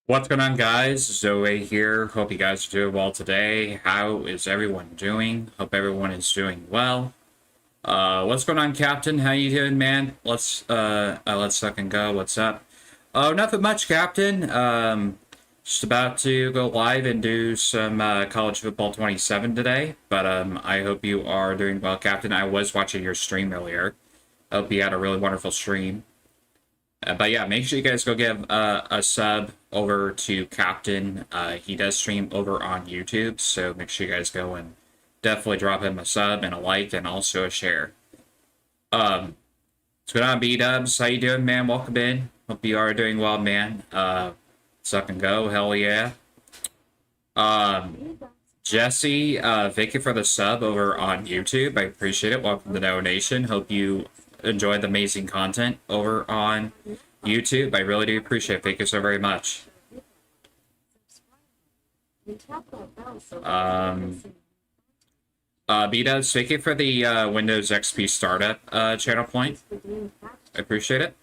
What's going on, guys? Zoe here. Hope you guys are doing well today. How is everyone doing? Hope everyone is doing well. What's going on, Captain? How you doing, man? Let's suck and go. What's up? Oh, nothing much, Captain. Just about to go live and do some college football 27 today. But I hope you are doing well, Captain. I was watching your stream earlier. Hope you had a really wonderful stream. But yeah, make sure you guys go give a sub over to Captain. He does stream over on YouTube, so make sure you guys go and definitely drop him a sub and a like and also a share. What's going on, B-Dubs? How you doing, man? Welcome in. Hope you are doing well, man. Suck and go. Hell yeah. Jesse, thank you for the sub over on YouTube. I appreciate it. Welcome to the donation. Hope you enjoyed the amazing content over on YouTube. I really do appreciate it. Thank you so very much. B-Dubs, thank you for the Windows XP startup channel point. I appreciate it.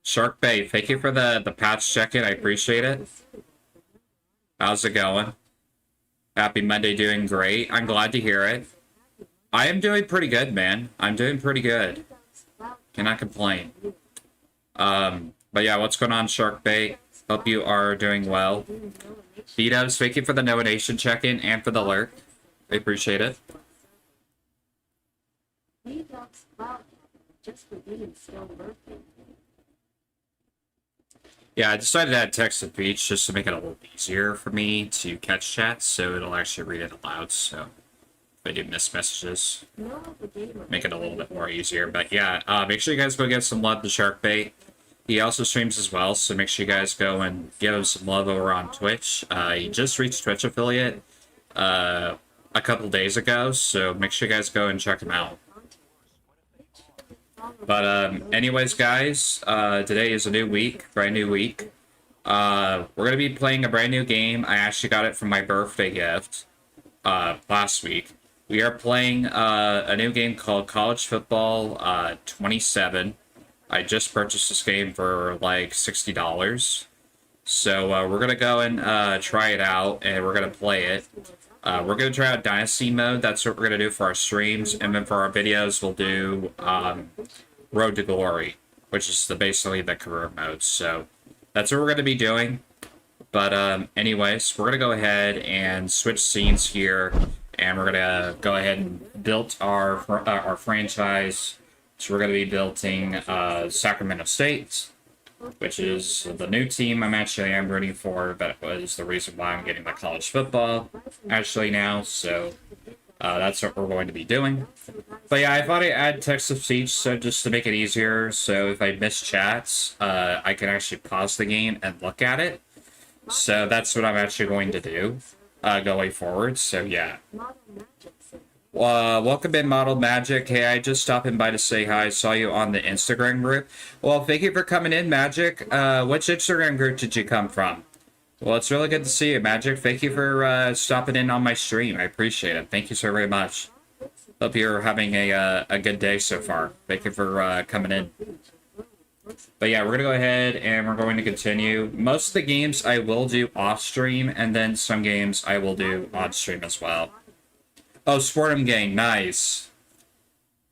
Shark Bay, thank you for the patch check-in. I appreciate it. How's it going? Happy Monday, doing great. I'm glad to hear it. I am doing pretty good, man. I'm doing pretty good. Cannot complain. But yeah, what's going on, Shark Bay? Hope you are doing well. B-Dubs, thank you for the donation check-in and for the alert. I appreciate it. Yeah, I decided to add text-to-speech just to make it a little easier for me to catch chats, so it'll actually read it aloud, so if I do miss messages, make it a little bit more easier. But yeah, make sure you guys go give some love to Sharkbait. He also streams as well, so make sure you guys go and give him some love over on Twitch. He just reached Twitch affiliate a couple days ago, so make sure you guys go and check him out. But anyways, guys, today is a new week, brand new week. We're gonna be playing a brand new game. I actually got it from my birthday gift last week. We are playing a new game called College Football 27. I just purchased this game for like $60. So we're going to go and try it out, and we're going to play it. We're going to try out Dynasty mode. That's what we're going to do for our streams. And then for our videos, we'll do Road to Glory, which is basically the career mode. So that's what we're going to be doing. But anyways, we're going to go ahead and switch scenes here. And we're going to go ahead and build our franchise. So we're going to be building Sacramento State, which is the new team I'm rooting for. That was the reason why I'm getting my college football actually now. So that's what we're going to be doing. But yeah, I thought I'd add text-to-speech so just to make it easier. So if I miss chats, I can actually pause the game and look at it. So that's what I'm actually going to do going forward. So yeah. Welcome in, Model Magic. Hey, I just stopped in by to say hi. I saw you on the Instagram group. Well, thank you for coming in, Magic. Which Instagram group did you come from? Well, it's really good to see you, Magic. Thank you for stopping in on my stream. I appreciate it. Thank you so very much. Hope you're having a good day so far. Thank you for coming in. But yeah, we're going to go ahead and we're going to continue. Most of the games I will do off-stream, and then some games I will do on-stream as well. Oh, Sportum Gang, nice.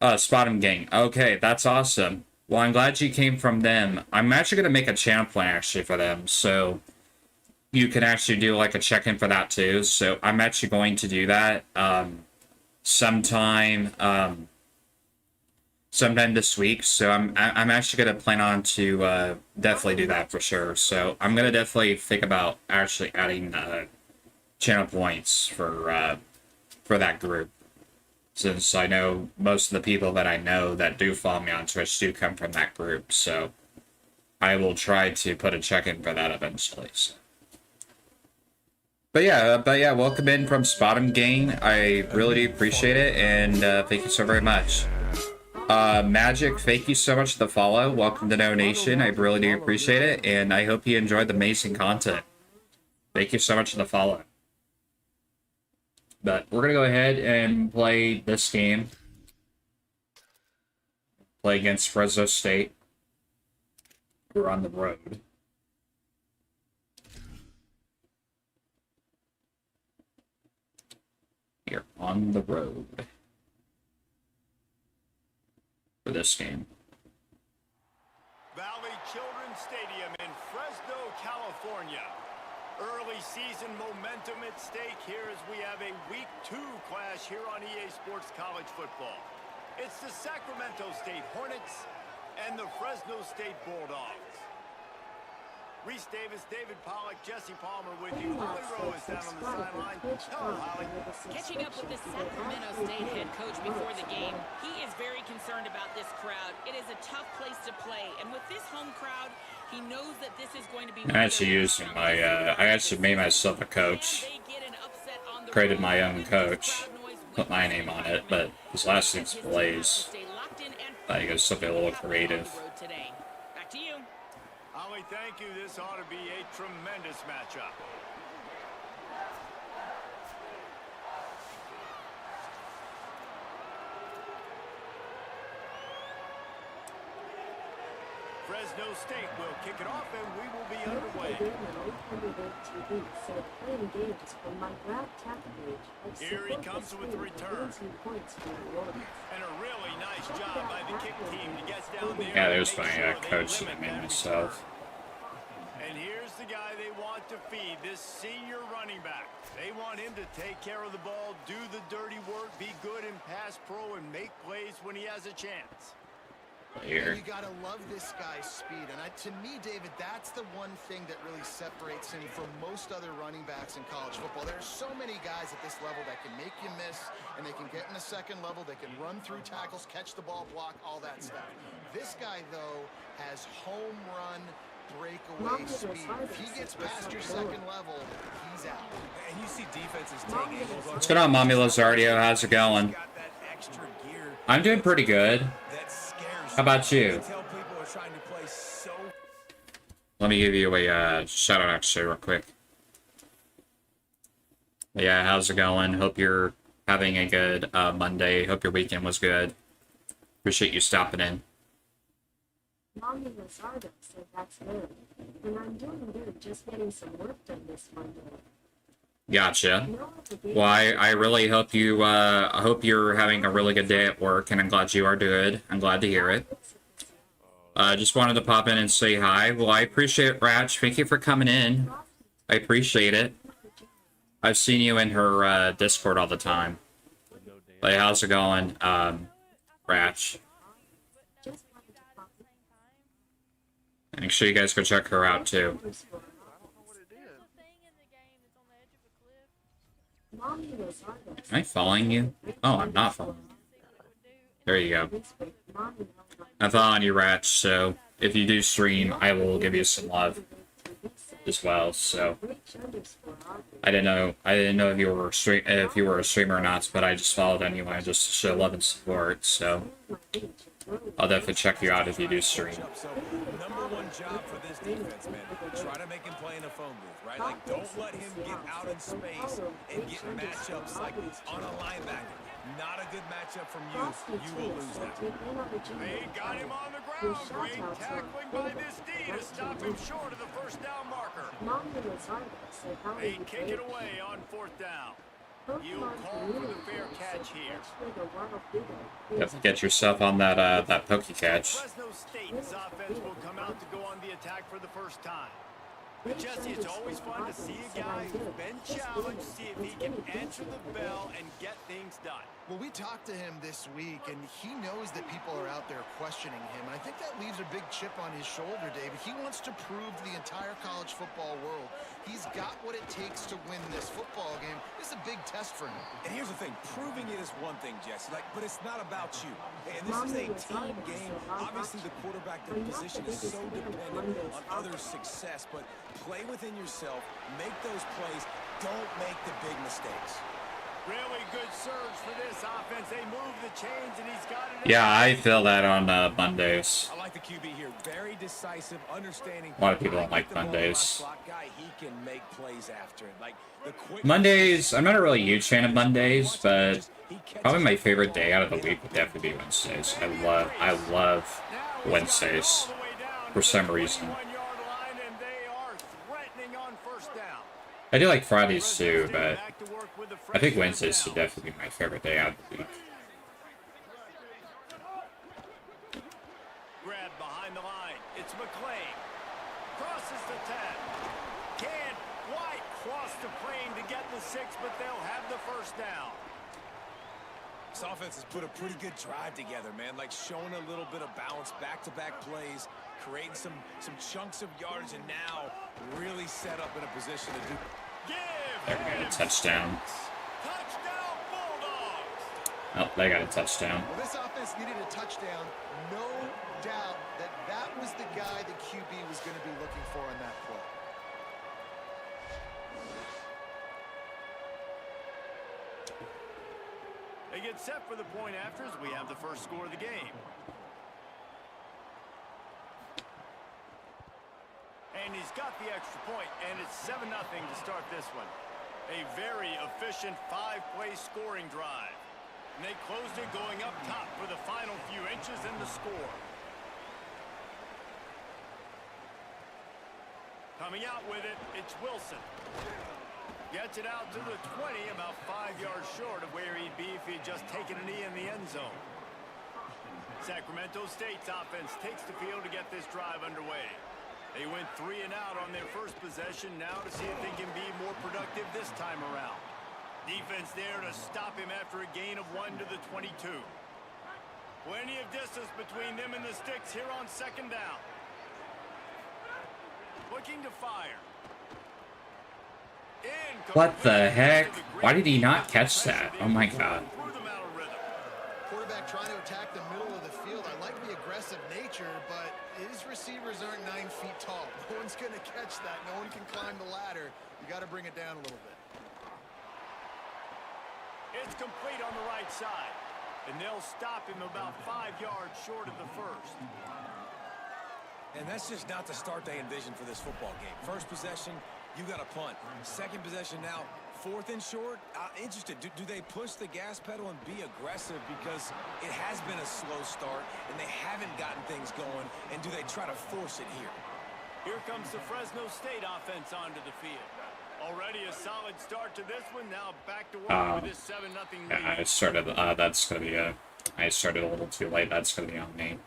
Spotum Gang. Okay, that's awesome. Well, I'm glad you came from them. I'm actually going to make a channel plan, actually, for them, so you can actually do, like, a check-in for that, too. So I'm actually going to do that sometime this week. So I'm actually going to plan on to definitely do that for sure. So I'm going to definitely think about actually adding channel points for that group, since I know most of the people that I know that do follow me on Twitch do come from that group, so I will try to put a check-in for that eventually. So. But yeah, welcome in from Spotum Gang. I really do appreciate it, and thank you so very much. Magic, thank you so much for the follow. Welcome to donation. I really do appreciate it, and I hope you enjoyed the amazing content. Thank you so much for the follow. But we're going to go ahead and play this game. Play against Fresno State. We're on the road. You're on the road for this game. Valley Children's Stadium in Fresno, California. Early season momentum at stake here as we have a Week 2 clash here on EA Sports College Football. It's the Sacramento State Hornets and the Fresno State Bulldogs. Reese Davis, David Pollack, Jesse Palmer with you. Holly Rowe is down on the sideline. Hello, Holly. Catching up with the Sacramento State head coach before the game, he is very concerned about this crowd. It is a tough place to play, and with this home crowd, he knows that this is going to be... I actually used my, I actually made myself a coach. Created my own coach. Put my name on it, but his last name's Blaze. I think it was something a little creative. Back to you. Holly, thank you. This ought to be a tremendous matchup. Fresno State will kick it off, and we will be underway. Here he comes with the return. And a really nice job by the kick team to get down there. Yeah, there's my coach that I made myself. And here's the guy they want to feed, this senior running back. They want him to take care of the ball, do the dirty work, be good in pass pro, and make plays when he has a chance. Here. You gotta love this guy's speed, and to me, David, that's the one thing that really separates him from most other running backs in college football. There are so many guys at this level that can make you miss, and they can get in the second level, they can run through tackles, catch the ball, block, all that stuff. This guy, though, has home run breakaway speed. If he gets past your second level, he's out. And you see defenses take angles on. What's going on, Mommy Lazardio? How's it going? I'm doing pretty good. How about you? Let me give you a shout out actually real quick. Yeah, how's it going? Hope you're having a good Monday. Hope your weekend was good. Appreciate you stopping in. Mommy Lazardo said that's good. And I'm doing good, just getting some work done this Monday. Gotcha. Well, I really hope you I hope you're having a really good day at work, and I'm glad you are good. I'm glad to hear it. Just wanted to pop in and say hi. Well, I appreciate it, Ratch. Thank you for coming in. I appreciate it. I've seen you in her Discord all the time. Hey, how's it going, Ratch? Make sure you guys go check her out too. Am I following you? Oh, I'm not following you. There you go. I'm following you, Ratch, so if you do stream, I will give you some love as well, so I didn't know if you were a streamer or not, but I just followed anyway just to show love and support, so I'll definitely check you out if you do stream. Number one job for this defense, man. Try to make him play in a phone booth, right? Like, don't let him get out in space and get matchups like on a linebacker. Not a good matchup from you. You will lose that. They got him on the ground. Great tackling by this D to stop him short of the first down marker. They kick it away on fourth down. You'll call for the fair catch here. Definitely get yourself on that that pokey catch. Fresno State's offense will come out to go on the attack for the first time. But Jesse, it's always fun to see a guy who's been challenged, see if he can answer the bell and get things done. Well, we talked to him this week, and he knows that people are out there questioning him. And I think that leaves a big chip on his shoulder, David. He wants to prove to the entire college football world he's got what it takes to win this football game. This is a big test for him. And here's the thing, proving it is one thing, Jesse, but it's not about you. And this is a team game. Obviously, the quarterback position is so dependent on others' success, but play within yourself, make those plays, don't make the big mistakes. Really good surge for this offense. They move the chains, and he's got it. Yeah, I feel that on Mondays. I like the QB here. Very decisive, understanding. A lot of people don't like Mondays. He can make plays after it. Like the quick Mondays, I'm not a really huge fan of Mondays, but probably my favorite day out of the week would definitely be Wednesdays. I love Wednesdays. for some reason. 21-yard line, and they are threatening on first down. I do like Fridays too, but Back to work with the I think fresh Wednesdays third should down. definitely be my favorite day out of the week. Grab behind the line. It's McLean. Crosses the 10. Can't quite cross the plane to get the 6, but they'll have the first down. This offense has put a pretty good drive together, man. Like showing a little bit of balance, back-to-back plays, creating some chunks of yardage, and now really set up in a position to do. There we go, a touchdown. Touchdown Bulldogs. Oh, they got a touchdown. Well, this offense needed a touchdown. No doubt that that was the guy the QB was going to be looking for on that play. They get set for the point after as we have the first score of the game. And he's got the extra point, and it's 7-0 to start this one. A very efficient 5-play scoring drive. And they closed it going up top for the final few inches in the score. Coming out with it, it's Wilson. Gets it out to the 20, about 5 yards short of where he'd be if he'd just taken a knee in the end zone. Sacramento State's offense takes the field to get this drive underway. They went 3 and out on their first possession, now to see if they can be more productive this time around. Defense there to stop him after a gain of 1 to the 22. Plenty of distance between them and the sticks here on second down. Looking to fire. What the heck? Why did he not catch that? Oh my god. Quarterback trying to attack the middle of the field. I like the aggressive nature, but his receivers aren't 9 feet tall. No one's going to catch that. No one can climb the ladder. You got to bring it down a little bit. It's complete on the right side, and they'll stop him about 5 yards short of the first. And that's just not the start they envisioned for this football game. First possession, you got a punt. Second possession now, 4th and short. Interested, do they push the gas pedal and be aggressive, because it has been a slow start and they haven't gotten things going, and do they try to force it here? Here comes the Fresno State offense onto the field. Already a solid start to this one. Now back to work with this 7-0 lead. Yeah, I started, that's gonna be I started a little too late. That's gonna be on me.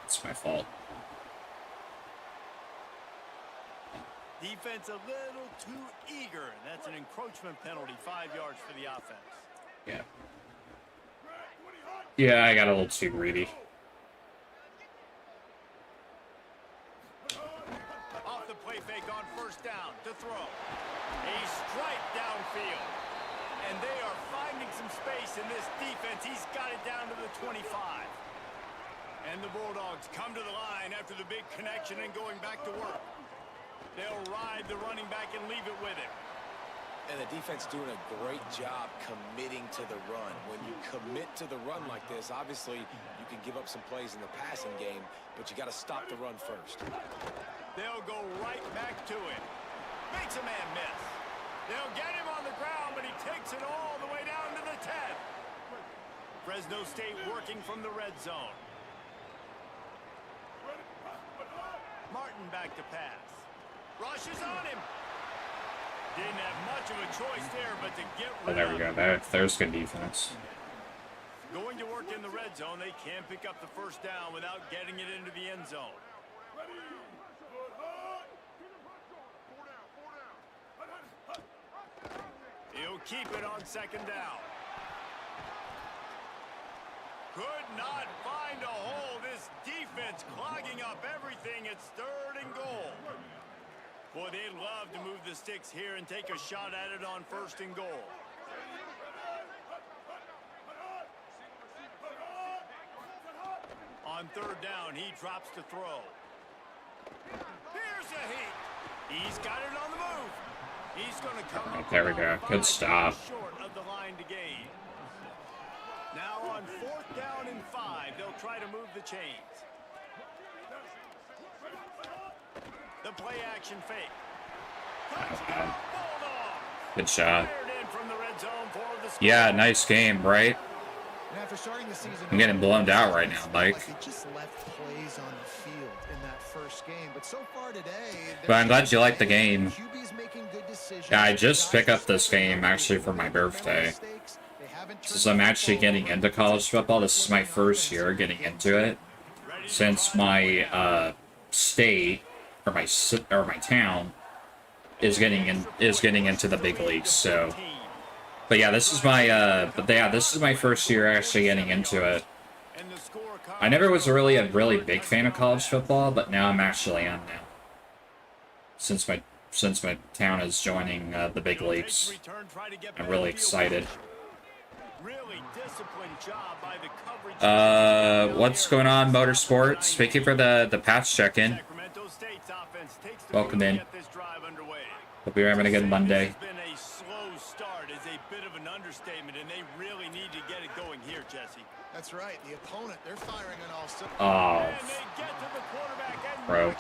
It's my fault. Defense a little too eager. That's an encroachment penalty, 5 yards for the offense. Yeah. Yeah, I got a little too greedy. Off the play fake on first down to throw. A strike downfield. And they are finding some space in this defense. He's got it down to the 25. And the Bulldogs come to the line after the big connection and going back to work. They'll ride the running back and leave it with him. And the defense doing a great job committing to the run. When you commit to the run like this, obviously you can give up some plays in the passing game, but you got to stop the run first. They'll go right back to it. Makes a man miss. They'll get him on the ground, but he takes it all the way down to the 10. Fresno State working from the red zone. Martin back to pass. Rushes on him. Didn't have much of a choice there, but to get rid Oh, there we go. There's good defense. Going to work in the red zone. They can't pick up the first down without getting it into the end zone. He'll keep it on second down. Could not find a hole. This defense clogging up everything. It's 3rd and goal. Boy, they'd love to move the sticks here and take a shot at it on 1st and goal. On 3rd down, he drops to throw. Here's a heat. He's got it on the move. He's going to come up There we go. Good stop. short of the line to gain. Now on 4th down and 5, they'll try to move the chains. The play action fake. Touchdown, Bulldogs. Good shot. Fired in from the red zone for the score. Yeah, nice game, right? And after starting the season, I'm getting blown out right now, Mike. like they just left plays on the field in that first game. But so far today, But I'm glad you like the game. QB's making good decisions. Yeah, I just picked up this game actually for my birthday. Since I'm actually getting into college football, this is my first year getting into it. Since my state or my town is getting into the big leagues. So, but yeah, this is my first year actually getting into it. I never was really a really big fan of college football, but now I'm actually on now. Since my town is joining the big leagues, I'm really excited. What's going on, Motorsports? Thank you for the patch check-in. Welcome in. Hope you're having a good Monday. That's right. The opponent, they're firing on all cylinders. Oh, bro.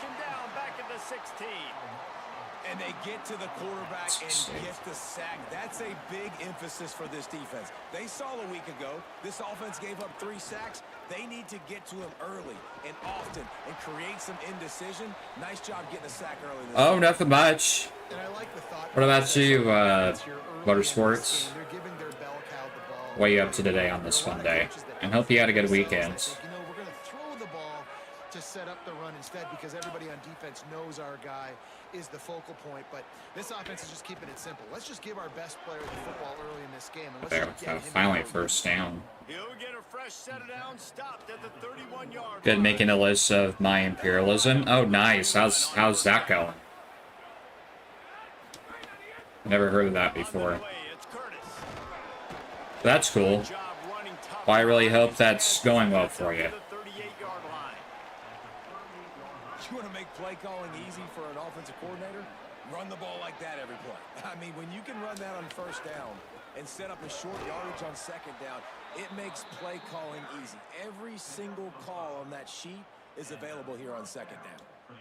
And they get to the quarterback and get the sack. That's a big emphasis for this defense. They saw a week ago, this offense gave up 3 sacks. They need to get to him early and often and create some indecision. Nice job getting a sack early. Oh, nothing much. And I like the thought. What about you, Motorsports? What are you up to today on this fun day? And hope you had a good weekend. We're going to throw the ball to set up the run instead because everybody on defense knows our guy is the focal point. But this offense is just keeping it simple. Let's just give our best player the football early in this game. And let's There, just get him finally first down. He'll get a fresh set down, stopped at the 31-yard Good, line. making a list of my imperialism. Oh, nice. How's that going? Never heard of that before. That's cool. Well, I really hope that's going well for you. You want to make play calling easy for an offensive coordinator? Run the ball like that every play. I mean, when you can run that on first down and set up a short yardage on second down, it makes play calling easy. Every single call on that sheet is available here on second down.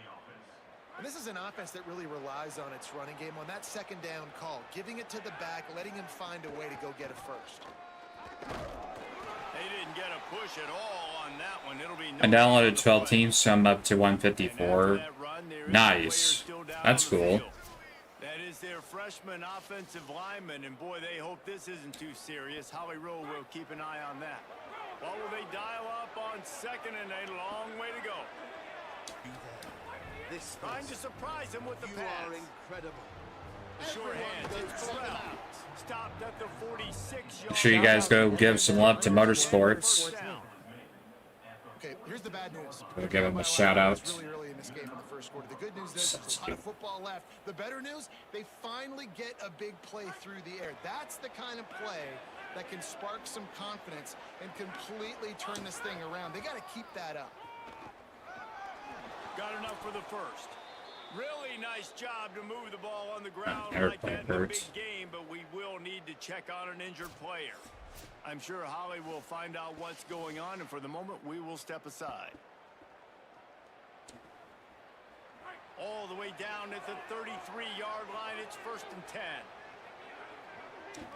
And this is an offense that really relies on its running game on that second down call, giving it to the back, letting him find a way to go get a first. They didn't get a push at all on that one. It'll be I downloaded 12 teams, so I'm up to 154. Nice. That's cool. That is their freshman offensive lineman, and boy, they hope this isn't too serious. Holly Rowe will keep an eye on that. What will they dial up on second and a long way to go? Trying to surprise him with the pass. You are incredible. Sure hands. It's Corral. Stopped at the 46-yard. Make sure you guys go give some love to Motorsports. Okay, here's the bad news. We'll give him a shout out. It's really early in this game in the first quarter. The good news is there's a lot of football left. The better news, they finally get a big play through the air. That's the kind of play that can spark some confidence and completely turn this thing around. They got to keep that up. Got enough for the first. Really nice job to move the ball on the ground Never like that in a big hurts. game, but we will need to check on an injured player. I'm sure Holly will find out what's going on, and for the moment, we will step aside. All the way down at the 33-yard line, it's 1st and 10.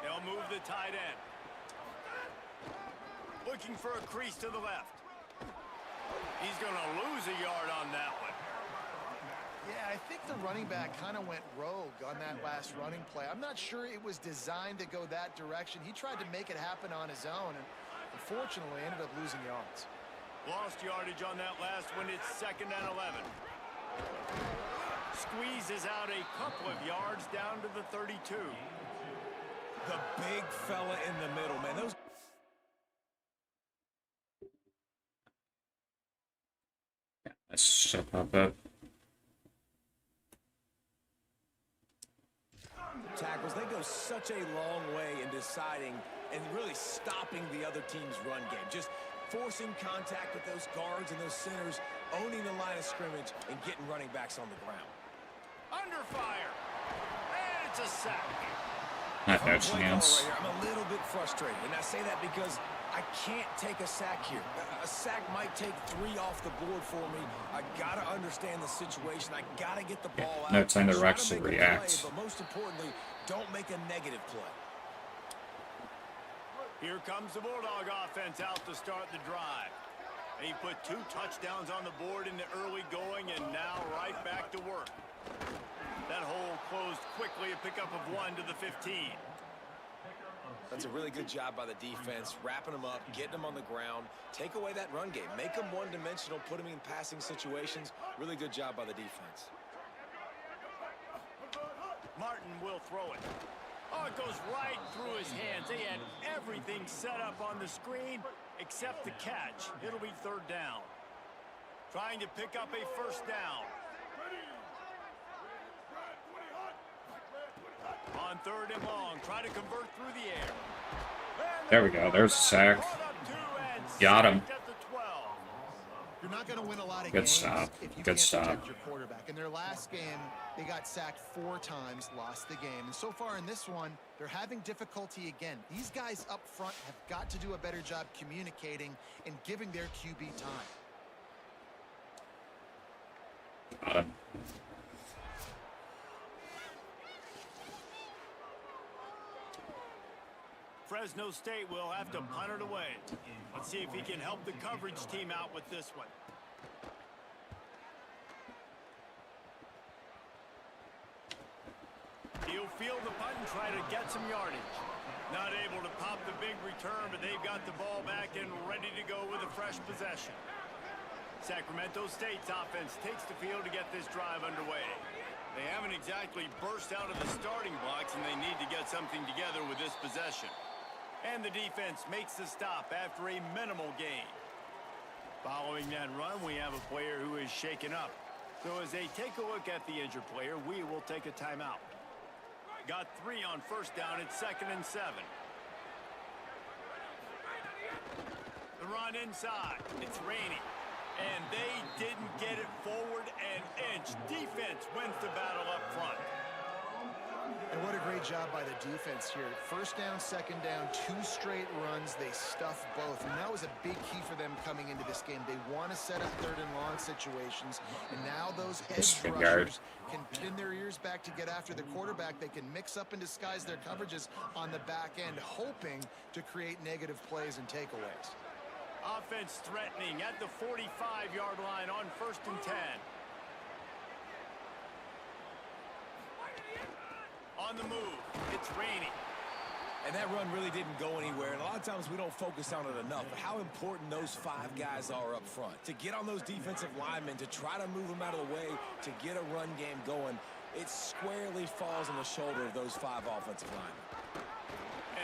They'll move the tight end. Looking for a crease to the left. He's going to lose a yard on that one. Yeah, I think the running back kind of went rogue on that last running play. I'm not sure it was designed to go that direction. He tried to make it happen on his own, and unfortunately ended up losing yards. Lost yardage on that last one. It's 2nd and 11. Squeezes out a couple of yards down to the 32. The big fella in the middle, man. Those Let's just pop up. tackles, they go such a long way in deciding and really stopping the other team's run game. Just forcing contact with those guards and those centers, owning the line of scrimmage, and getting running backs on the ground. Under fire. And it's a sack. Not no Play call chance. right here. I'm a little bit frustrated, and I say that because I can't take a sack here. A sack might take 3 off the board for me. I gotta understand the situation. I gotta get the ball out. No time to Try actually make a react. play, but most importantly, don't make a negative play. Here comes the Bulldog offense out to start the drive. He put 2 touchdowns on the board in the early going, and now right back to work. That hole closed quickly, a pickup of 1 to the 15. That's a really good job by the defense, wrapping them up, getting them on the ground, take away that run game, make them one-dimensional, put them in passing situations. Really good job by the defense. Martin will throw it. Oh, it goes right through his hands. They had everything set up on the screen except the catch. It'll be 3rd down. Trying to pick up a 1st down. On 3rd and long, try to convert through the air. There we go. There's a sack. Got him. You're not going to win a lot of Good games stop. if you Good can't stop. protect your quarterback. In their last game, they got sacked 4 times, lost the game. And so far in this one, they're having difficulty again. These guys up front have got to do a better job communicating and giving their QB time. Got him. Fresno State will have to punt it away. Let's see if he can help the coverage team out with this one. He'll field the punt and try to get some yardage. Not able to pop the big return, but they've got the ball back and ready to go with a fresh possession. Sacramento State's offense takes the field to get this drive underway. They haven't exactly burst out of the starting blocks, and they need to get something together with this possession. And the defense makes the stop after a minimal gain. Following that run, we have a player who is shaken up. So as they take a look at the injured player, we will take a timeout. Got 3 on 1st down. It's 2nd and 7. The run inside. It's raining. And they didn't get it forward an inch. Defense wins the battle up front. And what a great job by the defense here. 1st down, 2nd down, 2 straight runs. They stuffed both. And that was a big key for them coming into this game. They want to set up 3rd and long situations. And now those edge rushers can pin their ears back to get after the quarterback. They can mix up and disguise their coverages on the back end, hoping to create negative plays and takeaways. Offense threatening at the 45-yard line on 1st and 10. On the move, it's raining. And that run really didn't go anywhere. And a lot of times we don't focus on it enough. But how important those 5 guys are up front. To get on those defensive linemen, to try to move them out of the way, to get a run game going, it squarely falls on the shoulder of those 5 offensive linemen.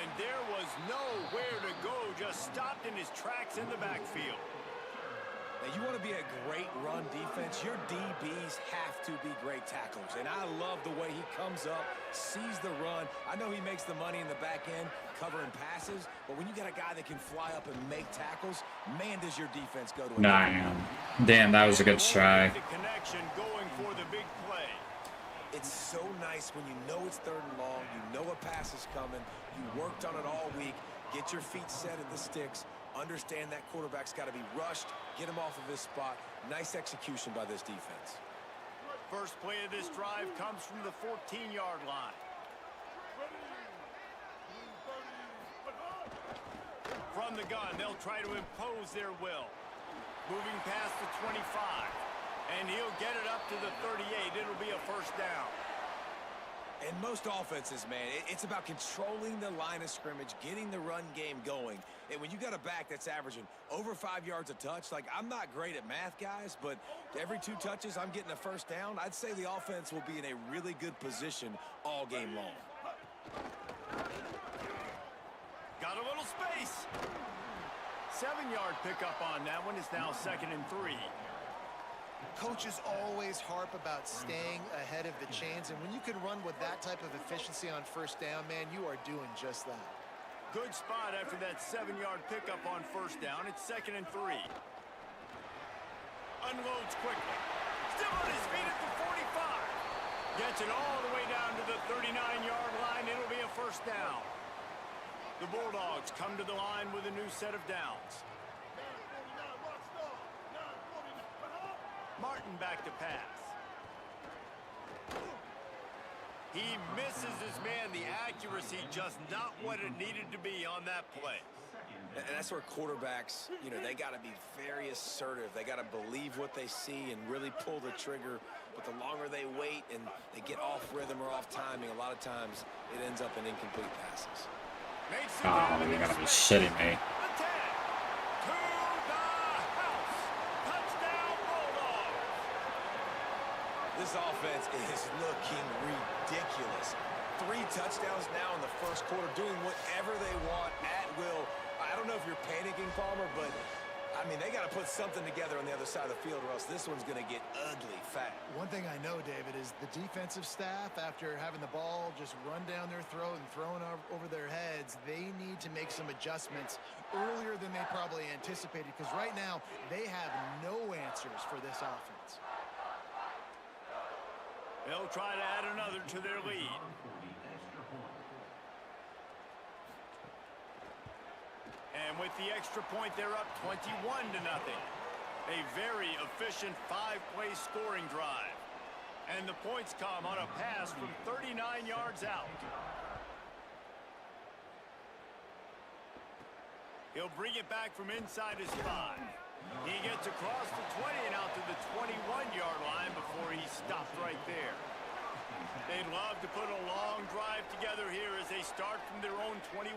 And there was nowhere to go, just stopped in his tracks in the backfield. Now, you want to be a great run defense, your DBs have to be great tacklers. And I love the way he comes up, sees the run. I know he makes the money in the back end covering passes, but when you got a guy that can fly up and make tackles, man, does your defense go to a Damn, that was a good try. The connection going for the big play. It's so nice when you know it's 3rd and long, you know a pass is coming, you worked on it all week, get your feet set at the sticks, understand that quarterback's got to be rushed, get him off of his spot. Nice execution by this defense. First play of this drive comes from the 14-yard line. From the gun, they'll try to impose their will. Moving past the 25. And he'll get it up to the 38. It'll be a 1st down. And most offenses, man, it's about controlling the line of scrimmage, getting the run game going. And when you got a back that's averaging over 5 yards a touch, like, I'm not great at math, guys, but every 2 touches, I'm getting a 1st down. I'd say the offense will be in a really good position all game long. Got a little space. 7-yard pickup on that one. It's now 2nd and 3. Coaches always harp about staying ahead of the chains, and when you can run with that type of efficiency on 1st down, man, you are doing just that. Good spot after that 7-yard pickup on 1st down. It's 2nd and 3. Unloads quickly. Still on his feet at the 45. Gets it all the way down to the 39-yard line. It'll be a 1st down. The Bulldogs come to the line with a new set of downs. Martin back to pass. He misses his man. The accuracy just not what it needed to be on that play. And that's where quarterbacks, they got to be very assertive. They got to believe what they see and really pull the trigger. But the longer they wait and they get off rhythm or off timing, a lot of times it ends up in incomplete passes. Oh, you gotta be shitting me. This offense is looking ridiculous. 3 touchdowns now in the first quarter, doing whatever they want at will. I don't know if you're panicking, Palmer, but, I mean, they got to put something together on the other side of the field or else this one's going to get ugly fast. One thing I know, David, is the defensive staff, after having the ball just run down their throat and thrown over their heads, they need to make some adjustments earlier than they probably anticipated, because right now they have no answers for this offense. They'll try to add another to their lead. And with the extra point, they're up 21-0. A very efficient 5-play scoring drive. And the points come on a pass from 39 yards out. He'll bring it back from inside his 5. He gets across the 20 and out to the 21-yard line before he stopped right there. They'd love to put a long drive together here as they start from their own 21.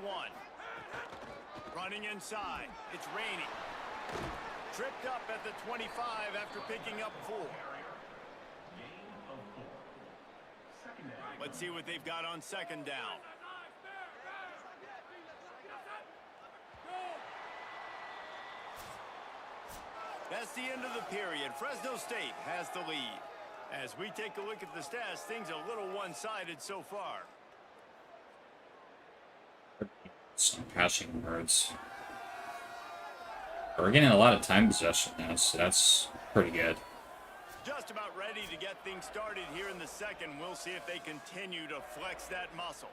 Running inside. It's raining. Tripped up at the 25 after picking up 4. Let's see what they've got on second down. That's the end of the period. Fresno State has the lead. As we take a look at the stats, things a little one-sided so far. Some passing yards. We're getting a lot of time possession now, so that's pretty good. Just about ready to get things started here in the second. We'll see if they continue to flex that muscle.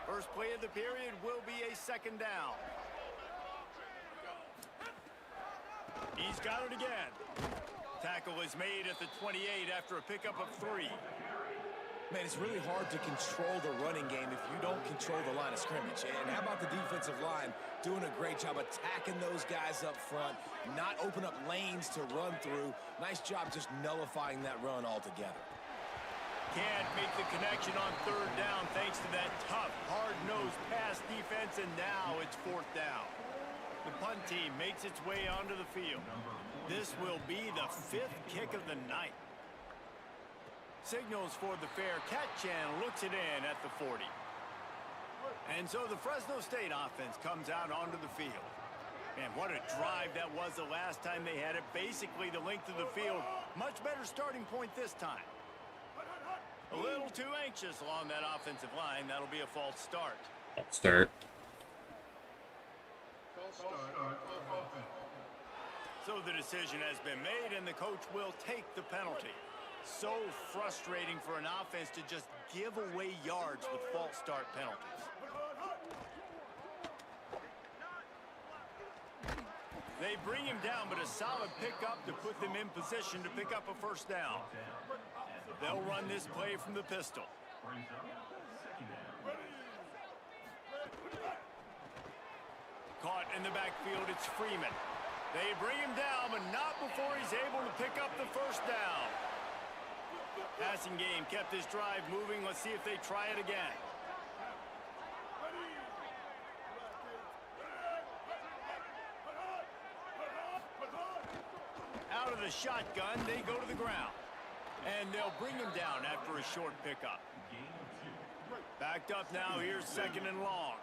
First play of the period will be a second down. He's got it again. Tackle is made at the 28 after a pickup of 3. Man, it's really hard to control the running game if you don't control the line of scrimmage. And how about the defensive line doing a great job attacking those guys up front, not open up lanes to run through. Nice job just nullifying that run altogether. Can't make the connection on third down thanks to that tough, hard-nosed pass defense, and now it's 4th down. The punt team makes its way onto the field. This will be the 5th kick of the night. Signals for the fair catch and looks it in at the 40. And so the Fresno State offense comes out onto the field. Man, what a drive that was the last time they had it. Basically the length of the field. Much better starting point this time. A little too anxious along that offensive line. That'll be a false start. Start. So the decision has been made, and the coach will take the penalty. So frustrating for an offense to just give away yards with false start penalties. They bring him down, but a solid pickup to put them in position to pick up a first down. They'll run this play from the pistol. Caught in the backfield, it's Freeman. They bring him down, but not before he's able to pick up the first down. Passing game kept this drive moving. Let's see if they try it again. Out of the shotgun, they go to the ground. And they'll bring him down after a short pickup. Backed up now, here's 2nd and long.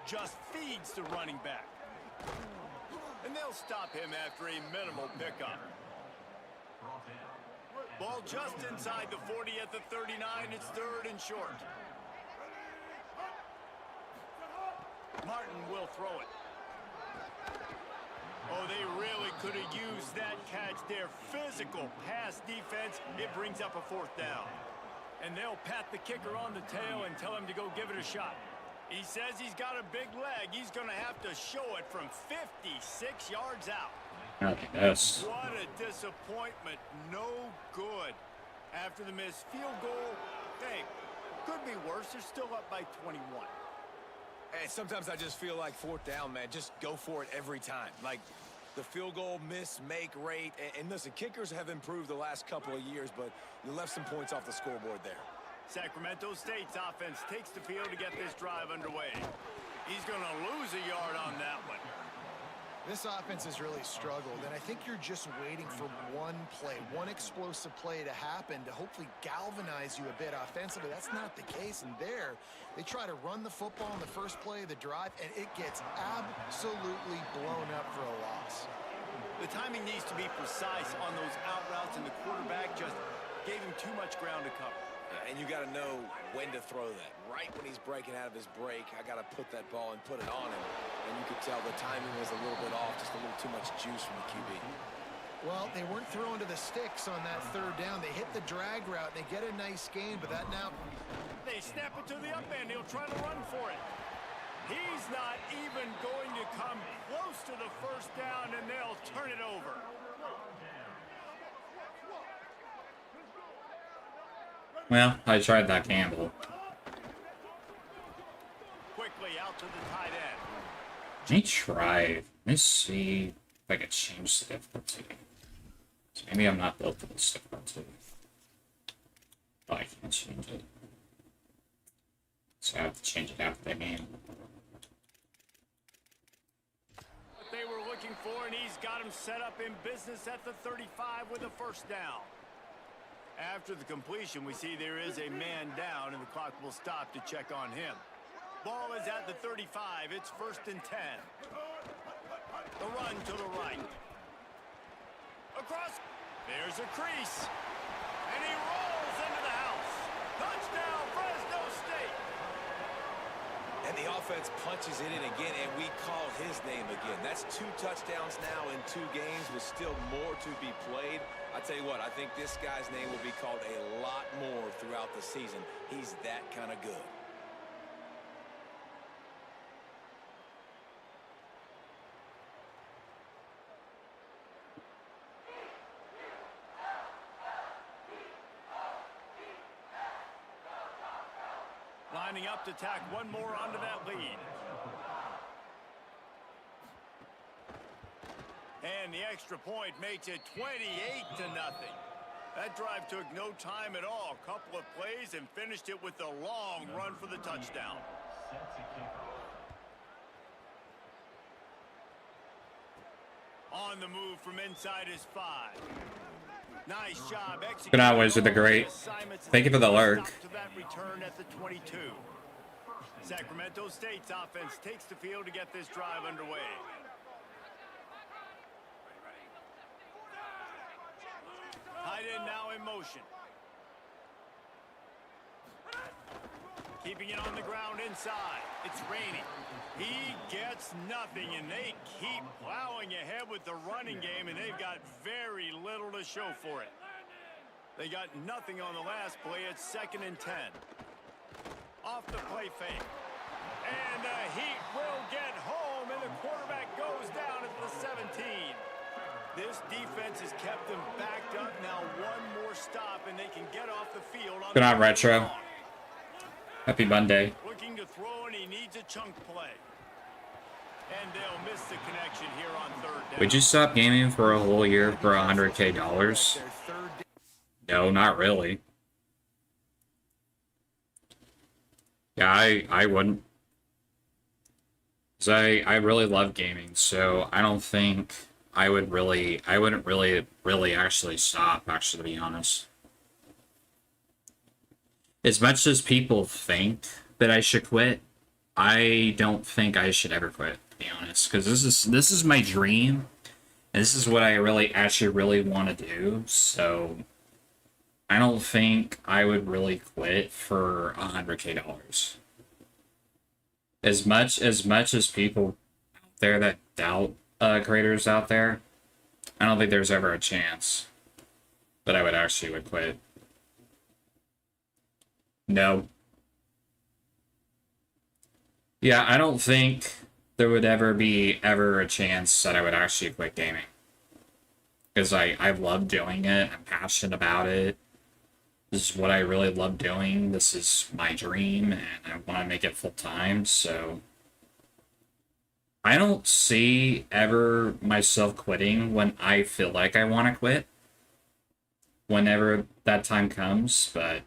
Just feeds the running back. And they'll stop him after a minimal pickup. Ball just inside the 40 at the 39. It's 3rd and short. Martin will throw it. Oh, they really could have used that catch there. Physical pass defense. It brings up a 4th down. And they'll pat the kicker on the tail and tell him to go give it a shot. He says he's got a big leg. He's going to have to show it from 56 yards out. Yes. What a disappointment. No good. After the missed field goal, hey, could be worse. They're still up by 21. And sometimes I just feel like fourth down, man. Just go for it every time. Like the field goal miss, make rate. And listen, kickers have improved the last couple of years, but you left some points off the scoreboard there. Sacramento State's offense takes the field to get this drive underway. He's going to lose a yard on that one. This offense has really struggled, and I think you're just waiting for one play, one explosive play to happen to hopefully galvanize you a bit offensively. That's not the case, and there, they try to run the football in the first play of the drive, and it gets absolutely blown up for a loss. The timing needs to be precise on those out routes, and the quarterback just gave him too much ground to cover. And you got to know when to throw that. Right when he's breaking out of his break, I got to put that ball and put it on him. And you could tell the timing was a little bit off, just a little too much juice from the QB. Well, they weren't throwing to the sticks on that third down. They hit the drag route, and they get a nice gain, but that now... They snap it to the up end. He'll try to run for it. He's not even going to come close to the first down, and they'll turn it over. Well, I tried that gamble. Quickly out to the tight end. Let me try. Let me see if I can change the difficulty. So maybe I'm not built for this difficulty. Oh, I can't change it. So I have to change it after the game. What they were looking for, and he's got him set up in business at the 35 with a first down. After the completion, we see there is a man down, and the clock will stop to check on him. Ball is at the 35. It's 1st and 10. The run to the right. Across. There's a crease. And he rolls into the house. Touchdown, Fresno State. And the offense punches it in again, and we call his name again. That's 2 touchdowns now in 2 games with still more to be played. I tell you what, I think this guy's name will be called a lot more throughout the season. He's that kind of good. Lining up to tack one more onto that lead. And the extra point makes it 28-0. That drive took no time at all. A couple of plays and finished it with a long run for the touchdown. On the move from inside his 5. Nice job executing. Good night, Wizard the Great. Thank you for the lurk. To that return at the 22. Sacramento State's offense takes the field to get this drive underway. Tight end now in motion. Keeping it on the ground inside. It's raining. He gets nothing, and they keep plowing ahead with the running game, and they've got very little to show for it. They got nothing on the last play. It's 2nd and 10. Off the play fake. And the Heat will get home, and the quarterback goes down at the 17. This defense has kept them backed up. Now one more stop, and they can get off the field. Good night, Retro. Happy Monday. Looking to throw, and he needs a chunk play. And they'll miss the connection here on 3rd down. Would you stop gaming for a whole year for $100K? No, not really. Yeah, I wouldn't. 'Cause I really love gaming, so I don't think I wouldn't really actually stop, actually, to be honest. As much as people think that I should quit, I don't think I should ever quit, to be honest. Because this is my dream, and this is what I really want to do, so I don't think I would really quit for $100K. As much as people out there that doubt creators out there, I don't think there's ever a chance that I would quit. No. Yeah, I don't think there would ever be a chance that I would actually quit gaming. because I love doing it. I'm passionate about it. This is what I really love doing. This is my dream, and I want to make it full time. So I don't see ever myself quitting when I feel like I want to quit, whenever that time comes, but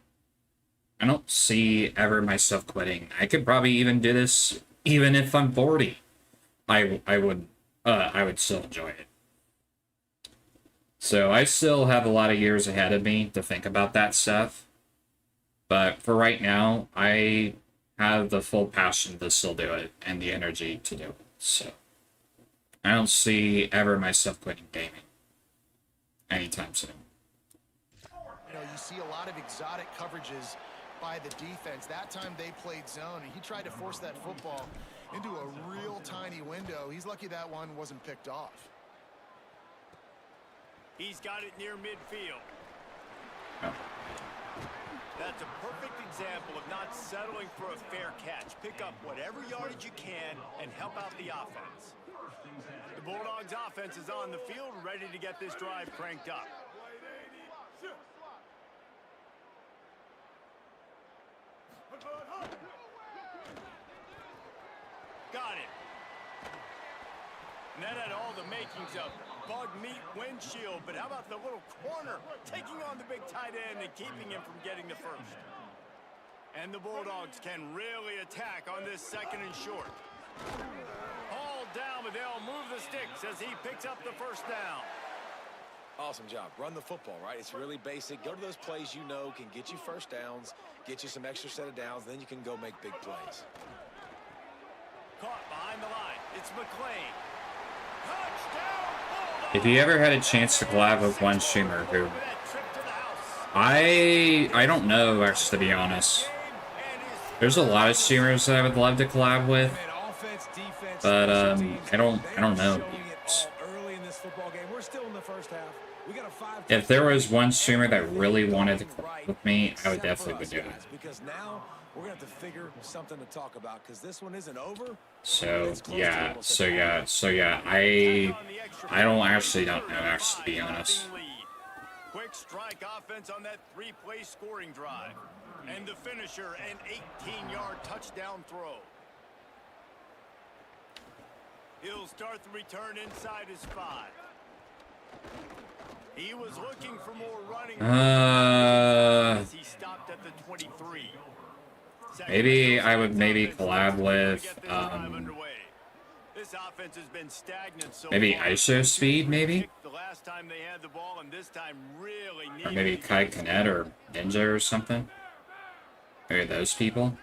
I don't see ever myself quitting. I could probably even do this even if I'm 40. I would still enjoy it. So I still have a lot of years ahead of me to think about that stuff. But for right now, I have the full passion to still do it and the energy to do it. So I don't see ever myself quitting gaming anytime soon. You know, you see a lot of exotic coverages by the defense. That time they played zone, and he tried to force that football into a real tiny window. He's lucky that one wasn't picked off. He's got it near midfield. Oh. That's a perfect example of not settling for a fair catch. Pick up whatever yardage you can and help out the offense. The Bulldogs offense is on the field, ready to get this drive cranked up. Got it. And that had all the makings of bug meat windshield, but how about the little corner taking on the big tight end and keeping him from getting the first? And the Bulldogs can really attack on this second and short. All down, but they'll move the sticks as he picks up the first down. Awesome job. Run the football, right? It's really basic. Go to those plays you know can get you first downs, get you some extra set of downs, then you can go make big plays. Caught behind the line. It's McClain. Touchdown, Bulldogs! If you ever had a chance to collab with one streamer who I don't know, actually, to be honest. There's a lot of streamers that I would love to collab with, but I don't know. If there was one streamer that really wanted to collab with me, I would definitely do it. Because now we're gonna have to figure something to talk about because this one isn't over. So yeah. I don't know, actually, to be honest. Quick strike offense on that three-play scoring drive. And the finisher, an 18-yard touchdown throw. He'll start the return inside his 5. He was looking for more running. He stopped at the 23. Maybe I would collab with This offense has been stagnant so maybe far. ISO Speed, maybe? The last time they had the ball, and this time really Or maybe Kai Kinet or Ninja or something? Maybe those people?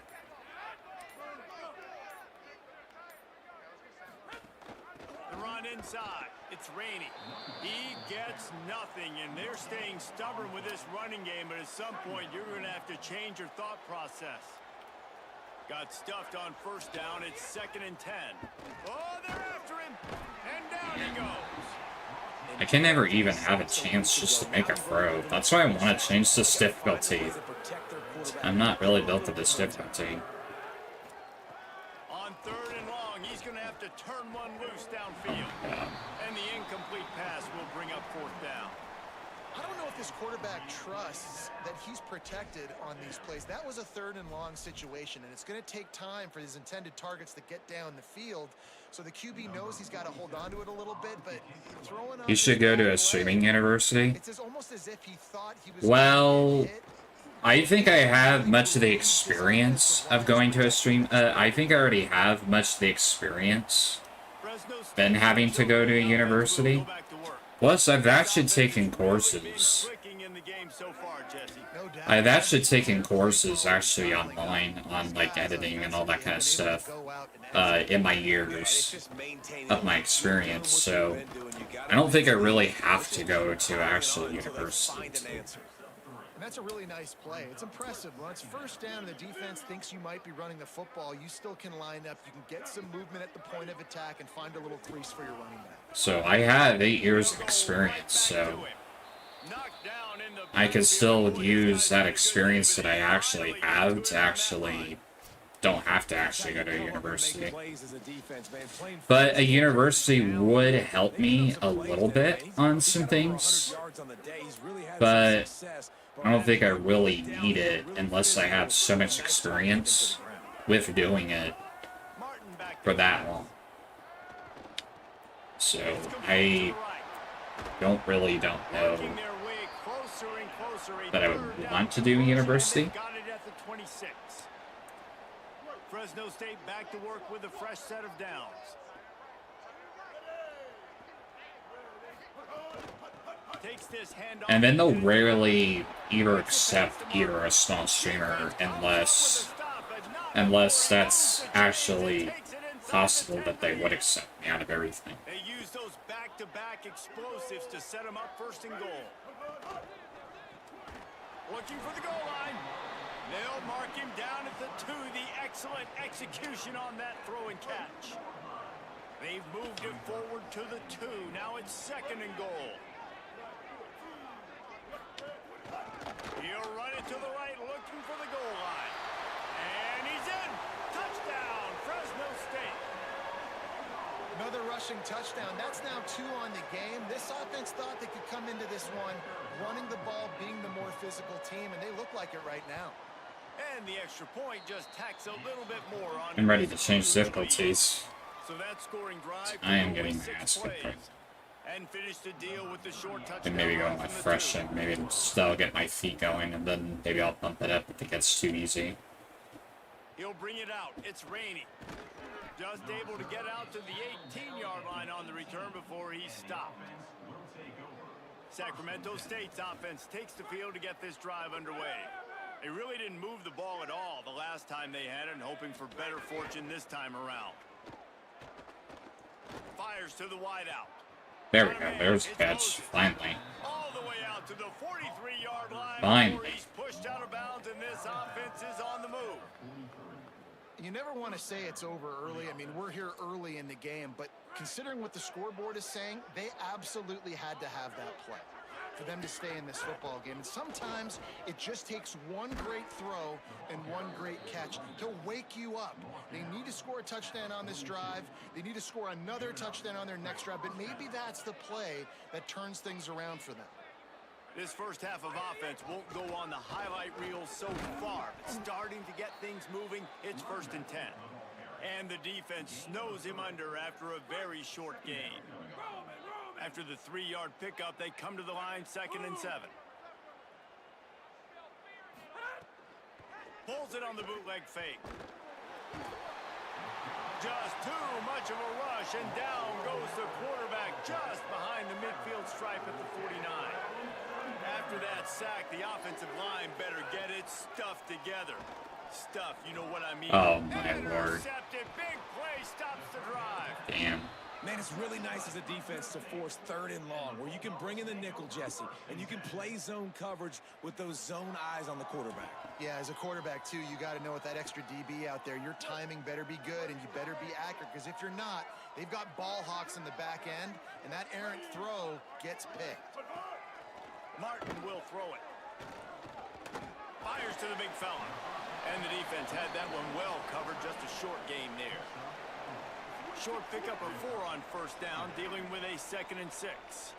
The run inside. It's Rainey. He gets nothing, and they're staying stubborn with this running game, but at some point you're going to have to change your thought process. Got stuffed on first down. It's 2nd and 10. Oh, they're after him, and down he goes. I can never even have a chance just to make a throw. That's why I want to change this difficulty. I'm not really built to this difficulty. On 3rd and long, he's going to have to turn one loose downfield. And the incomplete pass will bring up 4th down. I don't know if this quarterback trusts that he's protected on these plays. That was a 3rd and long situation, and it's going to take time for his intended targets to get down the field. So the QB knows he's got to hold on to it a little bit, but throwing He should go to a streaming university. It's almost as if he thought he was Well, I think I have much of the experience of going to a stream. I think I already have much of the experience than having to go to a university. Plus, I've actually taken courses. I've actually taken courses actually online on like editing and all that kind of stuff in my years of my experience. So I don't think I really have to go to actual university. And that's a really nice play. It's impressive. When it's first down and the defense thinks you might be running the football, you still can line up. You can get some movement at the point of attack and find a little crease for your running back. So I have 8 years of experience, so I can still use that experience that I actually have to actually don't have to actually go to a university. But a university would help me a little bit on some things. But I don't think I really need it unless I have so much experience with doing it for that long. So I don't know that I would want to do university. Fresno State back to work with a fresh set of downs. Takes this handoff. And then they'll rarely either accept either a small streamer unless that's actually possible that they would accept me out of everything. They use those back-to-back explosives to set them up first and goal. Looking for the goal line. They'll mark him down at the 2. The excellent execution on that throw and catch. They've moved it forward to the 2. Now it's second and goal. He'll run it to the right, looking for the goal line. And he's in. Touchdown, Fresno State. Another rushing touchdown. That's now 2 on the game. This offense thought they could come into this one running the ball, being the more physical team, and they look like it right now. And the extra point just tacks a little bit more on. I'm ready to change difficulties. So that scoring drive. I am getting my ass kicked. And finish the deal with the short touchdown. And maybe go on my fresh and maybe still get my feet going, and then maybe I'll bump it up if it gets too easy. He'll bring it out. It's raining. Just able to get out to the 18-yard line on the return before he's stopped. Sacramento State's offense takes the field to get this drive underway. They really didn't move the ball at all the last time they had it, and hoping for better fortune this time around. Fires to the wideout. There we go. There's a catch. Finally. All the way out to the 43-yard line. Finally. He's pushed out of bounds, and this offense is on the move. You never want to say it's over early. I mean, we're here early in the game, but considering what the scoreboard is saying, they absolutely had to have that play for them to stay in this football game. And sometimes it just takes one great throw and one great catch to wake you up. They need to score a touchdown on this drive. They need to score another touchdown on their next drive, but maybe that's the play that turns things around for them. This first half of offense won't go on the highlight reel so far, but starting to get things moving, it's 1st and 10. And the defense snows him under after a very short gain. After the 3-yard pickup, they come to the line 2nd and 7. Pulls it on the bootleg fake. Just too much of a rush, and down goes the quarterback just behind the midfield stripe at the 49. After that sack, the offensive line better get it stuffed together. Stuff, you know what I mean. Oh my lord. Big play stops the drive. Damn. Man, it's really nice as a defense to force 3rd and long, where you can bring in the nickel, Jesse, and you can play zone coverage with those zone eyes on the quarterback. Yeah, as a quarterback, too, you got to know with that extra DB out there, your timing better be good and you better be accurate, because if you're not, they've got ball hawks in the back end, and that errant throw gets picked. Martin will throw it. Fires to the big fella. And the defense had that one well covered, just a short gain there. Short pickup of 4 on 1st down, dealing with a 2nd and 6.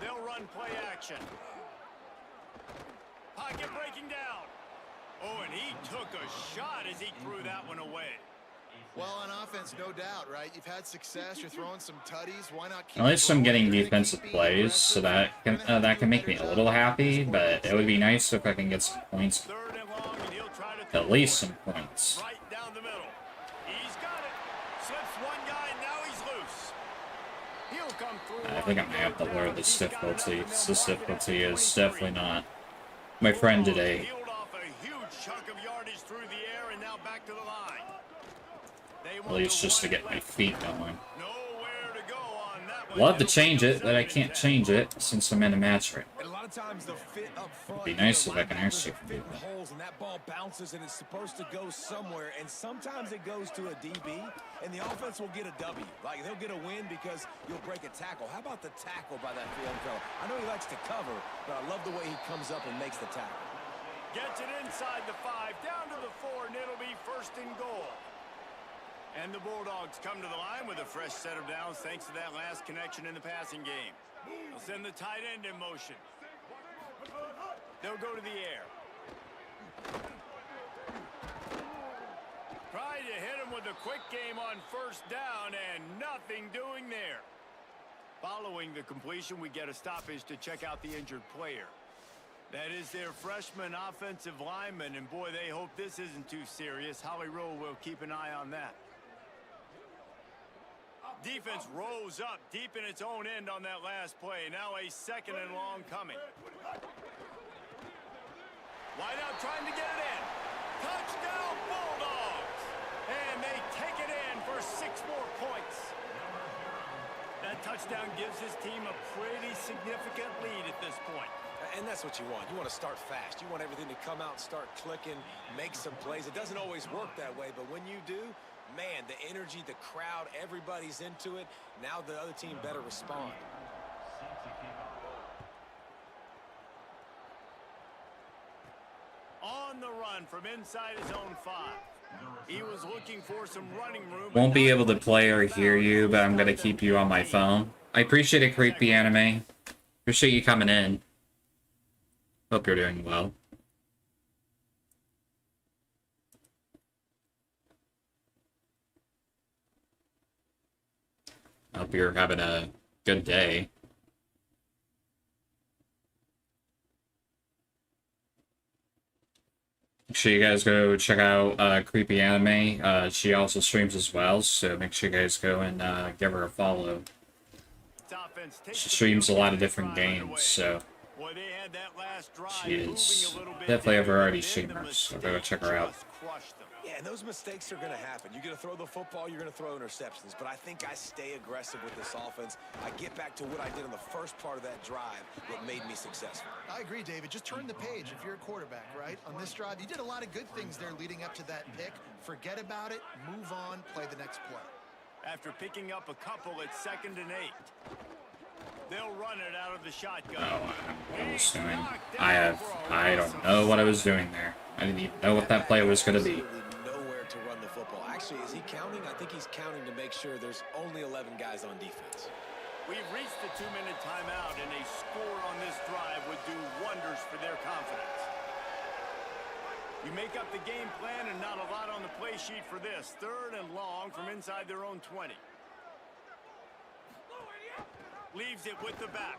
They'll run play action. Pocket breaking down. Oh, and he took a shot as he threw that one away. Well, on offense, no doubt, right? You've had success. You're throwing some tutties. Why not keep At least I'm getting defensive plays, so that can make me a little happy, but it would be nice if I can get some points. 3rd and long, and he'll try to At least some points. right down the middle. He's got it. Slips one guy, and now he's loose. He'll come through. I think I may have to lower this difficulty, because this difficulty is definitely not my friend today. Peeled off a huge chunk of yardage through the air, and now back to the line. At least just to get my feet going. Nowhere to go on that one. Love to change it, but I can't change it since I'm in a match right now. And a lot of times the fit up front, It'd be nice the if I can linebackers actually are fitting holes, and that ball bounces, and it's supposed to go somewhere, and sometimes it goes to a DB, and the offense will get a W. Like, they'll get a win because you'll break a tackle. How about the tackle by that young fella? I know he likes to cover, but I love the way he comes up and makes the tackle. Gets it inside the 5, down to the 4, and it'll be first and goal. And the Bulldogs come to the line with a fresh set of downs thanks to that last connection in the passing game. They'll send the tight end in motion. They'll go to the air. Trying to hit him with a quick game on first down, and nothing doing there. Following the completion, we get a stoppage to check out the injured player. That is their freshman offensive lineman, and boy, they hope this isn't too serious. Holly Rowe will keep an eye on that. Defense rolls up deep in its own end on that last play. Now a second and long coming. Wide out trying to get it in. Touchdown Bulldogs! And they take it in for 6 more points. That touchdown gives his team a pretty significant lead at this point. And that's what you want. You want to start fast. You want everything to come out and start clicking, make some plays. It doesn't always work that way, but when you do, man, the energy, the crowd, everybody's into it. Now the other team better respond. On the run from inside his own 5. He was looking for some running room. Won't be able to play or hear you, but I'm gonna keep you on my phone. I appreciate it, Creepy Anime. Appreciate you coming in. Hope you're doing well. Hope you're having a good day. Make sure you guys go check out Creepy Anime. She also streams as well, so make sure you guys go and give her a follow. She streams a lot of different games, so she is definitely a variety streamer, so go check her out. Yeah, and those mistakes are going to happen. You're going to throw the football, you're going to throw interceptions, but I think I stay aggressive with this offense. I get back to what I did in the first part of that drive, what made me successful. I agree, David. Just turn the page if you're a quarterback, right? On this drive, you did a lot of good things there leading up to that pick. Forget about it, move on, play the next play. After picking up a couple, it's 2nd and 8. They'll run it out of the shotgun. Oh, I was doing. I don't know what I was doing there. I didn't even know what that play was going to be. Nowhere to run the football. Actually, is he counting? I think he's counting to make sure there's only 11 guys on defense. We've reached the 2-minute timeout, and a score on this drive would do wonders for their confidence. You make up the game plan, and not a lot on the play sheet for this. 3rd and long from inside their own 20. Leaves it with the back.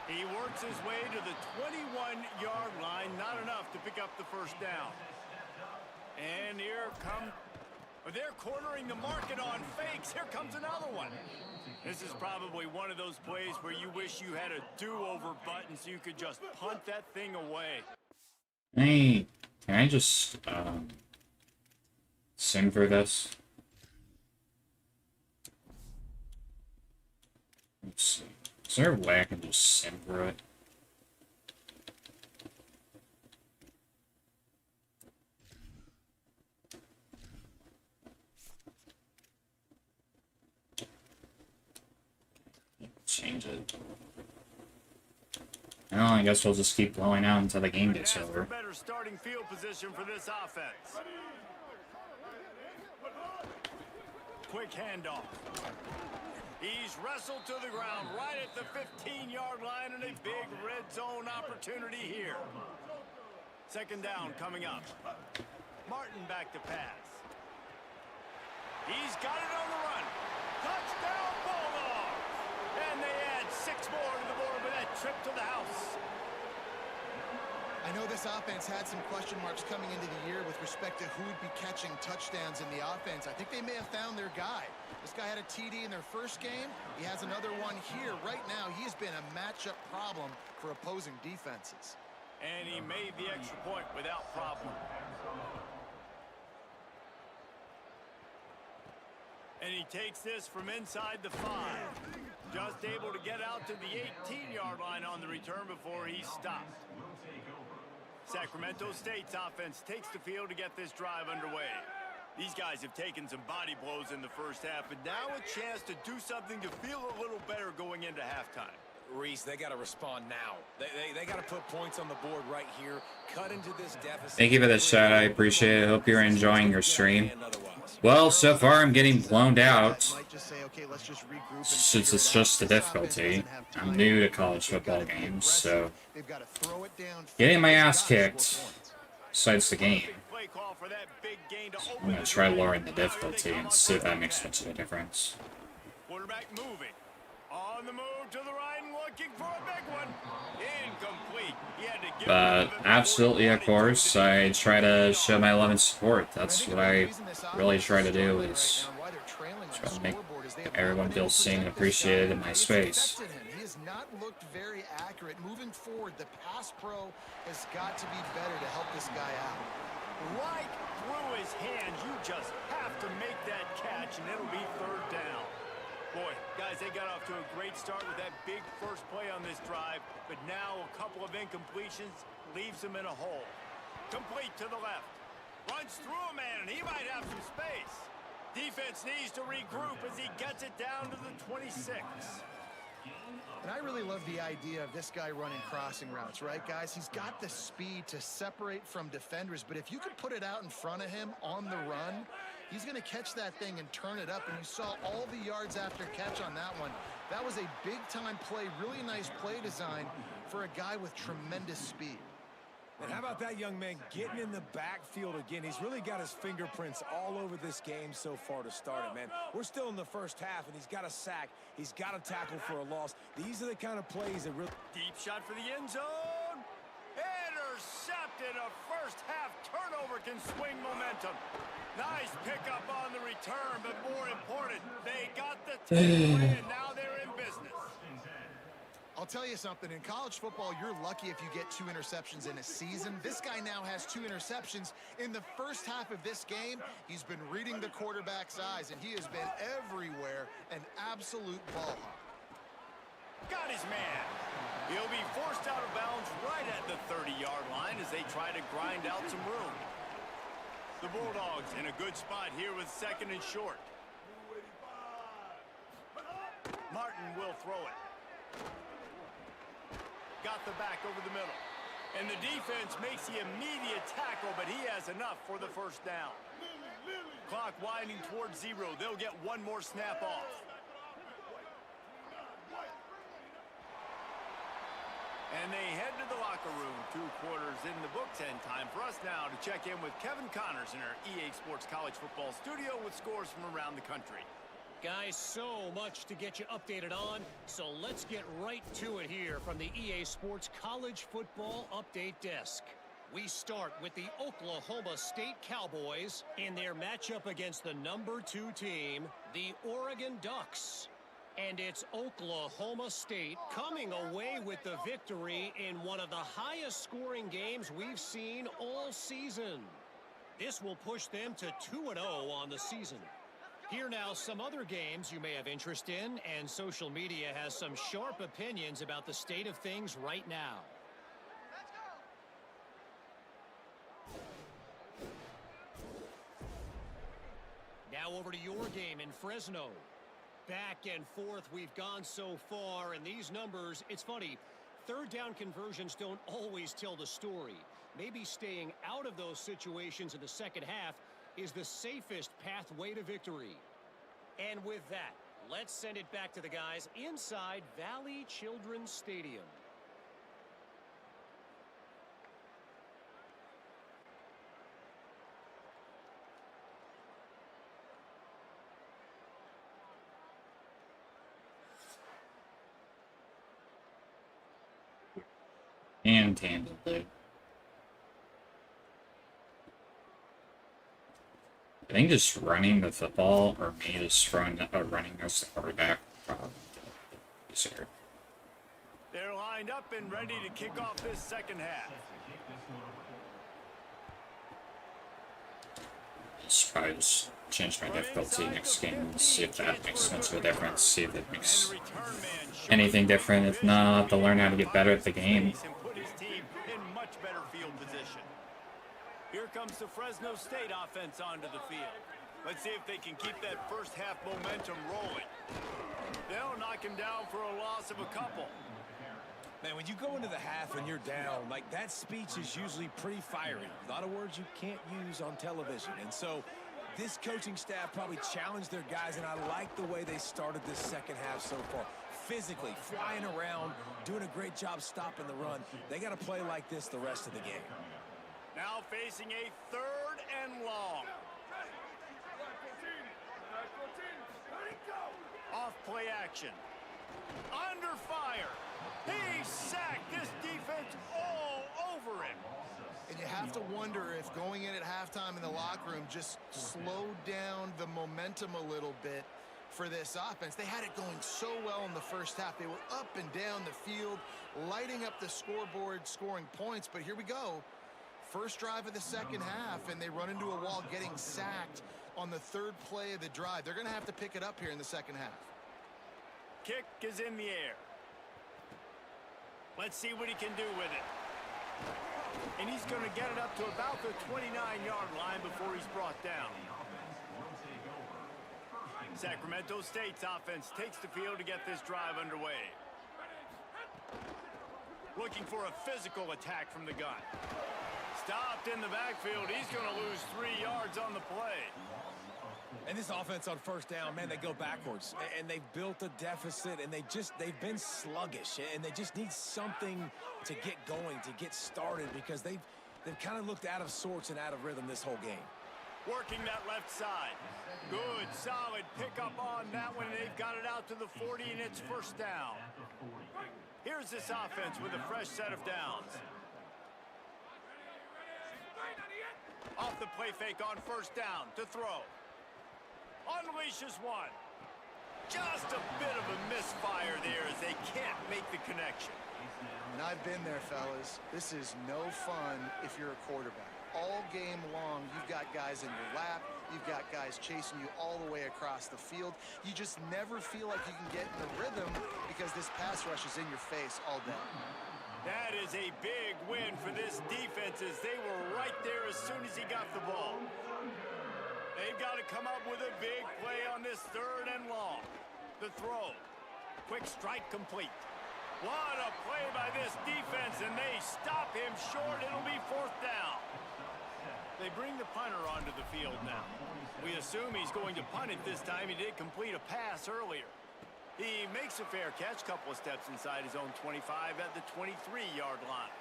He works his way to the 21-yard line. Not enough to pick up the first down. And here come... They're cornering the market on fakes. Here comes another one. This is probably one of those plays where you wish you had a do-over button so you could just punt that thing away. Hey, can I just sim for this? Let's see. Is there a way I can just sim for it? Change it. Well, I guess we'll just keep blowing out until the game gets over. Better starting field position for this offense. Quick handoff. He's wrestled to the ground right at the 15-yard line, and a big red zone opportunity here. 2nd down coming up. Martin back to pass. He's got it on the run. Touchdown Bulldogs! And they add 6 more to the board with that trip to the house. I know this offense had some question marks coming into the year with respect to who would be catching touchdowns in the offense. I think they may have found their guy. This guy had a TD in their first game. He has another one here. Right now, he has been a matchup problem for opposing defenses. And he made the extra point without problem. And he takes this from inside the 5. Just able to get out to the 18-yard line on the return before he stopped. Sacramento State's offense takes the field to get this drive underway. These guys have taken some body blows in the first half, but now a chance to do something to feel a little better going into halftime. Reese, they got to respond now. They got to put points on the board right here. Cut into this deficit. Thank you for the chat. I appreciate it. Hope you're enjoying your stream. Well, so far I'm getting blown out. Since it's just the difficulty. I'm new to college football games, so getting my ass kicked. Besides the game. I'm gonna try lowering the difficulty and see if that makes much of a difference. Quarterback moving. On the move to the right and looking for a big one. Incomplete. He had to give But absolutely, of course, I try to show my love and support. That's what I really try to do, is try to make everyone feel seen and appreciated in my space. He has not looked very accurate. Moving forward, the pass pro has got to be better to help this guy out. right through his hands. You just have to make that catch, and it'll be third down. Boy, guys, they got off to a great start with that big first play on this drive, but now a couple of incompletions leaves them in a hole. Complete to the left. Runs through a man, and he might have some space. Defense needs to regroup as he gets it down to the 26. And I really love the idea of this guy running crossing routes, right, guys? He's got the speed to separate from defenders, but if you can put it out in front of him on the run, he's going to catch that thing and turn it up. And you saw all the yards after catch on that one. That was a big-time play, really nice play design for a guy with tremendous speed. And how about that young man getting in the backfield again? He's really got his fingerprints all over this game so far to start it, man. We're still in the first half, and he's got a sack. He's got a tackle for a loss. These are the kind of plays that really... Deep shot for the end zone. Intercepted. A first half turnover can swing momentum. Nice pickup on the return, but more important, they got the takeaway, and now they're in business. I'll tell you something, in college football, you're lucky if you get 2 interceptions in a season. This guy now has 2 interceptions. In the first half of this game, he's been reading the quarterback's eyes, and he has been everywhere, an absolute ball hawk. Got his man. He'll be forced out of bounds right at the 30-yard line as they try to grind out some room. The Bulldogs in a good spot here with second and short. Martin will throw it. Got the back over the middle. And the defense makes the immediate tackle, but he has enough for the first down. Clock winding towards 0. They'll get one more snap off. And they head to the locker room. 2 quarters in the books, and time for us now to check in with Kevin Connors in our EA Sports College Football studio with scores from around the country. Guys, so much to get you updated on, so let's get right to it here from the EA Sports College Football Update Desk. We start with the Oklahoma State Cowboys in their matchup against the number 2 team, the Oregon Ducks. And it's Oklahoma State coming away with the victory in one of the highest scoring games we've seen all season. This will push them to 2-0 on the season. Here now, some other games you may have interest in, and social media has some sharp opinions about the state of things right now. Now over to your game in Fresno. Back and forth we've gone so far, and these numbers, it's funny, third down conversions don't always tell the story. Maybe staying out of those situations in the second half is the safest pathway to victory. And with that, let's send it back to the guys inside Valley Children's Stadium. And tangibly. I think just running the football, or me just running as the quarterback, probably easier. They're lined up and ready to kick off this second half. Just probably just change my difficulty next game and see if that makes much of a difference, see if it makes anything different. If not, I'll have to learn how to get better at the game. Here comes the Fresno State offense onto the field. Let's see if they can keep that first half momentum rolling. They'll knock him down for a loss of a couple. Man, when you go into the half and you're down, like, that speech is usually pretty fiery. A lot of words you can't use on television. And so this coaching staff probably challenged their guys, and I like the way they started this second half so far. Physically, flying around, doing a great job stopping the run. They got to play like this the rest of the game. Now facing a 3rd and long. Off play action. Under fire. He sacked this defense all over him. And you have to wonder if going in at halftime in the locker room just slowed down the momentum a little bit for this offense. They had it going so well in the first half. They were up and down the field, lighting up the scoreboard, scoring points. But here we go. First drive of the second half, and they run into a wall, getting sacked on the 3rd play of the drive. They're going to have to pick it up here in the second half. Kick is in the air. Let's see what he can do with it. And he's going to get it up to about the 29-yard line before he's brought down. Sacramento State's offense takes the field to get this drive underway. Looking for a physical attack from the gun. Stopped in the backfield. He's going to lose 3 yards on the play. And this offense on first down, man, they go backwards. And they've built a deficit, and they've been sluggish. And they just need something to get going, to get started, because they've kind of looked out of sorts and out of rhythm this whole game. Working that left side. Good, solid pickup on that one. They've got it out to the 40, and it's first down. Here's this offense with a fresh set of downs. Off the play fake on first down to throw. Unleashes one. Just a bit of a misfire there as they can't make the connection. And I've been there, fellas. This is no fun if you're a quarterback. All game long, you've got guys in your lap. You've got guys chasing you all the way across the field. You just never feel like you can get in the rhythm because this pass rush is in your face all day. That is a big win for this defense as they were right there as soon as he got the ball. They've got to come up with a big play on this 3rd and long. The throw. Quick strike complete. What a play by this defense, and they stop him short. It'll be 4th down. They bring the punter onto the field now. We assume he's going to punt it this time. He did complete a pass earlier. He makes a fair catch, couple of steps inside his own 25 at the 23-yard line.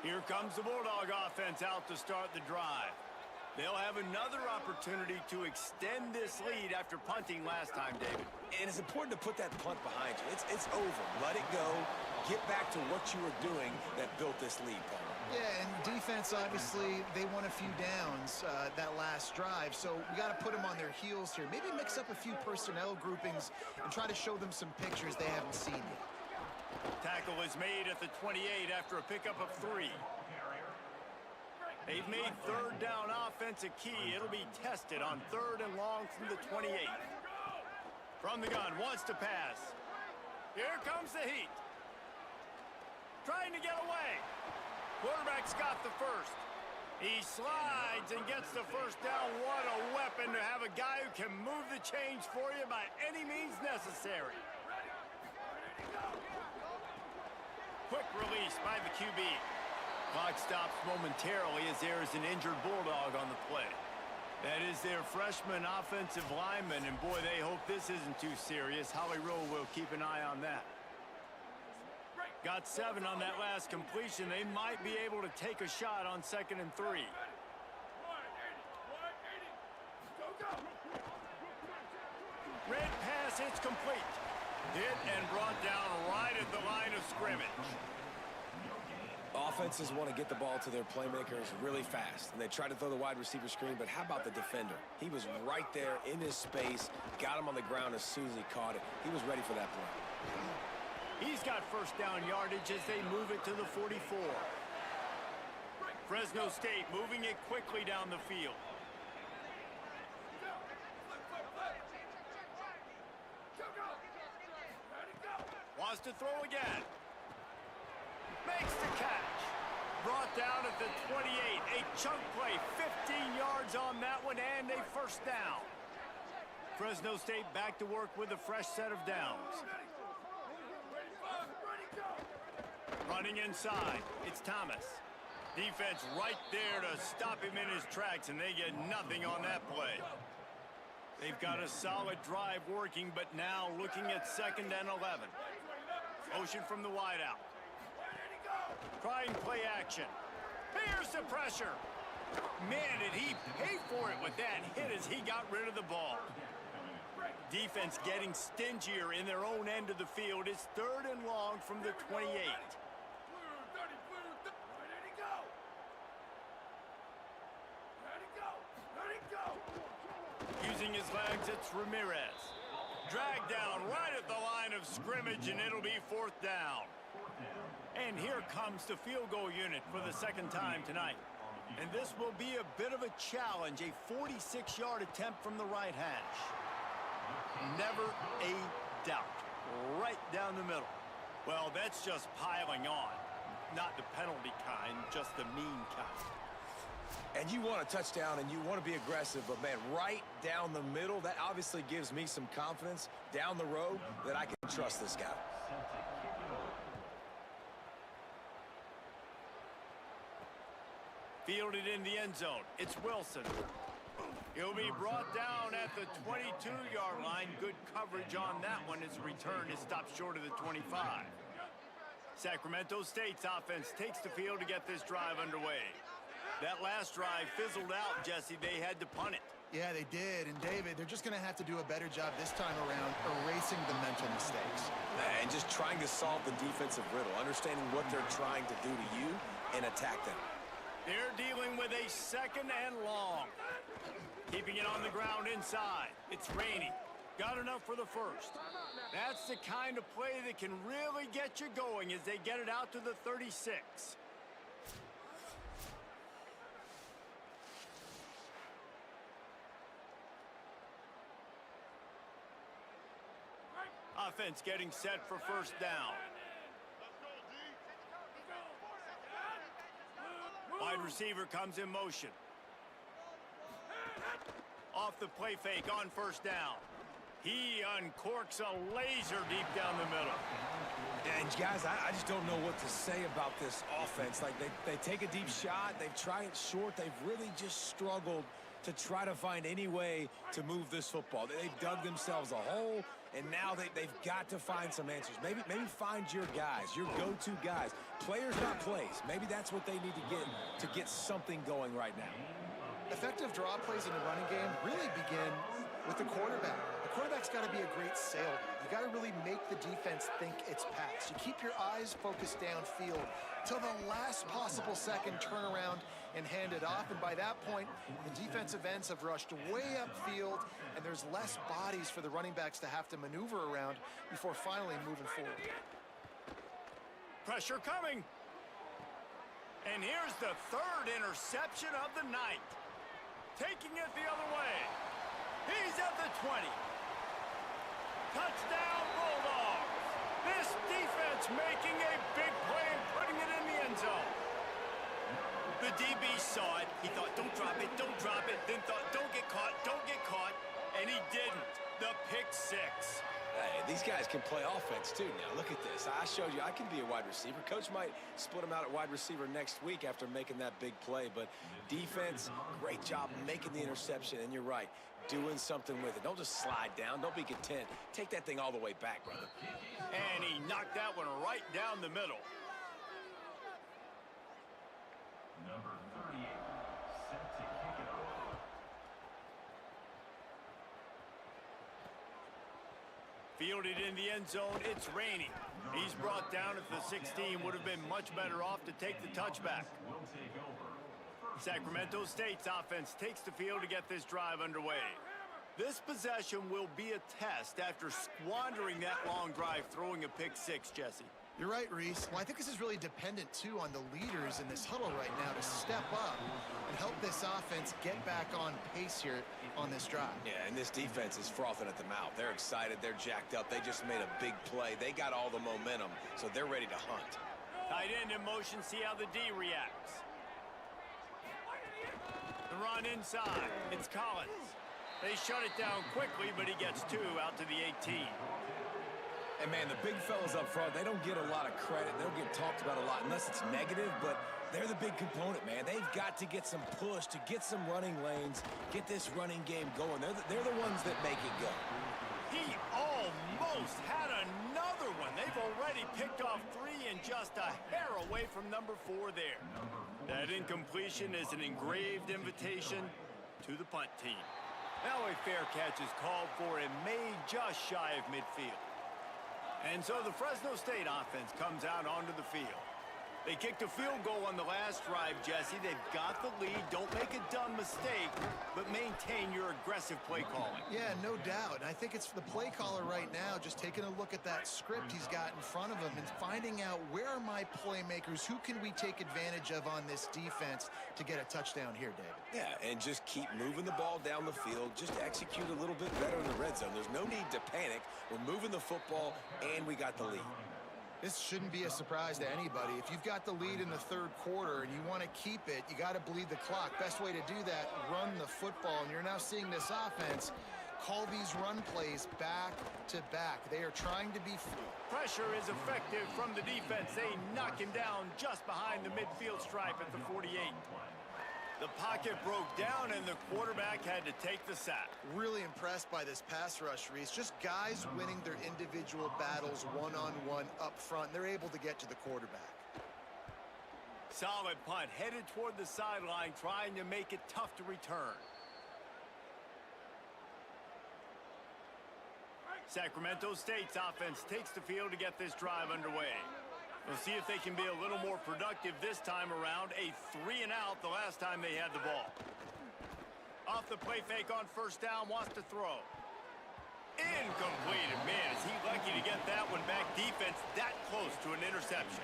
Here comes the Bulldog offense out to start the drive. They'll have another opportunity to extend this lead after punting last time, David. And it's important to put that punt behind you. It's over. Let it go. Get back to what you were doing that built this lead, Paul. Yeah, and defense, obviously, they won a few downs that last drive, so we got to put them on their heels here. Maybe mix up a few personnel groupings and try to show them some pictures they haven't seen yet. Tackle is made at the 28 after a pickup of 3. They've made 3rd down offense a key. It'll be tested on 3rd and long from the 28. From the gun, wants to pass. Here comes the heat. Trying to get away. Quarterback's got the first. He slides and gets the first down. What a weapon to have a guy who can move the chains for you by any means necessary. Quick release by the QB. Clock stops momentarily as there is an injured Bulldog on the play. That is their freshman offensive lineman, and boy, they hope this isn't too serious. Holly Rowe will keep an eye on that. Got 7 on that last completion. They might be able to take a shot on 2nd and 3. Red pass hits complete. Hit and brought down right at the line of scrimmage. Offenses want to get the ball to their playmakers really fast, and they try to throw the wide receiver screen, but how about the defender? He was right there in his space, got him on the ground as soon as he caught it. He was ready for that play. He's got first down yardage as they move it to the 44. Fresno State moving it quickly down the field. Wants to throw again. Makes the catch. Brought down at the 28. A chunk play, 15 yards on that one, and a first down. Fresno State back to work with a fresh set of downs. Running inside, it's Thomas. Defense right there to stop him in his tracks, and they get nothing on that play. They've got a solid drive working, but now looking at 2nd and 11. Motion from the wideout. Trying play action. Here's the pressure. Man, did he pay for it with that hit as he got rid of the ball. Defense getting stingier in their own end of the field. It's 3rd and long from the 28. Using his legs, it's Ramirez. Dragged down right at the line of scrimmage, and it'll be 4th down. And here comes the field goal unit for the 2nd time tonight. And this will be a bit of a challenge, a 46-yard attempt from the right hash. Never a doubt. Right down the middle. Well, that's just piling on. Not the penalty kind, just the mean kind. And you want a touchdown and you want to be aggressive, but man, right down the middle, that obviously gives me some confidence down the road that I can trust this guy. Fielded in the end zone. It's Wilson. He'll be brought down at the 22-yard line. Good coverage on that one. His return is stopped short of the 25. Sacramento State's offense takes the field to get this drive underway. That last drive fizzled out, Jesse. They had to punt it. Yeah, they did. And David, they're just going to have to do a better job this time around erasing the mental mistakes. And just trying to solve the defensive riddle, understanding what they're trying to do to you and attack them. They're dealing with a 2nd and long. Keeping it on the ground inside. It's Rainey. Got enough for the 1st. That's the kind of play that can really get you going as they get it out to the 36. Offense getting set for 1st down. Wide receiver comes in motion. Off the play fake on 1st down. He uncorks a laser deep down the middle. And guys, I just don't know what to say about this offense. Like they take a deep shot, they try it short. They've really just struggled to try to find any way to move this football. They've dug themselves a hole, and now they've got to find some answers. Maybe find your guys, your go-to guys. Players, not plays. Maybe that's what they need to get something going right now. Effective draw plays in the running game really begin with the quarterback. The quarterback's got to be a great sailor. You got to really make the defense think it's pass. You keep your eyes focused downfield till the last possible second, turn around and hand it off. And by that point, the defensive ends have rushed way upfield, and there's less bodies for the running backs to have to maneuver around before finally moving forward. Pressure coming. And here's the 3rd interception of the night. Taking it the other way. He's at the 20. Touchdown, Bulldogs. This defense making a big play and putting it in the end zone. The DB saw it. He thought, don't drop it, don't drop it. Then thought, don't get caught, don't get caught. And he didn't. The pick 6. Hey, these guys can play offense too now. Look at this. I showed you I can be a wide receiver. Coach might split him out at wide receiver next week after making that big play. But defense, great job making the interception. And you're right, doing something with it. Don't just slide down. Don't be content. Take that thing all the way back, brother. And he knocked that one right down the middle. Number 38, set to kick it off. Fielded in the end zone, it's Rainey. He's brought down at the 16. Would have been much better off to take the touchback. Sacramento State's offense takes the field to get this drive underway. This possession will be a test after squandering that long drive, throwing a pick 6, Jesse. You're right, Reese. Well, I think this is really dependent, too, on the leaders in this huddle right now to step up and help this offense get back on pace here on this drive. Yeah, and this defense is frothing at the mouth. They're excited. They're jacked up. They just made a big play. They got all the momentum, so they're ready to hunt. Tight end in motion. See how the D reacts. The run inside. It's Collins. They shut it down quickly, but he gets 2 out to the 18. And, man, the big fellas up front, they don't get a lot of credit. They don't get talked about a lot unless it's negative, but they're the big component, man. They've got to get some push, to get some running lanes, get this running game going. They're the ones that make it go. He almost had another one. They've already picked off 3 and just a hair away from number 4 there. That incompletion is an engraved invitation to the punt team. Now a fair catch is called for and made just shy of midfield. And so the Fresno State offense comes out onto the field. They kicked a field goal on the last drive, Jesse. They've got the lead. Don't make a dumb mistake, but maintain your aggressive play calling. Yeah, no doubt. And I think it's the play caller right now just taking a look at that script he's got in front of him and finding out where are my playmakers, who can we take advantage of on this defense to get a touchdown here, David. Yeah, and just keep moving the ball down the field. Just execute a little bit better in the red zone. There's no need to panic. We're moving the football, and we got the lead. This shouldn't be a surprise to anybody. If you've got the lead in the third quarter and you want to keep it, you got to bleed the clock. Best way to do that, run the football. And you're now seeing this offense call these run plays back to back. They are trying to be... Pressure is effective from the defense. They knock him down just behind the midfield stripe at the 48. The pocket broke down and the quarterback had to take the sack. Really impressed by this pass rush, Reese. Just guys winning their individual battles one-on-one up front. They're able to get to the quarterback. Solid punt headed toward the sideline, trying to make it tough to return. Sacramento State's offense takes the field to get this drive underway. We'll see if they can be a little more productive this time around. A 3 and out the last time they had the ball. Off the play fake on first down, wants to throw. Incomplete. Man, is he lucky to get that one back. Defense that close to an interception.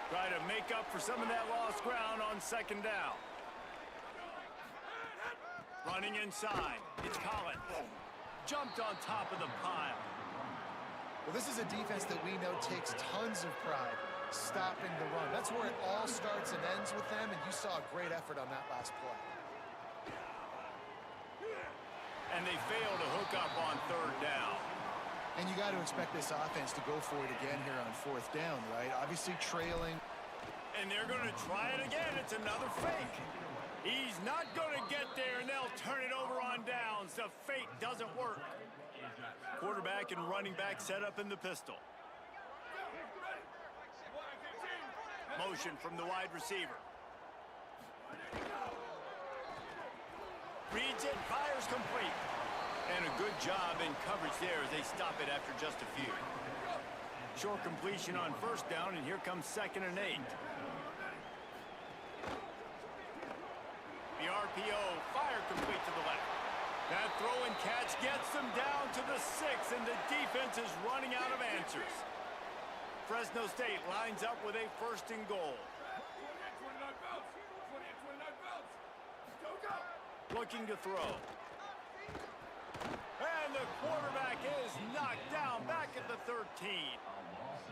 Try to make up for some of that lost ground on second down. Running inside. It's Collins. Jumped on top of the pile. Well, this is a defense that we know takes tons of pride stopping the run. That's where it all starts and ends with them, and you saw a great effort on that last play. And they fail to hook up on third down. And you got to expect this offense to go for it again here on fourth down, right? Obviously trailing. And they're going to try it again. It's another fake. He's not going to get there, and they'll turn it over on downs. The fake doesn't work. Quarterback and running back set up in the pistol. Motion from the wide receiver. Reads it, fires complete. And a good job in coverage there as they stop it after just a few. Short completion on first down, and here comes 2nd and 8. The RPO, fire complete to the left. That throw and catch gets them down to the 6, and the defense is running out of answers. Fresno State lines up with a 1st and goal. Looking to throw. And the quarterback is knocked down back at the 13.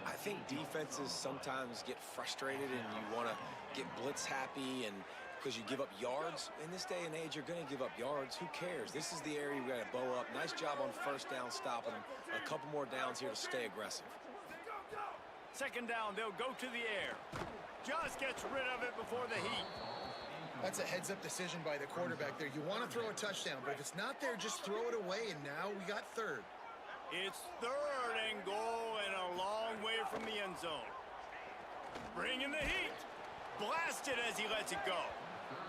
I think defenses sometimes get frustrated and you want to get blitz happy and because you give up yards. In this day and age, you're going to give up yards. Who cares? This is the area we got to bow up. Nice job on first down stopping them. A couple more downs here to stay aggressive. 2nd down, they'll go to the air. Just gets rid of it before the heat. That's a heads-up decision by the quarterback there. You want to throw a touchdown, but if it's not there, just throw it away, and now we got 3rd. It's 3rd and goal and a long way from the end zone. Bringing the heat. Blasted as he lets it go.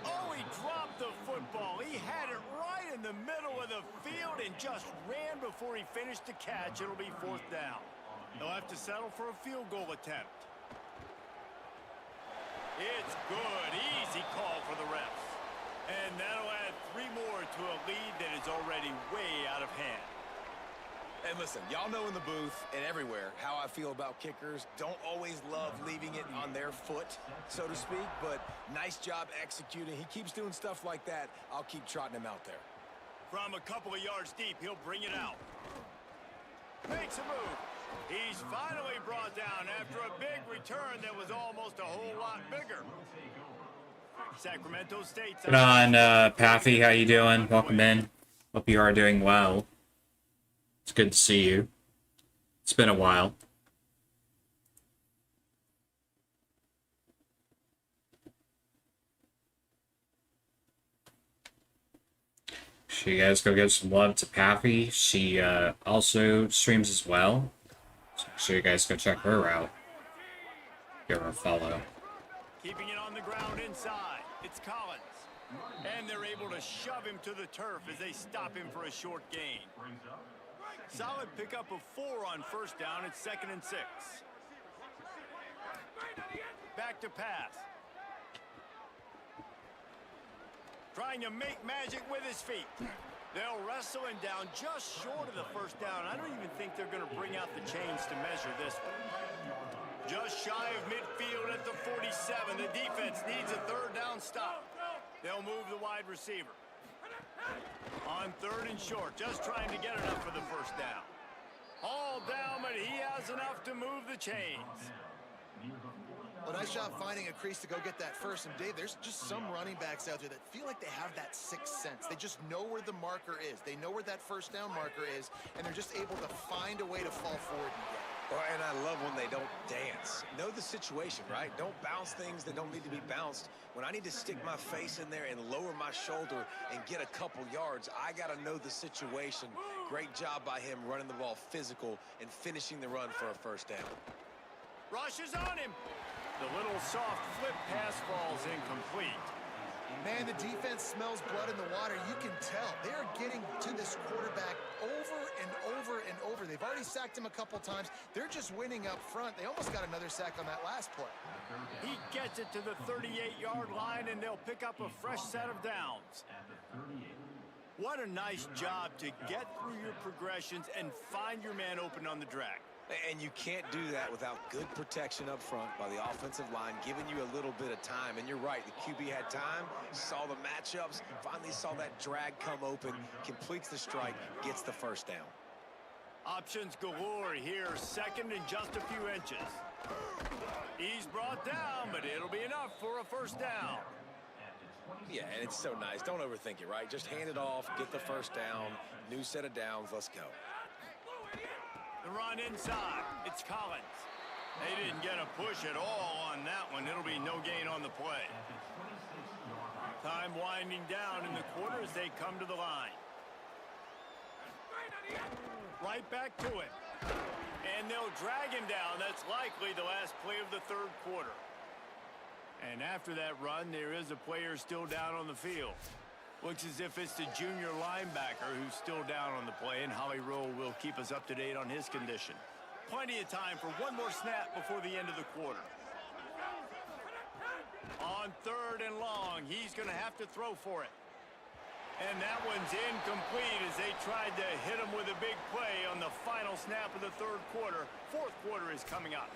Oh, he dropped the football. He had it right in the middle of the field and just ran before he finished the catch. It'll be 4th down. He'll have to settle for a field goal attempt. It's good. Easy call for the refs. And that'll add 3 more to a lead that is already way out of hand. And listen, y'all know in the booth and everywhere how I feel about kickers. Don't always love leaving it on their foot, so to speak, but nice job executing. He keeps doing stuff like that. I'll keep trotting him out there. From a couple of yards deep, he'll bring it out. Makes a move. He's finally brought down after a big return that was almost a whole lot bigger. Sacramento State. Good on, Pathy. How you doing? Welcome in. Hope you are doing well. It's good to see you. It's been a while. So you guys go give some love to Pappy. She also streams as well. So make sure you guys go check her out. Give her a follow. Keeping it on the ground inside. It's Collins. And they're able to shove him to the turf as they stop him for a short gain. Solid pickup of 4 on first down. It's 2nd and 6. Back to pass. Trying to make magic with his feet. They'll wrestle him down just short of the first down. I don't even think they're going to bring out the chains to measure this one. Just shy of midfield at the 47. The defense needs a 3rd down stop. They'll move the wide receiver. On 3rd and short, just trying to get enough for the first down. All down, but he has enough to move the chains. Well, nice job finding a crease to go get that first. And Dave, there's just some running backs out there that feel like they have that sixth sense. They just know where the marker is. They know where that first down marker is, and they're just able to find a way to fall forward and get it. Well, and I love when they don't dance. Know the situation, right? Don't bounce things that don't need to be bounced. When I need to stick my face in there and lower my shoulder and get a couple yards, I got to know the situation. Great job by him running the ball physical and finishing the run for a first down. Rushes on him. The little soft flip pass falls incomplete. Man, the defense smells blood in the water. You can tell. They're getting to this quarterback over and over and over. They've already sacked him a couple times. They're just winning up front. They almost got another sack on that last play. He gets it to the 38-yard line, and they'll pick up a fresh set of downs. What a nice job to get through your progressions and find your man open on the drag. And you can't do that without good protection up front by the offensive line, giving you a little bit of time. And you're right, the QB had time, saw the matchups, finally saw that drag come open, completes the strike, gets the first down. Options galore here, 2nd and just a few inches. He's brought down, but it'll be enough for a first down. Yeah, and it's so nice. Don't overthink it, right? Just hand it off, get the first down, new set of downs, let's go. The run inside. It's Collins. They didn't get a push at all on that one. It'll be no gain on the play. Time winding down in the quarter as they come to the line. Right back to it. And they'll drag him down. That's likely the last play of the 3rd quarter. And after that run, there is a player still down on the field. Looks as if it's the junior linebacker who's still down on the play, and Holly Rowe will keep us up to date on his condition. Plenty of time for one more snap before the end of the quarter. On 3rd and long, he's going to have to throw for it. And that one's incomplete as they tried to hit him with a big play on the final snap of the 3rd quarter. 4th quarter is coming up.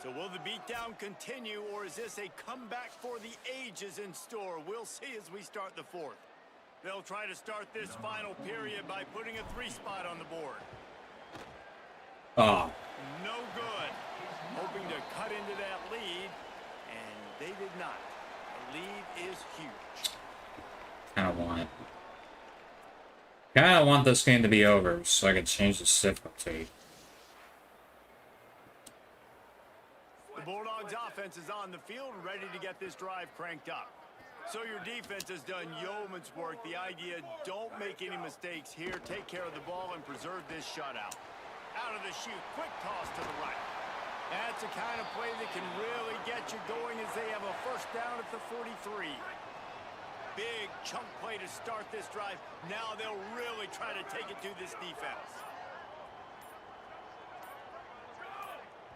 So will the beatdown continue, or is this a comeback for the ages in store? We'll see as we start the 4th. They'll try to start this final period by putting a 3 spot on the board. Oh. No good. Hoping to cut into that lead, and they did not. The lead is huge. Kinda want this game to be over so I can change the difficulty. The Bulldogs offense is on the field, ready to get this drive cranked up. So your defense has done yeoman's work. The idea, don't make any mistakes here. Take care of the ball and preserve this shutout. Out of the chute, quick toss to the right. That's the kind of play that can really get you going as they have a first down at the 43. Big chunk play to start this drive. Now they'll really try to take it to this defense.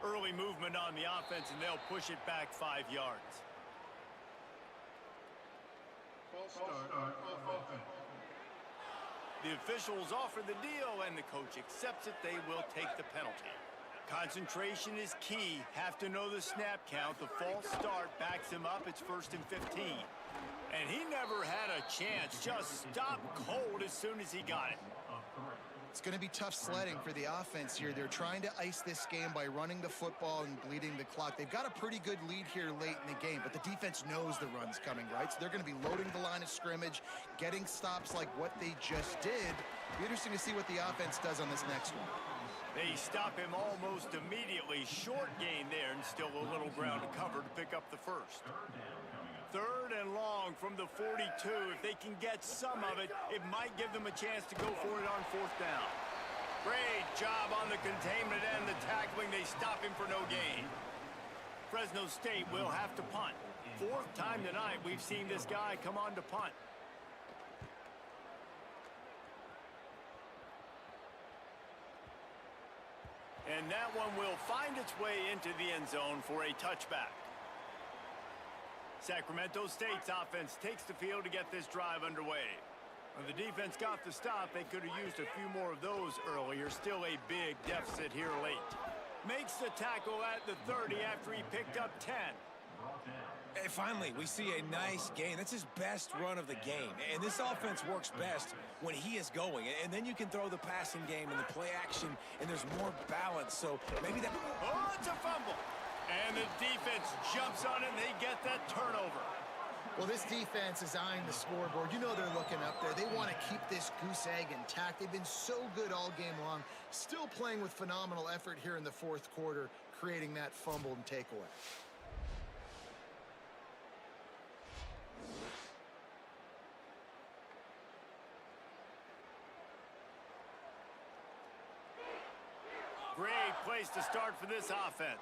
Early movement on the offense, and they'll push it back 5 yards. The officials offer the deal, and the coach accepts it. They will take the penalty. Concentration is key. Have to know the snap count. The false start backs him up. It's 1st and 15. And he never had a chance. Just stopped cold as soon as he got it. It's going to be tough sledding for the offense here. They're trying to ice this game by running the football and bleeding the clock. They've got a pretty good lead here late in the game, but the defense knows the run's coming, right? So they're going to be loading the line of scrimmage, getting stops like what they just did. Be interesting to see what the offense does on this next one. They stop him almost immediately. Short gain there, and still a little ground to cover to pick up the first. Third and long from the 42. If they can get some of it, it might give them a chance to go for it on fourth down. Great job on the containment and the tackling. They stop him for no gain. Fresno State will have to punt. Fourth time tonight we've seen this guy come on to punt. And that one will find its way into the end zone for a touchback. Sacramento State's offense takes the field to get this drive underway. When the defense got the stop, they could have used a few more of those earlier. Still a big deficit here late. Makes the tackle at the 30 after he picked up 10. Hey, finally, we see a nice gain. That's his best run of the game. And this offense works best when he is going. And then you can throw the passing game and the play action, and there's more balance. So maybe that... Oh, it's a fumble. And the defense jumps on it, and they get that turnover. Well, this defense is eyeing the scoreboard. You know they're looking up there. They want to keep this goose egg intact. They've been so good all game long. Still playing with phenomenal effort here in the fourth quarter, creating that fumble and takeaway. Great place to start for this offense.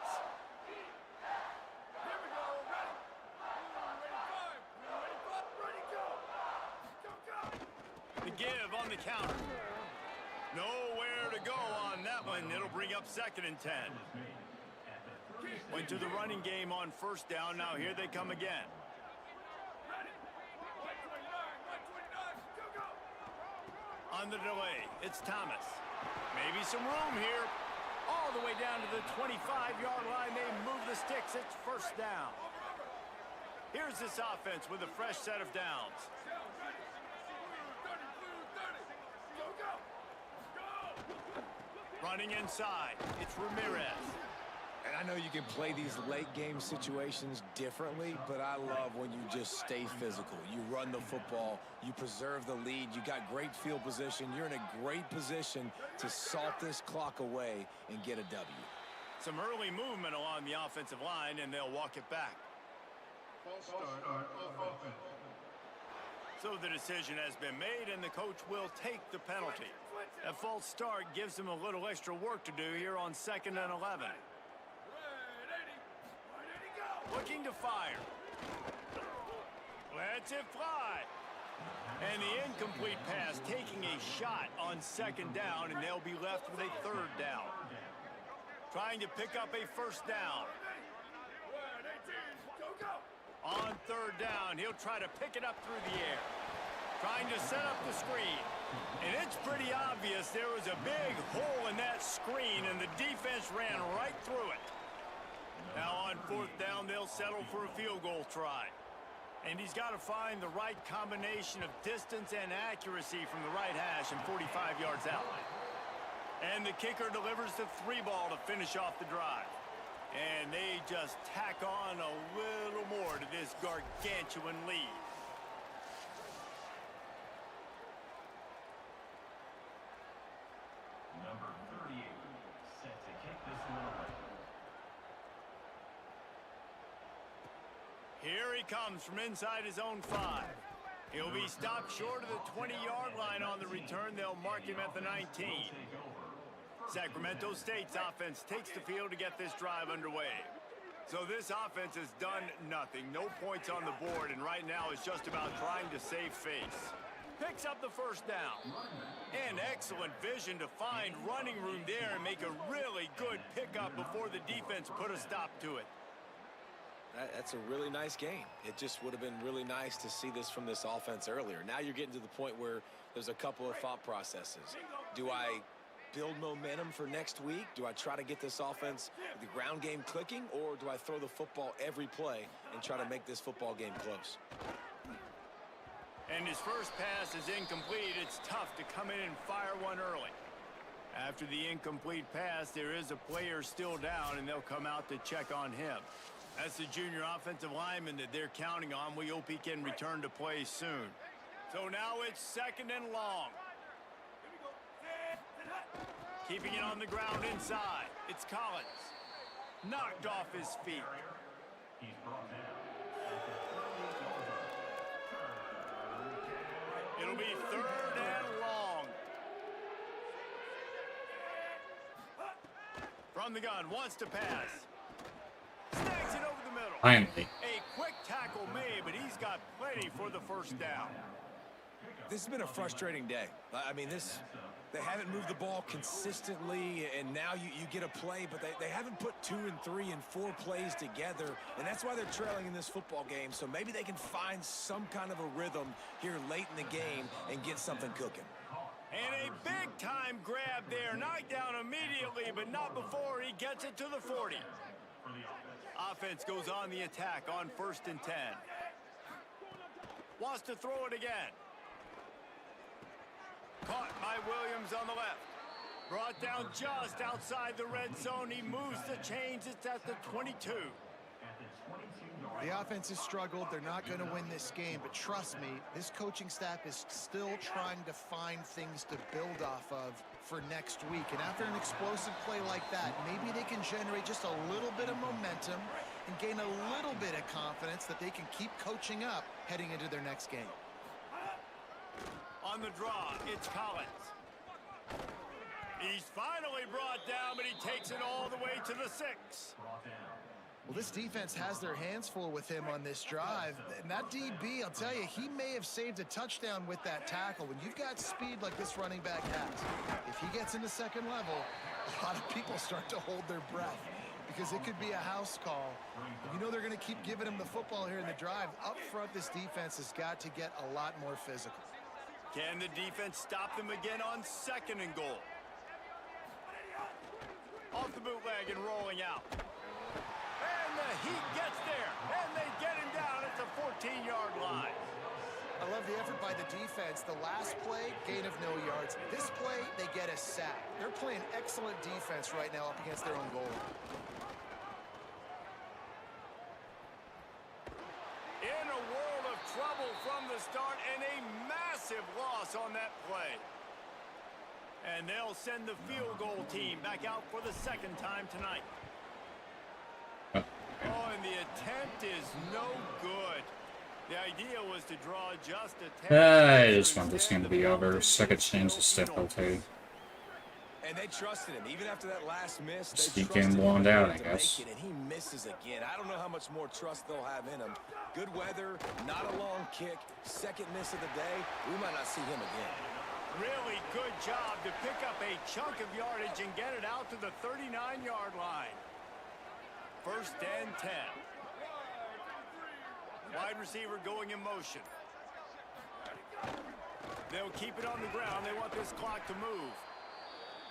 The give on the counter. Nowhere to go on that one. It'll bring up 2nd and 10. Went to the running game on first down. Now here they come again. On the delay, it's Thomas. Maybe some room here. All the way down to the 25-yard line. They move the sticks. It's first down. Here's this offense with a fresh set of downs. Running inside, it's Ramirez. And I know you can play these late game situations differently, but I love when you just stay physical. You run the football, you preserve the lead, you got great field position, you're in a great position to salt this clock away and get a W. Some early movement along the offensive line, and they'll walk it back. False start of offense. So the decision has been made, and the coach will take the penalty. A false start gives them a little extra work to do here on 2nd and 11. Looking to fire. Lets it fly. And the incomplete pass taking a shot on 2nd down, and they'll be left with a 3rd down. Trying to pick up a first down. On 3rd down, he'll try to pick it up through the air. Trying to set up the screen. And it's pretty obvious there was a big hole in that screen, and the defense ran right through it. Now on 4th down, they'll settle for a field goal try. And he's got to find the right combination of distance and accuracy from the right hash and 45 yards out. And the kicker delivers the 3-ball to finish off the drive. And they just tack on a little more to this gargantuan lead. Number 38, set to kick this one away. Here he comes from inside his own 5. He'll be stopped short of the 20-yard line on the return. They'll mark him at the 19. Sacramento State's offense takes the field to get this drive underway. So this offense has done nothing. No points on the board, and right now it's just about trying to save face. Picks up the first down. And excellent vision to find running room there and make a really good pickup before the defense put a stop to it. That's a really nice game. It just would have been really nice to see this from this offense earlier. Now you're getting to the point where there's a couple of thought processes. Do I build momentum for next week? Do I try to get this offense, the ground game clicking, or do I throw the football every play and try to make this football game close? And his first pass is incomplete. It's tough to come in and fire one early. After the incomplete pass, there is a player still down, and they'll come out to check on him. That's the junior offensive lineman that they're counting on. We hope he can return to play soon. So now it's 2nd and long. Keeping it on the ground inside. It's Collins. Knocked off his feet. He's brought down. It'll be 3rd and long. From the gun, wants to pass. Snags it over the middle. Finally. A quick tackle made, but he's got plenty for the first down. This has been a frustrating day. I mean, they haven't moved the ball consistently, and now you get a play, but they haven't put 2 and 3 and 4 plays together, and that's why they're trailing in this football game. So maybe they can find some kind of a rhythm here late in the game and get something cooking. And a big-time grab there. Knocked down immediately, but not before he gets it to the 40. Offense goes on the attack on 1st and 10. Wants to throw it again. Caught by Williams on the left. Brought down just outside the red zone. He moves the chains. It's at the 22. The offense has struggled. They're not going to win this game, but trust me, this coaching staff is still trying to find things to build off of for next week. And after an explosive play like that, maybe they can generate just a little bit of momentum and gain a little bit of confidence that they can keep coaching up heading into their next game. On the draw, it's Collins. He's finally brought down, but he takes it all the way to the 6. Well, this defense has their hands full with him on this drive. And that DB, I'll tell you, he may have saved a touchdown with that tackle. When you've got speed like this running back has, if he gets into 2nd level, a lot of people start to hold their breath because it could be a house call. You know they're going to keep giving him the football here in the drive. Up front, this defense has got to get a lot more physical. Can the defense stop them again on 2nd and goal? Off the bootleg and rolling out. And the Heat gets there, and they get him down at the 14-yard line. I love the effort by the defense. The last play, gain of no yards. This play, they get a sack. They're playing excellent defense right now up against their own goal. In a world of trouble from the start, and a massive loss on that play. And they'll send the field goal team back out for the 2nd time tonight. Oh, and the attempt is no good. The idea was to draw just a 10. I just want this game to be over. Second chance to step out too. And they trusted him. Even after that last miss, Just they keep getting trusted blown him down, I to guess. make it, and he misses again. I don't know how much more trust they'll have in him. Good weather, not a long kick, 2nd miss of the day. We might not see him again. Really good job to pick up a chunk of yardage and get it out to the 39-yard line. 1st and 10. Wide receiver going in motion. They'll keep it on the ground. They want this clock to move.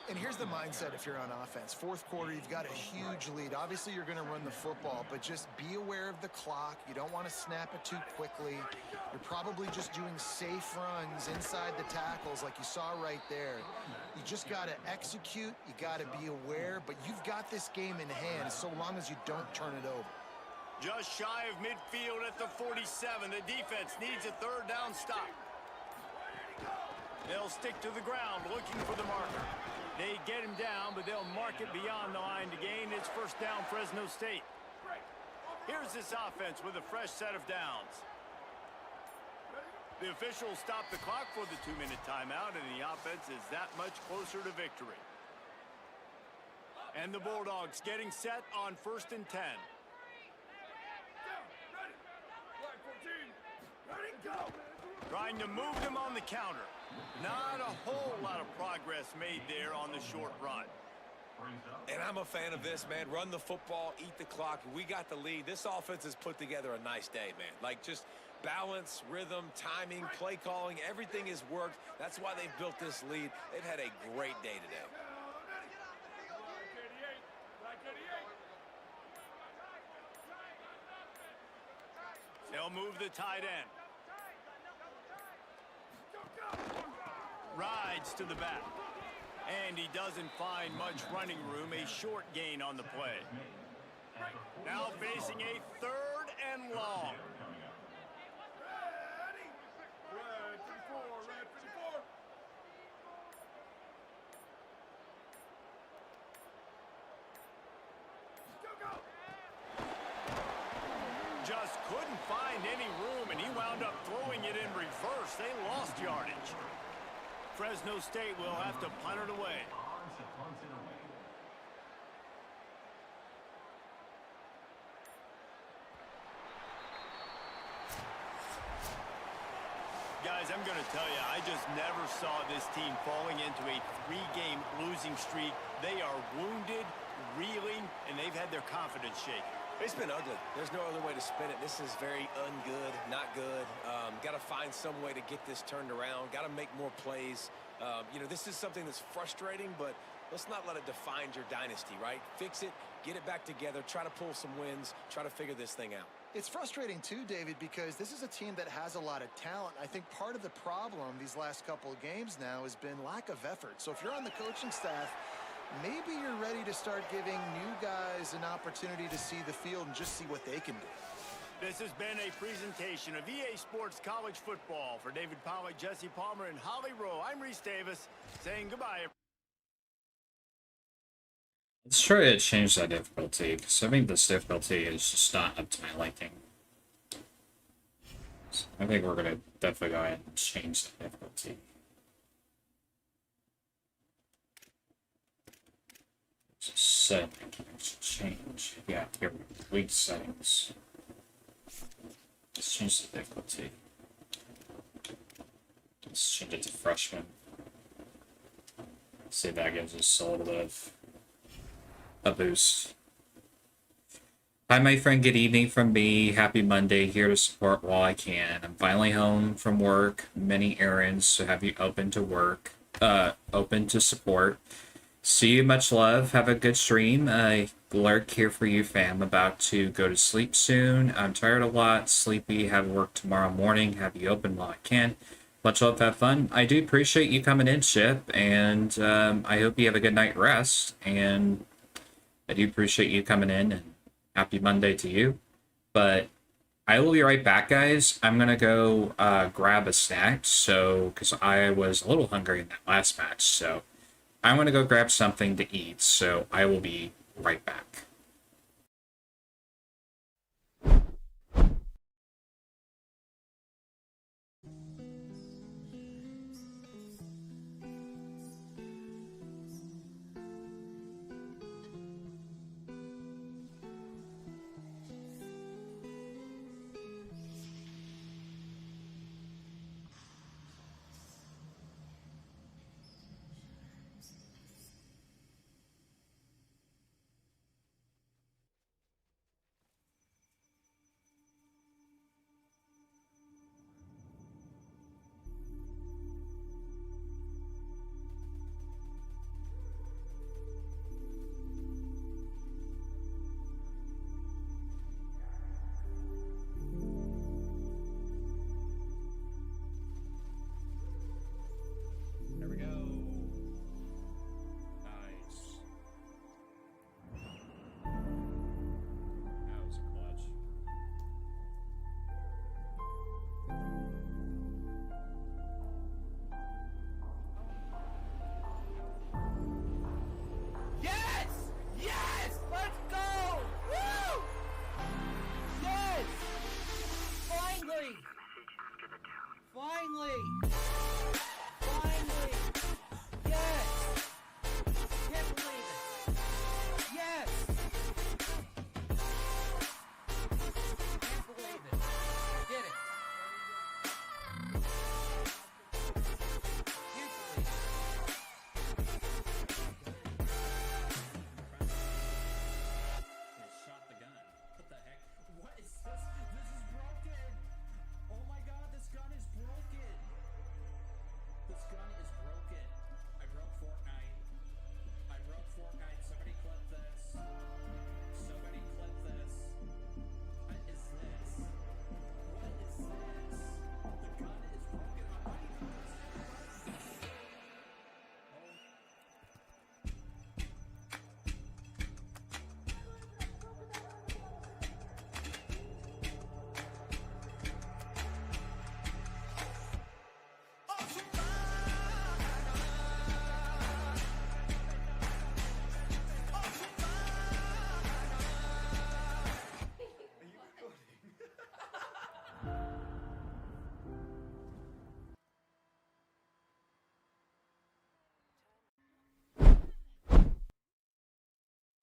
And here's the mindset if you're on offense. 4th quarter, you've got a huge lead. Obviously, you're going to run the football, but just be aware of the clock. You don't want to snap it too quickly. You're probably just doing safe runs inside the tackles like you saw right there. You just got to execute. You got to be aware, but you've got this game in hand so long as you don't turn it over. Just shy of midfield at the 47. The defense needs a 3rd down stop. They'll stick to the ground looking for the marker. They get him down, but they'll mark it beyond the line to gain. It's 1st down, Fresno State. Here's this offense with a fresh set of downs. The officials stop the clock for the 2-minute timeout, and the offense is that much closer to victory. And the Bulldogs getting set on 1st and 10. Trying to move them on the counter. Not a whole lot of progress made there on the short run. And I'm a fan of this, man. Run the football, eat the clock. We got the lead. This offense has put together a nice day, man. Like, just balance, rhythm, timing, play calling, everything has worked. That's why they've built this lead. They've had a great day today. They'll move the tight end. rides to the back. And he doesn't find much running room, a short gain on the play. Now facing a 3rd and long. Just couldn't find any room, and he wound up throwing it in reverse. They lost yardage. Fresno State will have to punt it away. Guys, I'm going to tell you, I just never saw this team falling into a 3-game losing streak. They are wounded, reeling, and they've had their confidence shaken. It's been ugly. There's no other way to spin it. This is very ungood, not good. Got to find some way to get this turned around. Got to make more plays. You know, this is something that's frustrating, but let's not let it define your dynasty, right? Fix it, get it back together, try to pull some wins, try to figure this thing out. It's frustrating too, David, because this is a team that has a lot of talent. I think part of the problem these last couple of games now has been lack of effort. So if you're on the coaching staff, maybe you're ready to start giving new guys an opportunity to see the field and just see what they can do. This has been a presentation of EA Sports College Football. For David Pollack, Jesse Palmer, and Holly Rowe, I'm Reese Davis saying goodbye. Let's try to change that difficulty, because I think this difficulty is just not up to my liking. So I think we're going to definitely go ahead and change the difficulty. Just setting change. Yeah, here we go. Weak settings. Let's change the difficulty. Let's change it to freshman. See if that gives us a little bit of a boost. Hi, my friend. Good evening from me. Happy Monday. Here to support while I can. I'm finally home from work. Many errands, so have you open to work. Open to support. See you. Much love. Have a good stream. Lurk here for you, fam. About to go to sleep soon. I'm tired a lot. Sleepy. Have work tomorrow morning. Have you open while I can. Much love. Have fun. I do appreciate you coming in, Chip, and I hope you have a good night rest. And I do appreciate you coming in, and happy Monday to you. But I will be right back, guys. I'm going to go grab a snack, because I was a little hungry in that last match. So I'm going to go grab something to eat. So I will be right back.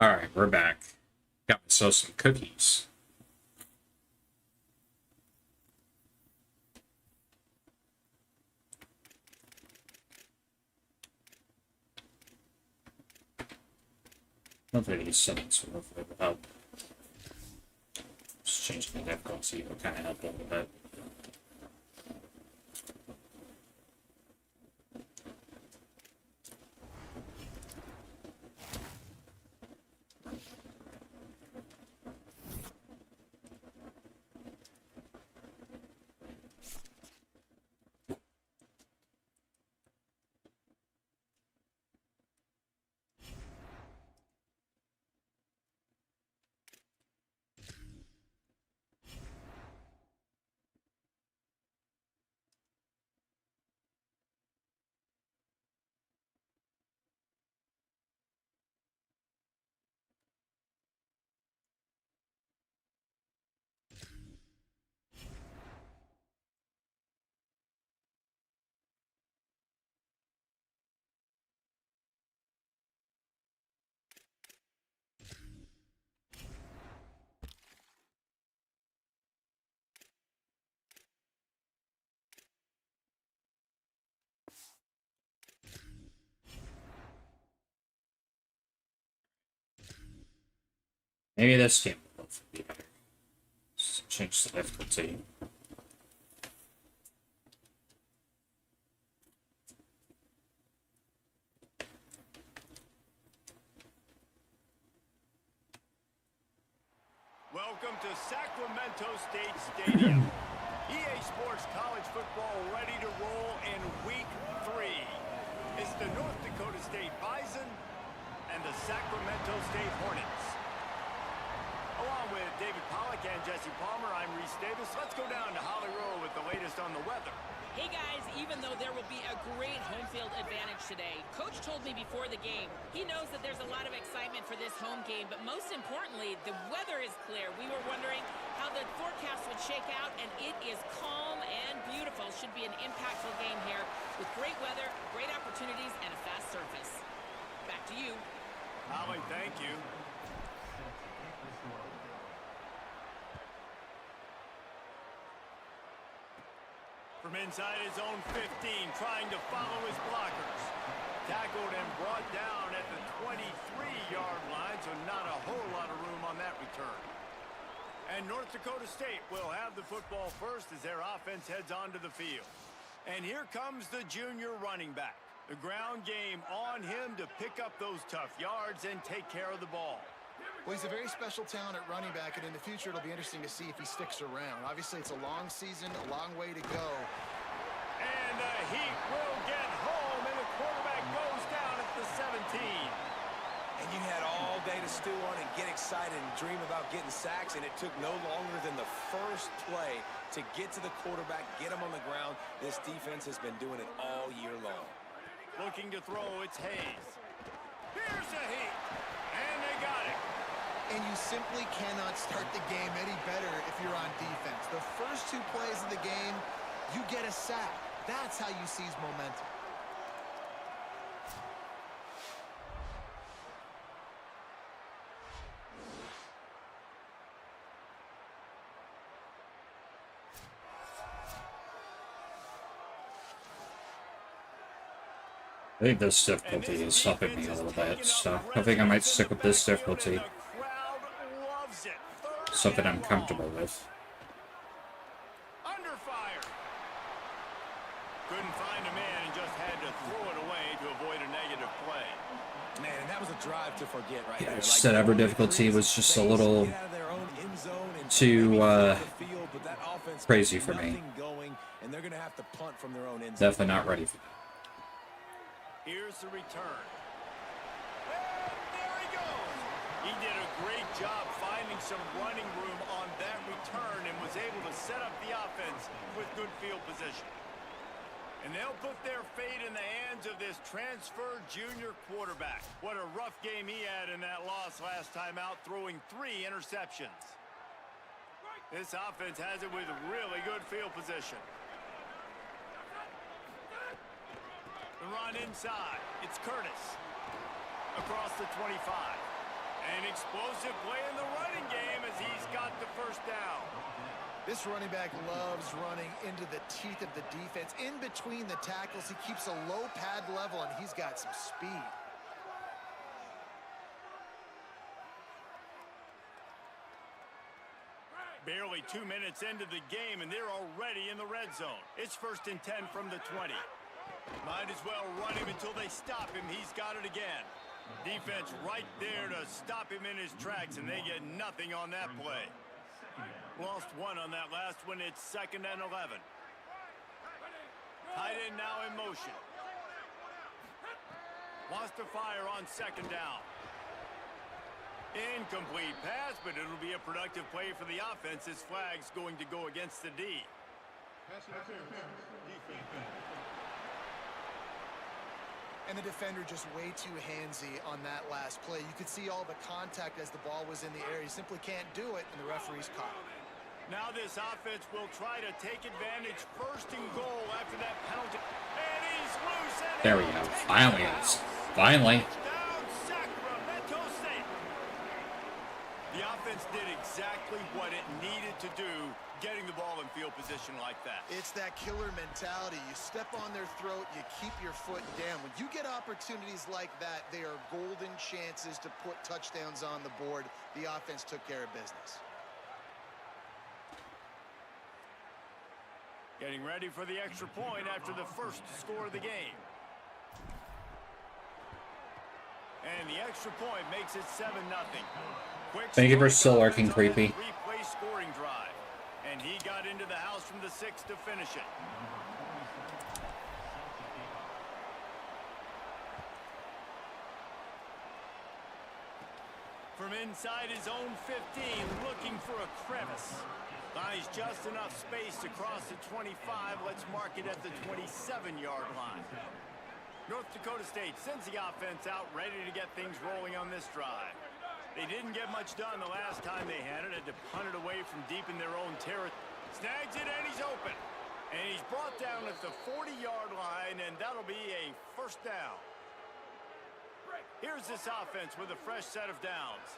Alright, we're back. Got myself some cookies. Hopefully these settings will help. Just changing the difficulty will kind of help a little bit. Maybe this game will hopefully be better. Just change the difficulty. Welcome to Sacramento State Stadium. EA Sports College Football ready to roll in Week 3. It's the North Dakota State Bison and the Sacramento State Hornets. Along with David Pollack and Jesse Palmer, I'm Reese Davis. Let's go down to Holly Rowe with the latest on the weather. Hey guys, even though there will be a great home field advantage today, Coach told me before the game, he knows that there's a lot of excitement for this home game, but most importantly, the weather is clear. We were wondering how the forecast would shake out, and it is calm and beautiful. Should be an impactful game here with great weather, great opportunities, and a fast surface. Back to you. Holly, thank you. From inside his own 15, trying to follow his blockers. Tackled and brought down at the 23-yard line, so not a whole lot of room on that return. And North Dakota State will have the football first as their offense heads onto the field. And here comes the junior running back. The ground game on him to pick up those tough yards and take care of the ball. Well, he's a very special talent at running back, and in the future, it'll be interesting to see if he sticks around. Obviously, it's a long season, a long way to go. And the heat will get home, and the quarterback goes down at the 17. And you had all day to stew on and get excited and dream about getting sacks, and it took no longer than the first play to get to the quarterback, get him on the ground. This defense has been doing it all year long. Looking to throw, it's Hayes. Here's a heat, and they got it. And you simply cannot start the game any better if you're on defense. The first 2 plays of the game, you get a sack. That's how you seize momentum. I think this difficulty is helping me a little bit, so I think I might stick with this difficulty. Something I'm comfortable with. Under fire. Couldn't find a man and just had to throw it away to avoid a negative play. Man, and that was a drive to forget right Yeah, there. I just said ever difficulty was just a little too crazy for me. And they're gonna have to punt from their own end zone. Definitely not ready for that. Here's the return. And there he goes. He did a great job finding some running room on that return and was able to set up the offense with good field position. And they'll put their fate in the hands of this transfer junior quarterback. What a rough game he had in that loss last time out, throwing 3 interceptions. This offense has it with really good field position. The run inside. It's Curtis. Across the 25. An explosive play in the running game as he's got the first down. This running back loves running into the teeth of the defense. In between the tackles, he keeps a low pad level, and he's got some speed. Barely 2 minutes into the game, and they're already in the red zone. It's 1st and 10 from the 20. Might as well run him until they stop him. He's got it again. Defense right there to stop him in his tracks, and they get nothing on that play. Lost one on that last one. It's 2nd and 11. Tight end now in motion. Wants to fire on 2nd down. Incomplete pass, but it'll be a productive play for the offense. This flag's going to go against the D. And the defender just way too handsy on that last play. You could see all the contact as the ball was in the air. He simply can't do it, and the referee's caught it. Now this offense will try to take advantage. 1st and goal after that penalty. And he's loose. And There we go. Finally, guys. Finally. Touchdown, Sacramento State. The offense did exactly what it needed to do, getting the ball in field position like that. It's that killer mentality. You step on their throat, you keep your foot down. When you get opportunities like that, they are golden chances to put touchdowns on the board. The offense took care of business. Getting ready for the extra point after the first score of the game. And the extra point makes it 7-0. Thank you for still lurking, creepy. Replay scoring drive. And he got into the house from the 6 to finish it. From inside his own 15, looking for a crevice. Finds just enough space to cross the 25. Let's mark it at the 27-yard line. North Dakota State sends the offense out, ready to get things rolling on this drive. They didn't get much done the last time they had it. Had to punt it away from deep in their own territory. Snags it, and he's open. And he's brought down at the 40-yard line, and that'll be a 1st down. Here's this offense with a fresh set of downs.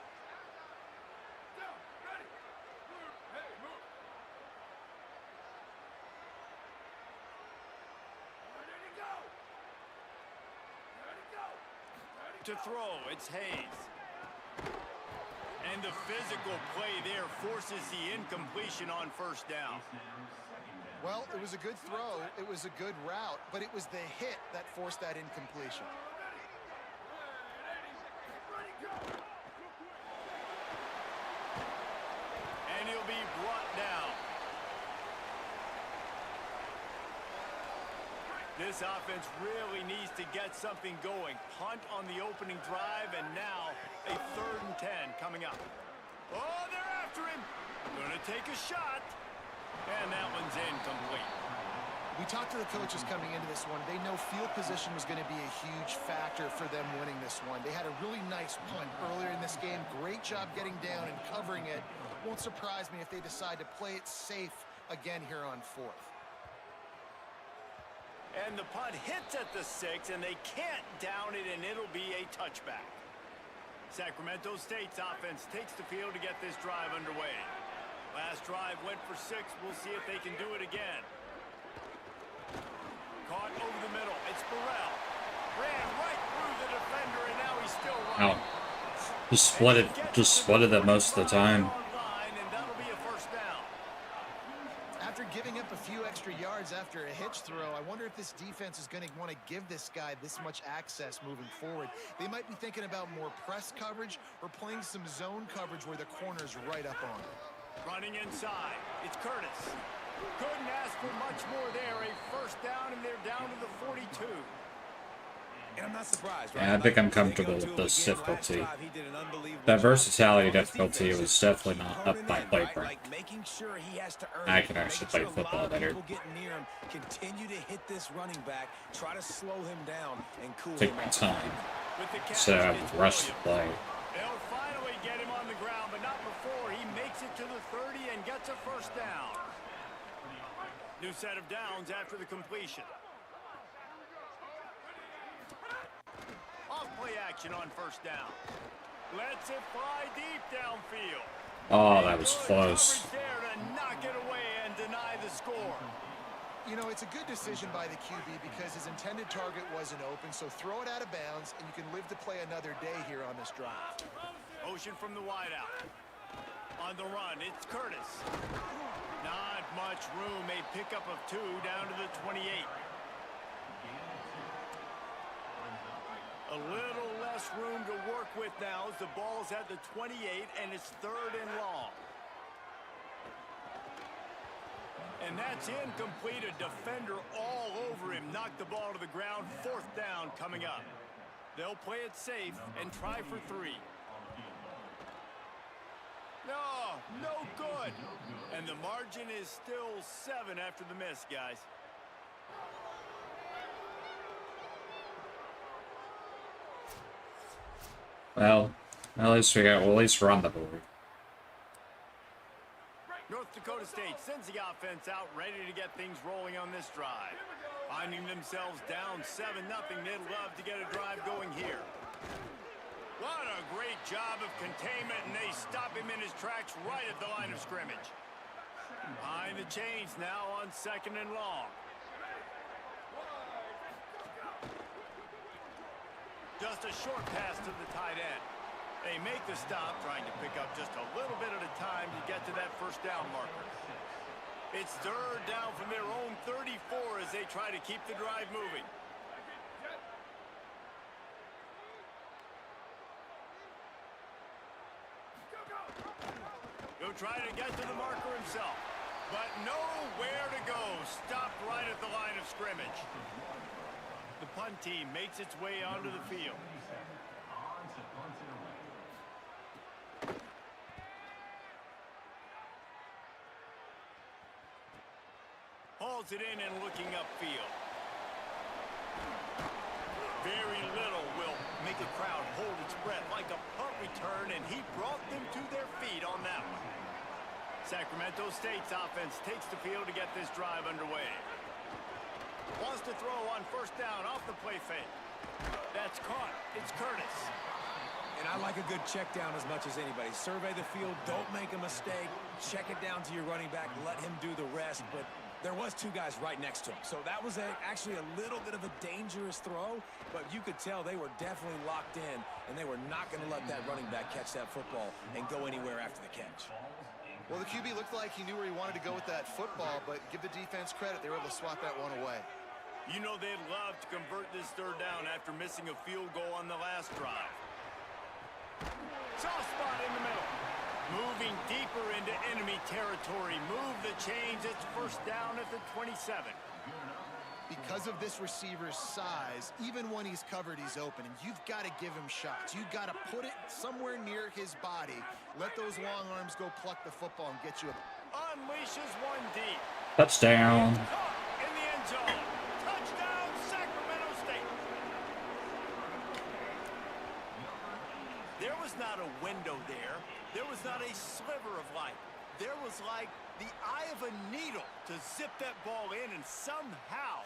To throw, it's Hayes. And the physical play there forces the incompletion on 1st down. Well, it was a good throw. It was a good route, but it was the hit that forced that incompletion. And he'll be brought down. This offense really needs to get something going. Punt on the opening drive, and now a 3rd and 10 coming up. Oh, they're after him. Gonna take a shot. And that one's incomplete. We talked to the coaches coming into this one. They know field position was going to be a huge factor for them winning this one. They had a really nice punt earlier in this game. Great job getting down and covering it. Won't surprise me if they decide to play it safe again here on 4th. And the punt hits at the 6, and they can't down it, and it'll be a touchback. Sacramento State's offense takes the field to get this drive underway. Last drive went for 6. We'll see if they can do it again. Caught over the middle. It's Burrell. Ran right through the defender, and now he's still running. Ow. Just splitted that most of the time. After giving up a few extra yards after a hitch throw, I wonder if this defense is going to want to give this guy this much access moving forward. They might be thinking about more press coverage or playing some zone coverage where the corner's right up on him. Running inside. It's Curtis. Couldn't ask for much more there. A 1st down, and they're down to the 42. And I'm not surprised, right? Yeah, I think I'm comfortable with this difficulty. That versatility difficulty was definitely not up my play for. I can actually play football better. Continue to hit this running back, try to slow him down and cool Take him my off. time. So I would rush the play. They'll finally get him on the ground, but not before he makes it to the 30 and gets a 1st down. New set of downs after the completion. Off play action on 1st down. Lets it fly deep downfield. Oh, that was Good close. coverage there to knock it away and deny the score. You know, it's a good decision by the QB because his intended target wasn't open, so throw it out of bounds, and you can live to play another day here on this drive. Motion from the wideout. On the run, it's Curtis. Not much room, a pickup of 2 down to the 28. A little less room to work with now as the ball's at the 28 and it's 3rd and long. And that's incomplete. A defender all over him. Knocked the ball to the ground. 4th down coming up. They'll play it safe and try for 3. No, no good. And the margin is still 7 after the miss, guys. Well, at least we'll at least run the board. North Dakota State sends the offense out, ready to get things rolling on this drive. Finding themselves down 7-0, they'd love to get a drive going here. What a great job of containment, and they stop him in his tracks right at the line of scrimmage. Behind the chains now on 2nd and long. Just a short pass to the tight end. They make the stop, trying to pick up just a little bit at a time to get to that 1st down marker. It's 3rd down from their own 34 as they try to keep the drive moving. He'll try to get to the marker himself, but nowhere to go. Stopped right at the line of scrimmage. The punt team makes its way onto the field. Hauls it in and looking upfield. Very little will make a crowd hold its breath like a punt return, and he brought them to their feet on that one. Sacramento State's offense takes the field to get this drive underway. Wants to throw on 1st down off the play fake. That's caught. It's Curtis. And I like a good check down as much as anybody. Survey the field, don't make a mistake, check it down to your running back, let him do the rest. But there was 2 guys right next to him. So that was actually a little bit of a dangerous throw, but you could tell they were definitely locked in, and they were not going to let that running back catch that football and go anywhere after the catch. Well, the QB looked like he knew where he wanted to go with that football, but give the defense credit. They were able to swat that one away. You know they'd love to convert this 3rd down after missing a field goal on the last drive. Soft spot in the middle. Moving deeper into enemy territory. Move the chains. It's 1st down at the 27. Because of this receiver's size, even when he's covered, he's open. And you've got to give him shots. You've got to put it somewhere near his body. Let those long arms go pluck the football and get you a... Unleashes one deep. Touchdown. Caught in the end zone. Touchdown, Sacramento State. There was not a window there. There was not a sliver of light. There was like the eye of a needle to zip that ball in, and somehow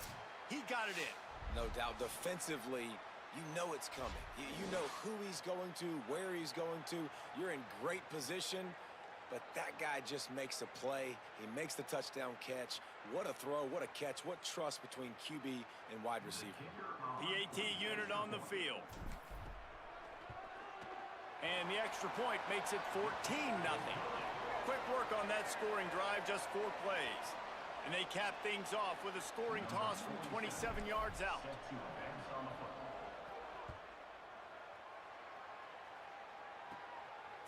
he got it in. No doubt defensively, you know it's coming. You know who he's going to, where he's going to. You're in great position, but that guy just makes a play. He makes the touchdown catch. What a throw, what a catch, what trust between QB and wide receiver. PAT unit on the field. And the extra point makes it 14-0. Quick work on that scoring drive, just 4 plays. And they cap things off with a scoring toss from 27 yards out.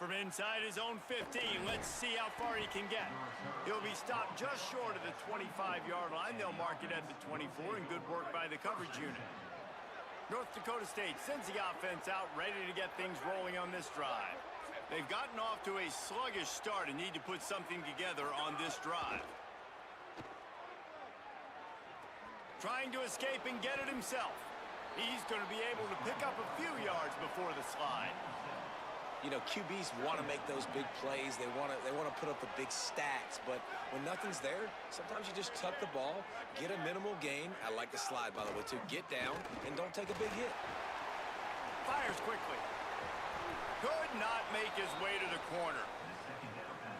From inside his own 15, let's see how far he can get. He'll be stopped just short of the 25-yard line. They'll mark it at the 24, and good work by the coverage unit. North Dakota State sends the offense out, ready to get things rolling on this drive. They've gotten off to a sluggish start and need to put something together on this drive. Trying to escape and get it himself. He's going to be able to pick up a few yards before the slide. You know, QBs want to make those big plays. They want to put up the big stats. But when nothing's there, sometimes you just tuck the ball, get a minimal gain. I like the slide, by the way, too. Get down and don't take a big hit. Fires quickly. Could not make his way to the corner.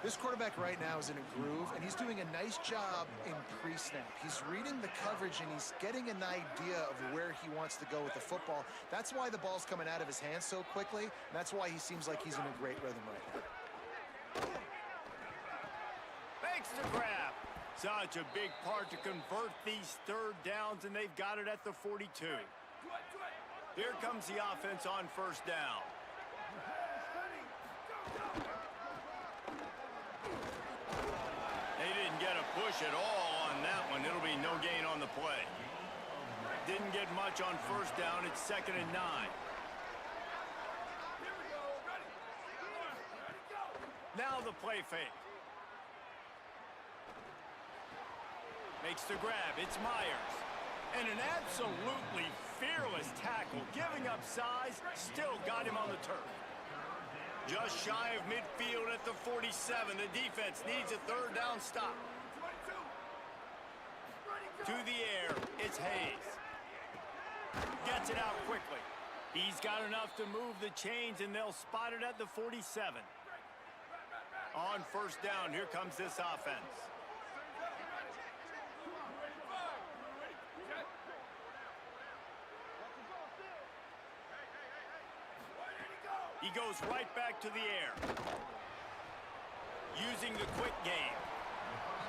This quarterback right now is in a groove, and he's doing a nice job in pre-snap. He's reading the coverage, and he's getting an idea of where he wants to go with the football. That's why the ball's coming out of his hands so quickly, and that's why he seems like he's in a great rhythm right now. Makes the grab. Such a big part to convert these third downs, and they've got it at the 42. Here comes the offense on first down. They didn't get a push at all on that one. It'll be no gain on the play. Didn't get much on first down. It's 2nd and 9. Now the play fake. Makes the grab. It's Myers. And an absolutely fearless tackle. Giving up size. Still got him on the turf. Just shy of midfield at the 47. The defense needs a third down stop. To the air. It's Hayes. Gets it out quickly. He's got enough to move the chains, and they'll spot it at the 47. On first down, here comes this offense. He goes right back to the air. Using the quick game.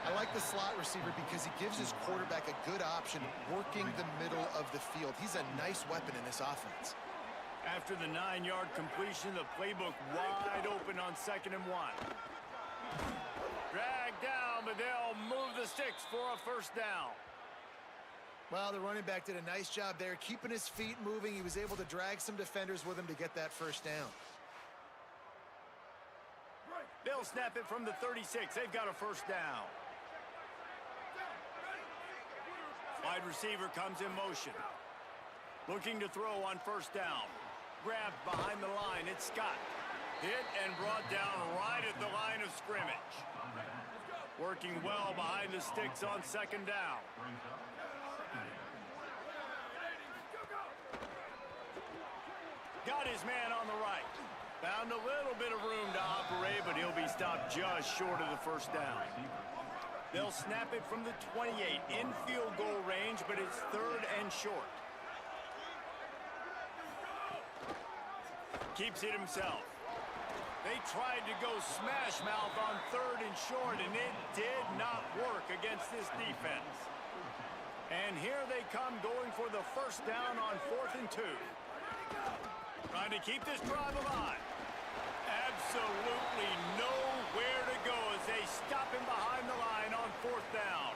I like the slot receiver because he gives his quarterback a good option working the middle of the field. He's a nice weapon in this offense. After the 9-yard completion, the playbook wide open on 2nd and 1. Dragged down, but they'll move the sticks for a first down. Well, the running back did a nice job there, keeping his feet moving. He was able to drag some defenders with him to get that first down. They'll snap it from the 36. They've got a first down. Wide receiver comes in motion. Looking to throw on first down. Grabbed behind the line. It's Scott. Hit and brought down right at the line of scrimmage. Working well behind the sticks on 2nd down. Got his man on the right. Found a little bit of room to operate, but he'll be stopped just short of the first down. They'll snap it from the 28 in field goal range, but it's 3rd and short. Keeps it himself. They tried to go smash mouth on 3rd and short, and it did not work against this defense. And here they come going for the first down on 4th and 2. Trying to keep this drive alive. Absolutely nowhere to go as they stop him behind the line on 4th down.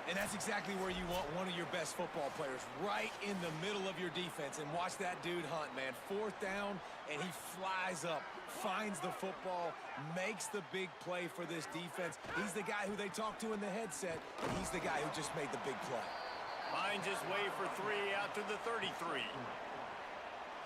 And that's exactly where you want one of your best football players, right in the middle of your defense. And watch that dude hunt, man. 4th down, and he flies up, finds the football, makes the big play for this defense. He's the guy who they talk to in the headset, and he's the guy who just made the big play. Finds his way for 3 out to the 33.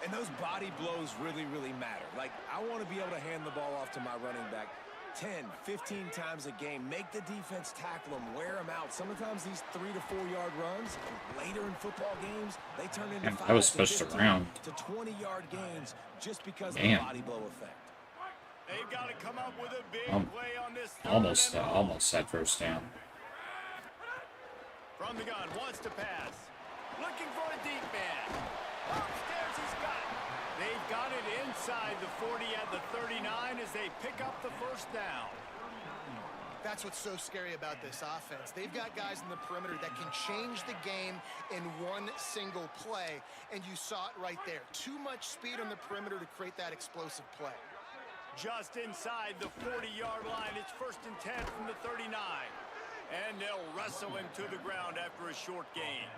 And those body blows really, really matter. Like, I want to be able to hand the ball off to my running back 10, 15 times a game. Make the defense tackle them, wear them out. Sometimes these 3 to 4 yard runs, later in football games, they turn into 5 that was pushed around to 20 yard gains just because of the body blow effect. They've got to come up with a big play on this. Almost that first down. From the gun, wants to pass. Looking for a deep man. Upstairs he's got it. They've got it inside the 40 at the 39 as they pick up the first down. That's what's so scary about this offense. They've got guys in the perimeter that can change the game in one single play, and you saw it right there. Too much speed on the perimeter to create that explosive play. Just inside the 40-yard line, it's 1st and 10 from the 39. And they'll wrestle him to the ground after a short gain.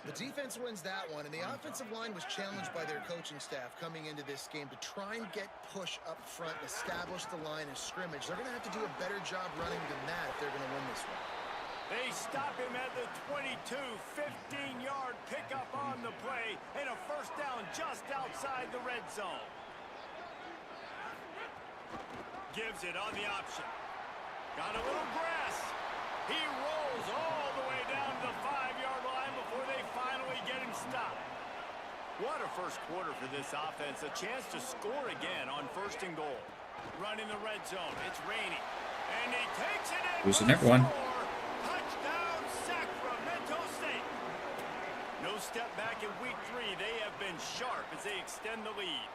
The defense wins that one, and the offensive line was challenged by their coaching staff coming into this game to try and get push up front and establish the line of scrimmage. They're going to have to do a better job running than that if they're going to win this one. They stop him at the 22, 15-yard pickup on the play, and a first down just outside the red zone. Gives it on the option. Got a little grass. He rolls all the way down to the 5-yard line before they finally get him stopped. What a first quarter for this offense. A chance to score again on 1st and goal. Running the red zone. It's raining. And he takes it in. Losing everyone. Touchdown, Sacramento State. No step back in week 3. They have been sharp as they extend the lead.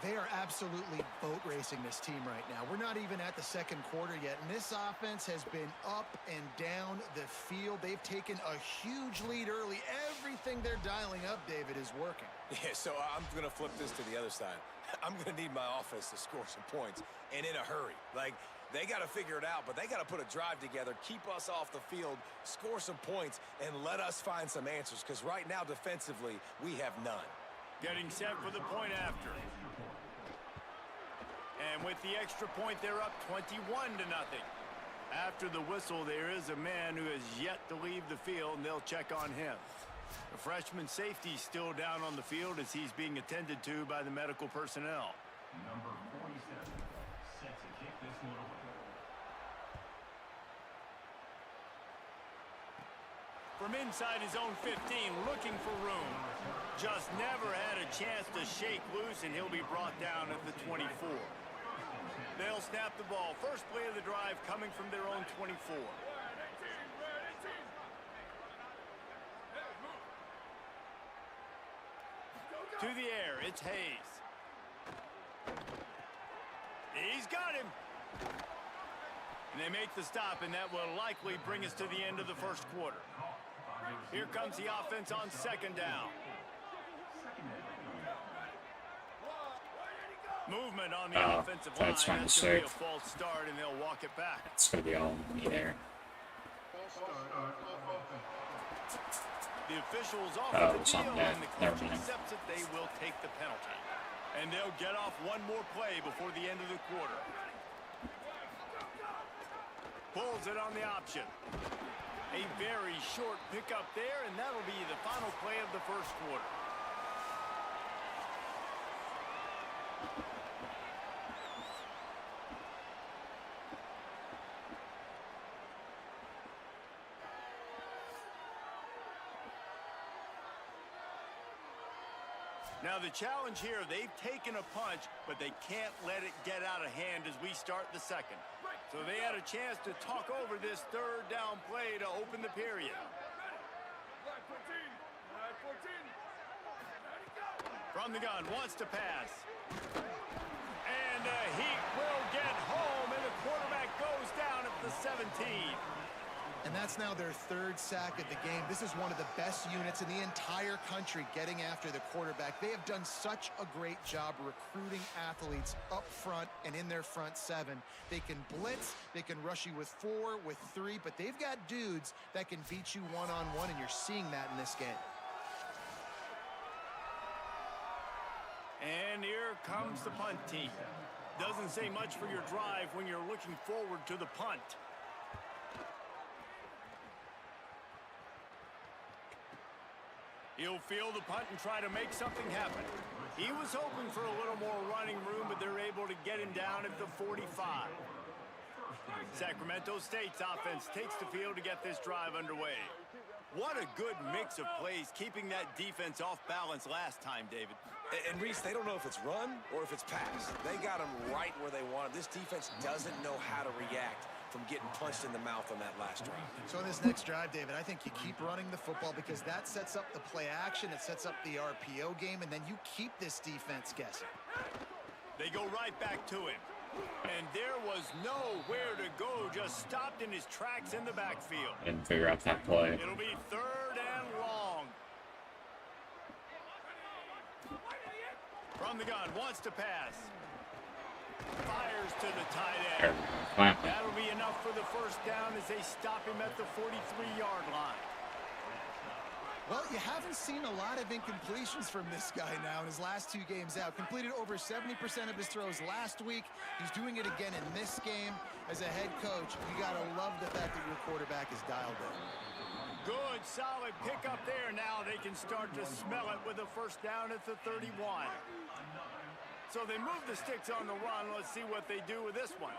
They are absolutely boat racing this team right now. We're not even at the second quarter yet, and this offense has been up and down the field. They've taken a huge lead early. Everything they're dialing up, David, is working. Yeah, so I'm going to flip this to the other side. I'm going to need my offense to score some points, and in a hurry. Like, they got to figure it out, but they got to put a drive together, keep us off the field, score some points, and let us find some answers, because right now, defensively, we have none. Getting set for the point after. And with the extra point, they're up 21-0. After the whistle, there is a man who has yet to leave the field, and they'll check on him. The freshman safety still down on the field as he's being attended to by the medical personnel. Number 47, set to kick this one away. From inside his own 15, looking for room. Just never had a chance to shake loose, and he'll be brought down at the 24. They'll snap the ball. First play of the drive coming from their own 24. To the air, it's Hayes. He's got him. And they make the stop, and that will likely bring us to the end of the first quarter. Here comes the offense on 2nd down. Movement on the offensive line. That's my That's going to be a mistake. false start, and they'll walk it back. It's gonna be all me there. The officials off Oh, the it's deal, on that. and the Never coach mind. accepts it. They will take the penalty. And they'll get off one more play before the end of the quarter. Pulls it on the option. A very short pickup there, and that'll be the final play of the first quarter. Now the challenge here, they've taken a punch, but they can't let it get out of hand as we start the second. So they had a chance to talk over this 3rd down play to open the period. From the gun, wants to pass. And he will get home, and the quarterback goes down at the 17. And that's now their 3rd sack of the game. This is one of the best units in the entire country getting after the quarterback. They have done such a great job recruiting athletes up front and in their front 7. They can blitz, they can rush you with 4, with 3, but they've got dudes that can beat you one-on-one, and you're seeing that in this game. And here comes the punt team. Doesn't say much for your drive when you're looking forward to the punt. He'll field the punt and try to make something happen. He was hoping for a little more running room, but they're able to get him down at the 45. Sacramento State's offense takes the field to get this drive underway. What a good mix of plays, keeping that defense off balance last time, David. And Reese, they don't know if it's run or if it's pass. They got them right where they want them. This defense doesn't know how to react from getting punched in the mouth on that last drive. So in this next drive, David, I think you keep running the football because that sets up the play action, it sets up the RPO game, and then you keep this defense guessing. They go right back to him. And there was nowhere to go, just stopped in his tracks in the backfield. Didn't figure out that play. It'll be 3rd and long. From the gun, wants to pass. Fires to the tight There end. we go. Finally. That'll be enough for the first down as they stop him at the 43-yard line. Well, you haven't seen a lot of incompletions from this guy now in his last 2 games out. Completed over 70% of his throws last week. He's doing it again in this game. As a head coach, you got to love the fact that your quarterback is dialed in. Good, solid pickup there. Now they can start to smell it with a first down at the 31. So they move the sticks on the run. Let's see what they do with this one.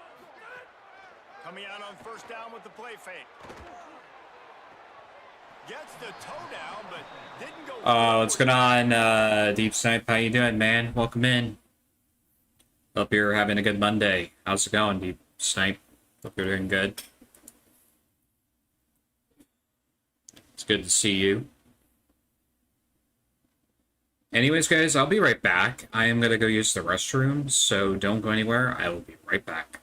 Coming out on first down with the play fake. Gets the toe down, but didn't go. What's going on, Deep Snipe? How you doing, man? Welcome in. Hope you're having a good Monday. How's it going, Deep Snipe? Hope you're doing good. It's good to see you. Anyways, guys, I'll be right back. I am going to go use the restroom, so don't go anywhere. I will be right back.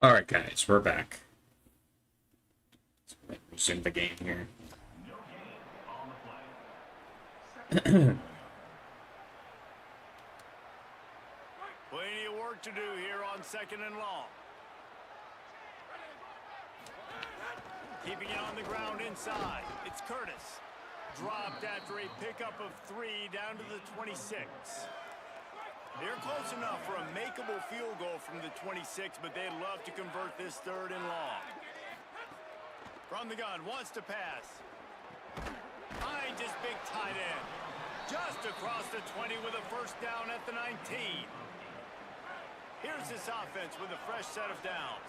Alright, guys, we're back. Let's resume the game here. Plenty of work to do here on 2nd and long. Keeping it on the ground inside. It's Curtis. Dropped after a pickup of 3 down to the 26. They're close enough for a makeable field goal from the 26, but they'd love to convert this 3rd and long. From the gun, wants to pass. Finds his big tight end. Just across the 20 with a first down at the 19. Here's this offense with a fresh set of downs.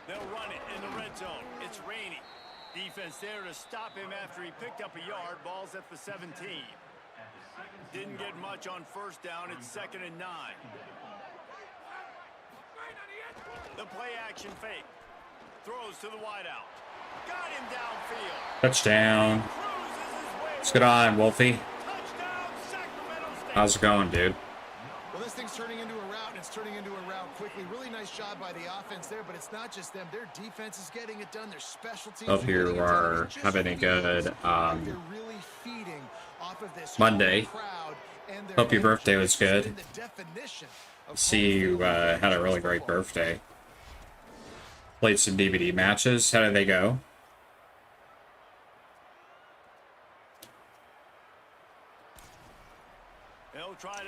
They'll run it in the red zone. It's Rainey. Defense there to stop him after he picked up a yard. Ball's at the 17. Didn't get much on first down. It's 2nd and 9. The play action fake. Throws to the wideout. Got him downfield. Touchdown. What's good on, Wolfie? Touchdown, Sacramento State. How's it going, dude? Well, this thing's turning into a route, and it's turning into a route quickly. Really nice job by the offense there, but it's not just them. Their defense is getting it done. Their special teams Hope you are having a good Monday. Hope your birthday was good. See you had a really great birthday. Played some DVD matches. How did they go?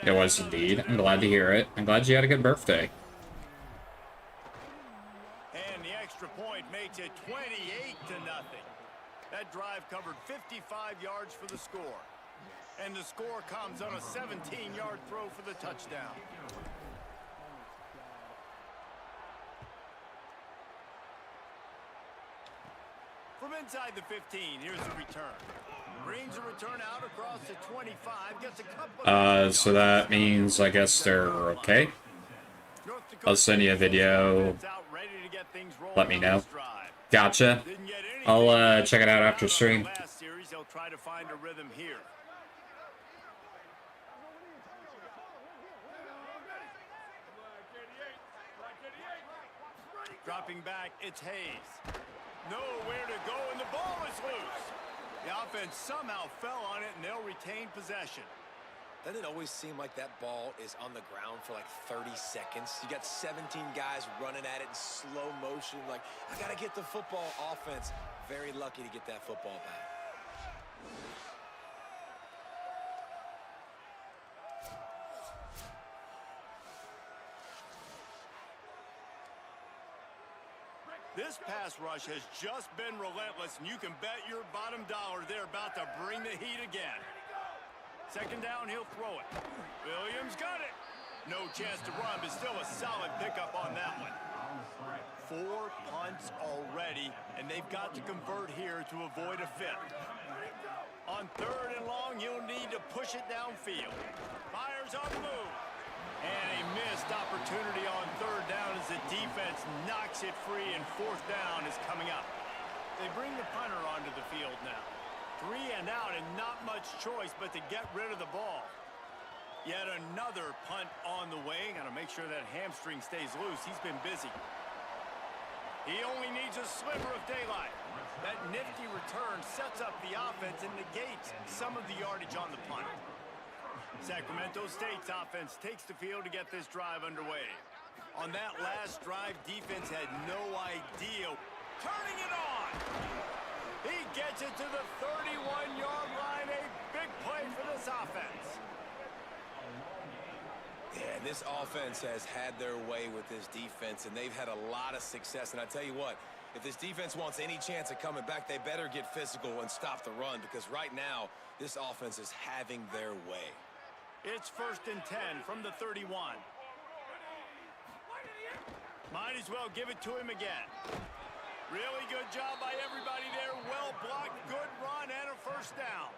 It was indeed. I'm glad to hear it. I'm glad you had a good birthday. And the extra point makes it 28-0. That drive covered 55 yards for the score. And the score comes on a 17-yard throw for the touchdown. From inside the 15, here's the return. Brings a return out across the 25. Gets a couple So that means, I guess they're okay. I'll send you a video. Let me know. Gotcha. I'll check it out after stream. Last series, they'll try to find a rhythm here. Dropping back, it's Hayes. Nowhere to go, and the ball is loose. The offense somehow fell on it, and they'll retain possession. Doesn't it always seem like that ball is on the ground for like 30 seconds? You got 17 guys running at it in slow motion. Like, I got to get the football. Offense, very lucky to get that football back. This pass rush has just been relentless, and you can bet your bottom dollar they're about to bring the heat again. Second down, he'll throw it. Williams got it. No chance to run, but still a solid pickup on that one. 4 punts already, and they've got to convert here to avoid a fifth. On 3rd and long, he'll need to push it downfield. Fires on the move. And a missed opportunity on 3rd down as the defense knocks it free, and 4th down is coming up. They bring the punter onto the field now. 3 and out, and not much choice but to get rid of the ball. Yet another punt on the way. Got to make sure that hamstring stays loose. He's been busy. He only needs a sliver of daylight. That nifty return sets up the offense and negates some of the yardage on the punt. Sacramento State's offense takes the field to get this drive underway. On that last drive, defense had no idea. Turning it on! He gets it to the 31-yard line. A big play for this offense. Yeah, this offense has had their way with this defense, and they've had a lot of success. And I tell you what, if this defense wants any chance of coming back, they better get physical and stop the run, because right now, this offense is having their way. It's 1st and 10 from the 31. Might as well give it to him again. Really good job by everybody there. Well blocked, good run, and a 1st down.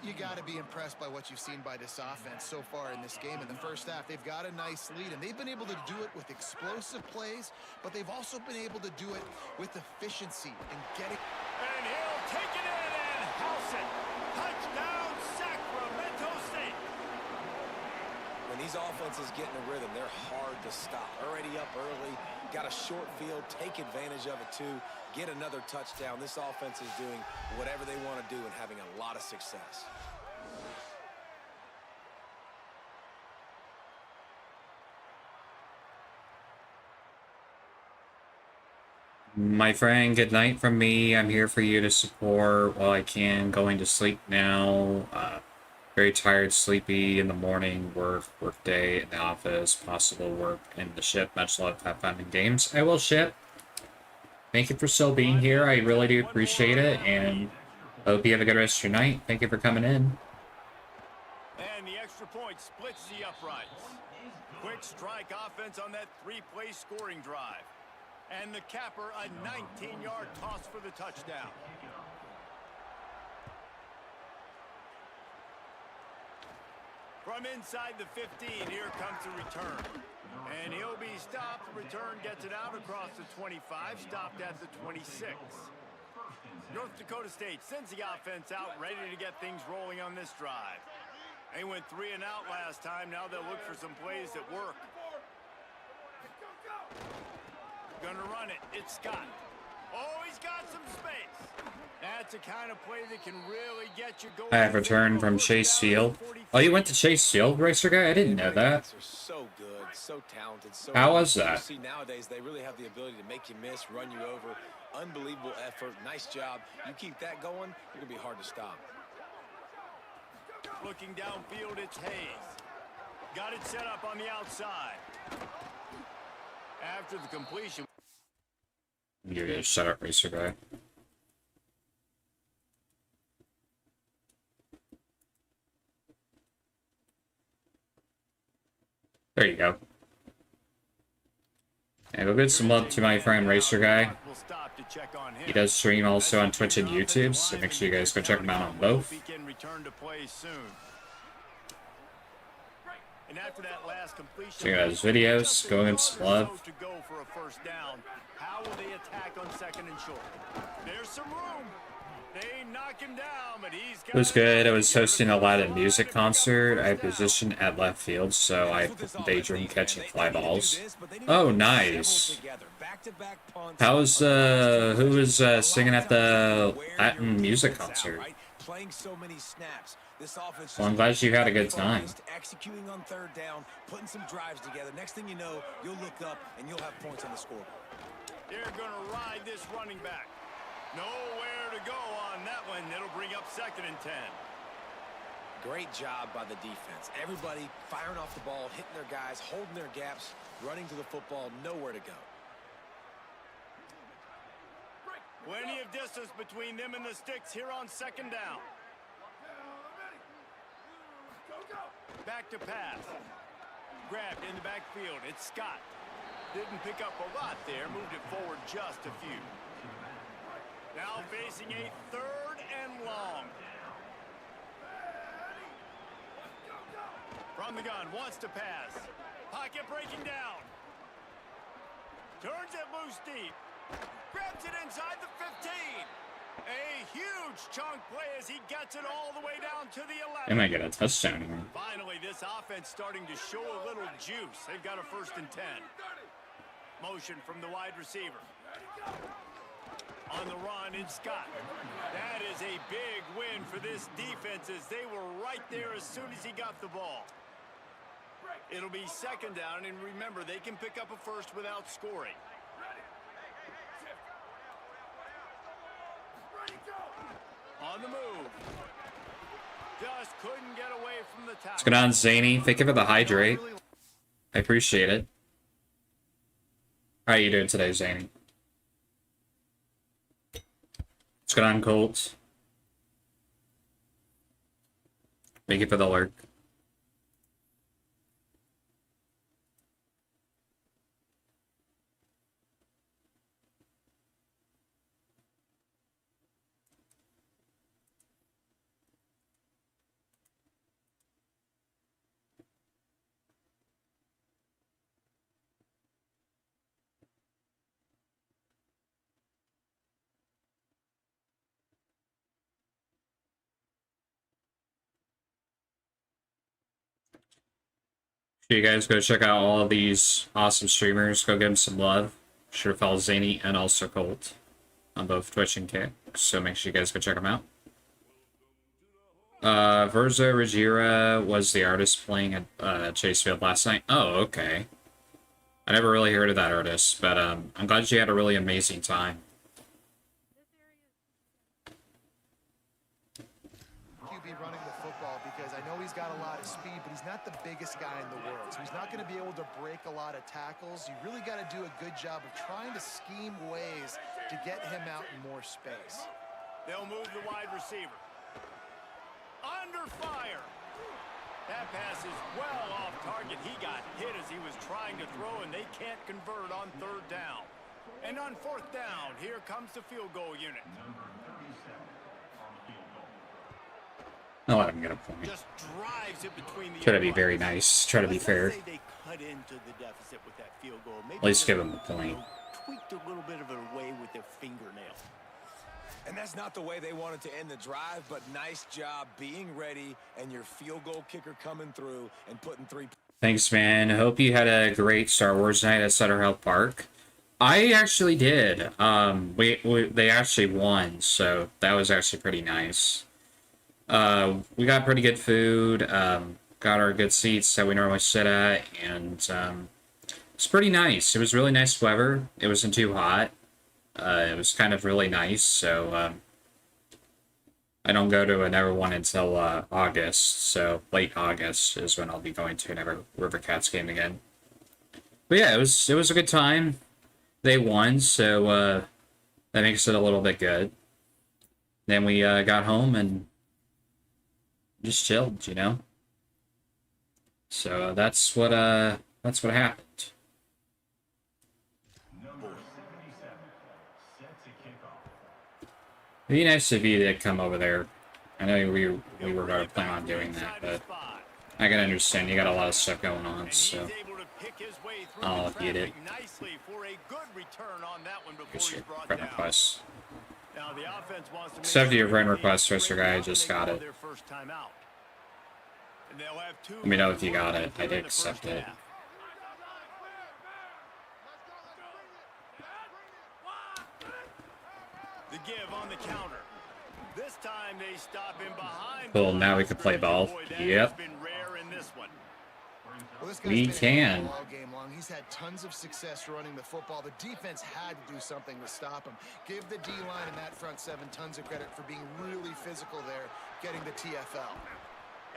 You got to be impressed by what you've seen by this offense so far in this game. In the first half, they've got a nice lead, and they've been able to do it with explosive plays, but they've also been able to do it with efficiency and getting... And he'll take it in and house it. Touchdown, Sacramento State. When these offenses get in a rhythm, they're hard to stop. Already up early, got a short field, take advantage of it too, get another touchdown. This offense is doing whatever they want to do and having a lot of success. My friend, good night from me. I'm here for you to support while I can. Going to sleep now. Very tired, sleepy in the morning. Work day in the office. Possible work in the ship. Much love. Have fun in games. I will ship. Thank you for still being here. I really do appreciate it. And hope you have a good rest of your night. Thank you for coming in. And the extra point splits the uprights. Quick strike offense on that 3-play scoring drive. And the capper, a 19-yard toss for the touchdown. From inside the 15, here comes the return. And he'll be stopped. The return gets it out across the 25, stopped at the 26. North Dakota State sends the offense out, ready to get things rolling on this drive. They went 3 and out last time. Now they'll look for some plays that work. Gonna run it. It's Scott. Oh, he's got some space. That's the kind of play that can really get you going. I have returned from Chase Field. Oh, you went to Chase Field, Racer Guy? I didn't know that. They're so good, so talented. So How was that? See, nowadays they really have the ability to make you miss, run you over. Unbelievable effort. Nice job. You keep that going, you're gonna be hard to stop. Looking downfield, it's Hayes. Got it set up on the outside. After the completion. You're gonna shut up, Racer Guy. There you go. And go give some love to my friend Racer Guy. He does stream also on Twitch and YouTube, so make sure you guys go check him out on both. Check out his videos, go give him some love. How will they attack on 2nd and short? There's some room. They knock him down, but he's got It was good. I was hosting a Latin music concert. I positioned at left field, so I daydream catching fly balls. Oh, nice. back-to-back punts. How's who was singing at the Latin music concert? Playing so many snaps. This offense. Well, I'm glad you had a good time. Executing on third down, putting some drives together. Next thing you know, you'll look up and you'll have points on the scoreboard. They're going to ride this running back. Nowhere to go on that one. It'll bring up 2nd and 10. Great job by the defense. Everybody firing off the ball, hitting their guys, holding their gaps, running to the football, nowhere to go. Plenty of distance between them and the sticks here on 2nd down. Back to pass. Grabbed in the backfield. It's Scott. Didn't pick up a lot there. Moved it forward just a few. Now facing a 3rd and long. From the gun, wants to pass. Pocket breaking down. Turns it loose deep. Grabs it inside the 15. A huge chunk play as he gets it all the way down to the 11. They might get a touchdown here. Finally, this offense starting to show a little juice. They've got a 1st and 10. Motion from the wide receiver. On the run, it's Scott. That is a big win for this defense as they were right there as soon as he got the ball. It'll be 2nd down, and remember, they can pick up a 1st without scoring. On the move. Just couldn't get away from the tackle. What's going on, Zany? Thank you for the hydrate. I appreciate it. How are you doing today, Zany? What's going on, Colt? Thank you for the lurk. You guys go check out all of these awesome streamers. Go give them some love. Sure follow Zany and also Colt on both Twitch and Kick. So make sure you guys go check them out. Verza Regira was the artist playing at Chasefield last night. Oh, okay. I never really heard of that artist, but I'm glad you had a really amazing time. QB running the football because I know he's got a lot of speed, but he's not the biggest guy in the world. So he's not going to be able to break a lot of tackles. You really got to do a good job of trying to scheme ways to get him out in more space. They'll move the wide receiver. Under fire. That pass is well off target. He got hit as he was trying to throw, and they can't convert on 3rd down. And on 4th down, here comes the field goal unit. Number 37 on field goal. I'll let him get a point. Just drives it between the Try to be very nice. Try to be fair. They cut into the deficit with that field goal. Maybe At least give him a point. Tweaked a little bit of it away with their fingernail. And that's not the way they wanted to end the drive, but nice job being ready and your field goal kicker coming through and putting 3. Thanks, man. Hope you had a great Star Wars night at Sutter Health Park. I actually did. They actually won, so that was actually pretty nice. We got pretty good food. Got our good seats that we normally sit at, and it's pretty nice. It was really nice weather. It wasn't too hot. It was kind of really nice, so I don't go to another one until August, so late August is when I'll be going to another River Cats game again. But yeah, it was a good time. They won, so that makes it a little bit good. Then we got home and just chilled, you know. So that's what happened. It'd be nice if you did come over there. I know we were going to plan on doing that, but I can understand you got a lot of stuff going on, so I'll get it. Here's your friend request. Accept your friend request, Twister guy. I just got it. Let me know if you got it. I did accept it. The give on the counter. This time they stop him behind. Cool, now we can play ball. Boy, that Yep. has been rare in this one. Well, this We guy's been can. in all game long. He's had tons of success running the football. The defense had to do something to stop him. Give the D-line and that front seven tons of credit for being really physical there, getting the TFL.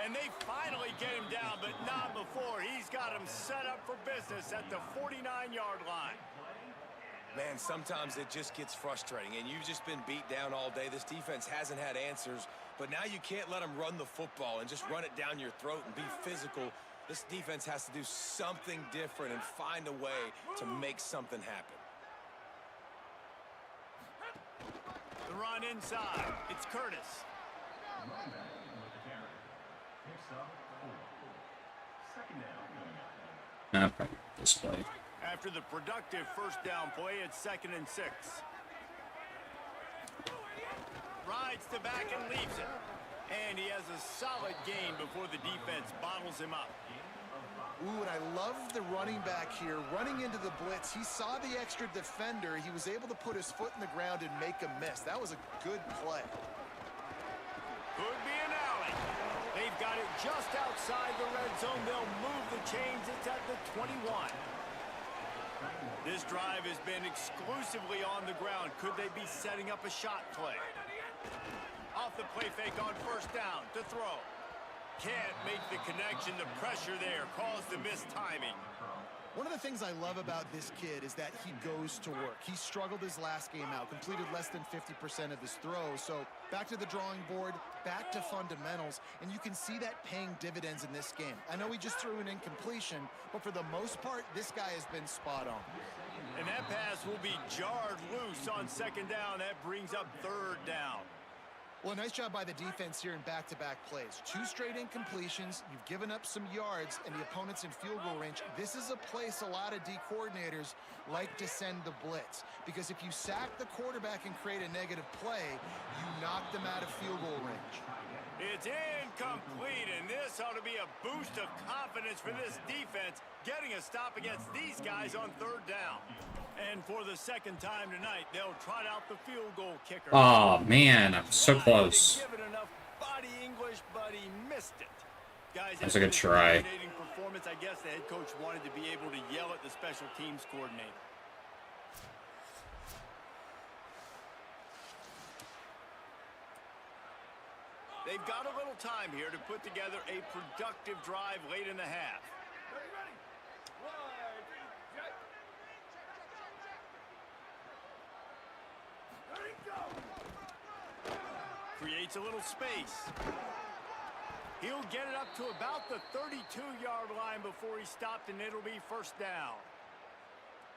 And they finally get him down, but not before. He's got him set up for business at the 49-yard line. Man, sometimes it just gets frustrating, and you've just been beat down all day. This defense hasn't had answers, but now you can't let them run the football and just run it down your throat and be physical. This defense has to do something different and find a way to make something happen. The run inside. It's Curtis. Running back with the carry. Picks up 4. Second down coming up. Okay, display. After the productive first down play, it's 2nd and 6. Rides to back and leaves it. And he has a solid gain before the defense bottles him up. Ooh, and I love the running back here. Running into the blitz, he saw the extra defender. He was able to put his foot in the ground and make a miss. That was a good play. Could be an alley. They've got it just outside the red zone. They'll move the chains. It's at the 21. This drive has been exclusively on the ground. Could they be setting up a shot play? Off the play fake on first down to throw. Can't make the connection. The pressure there caused the missed timing. One of the things I love about this kid is that he goes to work. He struggled his last game out, completed less than 50% of his throws. So back to the drawing board, back to fundamentals, and you can see that paying dividends in this game. I know he just threw an incompletion, but for the most part, this guy has been spot on. And that pass will be jarred loose on 2nd down. That brings up 3rd down. Well, nice job by the defense here in back-to-back plays. 2 straight incompletions. You've given up some yards, and the opponent's in field goal range. This is a place a lot of D coordinators like to send the blitz, because if you sack the quarterback and create a negative play, you knock them out of field goal range. It's incomplete, and this ought to be a boost of confidence for this defense, getting a stop against these guys on 3rd down. And for the 2nd time tonight, they'll trot out the field goal kicker. Oh man, I'm so close. Give it enough body English, but he missed it. Guys, That's a good try. Performance. I guess the head coach wanted to be able to yell at the special teams coordinator. They've got a little time here to put together a productive drive late in the half. Creates a little space. He'll get it up to about the 32-yard line before he stopped, and it'll be 1st down.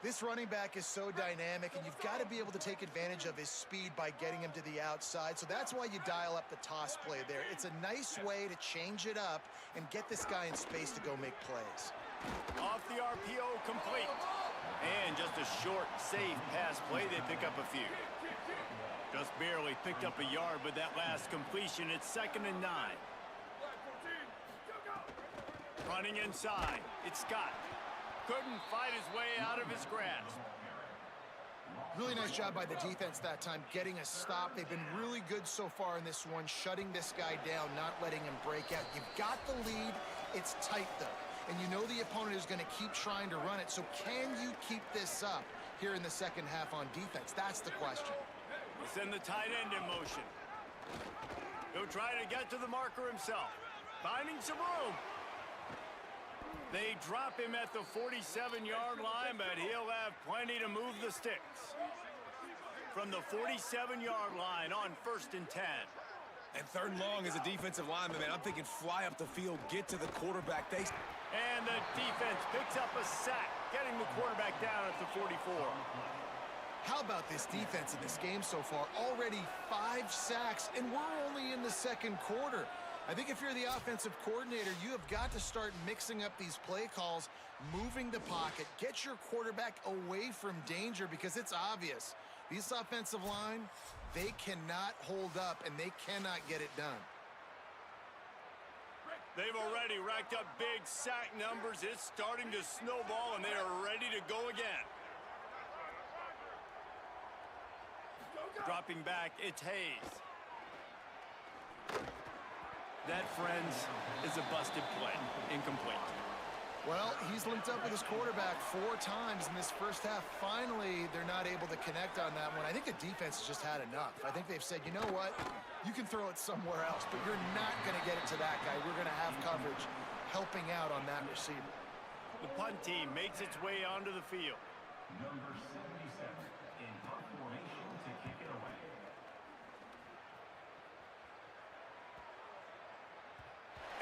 This running back is so dynamic, and you've got to be able to take advantage of his speed by getting him to the outside. So that's why you dial up the toss play there. It's a nice way to change it up and get this guy in space to go make plays. Off the RPO, complete. And just a short, safe pass play. They pick up a few. Just barely picked up a yard, but that last completion, it's 2nd and 9. Running inside, it's Scott. Couldn't fight his way out of his grasp. Really nice job by the defense that time, getting a stop. They've been really good so far in this one, shutting this guy down, not letting him break out. You've got the lead. It's tight, though. And you know the opponent is going to keep trying to run it. So can you keep this up here in the 2nd half on defense? That's the question. We'll send the tight end in motion. He'll try to get to the marker himself. Finding some room. They drop him at the 47-yard line, but he'll have plenty to move the sticks. From the 47-yard line on 1st and 10. And 3rd and long as a defensive lineman, man, I'm thinking fly up the field, get to the quarterback. And the defense picks up a sack, getting the quarterback down at the 44. How about this defense in this game so far? Already 5 sacks, and we're only in the 2nd quarter. I think if you're the offensive coordinator, you have got to start mixing up these play calls, moving the pocket, get your quarterback away from danger, because it's obvious. This offensive line, they cannot hold up, and they cannot get it done. They've already racked up big sack numbers. It's starting to snowball, and they are ready to go again. Dropping back, it's Hayes. That, friends, is a busted play. Incomplete. Well, he's linked up with his quarterback 4 times in this first half. Finally, they're not able to connect on that one. I think the defense has just had enough. I think they've said, you know what? You can throw it somewhere else, but you're not going to get it to that guy. We're going to have coverage helping out on that receiver. The punt team makes its way onto the field. Number 77 in punt formation to kick it away.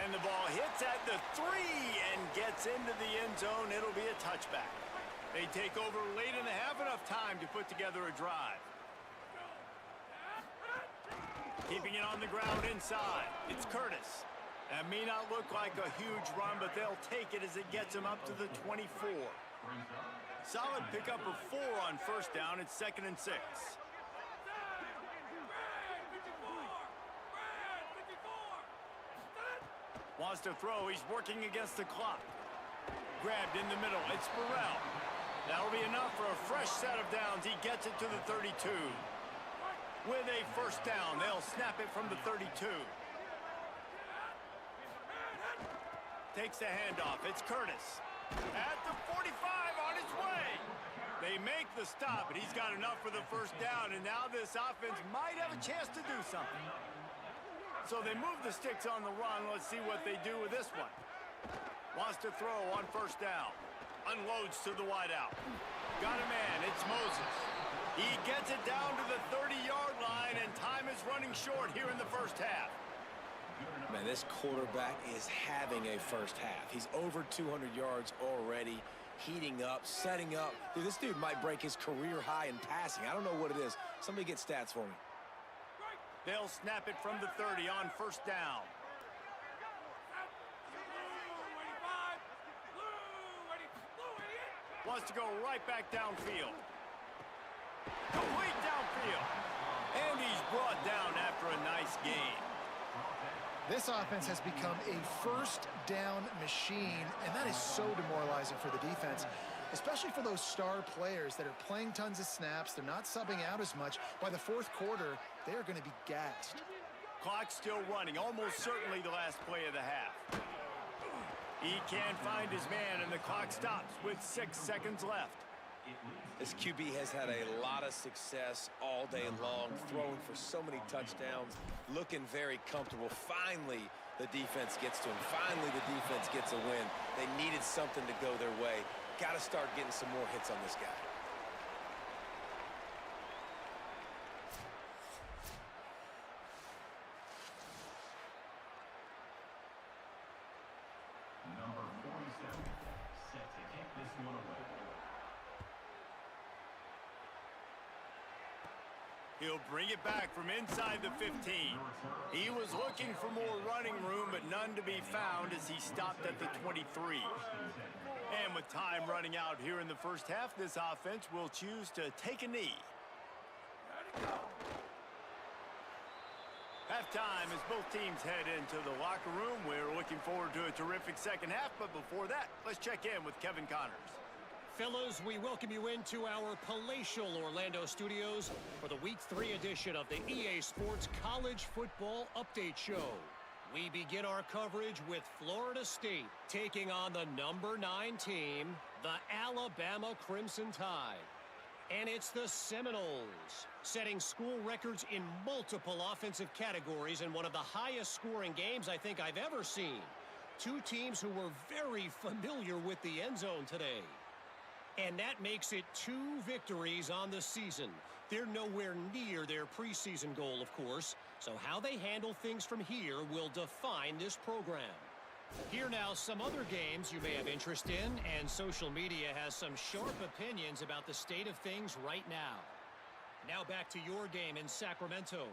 And the ball hits at the 3 and gets into the end zone. It'll be a touchback. They take over late and have enough time to put together a drive. Keeping it on the ground inside. It's Curtis. That may not look like a huge run, but they'll take it as it gets them up to the 24. Solid pickup of 4 on first down. It's 2nd and 6. Wants to throw. He's working against the clock. Grabbed in the middle. It's Burrell. That'll be enough for a fresh set of downs. He gets it to the 32. With a first down, they'll snap it from the 32. Takes the handoff. It's Curtis. At the 45 on his way. They make the stop, and he's got enough for the first down, and now this offense might have a chance to do something. So they move the sticks on the run. Let's see what they do with this one. Wants to throw on first down. Unloads to the wideout. Got a man. It's Moses. He gets it down to the 30-yard line, and time is running short here in the first half. Man, this quarterback is having a first half. He's over 200 yards already, heating up, setting up. Dude, this dude might break his career high in passing. I don't know what it is. Somebody get stats for me. They'll snap it from the 30 on first down. Wants to go right back downfield. Complete downfield. And he's brought down after a nice gain. This offense has become a first down machine, and that is so demoralizing for the defense, especially for those star players that are playing tons of snaps. They're not subbing out as much. By the fourth quarter, they are going to be gassed. Clock still running, almost certainly the last play of the half. He can't find his man, and the clock stops with 6 seconds left. This QB has had a lot of success all day long, throwing for so many touchdowns, looking very comfortable. Finally, the defense gets to him. Finally, the defense gets a win. They needed something to go their way. Got to start getting some more hits on this guy. Number 47 set to kick this one away. He'll bring it back from inside the 15. He was looking for more running room, but none to be found as he stopped at the 23. And with time running out here in the first half, this offense will choose to take a knee. Halftime as both teams head into the locker room. We're looking forward to a terrific second half, but before that, let's check in with Kevin Connors. Fellas, we welcome you into our palatial Orlando studios for the Week 3 edition of the EA Sports College Football Update Show. We begin our coverage with Florida State taking on the number 9 team, the Alabama Crimson Tide. And it's the Seminoles, setting school records in multiple offensive categories in one of the highest scoring games I think I've ever seen. Two teams who were very familiar with the end zone today. And that makes it 2 victories on the season. They're nowhere near their preseason goal, of course. So how they handle things from here will define this program. Here now, some other games you may have interest in, and social media has some sharp opinions about the state of things right now. Now back to your game in Sacramento.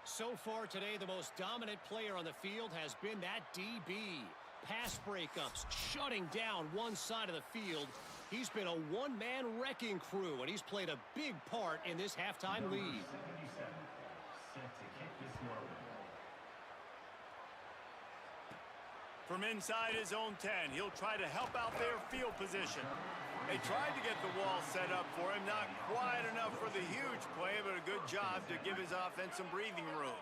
So far today, the most dominant player on the field has been that DB. Pass breakups, shutting down one side of the field. He's been a one-man wrecking crew, and he's played a big part in this halftime lead. 77 set to kick this one away. From inside his own 10, he'll try to help out their field position. They tried to get the wall set up for him, not quite enough for the huge play, but a good job to give his offense some breathing room.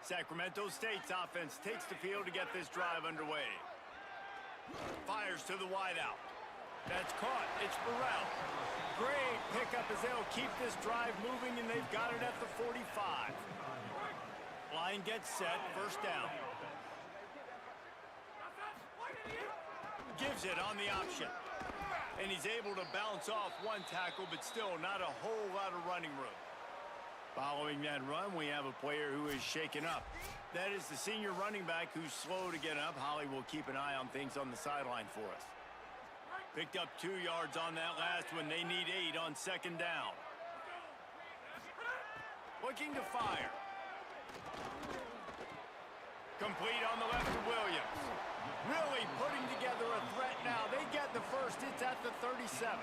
Sacramento State's offense takes the field to get this drive underway. Fires to the wideout. That's caught. It's Burrell. Great pickup as they'll keep this drive moving, and they've got it at the 45. Line gets set. First down. Gives it on the option. And he's able to bounce off one tackle, but still not a whole lot of running room. Following that run, we have a player who is shaken up. That is the senior running back who's slow to get up. Holly will keep an eye on things on the sideline for us. Picked up 2 yards on that last one. They need 8 on second down. Looking to fire. Complete on the left to Williams. Really putting together a threat now. They get the first. It's at the 37.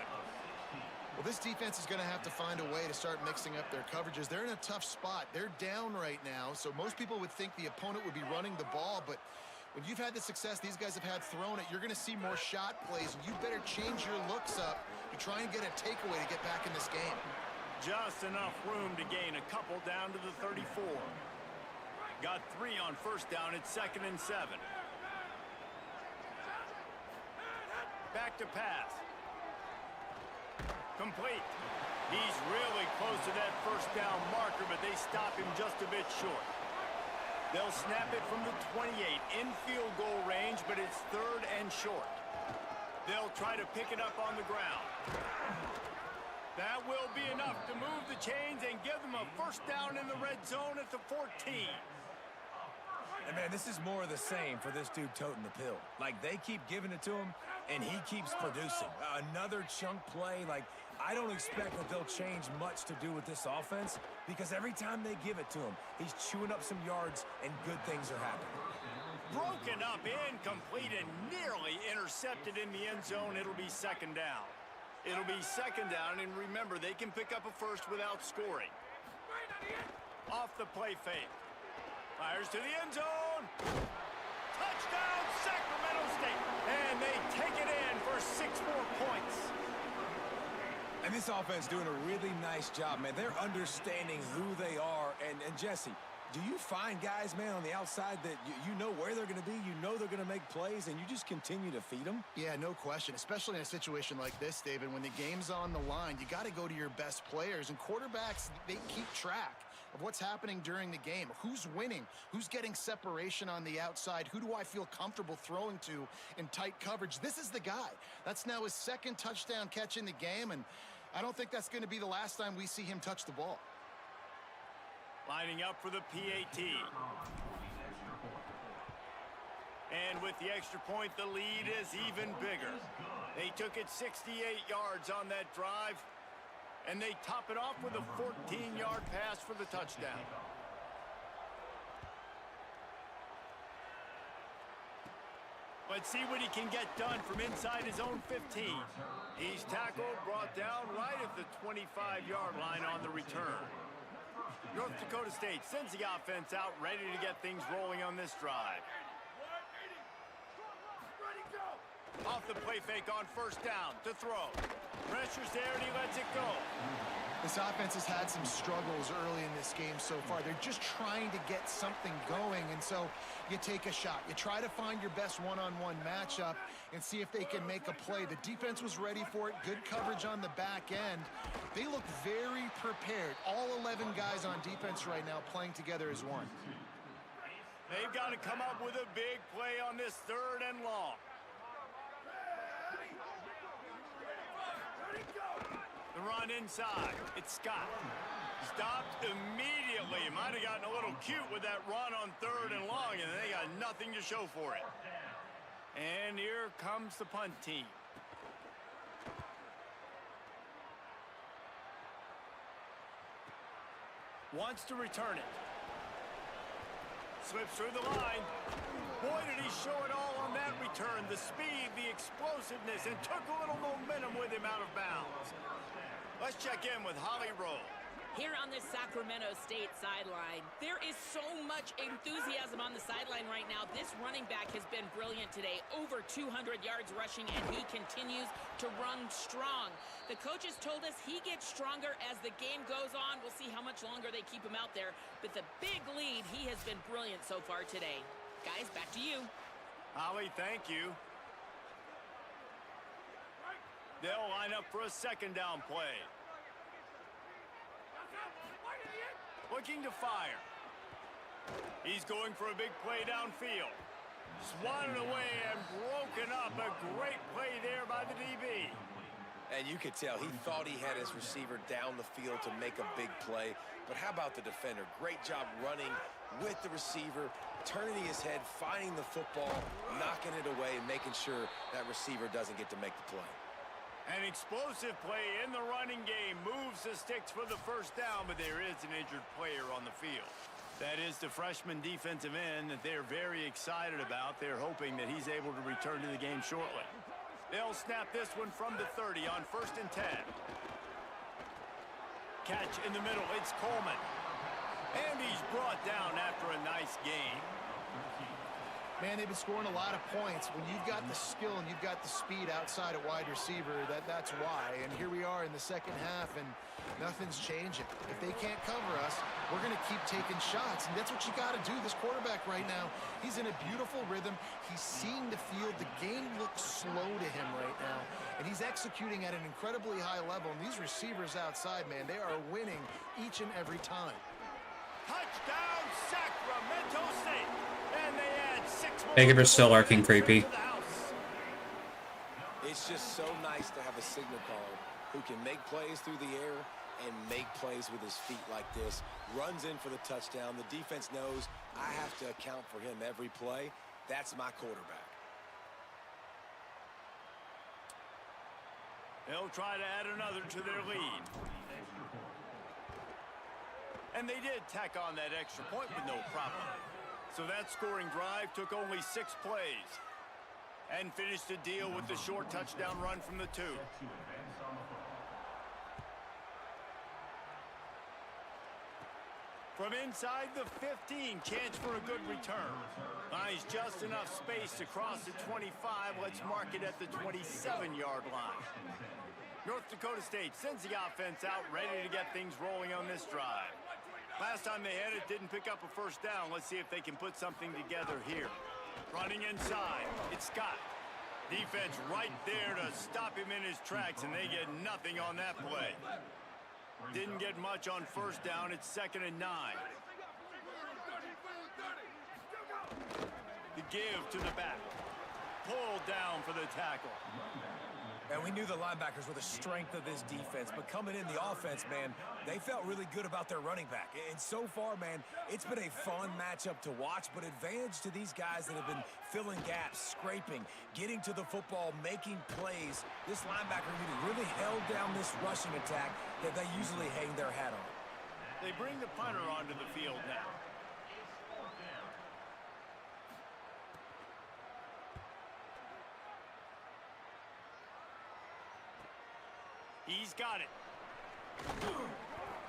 Well, this defense is going to have to find a way to start mixing up their coverages. They're in a tough spot. They're down right now, so most people would think the opponent would be running the ball, but when you've had the success these guys have had throwing it, you're going to see more shot plays, and you better change your looks up to try and get a takeaway to get back in this game. Just enough room to gain a couple down to the 34. Got 3 on first down. It's 2nd and 7. Back to pass. Complete. He's really close to that first down marker, but they stop him just a bit short. They'll snap it from the 28 in field goal range, but it's 3rd and short. They'll try to pick it up on the ground. That will be enough to move the chains and give them a first down in the red zone at the 14. And man, this is more of the same for this dude toting the pill. Like, they keep giving it to him, and he keeps producing. Another chunk play. Like, I don't expect that they'll change much to do with this offense, because every time they give it to him, he's chewing up some yards, and good things are happening. Broken up, incomplete, and nearly intercepted in the end zone. It'll be 2nd down. It'll be 2nd down, and remember, they can pick up a first without scoring. Off the play fake. Fires to the end zone. Touchdown, Sacramento State. And they take it in for 6 more points. And this offense doing a really nice job, man. They're understanding who they are. And Jesse, do you find guys, man, on the outside that you know where they're going to be, you know they're going to make plays, and you just continue to feed them? Yeah, no question, especially in a situation like this, David. When the game's on the line, you got to go to your best players, and quarterbacks, they keep track of what's happening during the game. Who's winning? Who's getting separation on the outside? Who do I feel comfortable throwing to in tight coverage? This is the guy. That's now his 2nd touchdown catch in the game, and I don't think that's going to be the last time we see him touch the ball. Lining up for the PAT. And with the extra point, the lead is even bigger. They took it 68 yards on that drive, and they top it off with a 14-yard pass for the touchdown. Let's see what he can get done from inside his own 15. He's tackled, brought down right at the 25-yard line on the return. North Dakota State sends the offense out, ready to get things rolling on this drive. Off the play fake on first down to throw. Pressure's there and he lets it go. This offense has had some struggles early in this game so far. They're just trying to get something going, and so you take a shot. You try to find your best one-on-one matchup and see if they can make a play. The defense was ready for it. Good coverage on the back end. They look very prepared. All 11 guys on defense right now playing together as one. They've got to come up with a big play on this 3rd and long. The run inside. It's Scott. Stopped immediately. Might have gotten a little cute with that run on 3rd and long, and they got nothing to show for it. And here comes the punt team. Wants to return it. Slips through the line. Boy, did he show it all on that return. The speed, the explosiveness, and took a little momentum with him out of bounds. Let's check in with Holly Rowe. Here on this Sacramento State sideline, there is so much enthusiasm on the sideline right now. This running back has been brilliant today. Over 200 yards rushing, and he continues to run strong. The coaches told us he gets stronger as the game goes on. We'll see how much longer they keep him out there. But the big lead, he has been brilliant so far today. Guys, back to you. Holly, thank you. They'll line up for a second down play. Looking to fire. He's going for a big play downfield. Swatted away and broken up. A great play there by the DB. And you could tell he thought he had his receiver down the field to make a big play. But how about the defender? Great job running with the receiver, turning his head, finding the football, knocking it away, and making sure that receiver doesn't get to make the play. An explosive play in the running game. Moves the sticks for the first down, but there is an injured player on the field. That is the freshman defensive end that they're very excited about. They're hoping that he's able to return to the game shortly. They'll snap this one from the 30 on 1st and 10. Catch in the middle. It's Coleman. And he's brought down after a nice gain. Man, they've been scoring a lot of points. When you've got the skill and you've got the speed outside at wide receiver, that's why. And here we are in the second half, and nothing's changing. If they can't cover us, we're going to keep taking shots, and that's what you got to do. This quarterback right now, he's in a beautiful rhythm. He's seeing the field. The game looks slow to him right now, and he's executing at an incredibly high level. And these receivers outside, man, they are winning each and every time. Touchdown, Sacramento State. And they add 6 more. Thank you for still lurking, creepy. It's just so nice to have a signal caller who can make plays through the air and make plays with his feet like this. Runs in for the touchdown. The defense knows I have to account for him every play. That's my quarterback. They'll try to add another to their lead. And they did tack on that extra point with no problem. So that scoring drive took only 6 plays. And finished the deal with the short touchdown run from the 2. From inside the 15, chance for a good return. Finds just enough space to cross the 25. Let's mark it at the 27-yard line. North Dakota State sends the offense out, ready to get things rolling on this drive. Last time they had it, didn't pick up a first down. Let's see if they can put something together here. Running inside, it's Scott. Defense right there to stop him in his tracks, and they get nothing on that play. Didn't get much on first down. It's 2nd and 9. The give to the back. Pulled down for the tackle. And we knew the linebackers were the strength of this defense, but coming in the offense, man, they felt really good about their running back. And so far, man, it's been a fun matchup to watch, but advantage to these guys that have been filling gaps, scraping, getting to the football, making plays. This linebacker unit really held down this rushing attack that they usually hang their hat on. They bring the punter onto the field now. He's got it.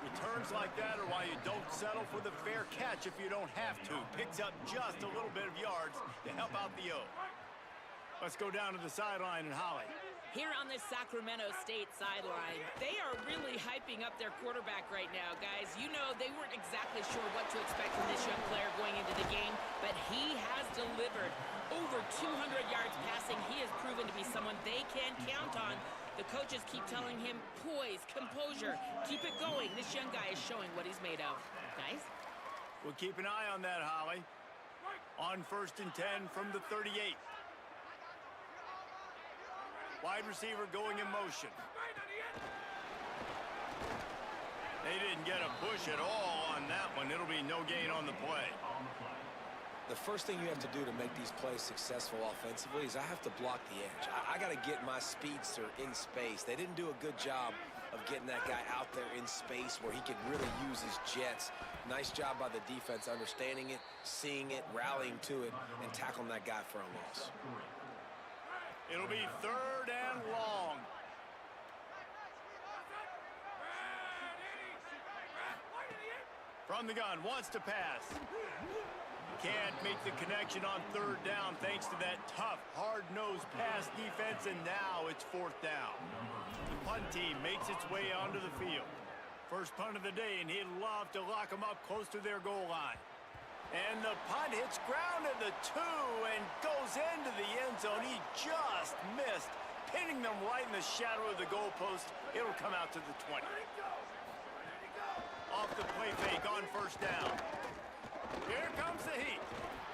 Returns like that are why you don't settle for the fair catch if you don't have to. Picks up just a little bit of yards to help out the O. Let's go down to the sideline and Holly. Here on this Sacramento State sideline, they are really hyping up their quarterback right now, guys. You know, they weren't exactly sure what to expect from this young player going into the game, but he has delivered over 200 yards passing. He has proven to be someone they can count on. The coaches keep telling him, poise, composure, keep it going. This young guy is showing what he's made of. Guys? We'll keep an eye on that, Holly. On 1st and 10 from the 38. Wide receiver going in motion. They didn't get a push at all on that one. It'll be no gain on the play. The first thing you have to do to make these plays successful offensively is I have to block the edge. I got to get my speedster in space. They didn't do a good job of getting that guy out there in space where he could really use his jets. Nice job by the defense understanding it, seeing it, rallying to it, and tackling that guy for a loss. It'll be 3rd and long. From the gun, wants to pass. Can't make the connection on third down thanks to that tough, hard-nosed pass defense, and now it's fourth down. The punt team makes its way onto the field. First punt of the day, and he'd love to lock them up close to their goal line. And the punt hits ground at the 2 and goes into the end zone. He just missed, pinning them right in the shadow of the goalpost. It'll come out to the 20. Off the play fake on first down. Here comes the heat.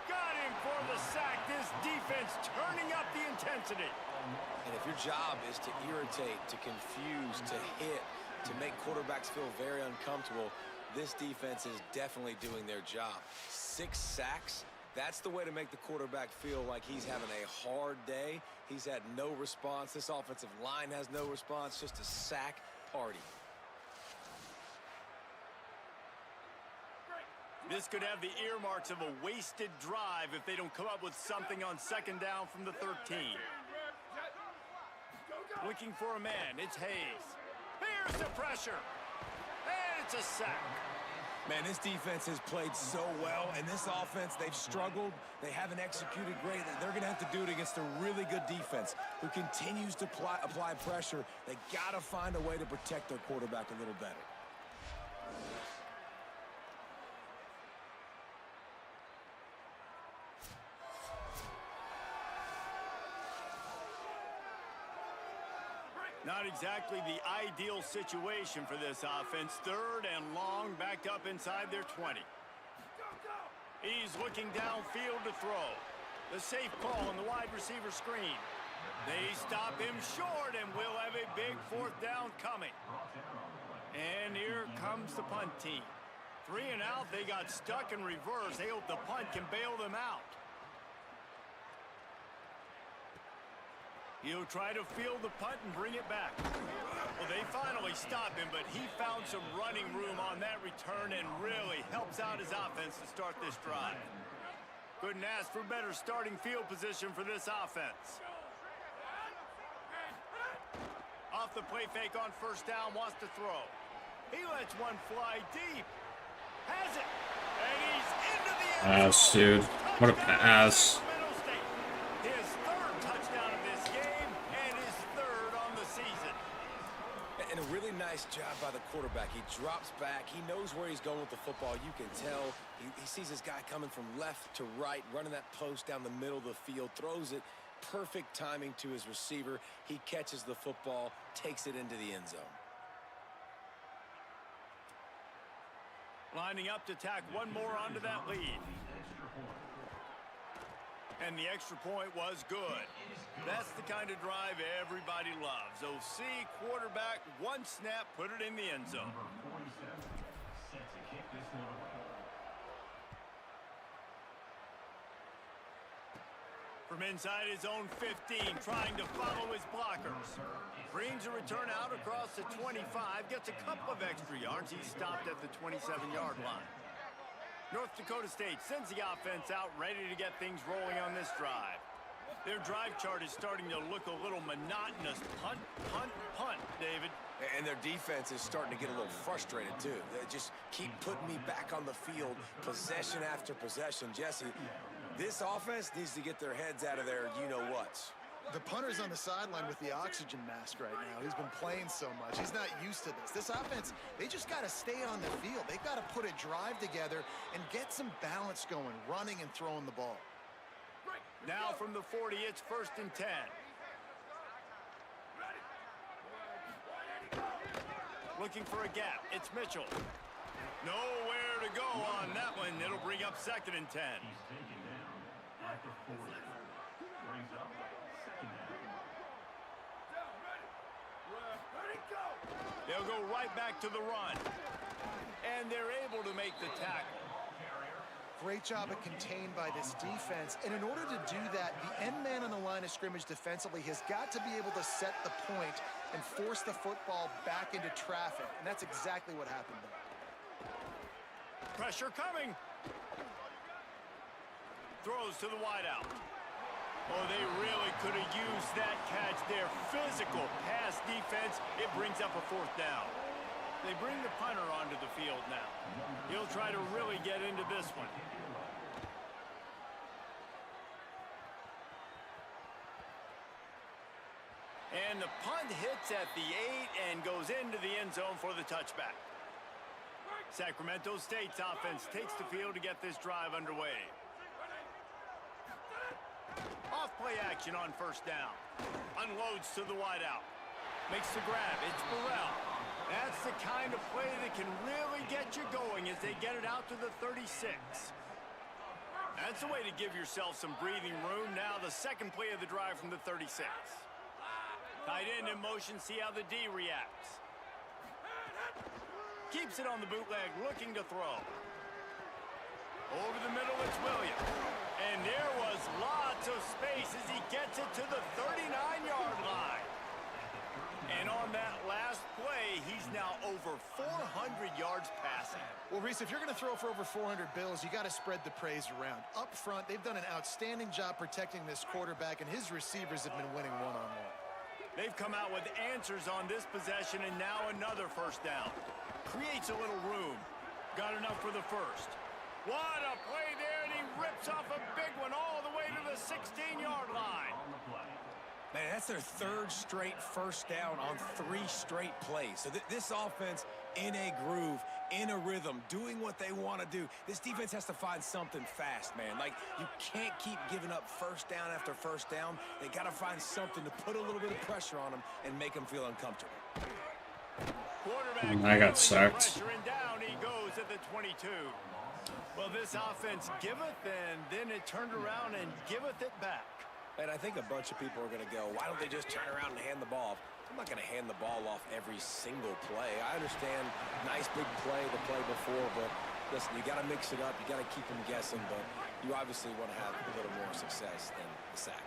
Got him for the sack. This defense turning up the intensity. And if your job is to irritate, to confuse, to hit, to make quarterbacks feel very uncomfortable, this defense is definitely doing their job. 6 sacks, that's the way to make the quarterback feel like he's having a hard day. He's had no response. This offensive line has no response, just a sack party. This could have the earmarks of a wasted drive if they don't come up with something on second down from the 13. Looking for a man, it's Hayes. Here's the pressure. And it's a sack. Man, this defense has played so well, and this offense, they've struggled. They haven't executed great. They're going to have to do it against a really good defense who continues to apply pressure. They got to find a way to protect their quarterback a little better. Not exactly the ideal situation for this offense. Third and long, backed up inside their 20. He's looking downfield to throw. The safe call on the wide receiver screen. They stop him short, and we'll have a big fourth down coming. And here comes the punt team. 3 and out, they got stuck in reverse. They hope the punt can bail them out. He'll try to field the punt and bring it back. Well, they finally stop him, but he found some running room on that return and really helps out his offense to start this drive. Couldn't ask for better starting field position for this offense. Off the play fake on first down, wants to throw. He lets one fly deep. Has it. And he's into the end zone. Pass, dude. What a pass. His third touchdown of this game and his third on the season. And a really nice job by the quarterback. He drops back. He knows where he's going with the football. You can tell. He sees this guy coming from left to right, running that post down the middle of the field, throws it. Perfect timing to his receiver. He catches the football, takes it into the end zone. Lining up to tack one more onto that lead. And the extra point was good. That's the kind of drive everybody loves. OC, quarterback, one snap, put it in the end zone. Number 47, set to kick this one away. From inside his own 15, trying to follow his blockers. Brings a return out across the 25, gets a couple of extra yards. He's stopped at the 27-yard line. North Dakota State sends the offense out, ready to get things rolling on this drive. Their drive chart is starting to look a little monotonous. Punt, punt, punt, David. And their defense is starting to get a little frustrated, too. They just keep putting me back on the field, possession after possession. Jesse, this offense needs to get their heads out of their you-know-whats. The punter's on the sideline with the oxygen mask right now. He's been playing so much. He's not used to this. This offense, they just got to stay on the field. They've got to put a drive together and get some balance going, running and throwing the ball. Now from the 40, it's 1st and 10. Looking for a gap. It's Mitchell. Nowhere to go on that one. It'll bring up 2nd and 10. He's taken down at the 40. Brings up second down. They'll go right back to the run. And they're able to make the tackle. Great job of contained by this defense. And in order to do that, the end man on the line of scrimmage defensively has got to be able to set the point and force the football back into traffic. And that's exactly what happened there. Pressure coming. Throws to the wideout. Oh, they really could have used that catch there. Physical pass defense. It brings up a 4th down. They bring the punter onto the field now. He'll try to really get into this one. And the punt hits at the 8 and goes into the end zone for the touchback. Sacramento State's offense takes the field to get this drive underway. Off play action on first down. Unloads to the wideout. Makes the grab. It's Burrell. That's the kind of play that can really get you going as they get it out to the 36. That's a way to give yourself some breathing room. Now the second play of the drive from the 36. Tight end in motion, see how the D reacts. Keeps it on the bootleg, looking to throw. Over the middle, it's Williams. And there was lots of space as he gets it to the 39-yard line. And on that last play, he's now over 400 yards passing. Well, Reese, if you're going to throw for over 400 bills, you got to spread the praise around. Up front, they've done an outstanding job protecting this quarterback, and his receivers have been winning one-on-one. They've come out with answers on this possession, and now another first down. Creates a little room. Got enough for the first. What a play there, and he rips off a big one all the way to the 16-yard line. Man, that's their third straight first down on 3 straight plays. So this offense in a groove, in a rhythm, doing what they want to do. This defense has to find something fast, man. Like, you can't keep giving up first down after first down. They got to find something to put a little bit of pressure on them and make them feel uncomfortable. Quarterback I got sacked. pressure, and down he goes at the 22. Well, this offense giveth, and then it turned around and giveth it back. And I think a bunch of people are going to go, why don't they just turn around and hand the ball? I'm not going to hand the ball off every single play. I understand nice big play the play before, but listen, you got to mix it up. You got to keep them guessing, but you obviously want to have a little more success than the sack.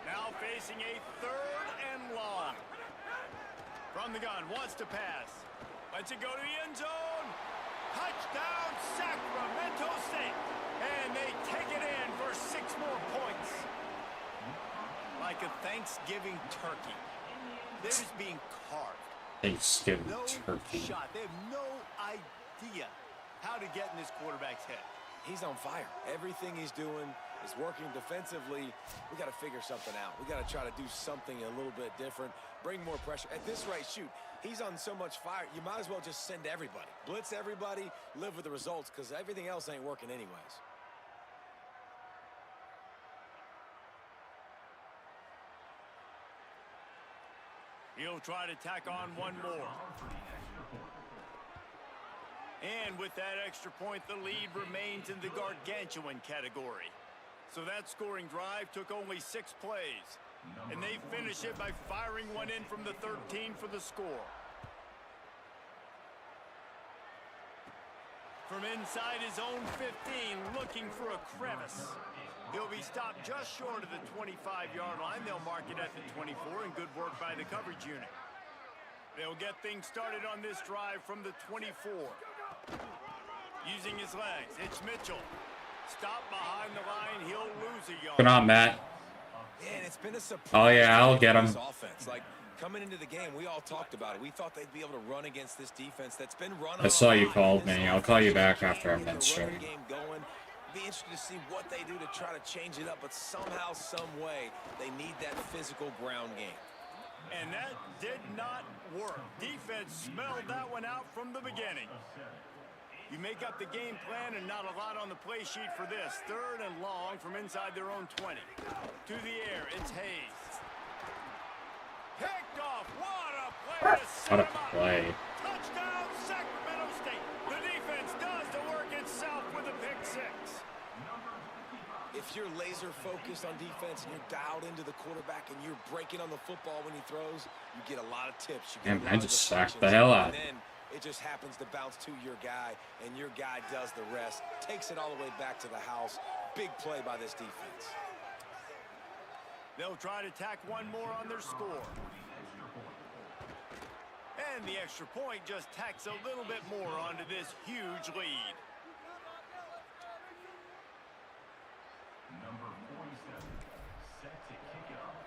Now facing a 3rd and long. From the gun, wants to pass. Lets it go to the end zone. Touchdown, Sacramento State. And they take it in for 6 more points. Like a Thanksgiving turkey. They're just being carved. Thanksgiving No turkey. shot. They have no idea how to get in this quarterback's head. He's on fire. Everything he's doing is working defensively. We got to figure something out. We got to try to do something a little bit different, bring more pressure. At this rate, shoot, he's on so much fire, you might as well just send everybody. Blitz everybody, live with the results, because everything else ain't working anyways. He'll try to tack on one more. And with that extra point, the lead remains in the gargantuan category. So that scoring drive took only 6 plays. And they finish it by firing one in from the 13 for the score. From inside his own 15, looking for a crevice. He'll be stopped just short of the 25-yard line. They'll mark it at the 24, and good work by the coverage unit. They'll get things started on this drive from the 24. Using his legs, it's Mitchell. Stop behind the line, he'll lose a yard. Good on, Matt. Man, it's been a surprise. Oh, yeah, I'll get him. Offense. Like, coming into the game, we all talked about it. We thought they'd be able to run against this defense that's been run on. I saw you a lot. called This me. I'll call you back offense after I'm can't done get the streaming. running game going. Be interested to see what they do to try to change it up, but somehow, some way, they need that physical ground game. And that did not work. Defense smelled that one out from the beginning. You make up the game plan and not a lot on the play sheet for this. 3rd and long from inside their own 20. To the air, it's Hayes. Picked off. What a play to set What a him up. play. Touchdown, Sacramento State. The defense does the work itself with a pick 6. If you're laser focused on defense and you're dialed into the quarterback and you're breaking on the football when he throws, you get a lot of tips. You get Damn, a I lot of just sacked the deflections, hell out. And then it just happens to bounce to your guy, and your guy does the rest. Takes it all the way back to the house. Big play by this defense. They'll try to tack one more on their score. And the extra point just tacks a little bit more onto this huge lead. Number 47, set to kick it off.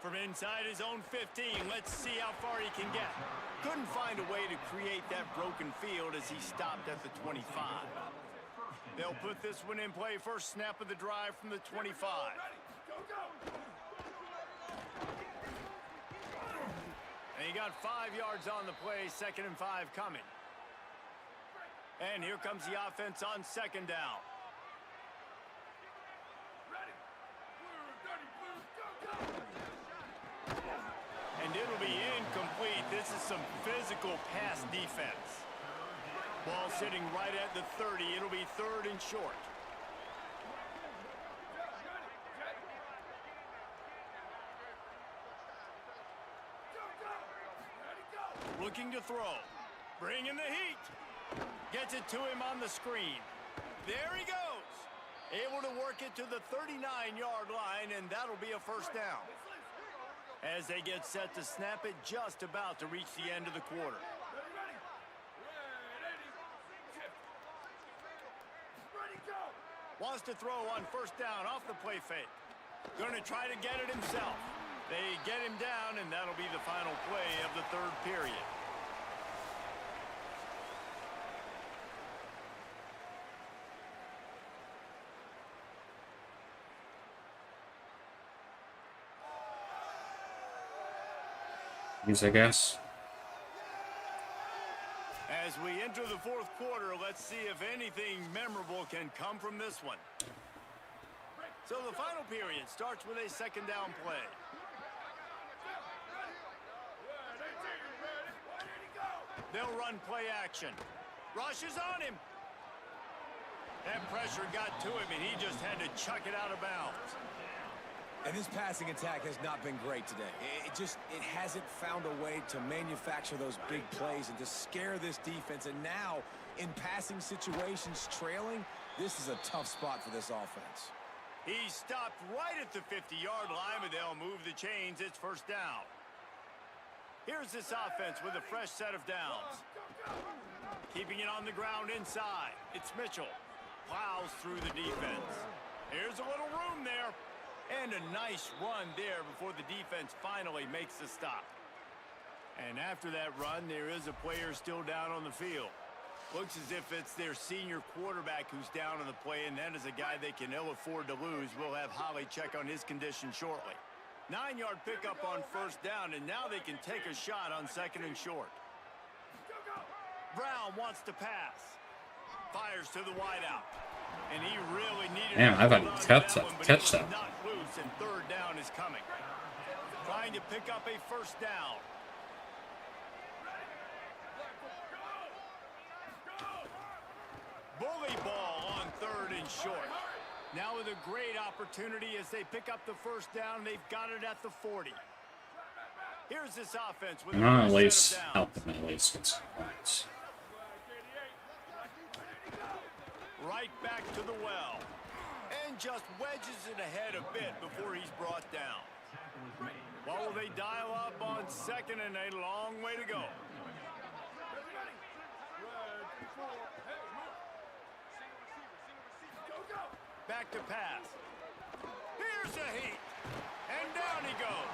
From inside his own 15, let's see how far he can get. Couldn't find a way to create that broken field as he stopped at the 25. They'll put this one in play. First snap of the drive from the 25. And he got 5 yards on the play, 2nd and 5 coming. And here comes the offense on 2nd down. And it'll be incomplete. This is some physical pass defense. Ball sitting right at the 30. It'll be 3rd and short. Looking to throw. Bringing the heat. Gets it to him on the screen. There he goes. Able to work it to the 39-yard line, and that'll be a 1st down. As they get set to snap it, just about to reach the end of the quarter. Wants to throw on 1st down off the play fake. Going to try to get it himself. They get him down, and that'll be the final play of the 3rd period. I guess. As we enter the 4th quarter, let's see if anything memorable can come from this one. So the final period starts with a 2nd down play. They'll run play action. Rush is on him. That pressure got to him, and he just had to chuck it out of bounds. And this passing attack has not been great today. It hasn't found a way to manufacture those big plays and to scare this defense. And now, in passing situations, trailing, this is a tough spot for this offense. He stopped right at the 50-yard line, but they'll move the chains. It's 1st down. Here's this offense with a fresh set of downs. Keeping it on the ground inside. It's Mitchell. Plows through the defense. Here's a little room there. And a nice run there before the defense finally makes the stop. And after that run, there is a player still down on the field. Looks as if it's their senior quarterback who's down on the play, and that is a guy they can ill afford to lose. We'll have Holly check on his condition shortly. 9-yard pickup on 1st down, and now they can take a shot on 2nd and short. Brown wants to pass. Fires to the wideout. And he really needed Damn, I've had to catch that. Not loose, and 3rd down is coming. Trying to pick up a 1st down. Bully ball on 3rd and short. Now with a great opportunity as they pick up the 1st down. They've got it at the 40. Here's this offense with At least help them at least get some points. Right back to the well. And just wedges it ahead a bit before he's brought down. What will they dial up on 2nd and a long way to go? Back to pass. Here's a heat. And down he goes.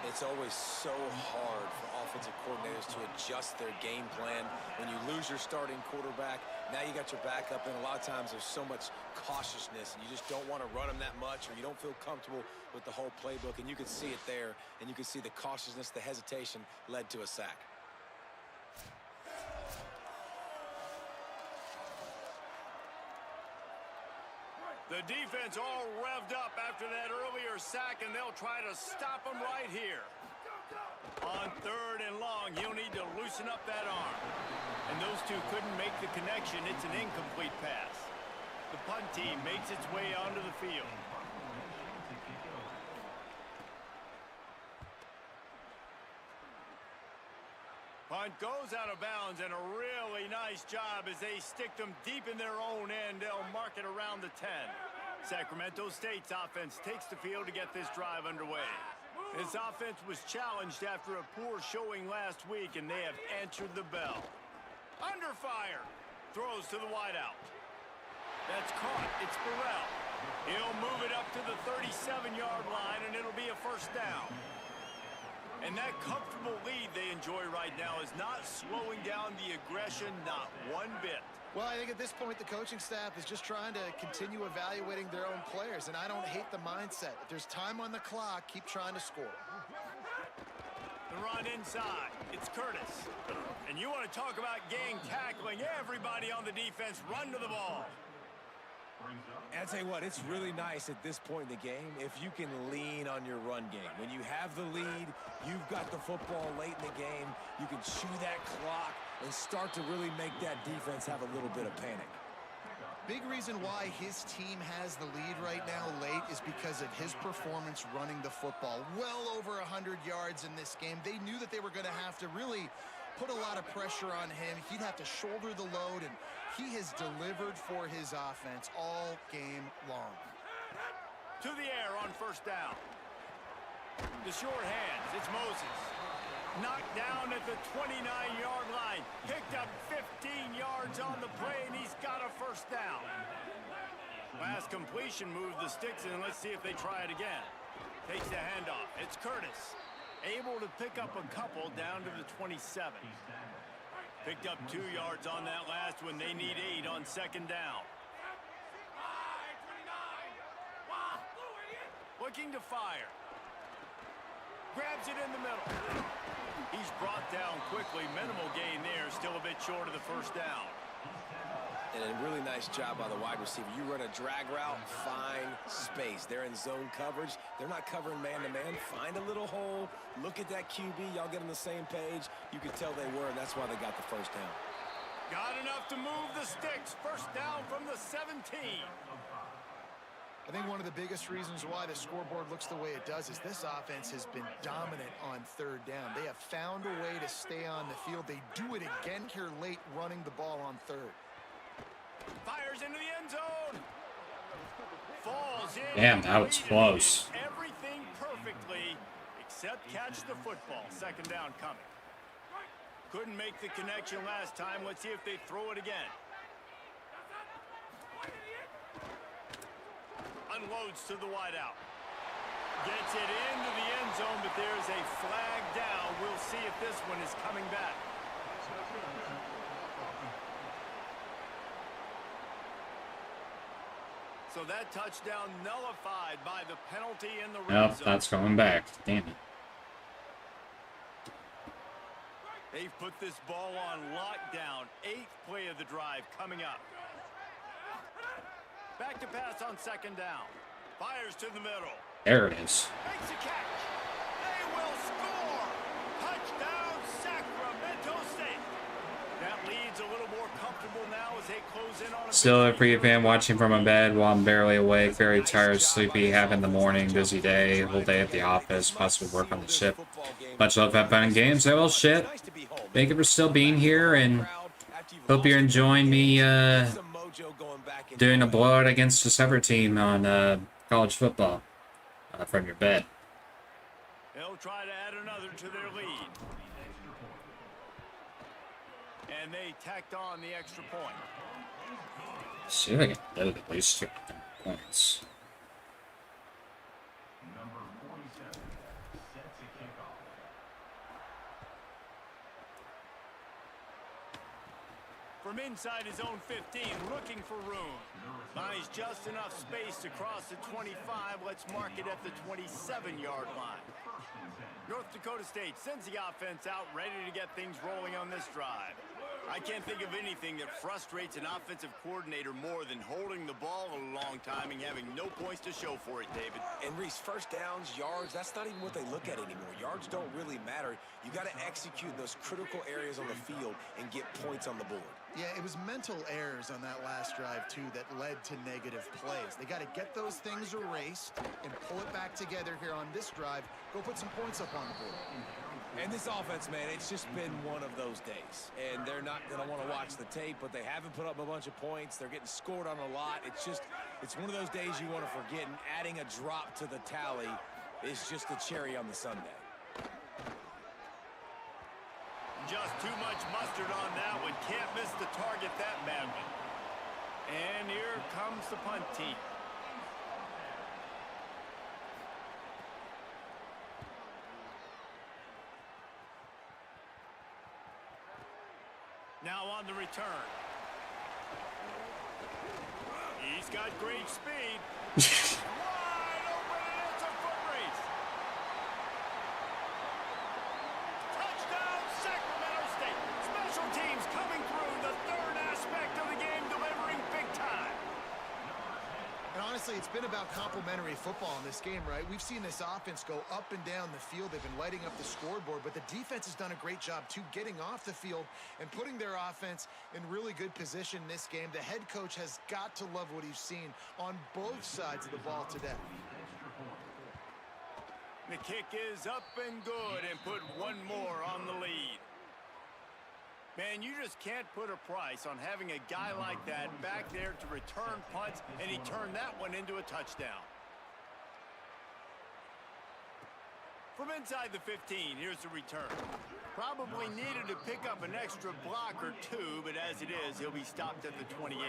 It's always so hard for offensive coordinators to adjust their game plan. When you lose your starting quarterback, now you got your backup, and a lot of times there's so much cautiousness, and you just don't want to run them that much, or you don't feel comfortable with the whole playbook, and you can see it there, and you can see the cautiousness, the hesitation led to a sack. The defense all revved up after that earlier sack, and they'll try to stop him right here. On 3rd and long, he'll need to loosen up that arm. And those two couldn't make the connection. It's an incomplete pass. The punt team makes its way onto the field. Punt goes out of bounds, and a really nice job as they stick them deep in their own end. They'll mark it around the 10. Sacramento State's offense takes the field to get this drive underway. This offense was challenged after a poor showing last week, and they have answered the bell. Under fire. Throws to the wideout. That's caught. It's Burrell. He'll move it up to the 37-yard line, and it'll be a first down. And that comfortable lead they enjoy right now is not slowing down the aggression, not one bit. Well, I think at this point, the coaching staff is just trying to continue evaluating their own players, and I don't hate the mindset. If there's time on the clock, keep trying to score. The run inside. It's Curtis. And you want to talk about gang tackling. Everybody on the defense run to the ball. And I tell you what, it's really nice at this point in the game if you can lean on your run game. When you have the lead, you've got the football late in the game, you can chew that clock and start to really make that defense have a little bit of panic. Big reason why his team has the lead right now late is because of his performance running the football. Well over 100 yards in this game. They knew that they were going to have to really put a lot of pressure on him. He'd have to shoulder the load, and he has delivered for his offense all game long. To the air on first down. The short hands. It's Moses. Knocked down at the 29-yard line. Picked up 15 yards on the play, and he's got a first down. Last completion moved the sticks, and let's see if they try it again. Takes the handoff. It's Curtis. Able to pick up a couple down to the 27. Picked up 2 yards on that last one. They need 8 on second down. Looking to fire. Grabs it in the middle. He's brought down quickly. Minimal gain there. Still a bit short of the first down. And a really nice job by the wide receiver. You run a drag route, find space. They're in zone coverage. They're not covering man-to-man. Find a little hole. Look at that QB. Y'all get on the same page. You can tell they were, and that's why they got the first down. Got enough to move the sticks. First down from the 17. I think one of the biggest reasons why the scoreboard looks the way it does is this offense has been dominant on third down. They have found a way to stay on the field. They do it again here late, running the ball on third. Fires into the end zone. Falls in. Damn, that was close. Everything perfectly except catch the football. Second down coming. Couldn't make the connection last time. Let's see if they throw it again. Unloads to the wideout. Gets it into the end zone, but there's a flag down. We'll see if this one is coming back. So that touchdown nullified by the penalty in the red zone. That's going back. Damn it. They've put this ball on lockdown. 8th play of the drive coming up. Back to pass on second down. Fires to the middle. There it is. Makes a catch. They will score. Touchdown, Sacramento State. That lead's a little more comfortable now as they close in on a Still a free fan watching from my bed while I'm barely awake, very tired, sleepy, having the morning, busy day, whole day at the office, possibly work on the ship. Much love, have fun in games. I will shit. Thank you for still being here, and hope you're enjoying me doing a blowout against a sever team on college football from your bed. They'll try to add another to their lead. And they tacked on the extra point. See if I can load at least 2 points. Number 47, set to kick off. From inside his own 15, looking for room. Finds just enough space to cross the 25. Let's mark it at the 27-yard line. North Dakota State sends the offense out, ready to get things rolling on this drive. I can't think of anything that frustrates an offensive coordinator more than holding the ball a long time and having no points to show for it, David. And Reese, first downs, yards, that's not even what they look at anymore. Yards don't really matter. You got to execute those critical areas on the field and get points on the board. Yeah, it was mental errors on that last drive, too, that led to negative plays. They got to get those things erased and pull it back together here on this drive. Go put some points up on the board. And this offense, man, it's just been one of those days. And they're not going to want to watch the tape, but they haven't put up a bunch of points. They're getting scored on a lot. It's one of those days you want to forget, and adding a drop to the tally is just the cherry on the sundae. Just too much mustard on that one. Can't miss the target that badly. And here comes the punt team. Now on the return. He's got great speed. Wide open, and it's a foot race. Touchdown, Sacramento State. Special teams coming through, the third aspect of the game, delivering big time. And honestly, it's been about complementary football in this game, right? We've seen this offense go up and down the field. They've been lighting up the scoreboard, but the defense has done a great job, too, getting off the field and putting their offense in really good position in this game. The head coach has got to love what he's seen on both sides of the ball today. The kick is up and good, and put one more on the lead. Man, you just can't put a price on having a guy like that back there to return punts, and he turned that one into a touchdown. From inside the 15, here's the return. Probably needed to pick up an extra block or two, but as it is, he'll be stopped at the 28.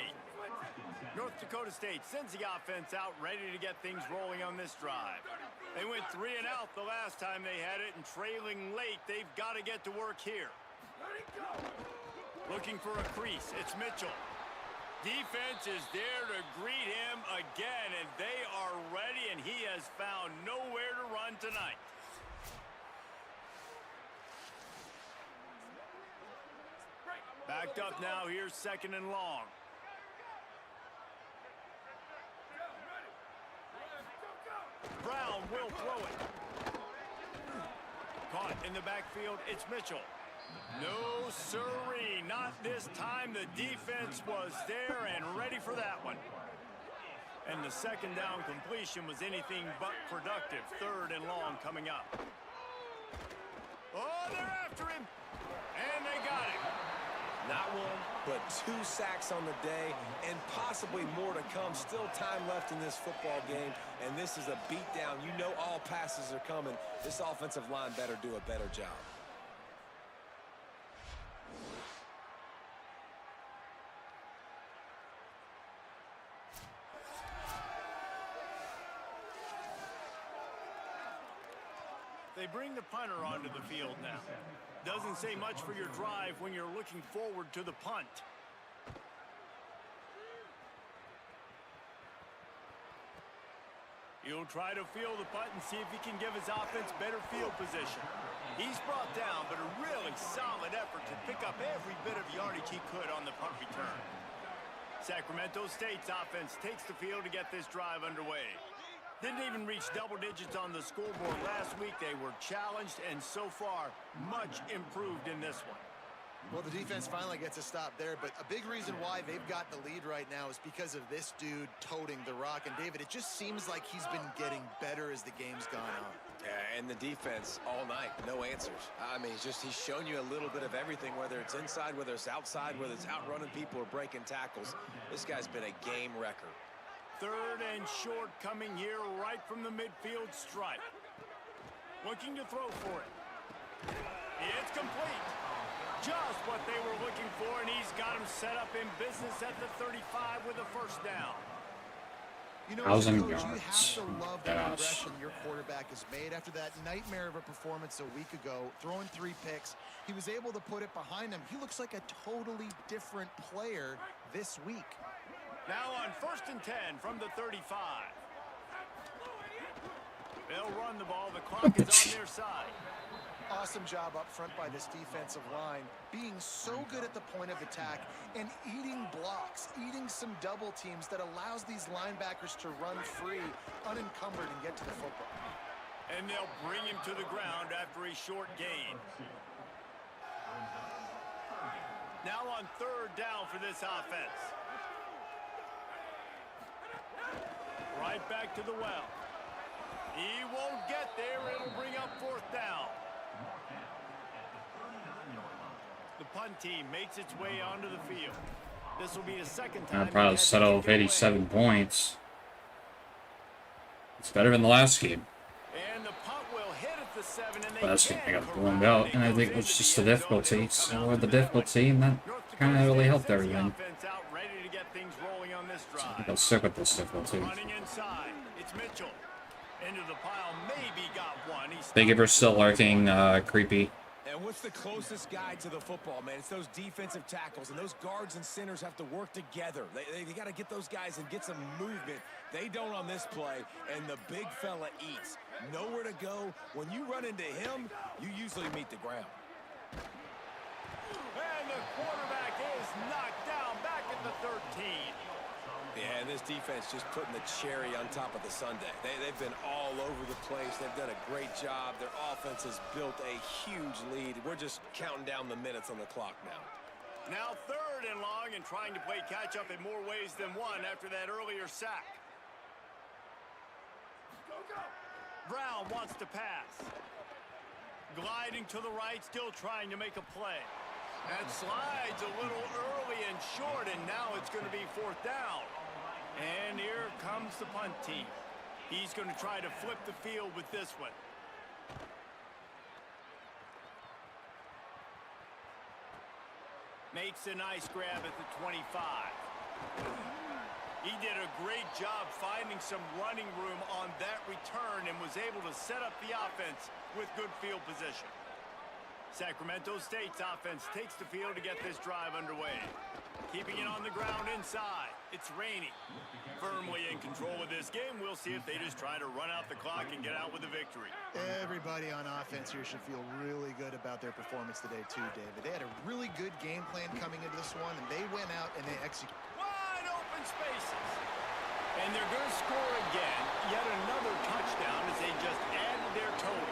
North Dakota State sends the offense out, ready to get things rolling on this drive. They went 3 and out the last time they had it, and trailing late, they've got to get to work here. Looking for a crease, it's Mitchell. Defense is there to greet him again, and they are ready, and he has found nowhere to run tonight. Backed up now, here's 2nd and long. Brown will throw it. Caught in the backfield, it's Mitchell. No siree, not this time. The defense was there and ready for that one. And the 2nd down completion was anything but productive. 3rd and long coming up. Oh, they're after him. And they got him. Not one, but 2 sacks on the day, and possibly more to come. Still time left in this football game, and this is a beatdown. You know all passes are coming. This offensive line better do a better job. They bring the punter onto the field now. Doesn't say much for your drive when you're looking forward to the punt. He'll try to field the punt and see if he can give his offense better field position. He's brought down, but a really solid effort to pick up every bit of yardage he could on the punt return. Sacramento State's offense takes the field to get this drive underway. Didn't even reach double digits on the scoreboard last week. They were challenged, and so far, much improved in this one. Well, the defense finally gets a stop there, but a big reason why they've got the lead right now is because of this dude toting the rock. And, David, it just seems like he's been getting better as the game's gone on. Yeah, and the defense all night, no answers. I mean, he's shown you a little bit of everything, whether it's inside, whether it's outside, whether it's outrunning people or breaking tackles. This guy's been a game wrecker. 3rd and short coming here right from the midfield stripe. Looking to throw for it. It's complete. Just what they were looking for, and he's got him set up in business at the 35 with a 1st down. You know, 1,000 coach, yards. you have to love the Gosh. progression your quarterback has made after that nightmare of a performance a week ago, throwing 3 picks. He was able to put it behind him. He looks like a totally different player this week. Now on 1st and 10 from the 35. They'll run the ball. The clock is on their side. Awesome job up front by this defensive line, being so good at the point of attack and eating blocks, eating some double teams that allows these linebackers to run free, unencumbered, and get to the football. And they'll bring him to the ground after a short gain. Now on 3rd down for this offense. Right back to the well. He won't get there. It'll bring up 4th down. The punt team makes its way onto the field. This will be the 2nd time. I'll probably settle with 87 points. It's better than the last game. And the punt will hit at the 7, and they Last game I can got blown out, and I think it was just the difficulty. So with the difficulty, and that kind of really helped everything. I think I'll stick with this difficulty. Running inside, it's Mitchell. Into the pile, maybe got one. Thank you for still lurking, creepy. And And what's the closest guy to the football, man? It's those defensive tackles, and those guards and centers have to work together. They got to get those guys and get some movement. They don't on this play, and the big fella eats. Nowhere to go. When you run into him, you usually meet the ground. And the quarterback is knocked down back at the 13. Yeah, and this defense just putting the cherry on top of the sundae. They've been all over the place. They've done a great job. Their offense has built a huge lead. We're just counting down the minutes on the clock now. Now 3rd and long and trying to play catch-up in more ways than one after that earlier sack. Brown wants to pass. Gliding to the right, still trying to make a play. That slides a little early and short, and now it's going to be 4th down. And here comes the punt team. He's going to try to flip the field with this one. Makes a nice grab at the 25. He did a great job finding some running room on that return and was able to set up the offense with good field position. Sacramento State's offense takes the field to get this drive underway. Keeping it on the ground inside. It's raining. Firmly in control of this game. We'll see if they just try to run out the clock and get out with a victory. Everybody on offense here should feel really good about their performance today too, David. They had a really good game plan coming into this one, and they went out and they executed. Wide open spaces. And they're going to score again. Yet another touchdown as they just added their total.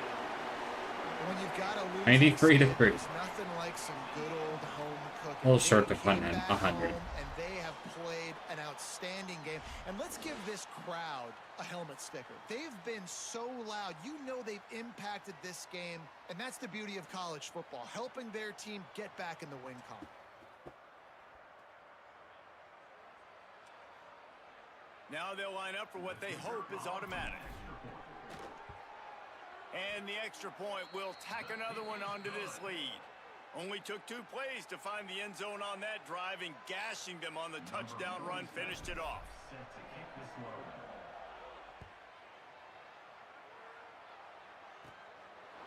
When you've got a losing 93 to team, 3. there's nothing like some good old home cooking. A little short They to came 100. back home, and they have played an outstanding game. And let's give this crowd a helmet sticker. They've been so loud. You know they've impacted this game, and that's the beauty of college football, helping their team get back in the win column. Now they'll line up for what they hope is automatic. And the extra point will tack another one onto this lead. Only took 2 plays to find the end zone on that drive, and gashing them on the touchdown run finished it off.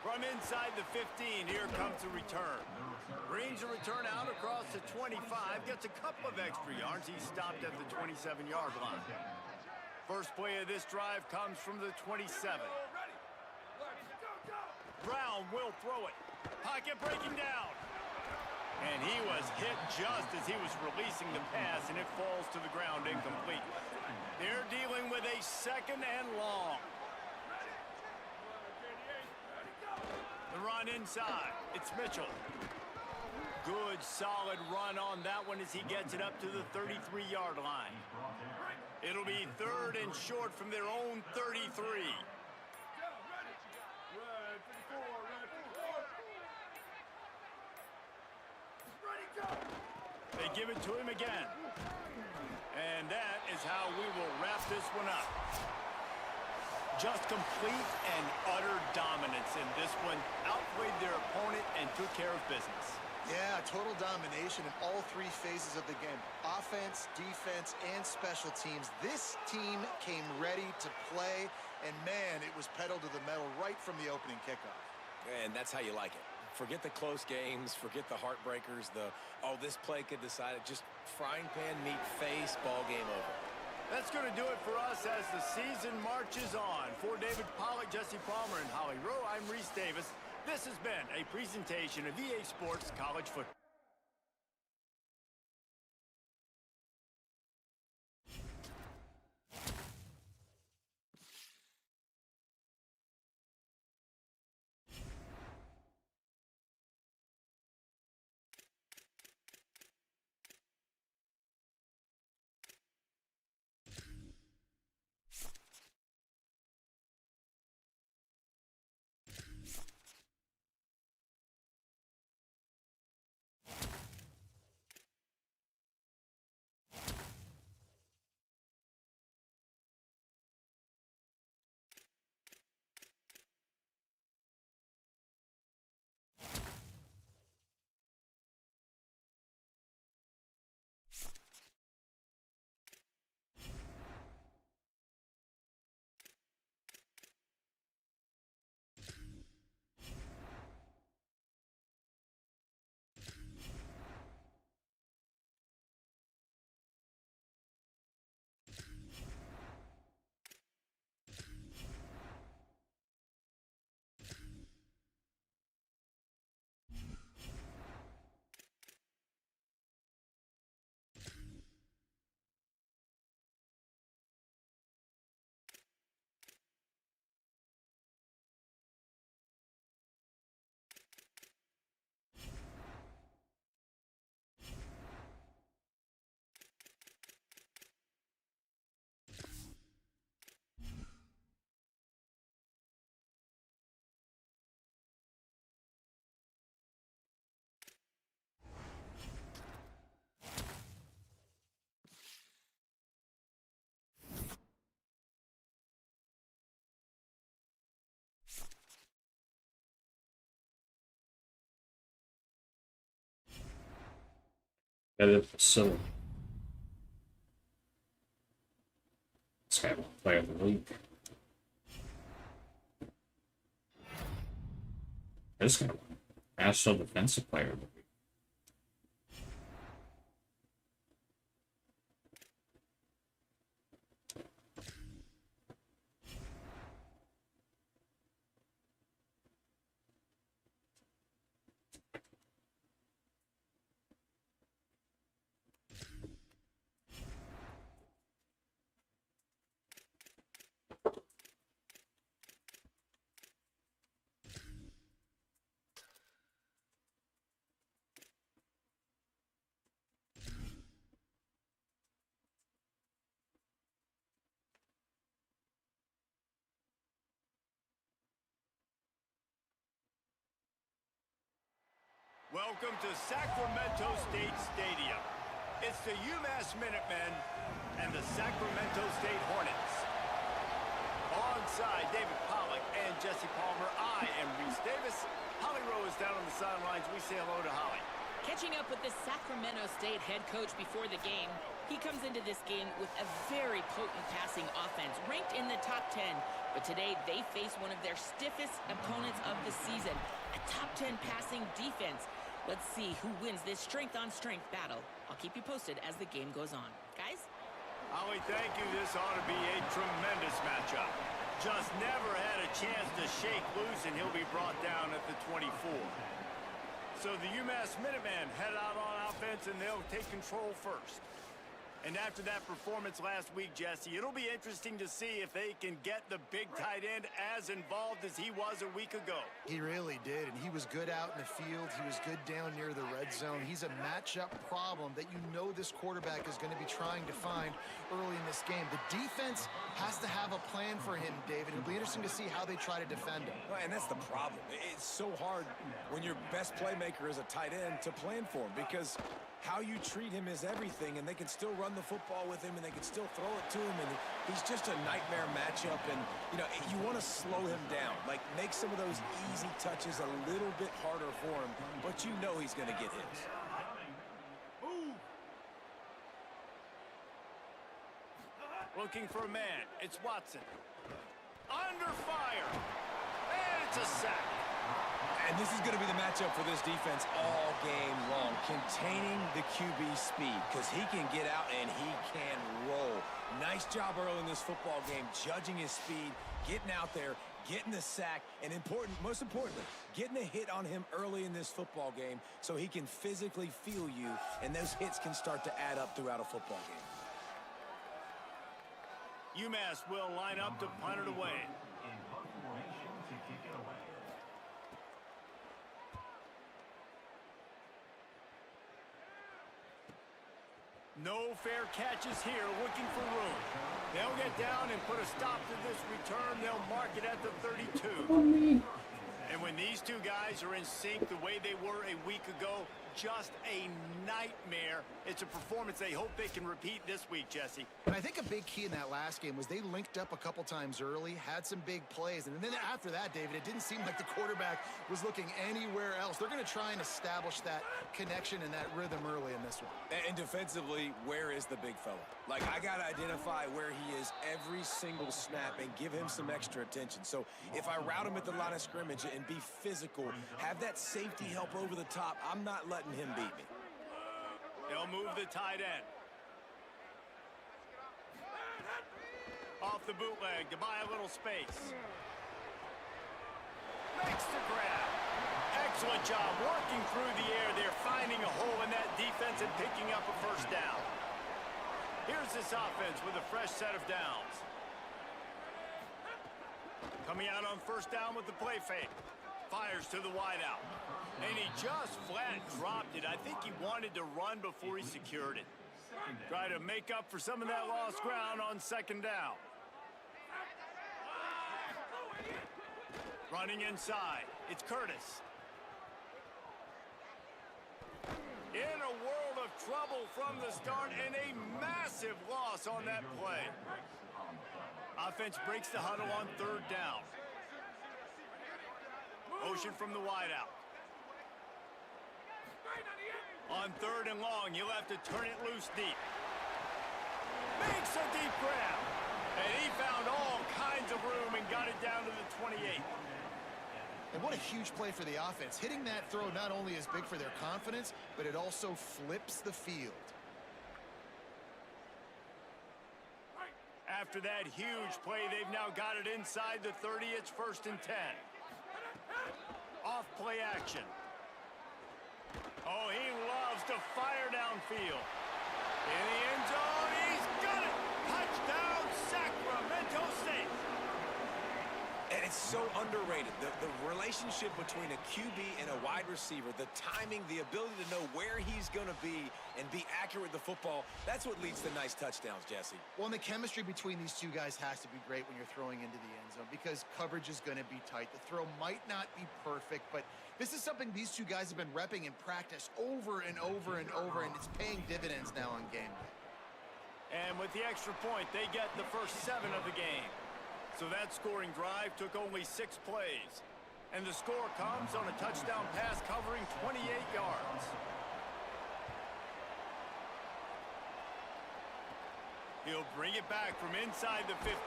From inside the 15, here comes the return. Brings a return out across the 25, gets a couple of extra yards. He stopped at the 27-yard line. First play of this drive comes from the 27. Brown will throw it. Pocket breaking down. And he was hit just as he was releasing the pass, and it falls to the ground incomplete. They're dealing with a 2nd and long. The run inside. It's Mitchell. Good, solid run on that one as he gets it up to the 33-yard line. It'll be 3rd and short from their own 33. They give it to him again. And that is how we will wrap this one up. Just complete and utter dominance in this one. Outplayed their opponent and took care of business. Yeah, total domination in all 3 phases of the game. Offense, defense, and special teams. This team came ready to play, and man, it was pedal to the metal right from the opening kickoff. And that's how you like it. Forget the close games, forget the heartbreakers, oh, this play could decide it. Just frying pan meet face, ball game over. That's going to do it for us as the season marches on. For David Pollack, Jesse Palmer, and Holly Rowe, I'm Reese Davis. This has been a presentation of EA Sports College Football. At the facility. This guy won't play of the week. This guy won. National Defensive Player of the Week. Welcome to Sacramento State Stadium. It's the UMass Minutemen and the Sacramento State Hornets. Alongside David Pollack and Jesse Palmer, I am Reese Davis. Holly Rowe is down on the sidelines. We say hello to Holly. Catching up with the Sacramento State head coach before the game, he comes into this game with a very potent passing offense, ranked in the top 10. But today, they face one of their stiffest opponents of the season, a top 10 passing defense. Let's see who wins this strength-on-strength battle. I'll keep you posted as the game goes on. Guys? Holly, thank you. This ought to be a tremendous matchup. Just never had a chance to shake loose, and he'll be brought down at the 24. So the UMass Minutemen head out on offense, and they'll take control first. And after that performance last week, Jesse, it'll be interesting to see if they can get the big tight end as involved as he was a week ago. He really did, and he was good out in the field. He was good down near the red zone. He's a matchup problem that you know this quarterback is going to be trying to find early in this game. The defense has to have a plan for him, David. It'll be interesting to see how they try to defend him. Well, and that's the problem. It's so hard when your best playmaker is a tight end to plan for him, because how you treat him is everything, and they can still run the football with him, and they can still throw it to him, and he's just a nightmare matchup. And, you know, you want to slow him down, like make some of those easy touches a little bit harder for him, but you know he's going to get his. Looking for a man. It's Watson. Under fire. And it's a sack. And this is going to be the matchup for this defense all game long, containing the QB speed, because he can get out and he can roll. Nice job early in this football game, judging his speed, getting out there, getting the sack, and most importantly, getting a hit on him early in this football game so he can physically feel you, and those hits can start to add up throughout a football game. UMass will line up to punt it away. In punt formation to kick it away. No fair catches here, looking for room. They'll get down and put a stop to this return. They'll mark it at the 32. And when these two guys are in sync the way they were a week ago, just a nightmare. It's a performance they hope they can repeat this week, Jesse. And I think a big key in that last game was they linked up a couple times early, had some big plays, and then after that, David, it didn't seem like the quarterback was looking anywhere else. They're going to try and establish that connection and that rhythm early in this one. And defensively, where is the big fella? Like, I got to identify where he is every single snap and give him some extra attention. So if I route him at the line of scrimmage and be physical, have that safety help over the top, I'm not letting him beat me. They'll move the tight end. Off the bootleg to buy a little space. Makes the grab. Excellent job working through the air there, finding a hole in that defense and picking up a first down. Here's this offense with a fresh set of downs. Coming out on first down with the play fake. Fires to the wideout. And he just flat dropped it. I think he wanted to run before he secured it. Try to make up for some of that lost ground on second down. Running inside. It's Curtis. In a world of trouble from the start and a massive loss on that play. Offense breaks the huddle on third down. Motion from the wideout. On 3rd and long, you'll have to turn it loose deep. Makes a deep grab. And he found all kinds of room and got it down to the 28. And what a huge play for the offense. Hitting that throw not only is big for their confidence, but it also flips the field. After that huge play, they've now got it inside the 30. It's 1st and 10. Off play action. Oh, he loves to fire downfield. In the end zone, he's got it. Touchdown, Sacramento State. And it's so underrated. The relationship between a QB and a wide receiver, the timing, the ability to know where he's going to be and be accurate with the football, that's what leads to nice touchdowns, Jesse. Well, and the chemistry between these two guys has to be great when you're throwing into the end zone because coverage is going to be tight. The throw might not be perfect, but this is something these two guys have been repping in practice over and over and over, and it's paying dividends now on game day. And with the extra point, they get the first 7 of the game. So that scoring drive took only 6 plays. And the score comes on a touchdown pass covering 28 yards. He'll bring it back from inside the 15.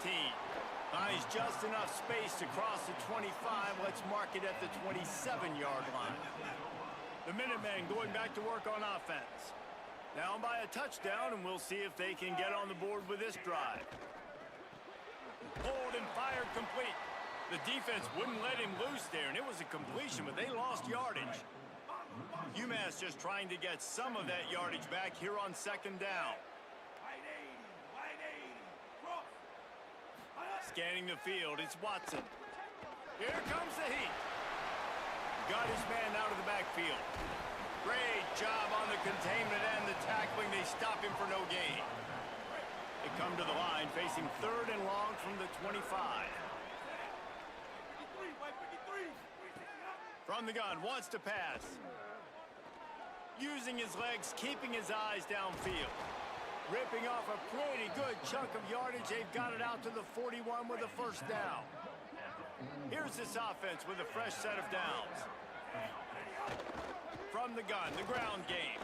Finds just enough space to cross the 25. Let's mark it at the 27-yard line. The Minutemen going back to work on offense. Down by a touchdown, and we'll see if they can get on the board with this drive. Hold and fired complete. The defense wouldn't let him loose there, and it was a completion, but they lost yardage. UMass just trying to get some of that yardage back here on 2nd down. Scanning the field, it's Watson. Here comes the heat. Got his man out of the backfield. Great job on the containment and the tackling. They stop him for no gain. They come to the line facing 3rd and long from the 25. From the gun, wants to pass. Using his legs, keeping his eyes downfield. Ripping off a pretty good chunk of yardage. They've got it out to the 41 with a 1st down. Here's this offense with a fresh set of downs. From the gun, the ground game.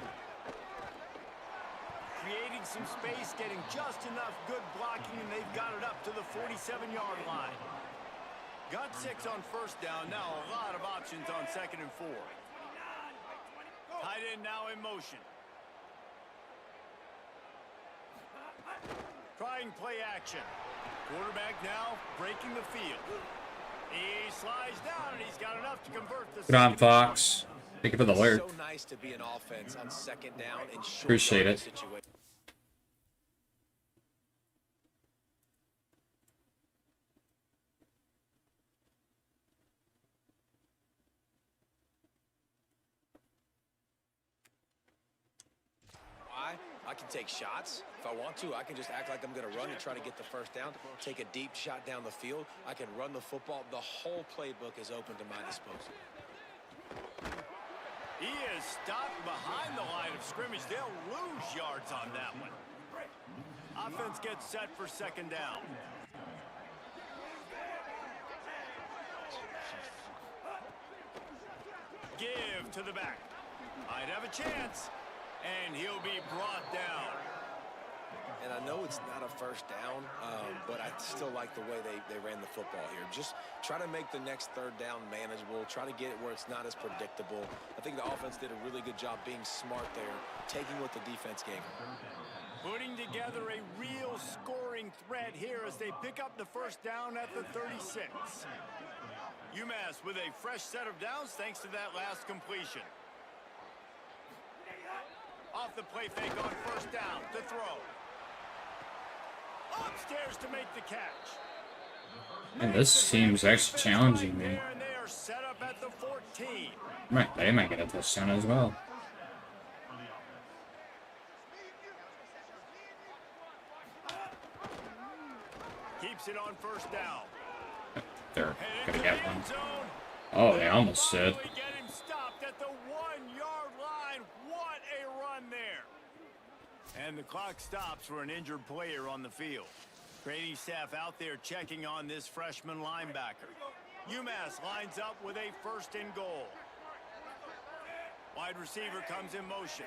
Creating some space, getting just enough good blocking, and they've got it up to the 47-yard line. Got 6 on 1st down. Now a lot of options on 2nd and 4. Tight end now in motion. Trying play action. Quarterback now breaking the field. He slides down, and he's got enough to convert the... Good on, Fox. Thank you for the alert. So nice to be an offense on 2nd down and short Appreciate it. situation. I can take shots. If I want to, I can just act like I'm going to run and try to get the 1st down, take a deep shot down the field. I can run the football. The whole playbook is open to my disposal. He is stopped behind the line of scrimmage. They'll lose yards on that one. Offense gets set for 2nd down. Give to the back. Might have a chance. And he'll be brought down. And I know it's not a 1st down, but I still like the way they ran the football here. Just try to make the next 3rd down manageable. Try to get it where it's not as predictable. I think the offense did a really good job being smart there, taking what the defense gave them. Putting together a real scoring threat here as they pick up the 1st down at the 36. UMass with a fresh set of downs thanks to that last completion. Off the play fake on 1st down to throw. Upstairs to make the catch. Man, this seems actually challenging me. And they are set up at the 14. They might get a touchdown as well. Keeps it on 1st down. They're gonna get one. Oh, they almost did. Get him stopped at the 1-yard line. What a run there. And the clock stops for an injured player on the field. Training staff out there checking on this freshman linebacker. UMass lines up with a 1st and goal. Wide receiver comes in motion.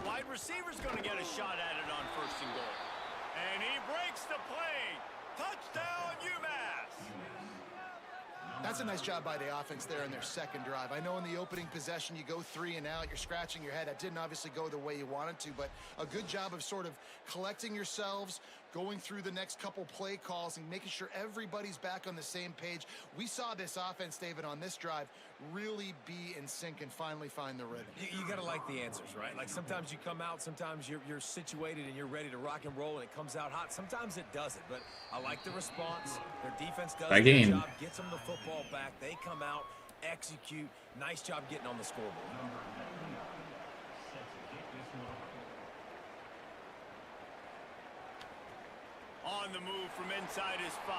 Wide receiver's going to get a shot at it on 1st and goal. And he breaks the play. Touchdown, UMass. That's a nice job by the offense there in their second drive. I know in the opening possession you go 3 and out, you're scratching your head. That didn't obviously go the way you wanted to, but a good job of sort of collecting yourselves, going through the next couple play calls and making sure everybody's back on the same page. We saw this offense, David, on this drive really be in sync and finally find the rhythm. You got to like the answers, right? Like sometimes you come out, sometimes you're situated and you're ready to rock and roll and it comes out hot. Sometimes it doesn't, but I like the response. Their defense does a good job, gets them the football back. They come out, execute. Nice job getting on the scoreboard. On the move from inside his 5.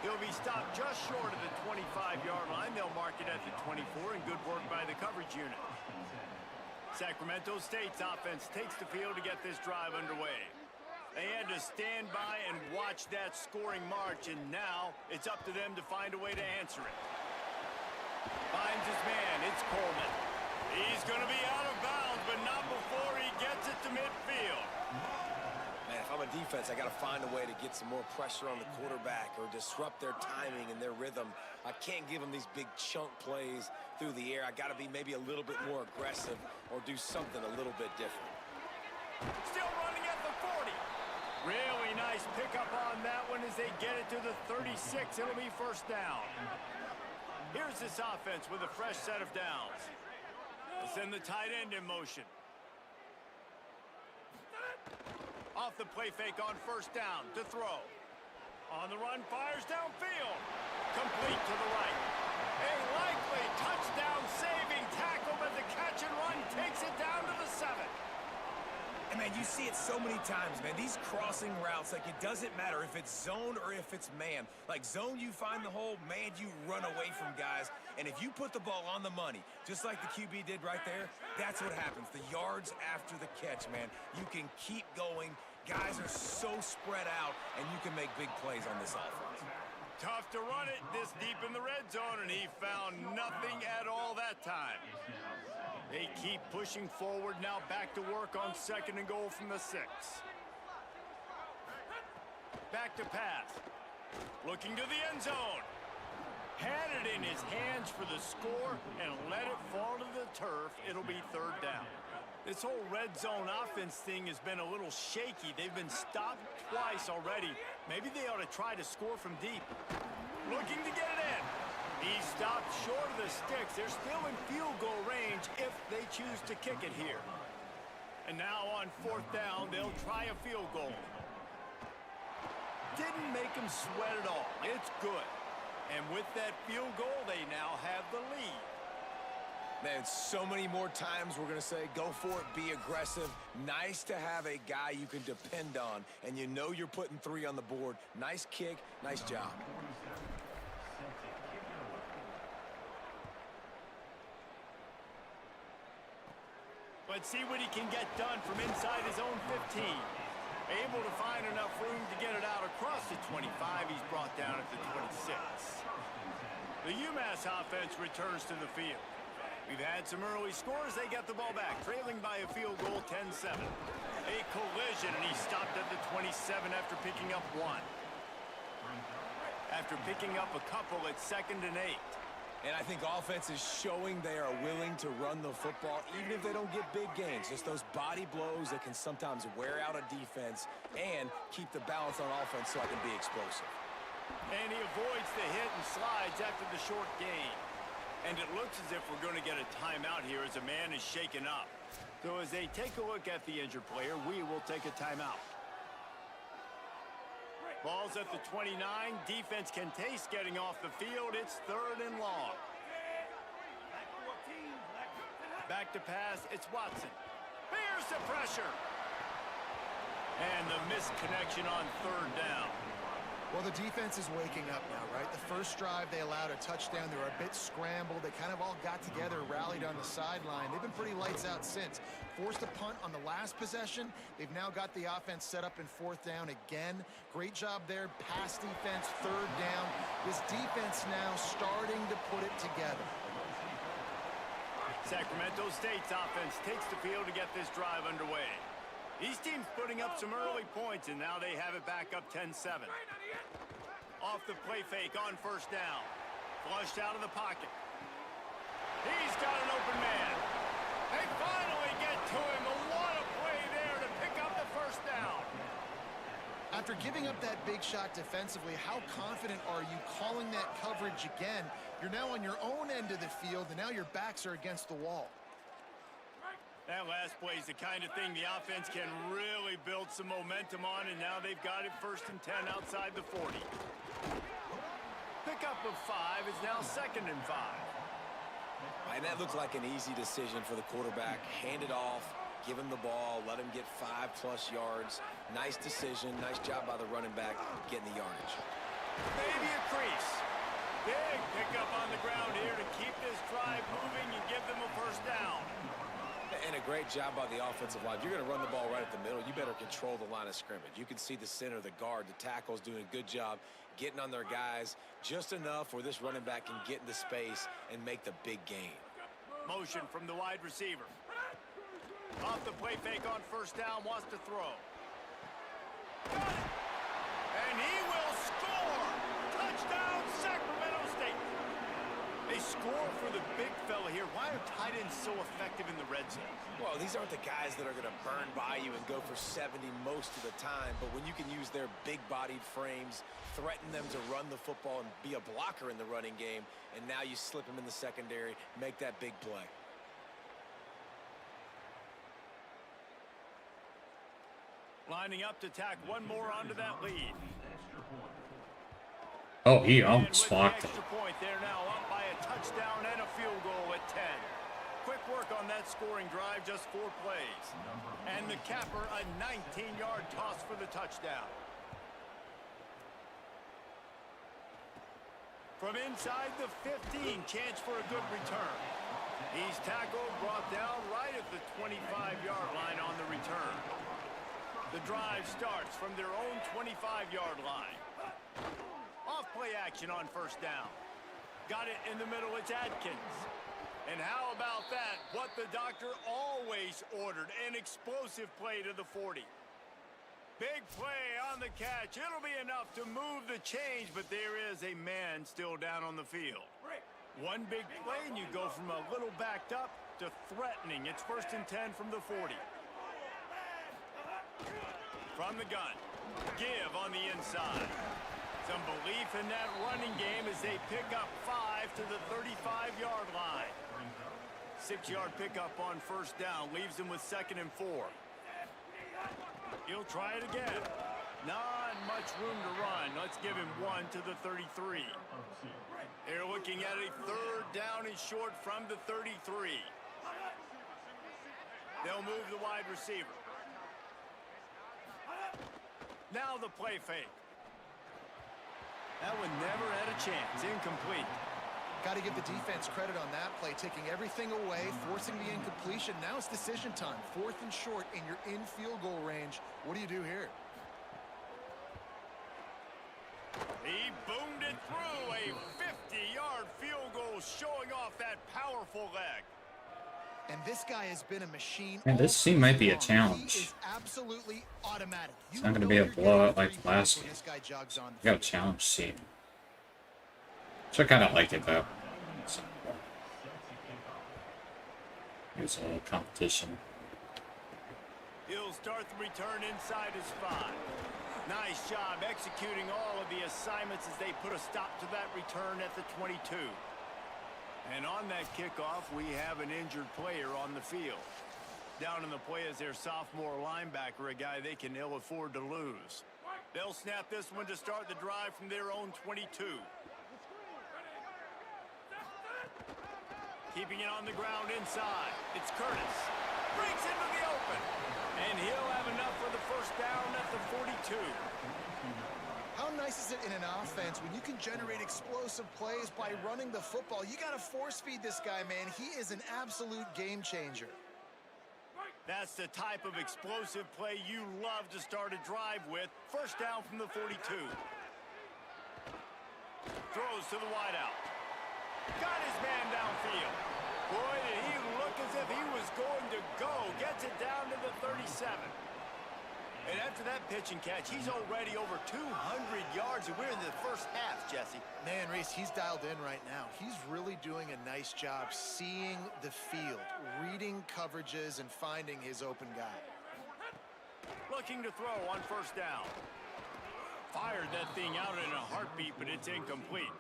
He'll be stopped just short of the 25-yard line. They'll mark it at the 24, and good work by the coverage unit. Sacramento State's offense takes the field to get this drive underway. They had to stand by and watch that scoring march, and now it's up to them to find a way to answer it. Finds his man. It's Coleman. He's going to be out of bounds, but not before he gets it to midfield. Man, if I'm a defense, I got to find a way to get some more pressure on the quarterback or disrupt their timing and their rhythm. I can't give them these big chunk plays through the air. I got to be maybe a little bit more aggressive or do something a little bit different. Still running at the 40. Really nice pickup on that one as they get it to the 36. It'll be 1st down. Here's this offense with a fresh set of downs. They'll send the tight end in motion. Off the play fake on 1st down to throw. On the run, fires downfield. Complete to the right. A likely touchdown-saving tackle, but the catch and run takes it down to the 7. And, man, you see it so many times, man. These crossing routes, like, it doesn't matter if it's zone or if it's man. Like, zone, you find the hole. Man, you run away from guys. And if you put the ball on the money, just like the QB did right there, that's what happens. The yards after the catch, man. You can keep going. Guys are so spread out, and you can make big plays on this offense. Tough to run it this deep in the red zone, and he found nothing at all that time. They keep pushing forward, now back to work on 2nd and goal from the 6. Back to pass. Looking to the end zone. Had it in his hands for the score and let it fall to the turf. It'll be 3rd down. This whole red zone offense thing has been a little shaky. They've been stopped twice already. Maybe they ought to try to score from deep. Looking to get it in. He stopped short of the sticks. They're still in field goal range if they choose to kick it here. And now on 4th down, they'll try a field goal. Didn't make them sweat at all. It's good. And with that field goal, they now have the lead. Man, so many more times we're going to say, go for it, be aggressive. Nice to have a guy you can depend on, and you know you're putting 3 on the board. Nice kick, nice job. Let's see what he can get done from inside his own 15. Able to find enough room to get it out across the 25. He's brought down at the 26. The UMass offense returns to the field. We've had some early scores. They get the ball back, trailing by a field goal, 10-7. A collision, and he stopped at the 27 after picking up 1. After picking up a couple at 2nd and 8. And I think offense is showing they are willing to run the football, even if they don't get big gains. Just those body blows that can sometimes wear out a defense and keep the balance on offense so I can be explosive. And he avoids the hit and slides after the short gain. And it looks as if we're going to get a timeout here as a man is shaken up. So as they take a look at the injured player, we will take a timeout. Ball's at the 29. Defense can taste getting off the field. It's 3rd and long. Back to pass. It's Watson. Here's the pressure. And the missed connection on 3rd down. Well, the defense is waking up now, right? The first drive, they allowed a touchdown. They were a bit scrambled. They kind of all got together, rallied on the sideline. They've been pretty lights out since. Forced a punt on the last possession. They've now got the offense set up in 4th down again. Great job there. Pass defense, 3rd down. This defense now starting to put it together. Sacramento State's offense takes the field to get this drive underway. These teams putting up some early points, and now they have it back up 10-7. Off the play fake on first down. Flushed out of the pocket. He's got an open man. They finally get to him. What a play there to pick up the first down. After giving up that big shot defensively, how confident are you calling that coverage again? You're now on your own end of the field, and now your backs are against the wall. That last play is the kind of thing the offense can really build some momentum on, and now they've got it 1st and 10 outside the 40. Pickup of 5 is now 2nd and 5. And that looked like an easy decision for the quarterback. Hand it off, give him the ball, let him get 5+ yards. Nice decision, nice job by the running back getting the yardage. Maybe a crease. Big pickup on the ground here to keep this drive moving and give them a first down. And a great job by the offensive line. If you're going to run the ball right at the middle, you better control the line of scrimmage. You can see the center, the guard, the tackles doing a good job getting on their guys just enough where this running back can get into space and make the big gain. Motion from the wide receiver. Off the play fake on first down, wants to throw. Got it. And he will score. Touchdown, Sacramento State. They score for the big fella here. Why are tight ends so effective in the red zone? Well, these aren't the guys that are going to burn by you and go for 70 most of the time, but when you can use their big-bodied frames, threaten them to run the football and be a blocker in the running game, and now you slip them in the secondary, make that big play. Lining up to tack one more onto that lead. Oh, he And almost with the blocked it. extra point, they're now up by a touchdown and a field goal at 10. Quick work on that scoring drive, just 4 plays. And the capper, a 19-yard toss for the touchdown. From inside the 15, chance for a good return. He's tackled, brought down right at the 25-yard line on the return. The drive starts from their own 25-yard line. Off play action on first down. Got it in the middle, it's Adkins. And how about that? What the doctor always ordered, an explosive play to the 40. Big play on the catch. It'll be enough to move the change, but there is a man still down on the field. One big play, and you go from a little backed up to threatening. It's 1st and 10 from the 40. From the gun. Give on the inside. Some belief in that running game as they pick up 5 to the 35-yard line. 6-yard pickup on first down. Leaves them with 2nd and 4. He'll try it again. Not much room to run. Let's give him 1 to the 33. They're looking at a 3rd down and short from the 33. They'll move the wide receiver. Now the play fake. That one never had a chance. Incomplete. Got to give the defense credit on that play, taking everything away, forcing the incompletion. Now it's decision time. 4th and short, and you're in field goal range. What do you do here? He boomed it through. A 50-yard field goal showing off that powerful leg. And this guy has been a machine. Man, this scene might be a He challenge. is absolutely automatic. It's not going to be a blowout like last when week. this guy jogs on. We got a challenge scene. Which I kind of like it though. Here's a little competition. He'll start the return inside his 5. Nice job executing all of the assignments as they put a stop to that return at the 22. And on that kickoff, we have an injured player on the field. Down in the play is their sophomore linebacker, a guy they can ill afford to lose. They'll snap this one to start the drive from their own 22. Keeping it on the ground inside. It's Curtis. Breaks into the open. And he'll have enough for the first down at the 42. How nice is it in an offense when you can generate explosive plays by running the football? You got to force feed this guy, man. He is an absolute game changer. That's the type of explosive play you love to start a drive with. First down from the 42. Throws to the wideout. Got his man downfield. Boy, did he look as if he was going to go. Gets it down to the 37. And after that pitch and catch, he's already over 200 yards, and we're in the first half, Jesse. Man, Reese, he's dialed in right now. He's really doing a nice job seeing the field, reading coverages, and finding his open guy. Looking to throw on first down. Fired that thing out in a heartbeat, but it's incomplete.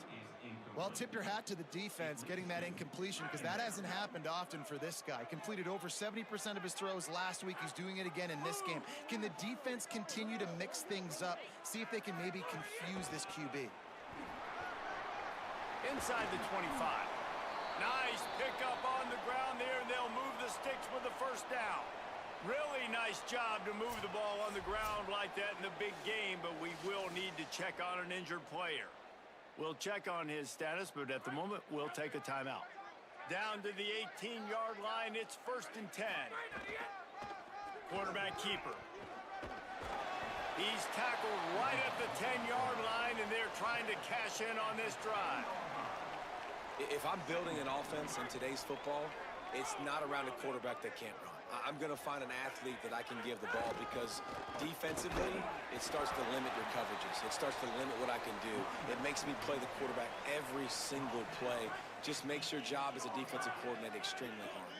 Well, tip your hat to the defense getting that incompletion, because that hasn't happened often for this guy. Completed over 70% of his throws last week. He's doing it again in this game. Can the defense continue to mix things up? See if they can maybe confuse this QB. Inside the 25. Nice pickup on the ground there, and they'll move the sticks with the first down. Really nice job to move the ball on the ground like that in the big game, but we will need to check on an injured player. We'll check on his status, but at the moment, we'll take a timeout. Down to the 18-yard line, it's 1st and 10. Quarterback keeper. He's tackled right at the 10-yard line, and they're trying to cash in on this drive. If I'm building an offense in today's football, it's not around a quarterback that can't run. I'm going to find an athlete that I can give the ball, because defensively, it starts to limit your coverages. It starts to limit what I can do. It makes me play the quarterback every single play. Just makes your job as a defensive coordinator extremely hard.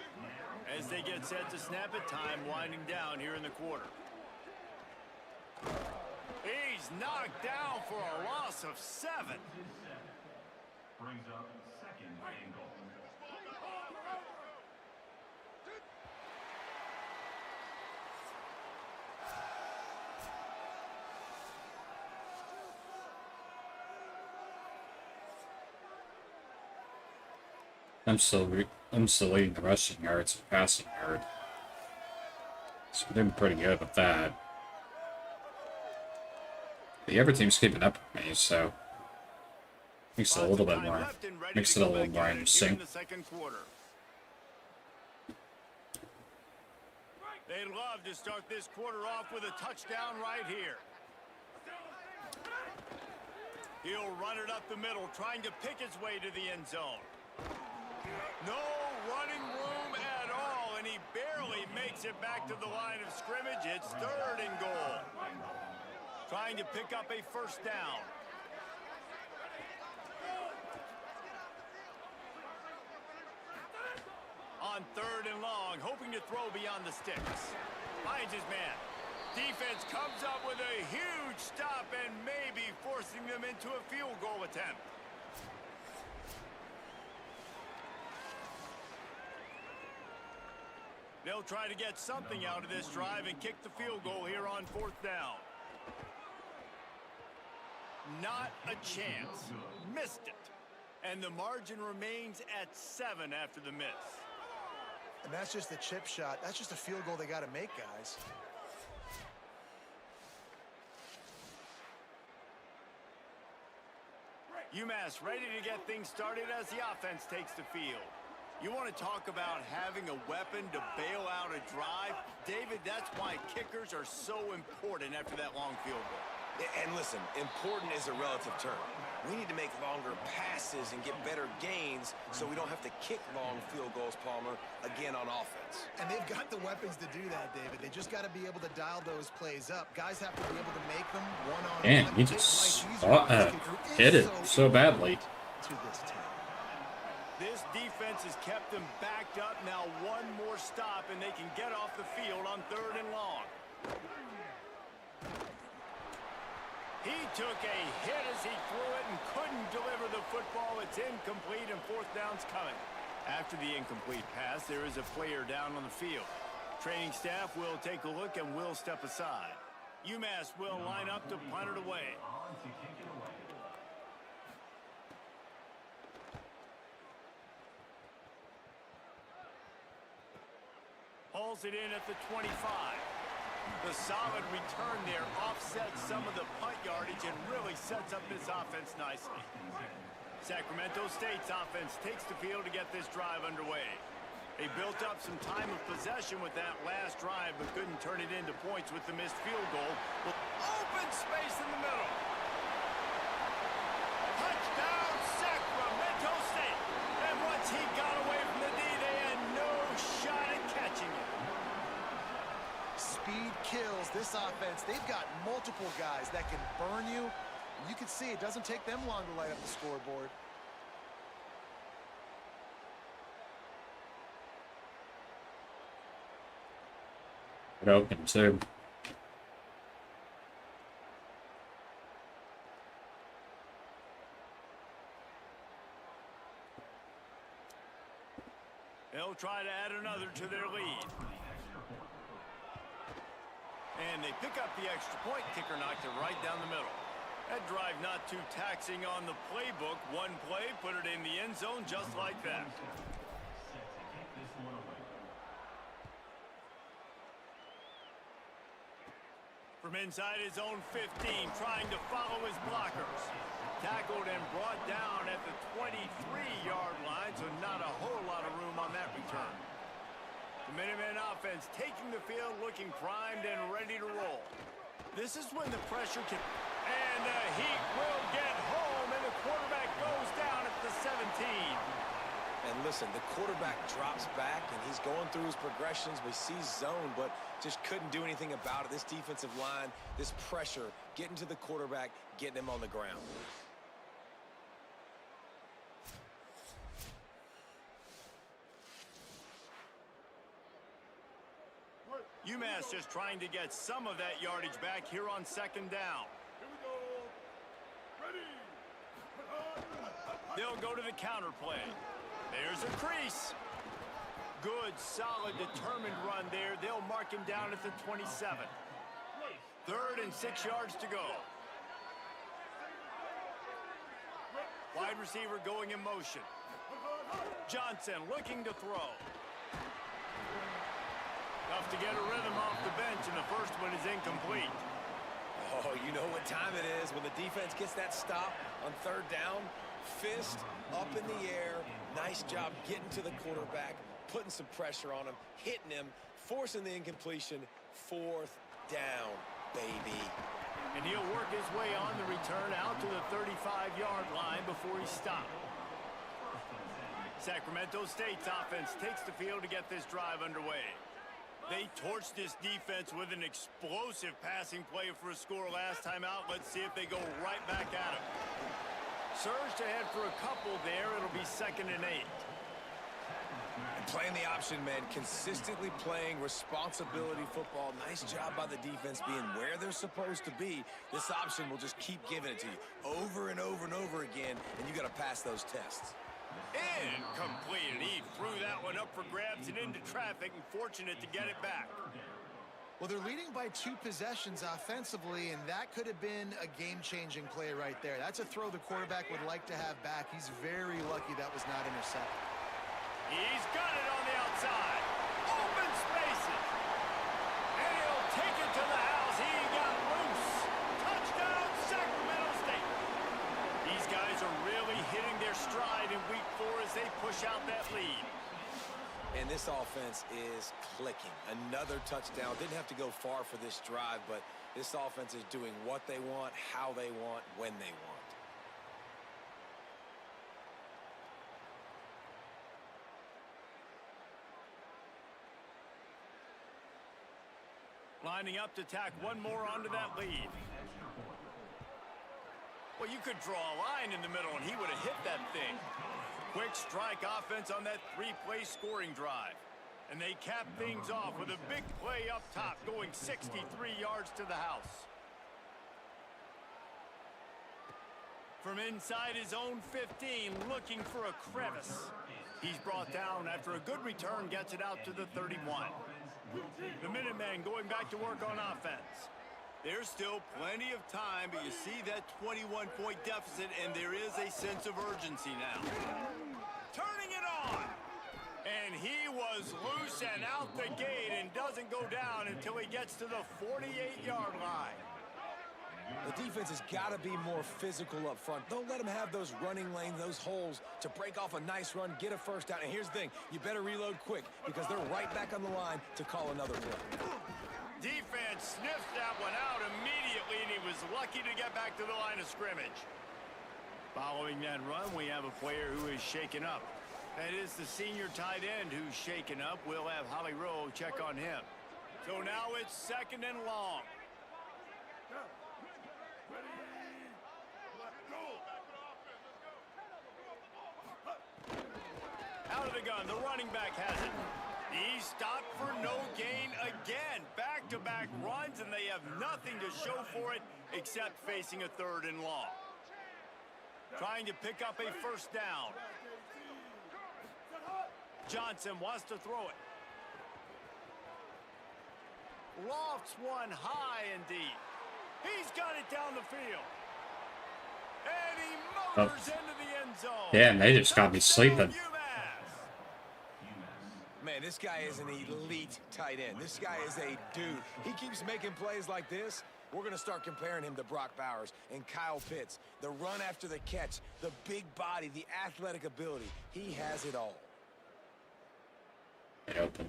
As they get set to snap it, time winding down here in the quarter. He's knocked down for a loss of 7. Brings up 2nd and goal. I'm still leading the rushing yards and passing yard. So we're doing pretty good with that. The other team's keeping up with me, so makes it a little bit more interesting. They'd love to start this quarter off with a touchdown right here. He'll run it up the middle, trying to pick his way to the end zone. No running room at all, and he barely makes it back to the line of scrimmage. It's 3rd and goal. Trying to pick up a first down. On 3rd and long, hoping to throw beyond the sticks. Finds his man. Defense comes up with a huge stop and maybe forcing them into a field goal attempt. They'll try to get something out of this drive and kick the field goal here on 4th down. Not a chance. Missed it. And the margin remains at 7 after the miss. And that's just a chip shot. That's just a field goal they got to make, guys. UMass ready to get things started as the offense takes the field. You want to talk about having a weapon to bail out a drive? David, that's why kickers are so important after that long field goal. And listen, important is a relative term. We need to make longer passes and get better gains so we don't have to kick long field goals, Palmer, again on offense. And they've got the weapons to do that, David. They just got to be able to dial those plays up. Guys have to be able to make them one-on-one. Man, he just hit it so badly. To this team. This defense has kept them backed up. Now one more stop, and they can get off the field on 3rd and long. He took a hit as he threw it and couldn't deliver the football. It's incomplete, and 4th down's coming. After the incomplete pass, there is a player down on the field. Training staff will take a look and will step aside. UMass will line up to punt it away. Hauls it in at the 25. The solid return there offsets some of the punt yardage and really sets up this offense nicely. Sacramento State's offense takes the field to get this drive underway. They built up some time of possession with that last drive, but couldn't turn it into points with the missed field goal. Open space in the middle. Touchdown, Sacramento State. this offense, they've got multiple guys that can burn you. You can see it doesn't take them long to light up the scoreboard. It open too. They'll try to add another to their lead. And they pick up the extra point. Kicker knocked it right down the middle. That drive not too taxing on the playbook. One play, put it in the end zone just like that. From inside his own 15, trying to follow his blockers. Tackled and brought down at the 23-yard line, so not a whole lot of room on that return. The Minutemen offense taking the field, looking primed and ready to roll. This is when the pressure can... And the Heat will get home, and the quarterback goes down at the 17. And listen, the quarterback drops back, and he's going through his progressions. We see zone, but just couldn't do anything about it. This defensive line, this pressure, getting to the quarterback, getting him on the ground. UMass just trying to get some of that yardage back here on second down. They'll go to the counter play. There's a crease. Good, solid, determined run there. They'll mark him down at the 27. 3rd and 6 yards to go. Wide receiver going in motion. Johnson looking to throw. Tough to get a rhythm off the bench, and the first one is incomplete. Oh, you know what time it is when the defense gets that stop on 3rd down. Fist up in the air. Nice job getting to the quarterback, putting some pressure on him, hitting him, forcing the incompletion. 4th down, baby. And he'll work his way on the return out to the 35-yard line before he stopped. Sacramento State's offense takes the field to get this drive underway. They torched this defense with an explosive passing play for a score last time out. Let's see if they go right back at him. Surged ahead for a couple there. It'll be 2nd and 8. And playing the option, man, consistently playing responsibility football. Nice job by the defense being where they're supposed to be. This option will just keep giving it to you over and over and over again, and you got to pass those tests. Incomplete. And he threw that one up for grabs and into traffic, and fortunate to get it back. Well, they're leading by 2 possessions offensively, and that could have been a game-changing play right there. That's a throw the quarterback would like to have back. He's very lucky that was not intercepted. He's got it on the outside. Open spaces. And he'll take it to the house. He got loose. Touchdown, Sacramento State. These guys are really hitting their stride in week 4 as they push out that lead. And this offense is clicking. Another touchdown. Didn't have to go far for this drive, but this offense is doing what they want, how they want, when they want. Lining up to tack one more onto that lead. Well, you could draw a line in the middle, and he would have hit that thing. Quick strike offense on that 3-play scoring drive. And they cap things off with a big play up top, going 63 yards to the house. From inside his own 15, looking for a crevice. He's brought down after a good return, gets it out to the 31. The Minutemen going back to work on offense. There's still plenty of time, but you see that 21-point deficit, and there is a sense of urgency now. Turning it on. And he was loose and out the gate and doesn't go down until he gets to the 48-yard line. The defense has got to be more physical up front. Don't let them have those running lanes, those holes to break off a nice run, get a first down. And here's the thing, you better reload quick because they're right back on the line to call another play. Defense sniffed that one out immediately, and he was lucky to get back to the line of scrimmage. Following that run, we have a player who is shaken up. That is the senior tight end who's shaken up. We'll have Holly Rowe check on him. So now it's 2nd and long. Out of the gun, the running back has it. He's stopped for no gain again. Back-to-back runs, and they have nothing to show for it except facing a 3rd and long. Trying to pick up a first down. Johnson wants to throw it. Lofts one high and deep. He's got it down the field. And he motors into the end zone. Damn, they just got me sleeping. Man, this guy is an elite tight end. This guy is a dude. He keeps making plays like this. We're going to start comparing him to Brock Bowers and Kyle Pitts. The run after the catch, the big body, the athletic ability. He has it all. Open.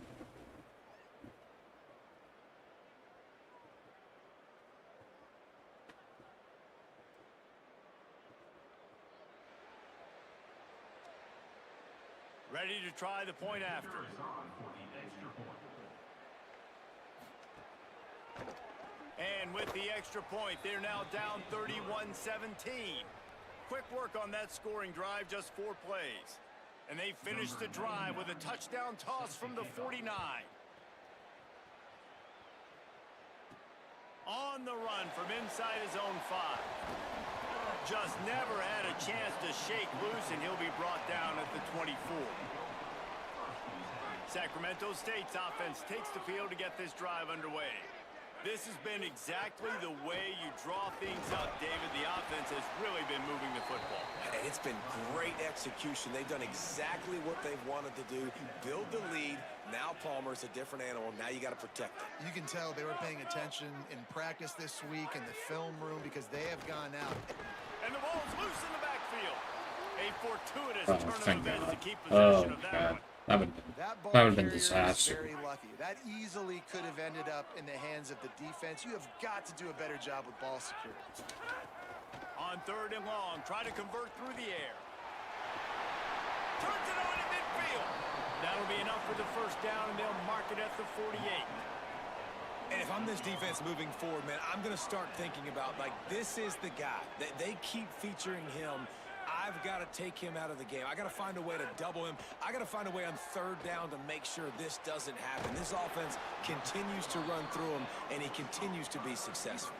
Ready to try the point after. And with the extra point, they're now down 31-17. Quick work on that scoring drive, just 4 plays. And they finish the drive with a touchdown toss from the 49. On the run from inside his own 5. Just never had a chance to shake loose, and he'll be brought down at the 24. Sacramento State's offense takes the field to get this drive underway. This has been exactly the way you draw things up, David. The offense has really been moving the football. And it's been great execution. They've done exactly what they've wanted to do. Build the lead. Now Palmer's a different animal. Now you got to protect it. You can tell they were paying attention in practice this week in the film room because they have gone out. And the ball's loose in the backfield. A fortuitous Thank turn of events God. to keep possession Oh, of that God. one. That would have been Carrier is disaster. very lucky. That easily could have ended up in the hands of the defense. You have got to do a better job with ball security. On 3rd and long, try to convert through the air. Turns it on in midfield. That'll be enough for the first down, and they'll mark it at the 48. And if I'm this defense moving forward, man, I'm going to start thinking about, like, this is the guy. They keep featuring him. I've got to take him out of the game. I got to find a way to double him. I got to find a way on 3rd down to make sure this doesn't happen. This offense continues to run through him, and he continues to be successful.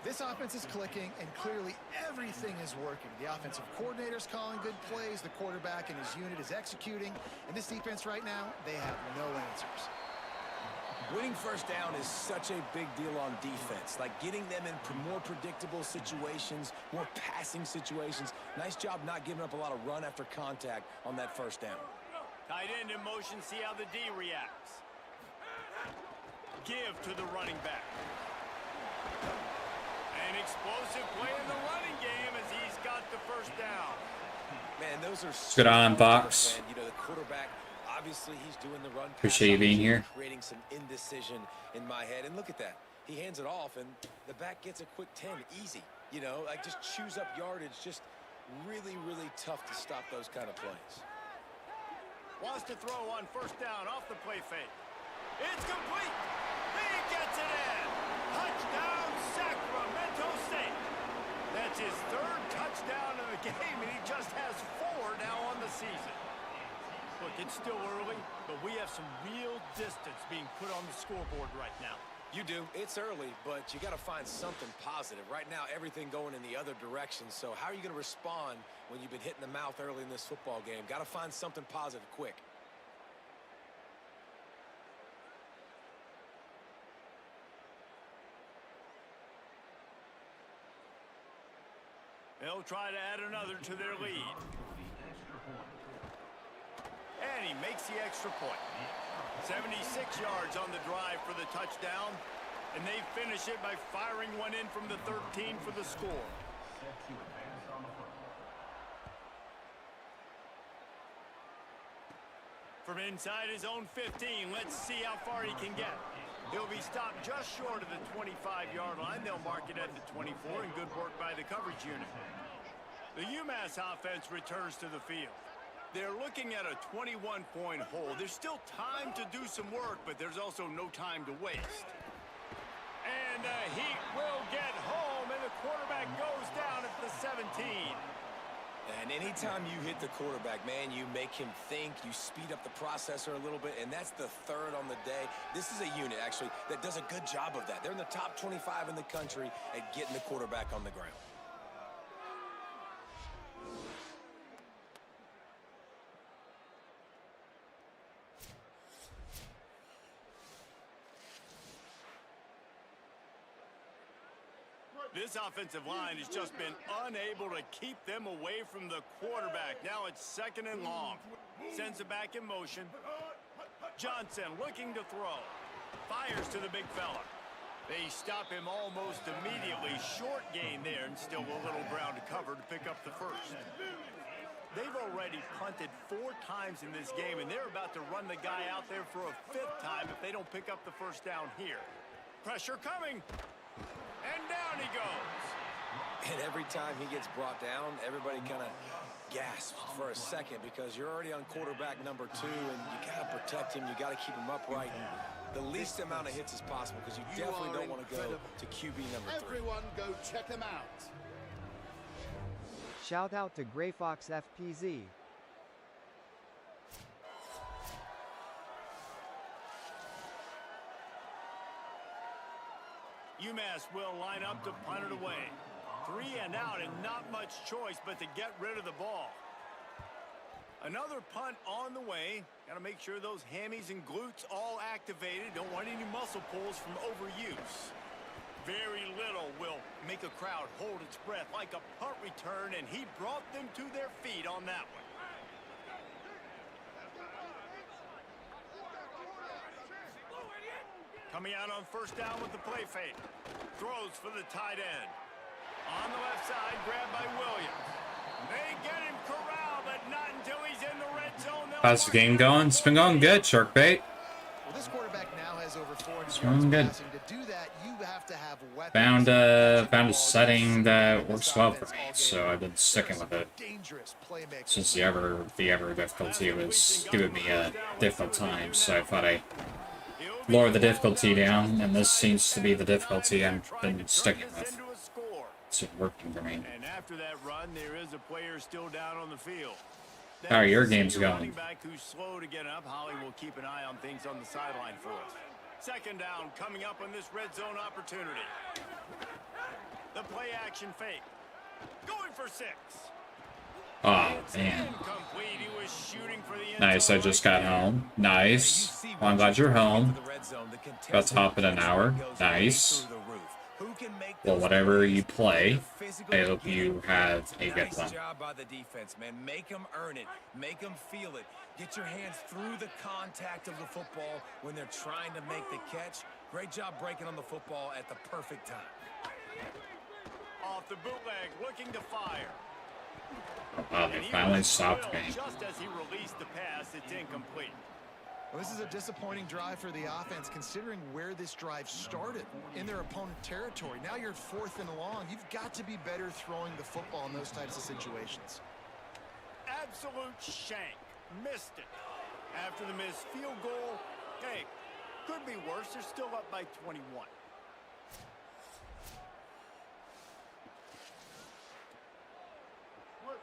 This offense is clicking, and clearly everything is working. The offensive coordinator's calling good plays. The quarterback and his unit is executing. And this defense right now, they have no answers. Winning first down is such a big deal on defense. Like getting them in more predictable situations, more passing situations. Nice job not giving up a lot of run after contact on that first down. Tight end in motion, see how the D reacts. Give to the running back. An explosive play in the running game as he's got the first down. Man, those are Good on, Fox. You know, the quarterback, obviously he's doing the run. Appreciate you being here. Creating some indecision in my head. And look at that. He hands it off, and the back gets a quick 10. Easy. You know, like just chews up yardage. Just really, really tough to stop those kind of plays. Wants to throw on first down off the play fake. It's complete. He gets it in. Touchdown, Sacramento State. That's his 3rd touchdown of the game, and he just has 4 now on the season. Look, it's still early, but we have some real distance being put on the scoreboard right now. You do. It's early, but you got to find something positive. Right now, everything going in the other direction. So how are you going to respond when you've been hit in the mouth early in this football game? Got to find something positive quick. They'll try to add another to their lead. And he makes the extra point. 76 yards on the drive for the touchdown. And they finish it by firing one in from the 13 for the score. From inside his own 15, let's see how far he can get. He'll be stopped just short of the 25-yard line. They'll mark it at the 24, and good work by the coverage unit. The UMass offense returns to the field. They're looking at a 21-point hole. There's still time to do some work, but there's also no time to waste. And the Heat will get home, and the quarterback goes down at the 17. And anytime you hit the quarterback, man, you make him think, you speed up the processor a little bit, and that's the third on the day. This is a unit, actually, that does a good job of that. They're in the top 25 in the country at getting the quarterback on the ground. This offensive line has just been unable to keep them away from the quarterback. Now it's 2nd and long. Sends it back in motion. Johnson looking to throw. Fires to the big fella. They stop him almost immediately. Short gain there, and still a little ground to cover to pick up the first. They've already punted 4 times in this game, and they're about to run the guy out there for a 5th time if they don't pick up the first down here. Pressure coming. And down he goes. And every time he gets brought down, everybody kind of gasps for a second because you're already on quarterback number 2, and you got to protect him. You got to keep him upright. And the least amount of hits as possible because you definitely don't want to go to QB number 3. Everyone go check them out. Shout out to Gray Fox FPZ. UMass will line up to punt it away. 3 and out, and not much choice but to get rid of the ball. Another punt on the way. Got to make sure those hammies and glutes all activated. Don't want any muscle pulls from overuse. Very little will make a crowd hold its breath like a punt return, and he brought them to their feet on that one. Coming out on first down with the play fake. Throws for the tight end. On the left side, grabbed by Williams. They get him corralled, but not until he's in the red zone. How's the game going? It's been going good, Sharkbait. Well, this quarterback now has over 400 It's yards going good. passing. To do that, you have to have weapons. Found a setting that works well for me, so I've been sticking with it. Dangerous playmaker. Since the ever difficulty was giving me a difficult time, so I thought I'd lower the difficulty down, and this seems to be the difficulty I've been sticking with. It's working for me. And after that run, there is a player still down on the field. How are your That's the games senior going? running back who's slow to get up. Holly will keep an eye on things on the sideline for us. 2nd down coming up on this red zone opportunity. The play action fake. Going for 6. Oh, It's man. incomplete. He was shooting for the end Nice, I zone just right got there. home. Nice. Well, I'm glad you're home. About to hop in an hour. Nice. Well, whatever you play, I hope you have a good Nice one. job by the defense, man. Make them earn it. Make them feel it. Get your hands through the contact of the football when they're trying to make the catch. Great job breaking on the football at the perfect time. Off the bootleg, looking to fire. Wow, they finally stopped me. Just as he released the pass, it's incomplete. Well, this is a disappointing drive for the offense, considering where this drive started, in their opponent territory. Now you're 4th and long. You've got to be better throwing the football in those types of situations. Absolute shank. Missed it. After the missed field goal, hey, could be worse. They're still up by 21.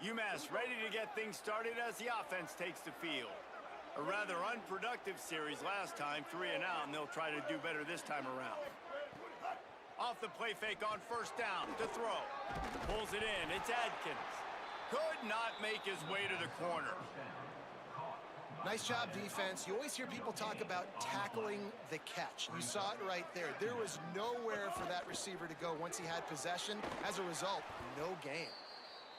UMass ready to get things started as the offense takes the field. A rather unproductive series last time, 3 and out, and they'll try to do better this time around. Off the play fake on first down to throw. Pulls it in. It's Adkins. Could not make his way to the corner. Nice job, defense. You always hear people talk about tackling the catch. You saw it right there. There was nowhere for that receiver to go once he had possession. As a result, no gain.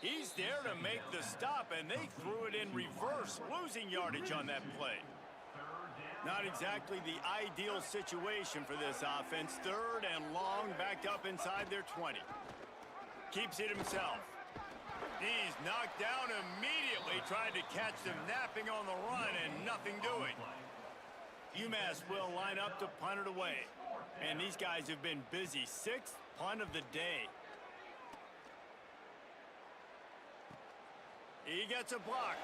He's there to make the stop, and they threw it in reverse, losing yardage on that play. Not exactly the ideal situation for this offense. 3rd and long, backed up inside their 20. Keeps it himself. He's knocked down immediately, tried to catch them napping on the run, and nothing doing. UMass will line up to punt it away. And these guys have been busy. 6th punt of the day. He gets a block.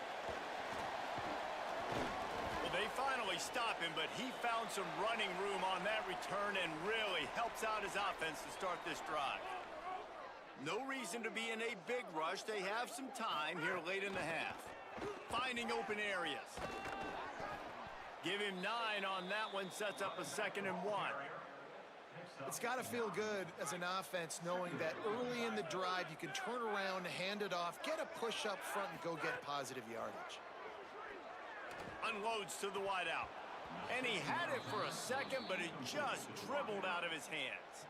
Well, they finally stop him, but he found some running room on that return and really helps out his offense to start this drive. No reason to be in a big rush. They have some time here late in the half. Finding open areas. Give him 9 on that one. Sets up a 2nd and 1. It's got to feel good as an offense knowing that early in the drive you can turn around, hand it off, get a push up front, and go get positive yardage. Unloads to the wideout. And he had it for a second, but it just dribbled out of his hands.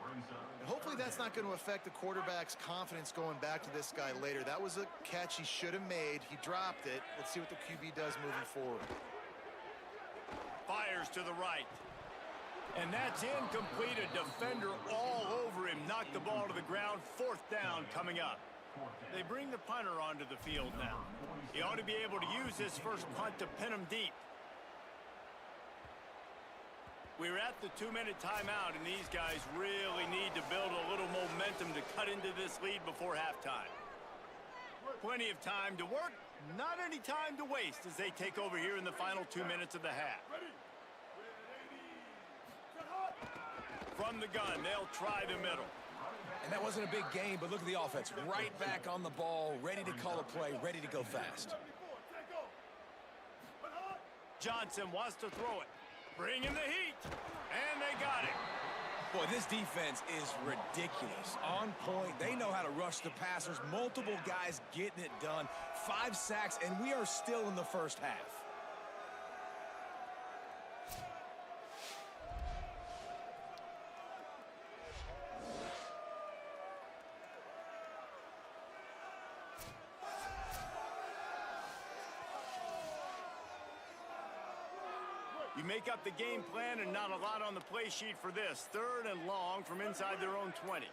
And hopefully that's not going to affect the quarterback's confidence going back to this guy later. That was a catch he should have made. He dropped it. Let's see what the QB does moving forward. Fires to the right. And that's incomplete. A defender all over him. Knocked the ball to the ground. 4th down coming up. They bring the punter onto the field now. He ought to be able to use this first punt to pin him deep. We're at the 2-minute timeout, and these guys really need to build a little momentum to cut into this lead before halftime. Plenty of time to work, not any time to waste as they take over here in the final 2 minutes of the half. From the gun, they'll try the middle. And that wasn't a big game, but look at the offense. Right back on the ball, ready to call a play, ready to go fast. Johnson wants to throw it. Bring in the heat. And they got it. Boy, this defense is ridiculous. On point. They know how to rush the passers. Multiple guys getting it done. 5 sacks, and we are still in the first half. You make up the game plan and not a lot on the play sheet for this. 3rd and long from inside their own 20.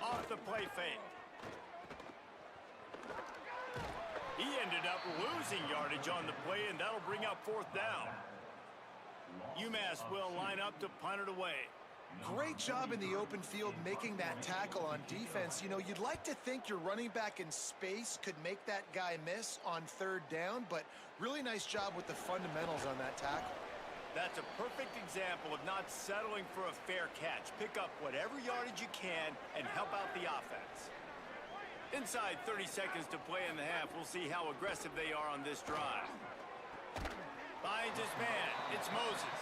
Off the play fake. He ended up losing yardage on the play, and that'll bring up 4th down. UMass will line up to punt it away. Great job in the open field making that tackle on defense. You know, you'd like to think your running back in space could make that guy miss on 3rd down, but really nice job with the fundamentals on that tackle. That's a perfect example of not settling for a fair catch. Pick up whatever yardage you can and help out the offense. Inside 30 seconds to play in the half. We'll see how aggressive they are on this drive. Finds his man. It's Moses.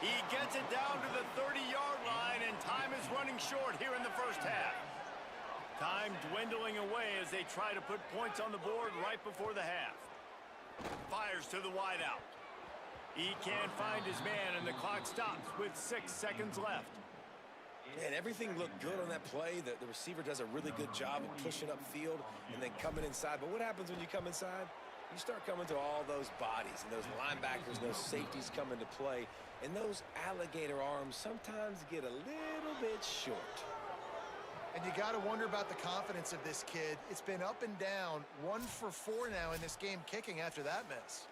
He gets it down to the 30-yard line, and time is running short here in the first half. Time dwindling away as they try to put points on the board right before the half. Fires to the wideout. He can't find his man, and the clock stops with 6 seconds left. And everything looked good on that play. The receiver does a really good job of pushing upfield and then coming inside. But what happens when you come inside? You start coming to all those bodies and those linebackers, those safeties come into play. And those alligator arms sometimes get a little bit short. And you got to wonder about the confidence of this kid. It's been up and down. 1 for 4 now in this game kicking after that miss.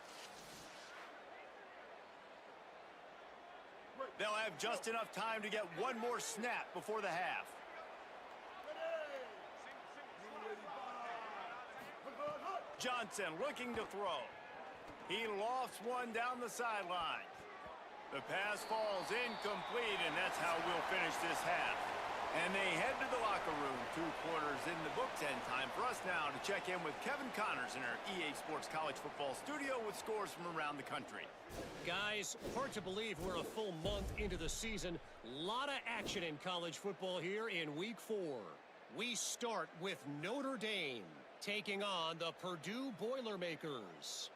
They'll have just enough time to get one more snap before the half. Johnson looking to throw. He lofts one down the sideline. The pass falls incomplete, and that's how we'll finish this half. And they head to the locker room. 2 quarters in the books, and time for us now to check in with Kevin Connors in our EA Sports College Football studio with scores from around the country. Guys, hard to believe we're a full month into the season. Lot of action in college football here in Week 4. We start with Notre Dame taking on the Purdue Boilermakers.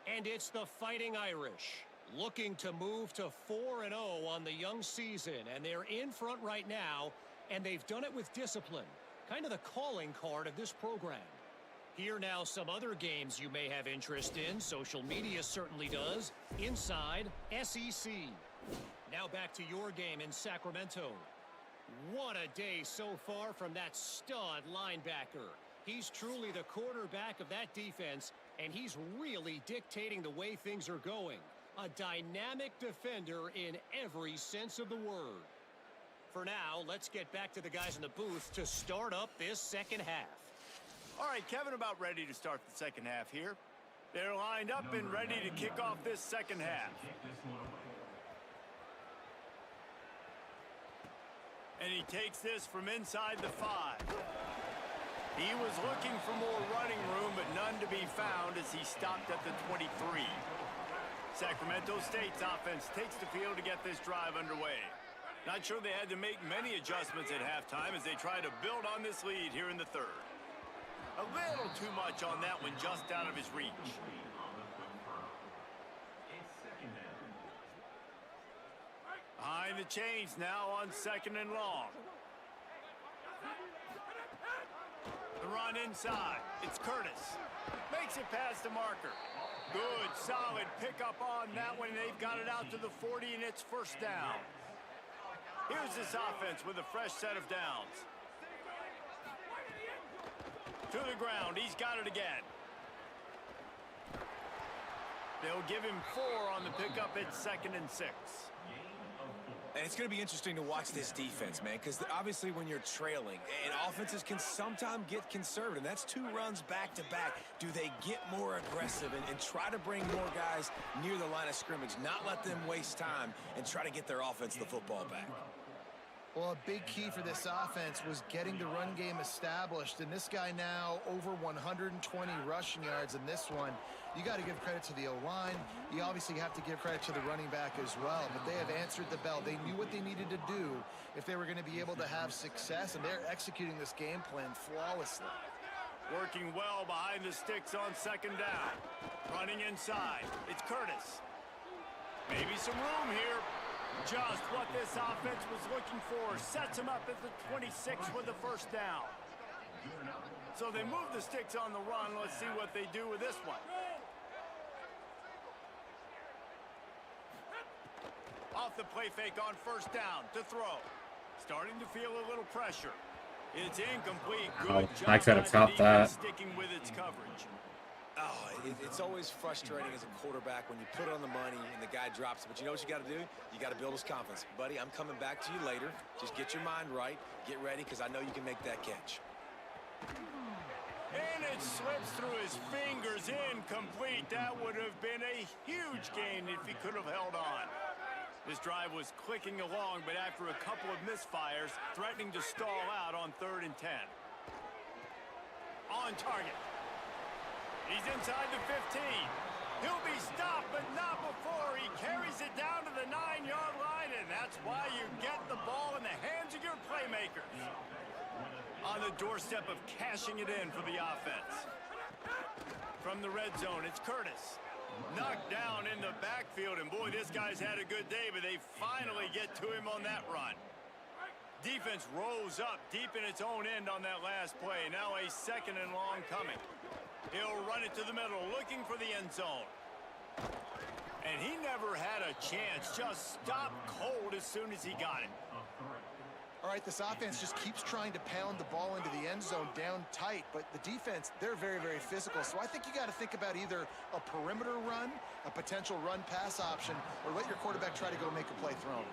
And it's the Fighting Irish looking to move to 4-0 on the young season. And they're in front right now, and they've done it with discipline. Kind of the calling card of this program. Here now some other games you may have interest in. Social media certainly does. Inside SEC. Now back to your game in Sacramento. What a day so far from that stud linebacker. He's truly the quarterback of that defense, and he's really dictating the way things are going. A dynamic defender in every sense of the word. For now, let's get back to the guys in the booth to start up this second half. All right, Kevin, about ready to start the second half here. They're lined up and ready to kick off this second half. And he takes this from inside the 5. He was looking for more running room, but none to be found as he stopped at the 23. Sacramento State's offense takes the field to get this drive underway. Not sure they had to make many adjustments at halftime as they try to build on this lead here in the third. A little too much on that one, just out of his reach. Behind the chains now on 2nd and long. The run inside. It's Curtis. Makes it past the marker. Good, solid pickup on that one. They've got it out to the 40, and it's first down. Here's this offense with a fresh set of downs. To the ground. He's got it again. They'll give him 4 on the pickup at 2nd and 6. And it's going to be interesting to watch this defense, man, because obviously when you're trailing, and offenses can sometimes get conservative. That's 2 runs back-to-back. Do they get more aggressive and try to bring more guys near the line of scrimmage, not let them waste time, and try to get their offense the football back? Well, a big key for this offense was getting the run game established, and this guy now over 120 rushing yards in this one. You got to give credit to the O-line. You obviously have to give credit to the running back as well, but they have answered the bell. They knew what they needed to do if they were going to be able to have success, and they're executing this game plan flawlessly. Working well behind the sticks on 2nd down. Running inside. It's Curtis. Maybe some room here. Just what this offense was looking for. Sets him up at the 26 with the first down. So they move the sticks on the run. Let's see what they do with this one. Off the play fake on first down to throw. Starting to feel a little pressure. It's incomplete. Good job I could have by the caught that. defense sticking with its coverage. Oh, it's always frustrating as a quarterback when you put it on the money and the guy drops it. But you know what you got to do? You got to build his confidence. Buddy, I'm coming back to you later. Just get your mind right. Get ready, because I know you can make that catch. And it slips through his fingers. Incomplete. That would have been a huge gain if he could have held on. This drive was clicking along, but after a couple of misfires, threatening to stall out on 3rd and 10. On target. He's inside the 15. He'll be stopped, but not before. He carries it down to the 9-yard line, and that's why you get the ball in the hands of your playmakers. On the doorstep of cashing it in for the offense. From the red zone, it's Curtis. Knocked down in the backfield, and boy, this guy's had a good day, but they finally get to him on that run. Defense rose up deep in its own end on that last play. Now a 2nd and long coming. He'll run it to the middle, looking for the end zone. And he never had a chance. Just stopped cold as soon as he got it. All right, this offense just keeps trying to pound the ball into the end zone down tight, but the defense, they're very, very physical. So I think you got to think about either a perimeter run, a potential run-pass option, or let your quarterback try to go make a play thrown.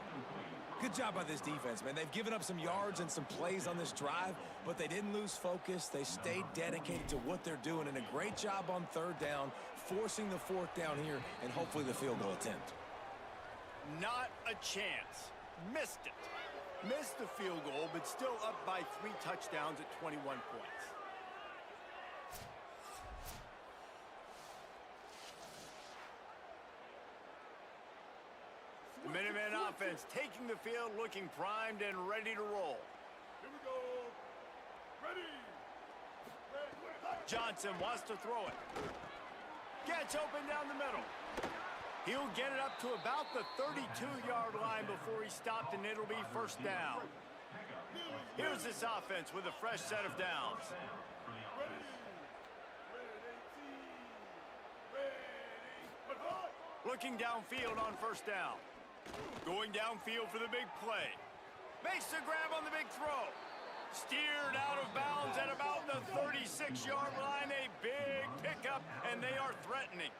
Good job by this defense, man. They've given up some yards and some plays on this drive, but they didn't lose focus. They stayed dedicated to what they're doing, and a great job on 3rd down, forcing the 4th down here, and hopefully the field goal attempt. Not a chance. Missed it. Missed the field goal, but still up by 3 touchdowns at 21 points. The Minutemen offense taking the field, looking primed and ready to roll. Here we go. Ready. Johnson wants to throw it. Gets open down the middle. He'll get it up to about the 32-yard line before he stopped, and it'll be first down. Here's this offense with a fresh set of downs. Looking downfield on first down. Going downfield for the big play. Makes the grab on the big throw. Steered out of bounds at about the 36-yard line. A big pickup, and they are threatening.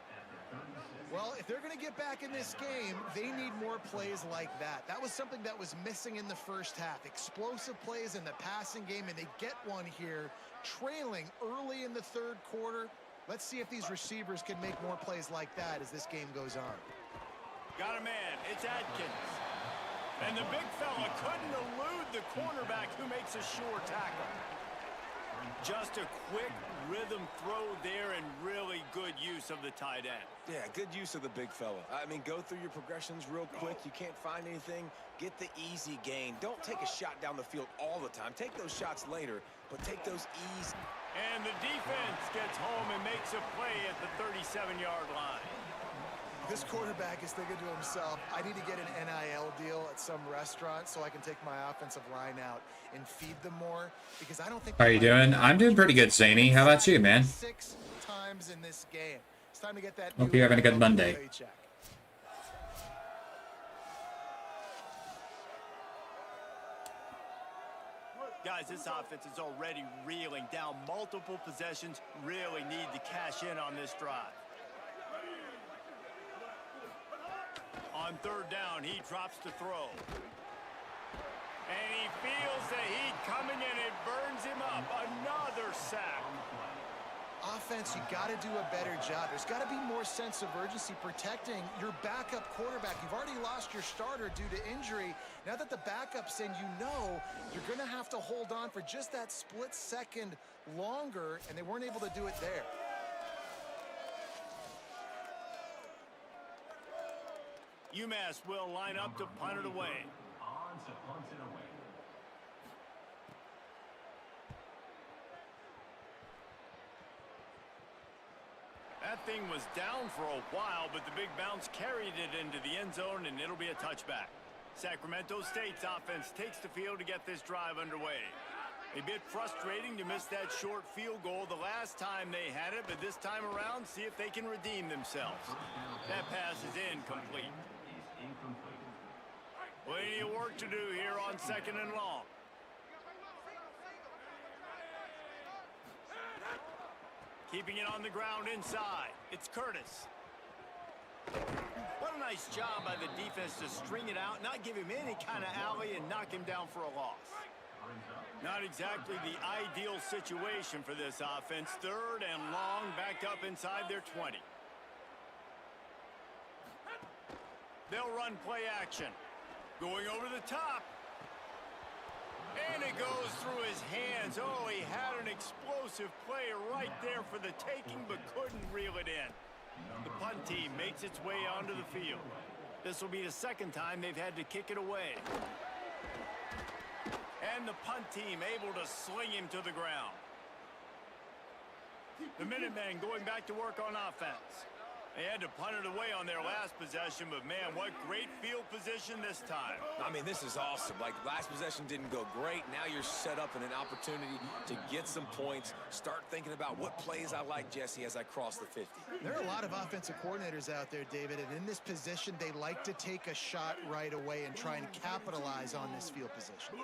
Well, if they're going to get back in this game, they need more plays like that. That was something that was missing in the first half. Explosive plays in the passing game, and they get one here, trailing early in the 3rd quarter. Let's see if these receivers can make more plays like that as this game goes on. Got a man. It's Adkins. And the big fella couldn't elude the cornerback who makes a sure tackle. Just a quick rhythm throw there and really good use of the tight end. Yeah, good use of the big fella. I mean, go through your progressions real quick. You can't find anything, get the easy gain. Don't take a shot down the field all the time. Take those shots later, but take those easy. And the defense gets home and makes a play at the 37-yard line. This quarterback is thinking to himself, I need to get an NIL deal at some restaurant so I can take my offensive line out and feed them more, because I don't think... How are you doing? I'm doing pretty good, Zany. How about you, man? 6 times in this game. It's time to get that. Hope you're having a good Monday. Paycheck. Guys, this offense is already reeling down multiple possessions. Really need to cash in on this drive. On third down, he drops to throw. And he feels the heat coming and it burns him up. Another sack. Offense, you got to do a better job. There's got to be more sense of urgency protecting your backup quarterback. You've already lost your starter due to injury. Now that the backup's in, you know you're going to have to hold on for just that split second longer, and they weren't able to do it there. UMass will line up to punt it away. On to punt it away. That thing was down for a while, but the big bounce carried it into the end zone, and it'll be a touchback. Sacramento State's offense takes the field to get this drive underway. A bit frustrating to miss that short field goal the last time they had it, but this time around, see if they can redeem themselves. That pass is incomplete. Plenty of work to do here on second and long. Keeping it on the ground inside. It's Curtis. What a nice job by the defense to string it out, not give him any kind of alley, and knock him down for a loss. Not exactly the ideal situation for this offense. Third and long, back up inside their 20. They'll run play action. Going over the top. And it goes through his hands. Oh, he had an explosive play right there for the taking, but couldn't reel it in. The punt team makes its way onto the field. This will be the second time they've had to kick it away. And the punt team able to sling him to the ground. The Minutemen going back to work on offense. They had to punt it away on their last possession, but man, what great field position this time. I mean, this is awesome. Like, last possession didn't go great. Now you're set up in an opportunity to get some points. Start thinking about what plays I like, Jesse, as I cross the 50. There are a lot of offensive coordinators out there, David, and in this position, they like to take a shot right away and try and capitalize on this field position.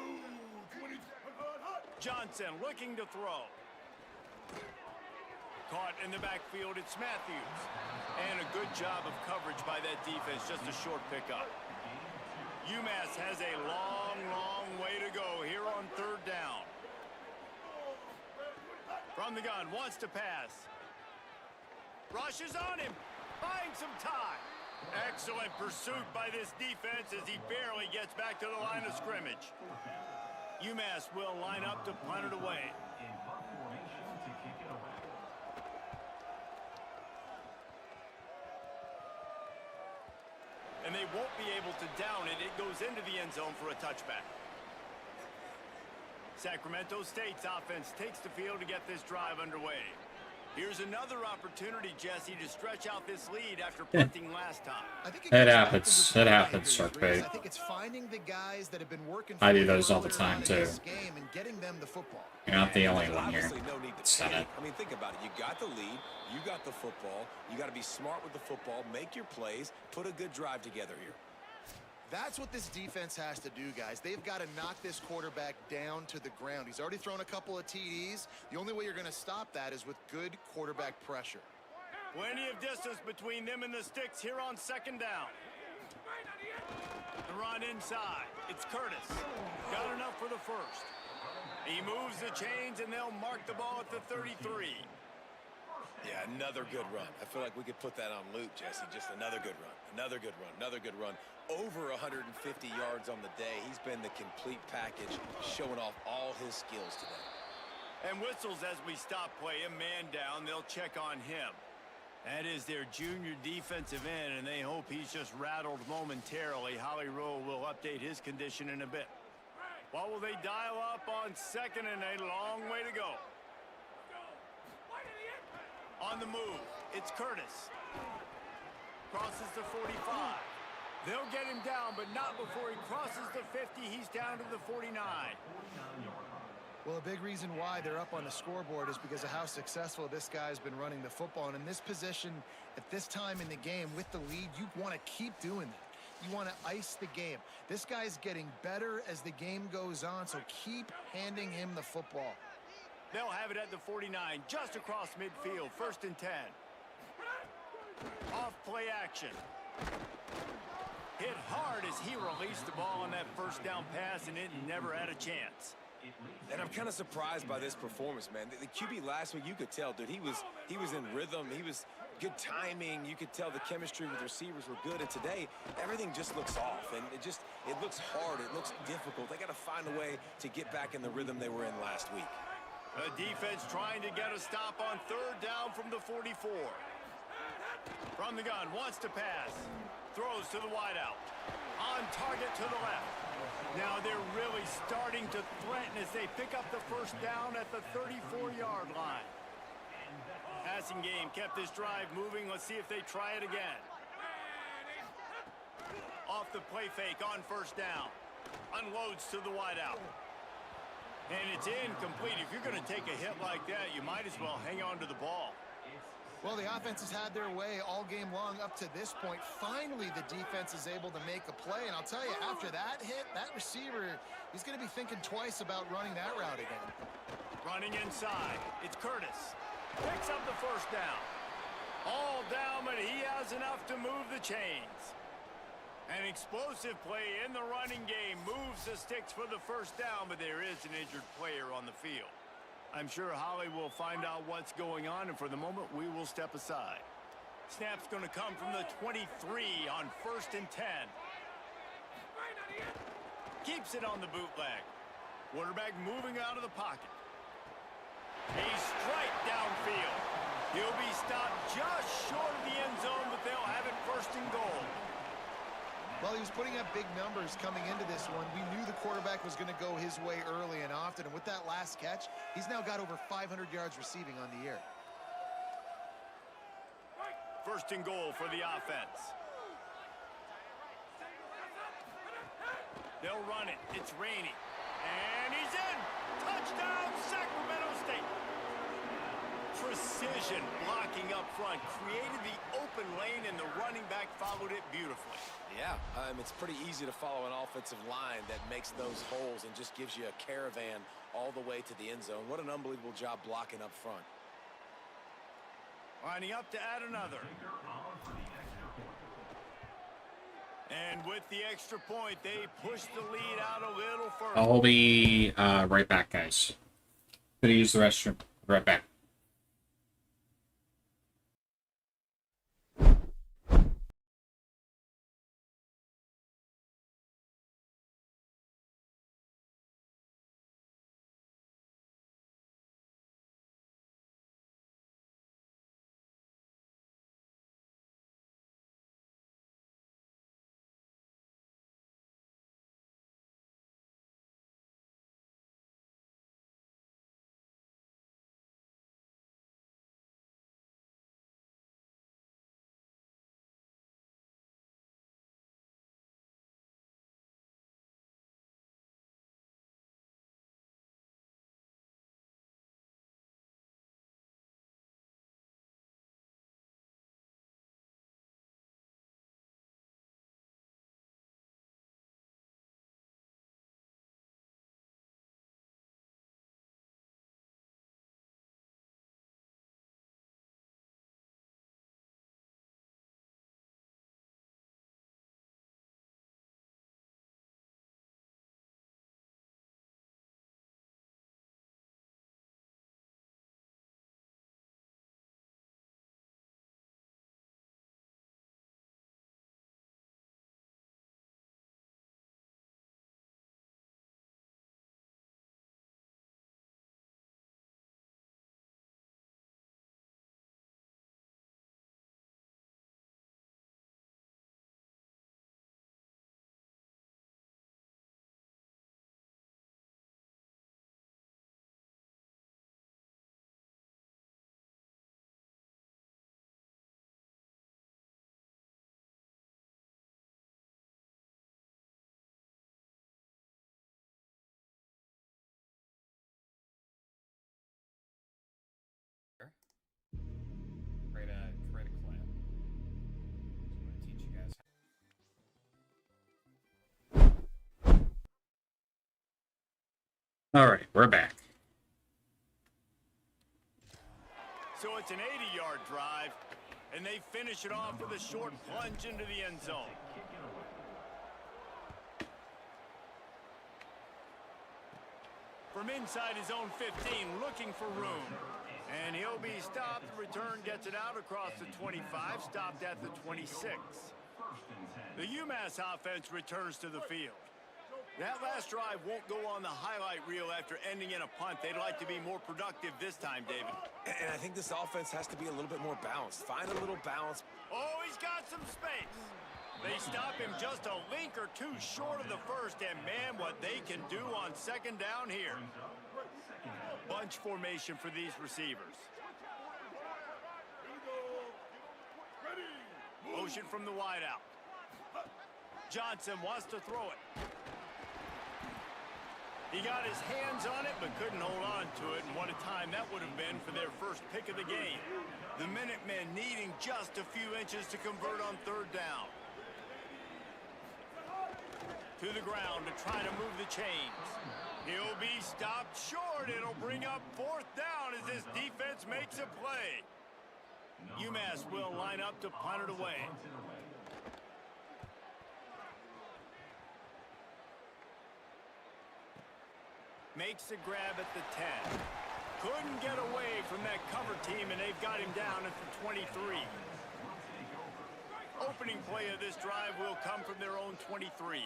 Johnson looking to throw. Caught in the backfield, it's Matthews. And a good job of coverage by that defense, just a short pickup. UMass has a long, long way to go here on third down. From the gun, wants to pass. Rushes on him, buying some time. Excellent pursuit by this defense as he barely gets back to the line of scrimmage. UMass will line up to punt it away. In punt formation to kick it away. And they won't be able to down it. It goes into the end zone for a touchback. Sacramento State's offense takes the field to get this drive underway. Here's another opportunity, Jesse, to stretch out this lead after punting last time. It happens. It happens, Sharkbait. I think it's finding the guys that have been working. I do those all the time, too. Game and getting them the football. You're not the only one here. Obviously, no need to Said panic. it. I mean, think about it. You got the lead. You got the football. You got to be smart with the football. Make your plays. Put a good drive together here. That's what this defense has to do, guys. They've got to knock this quarterback down to the ground. He's already thrown a couple of TDs. The only way you're going to stop that is with good quarterback pressure. Plenty of distance between them and the sticks here on second down. The run inside. It's Curtis. Got enough for the first. He moves the chains, and they'll mark the ball at the 33. Yeah, another good run. I feel like we could put that on loop, Jesse. Just another good run, another good run, another good run. Over 150 yards on the day. He's been the complete package, showing off all his skills today. And whistles as we stop play. A man down, they'll check on him. That is their junior defensive end, and they hope he's just rattled momentarily. Holly Rowe will update his condition in a bit. What will they dial up on second and a long way to go? On the move, it's Curtis. Crosses the 45. They'll get him down, but not before he crosses the 50. He's down to the 49. Well, a big reason why they're up on the scoreboard is because of how successful this guy's been running the football. And in this position, at this time in the game, with the lead, you want to keep doing that. You want to ice the game. This guy's getting better as the game goes on, so keep handing him the football. They'll have it at the 49, just across midfield, 1st and 10. Off play action. Hit hard as he released the ball on that first down pass, and it never had a chance. And I'm kind of surprised by this performance, man. The QB last week, you could tell, dude, he was in rhythm. He was good timing. You could tell the chemistry with receivers were good. And today, everything just looks off. And it looks hard. It looks difficult. They got to find a way to get back in the rhythm they were in last week. A defense trying to get a stop on 3rd down from the 44. From the gun, wants to pass. Throws to the wideout. On target to the left. Now they're really starting to threaten as they pick up the 1st down at the 34-yard line. Passing game kept this drive moving. Let's see if they try it again. Off the play fake on 1st down. Unloads to the wideout. And it's incomplete. If you're going to take a hit like that, you might as well hang on to the ball. Well, the offense has had their way all game long up to this point. Finally, the defense is able to make a play. And I'll tell you, after that hit, that receiver, he's going to be thinking twice about running that route again. Running inside. It's Curtis. Picks up the 1st down. All down, but he has enough to move the chains. An explosive play in the running game. Moves the sticks for the 1st down, but there is an injured player on the field. I'm sure Holly will find out what's going on, and for the moment, we will step aside. Snap's going to come from the 23 on 1st and 10. Keeps it on the bootleg. Quarterback moving out of the pocket. A strike downfield. He'll be stopped just short of the end zone, but they'll have it 1st and goal. Well, he was putting up big numbers coming into this one. We knew the quarterback was going to go his way early and often. And with that last catch, he's now got over 500 yards receiving on the year. 1st and goal for the offense. They'll run it. It's raining. And he's in. Touchdown, Sacramento State. Precision blocking up front. Created the open lane, and the running back followed it beautifully. Yeah, it's pretty easy to follow an offensive line that makes those holes and just gives you a caravan all the way to the end zone. What an unbelievable job blocking up front. Lining up to add another. And with the extra point, they push the lead out a little further. I'll be right back, guys. Gonna use the restroom. Right back. All right, we're back. So it's an 80-yard drive, and they finish it off with a short plunge into the end zone. From inside his own 15, looking for room. And he'll be stopped. The return gets it out across the 25, stopped at the 26. The UMass offense returns to the field. That last drive won't go on the highlight reel after ending in a punt. They'd like to be more productive this time, David. And I think this offense has to be a little bit more balanced. Find a little balance. Oh, he's got some space. They stop him just a link or two short of the first, and man, what they can do on second down here. Bunch formation for these receivers. Motion from the wideout. Johnson wants to throw it. He got his hands on it, but couldn't hold on to it, and what a time that would have been for their first pick of the game. The Minutemen needing just a few inches to convert on third down. To the ground to try to move the chains. He'll be stopped short. It'll bring up fourth down as this defense makes a play. UMass will line up to punt it away. Makes the grab at the 10. Couldn't get away from that cover team, and they've got him down at the 23. Opening play of this drive will come from their own 23.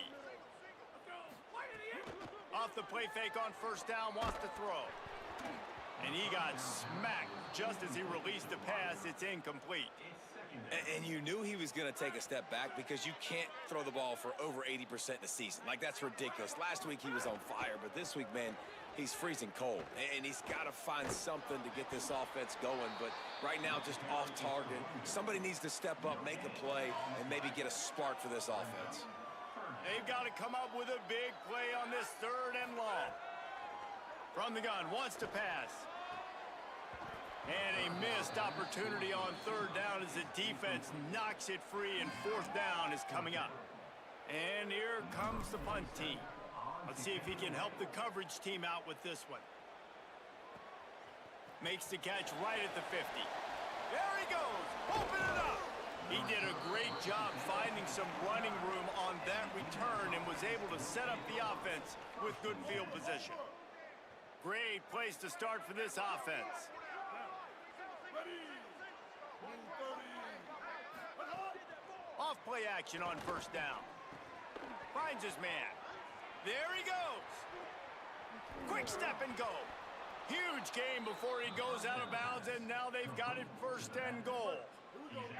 Off the play fake on first down, wants to throw. And he got smacked just as he released the pass. It's incomplete. And you knew he was going to take a step back because you can't throw the ball for over 80% in a season. Like, that's ridiculous. Last week he was on fire, but this week, man, he's freezing cold. And he's got to find something to get this offense going. But right now, just off target. Somebody needs to step up, make a play, and maybe get a spark for this offense. They've got to come up with a big play on this third and long. From the gun, wants to pass. And a missed opportunity on third down as the defense knocks it free, and fourth down is coming up. And here comes the punt team. Let's see if he can help the coverage team out with this one. Makes the catch right at the 50. There he goes. Open it up. He did a great job finding some running room on that return and was able to set up the offense with good field position. Great place to start for this offense. Off play action on first down. Finds his man. There he goes. Quick step and go. Huge game before he goes out of bounds, and now they've got it first and goal.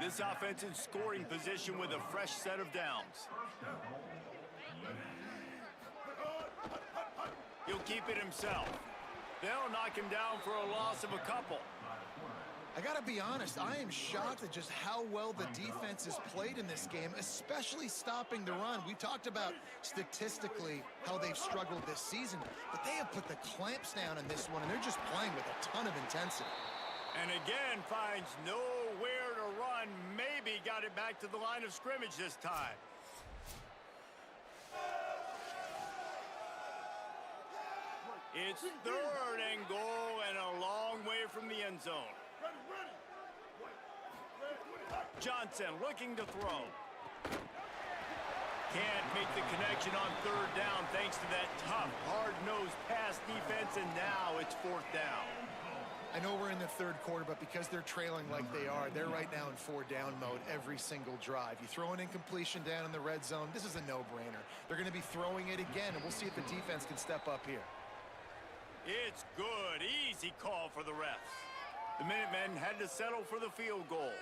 This offense in scoring position with a fresh set of downs. He'll keep it himself. They'll knock him down for a loss of a couple. I gotta be honest, I am shocked at just how well the defense has played in this game, especially stopping the run. We talked about statistically how they've struggled this season, but they have put the clamps down in this one, and they're just playing with a ton of intensity. And again, finds nowhere to run. Maybe got it back to the line of scrimmage this time. It's third and goal and a long way from the end zone. Johnson looking to throw. Can't make the connection on third down thanks to that tough, hard-nosed pass defense, and now it's fourth down. I know we're in the third quarter, but because they're trailing like they are, they're right now in four-down mode every single drive. You throw an incompletion down in the red zone, this is a no-brainer. They're going to be throwing it again, and we'll see if the defense can step up here. It's good. Easy call for the refs. The Minutemen had to settle for the field goal.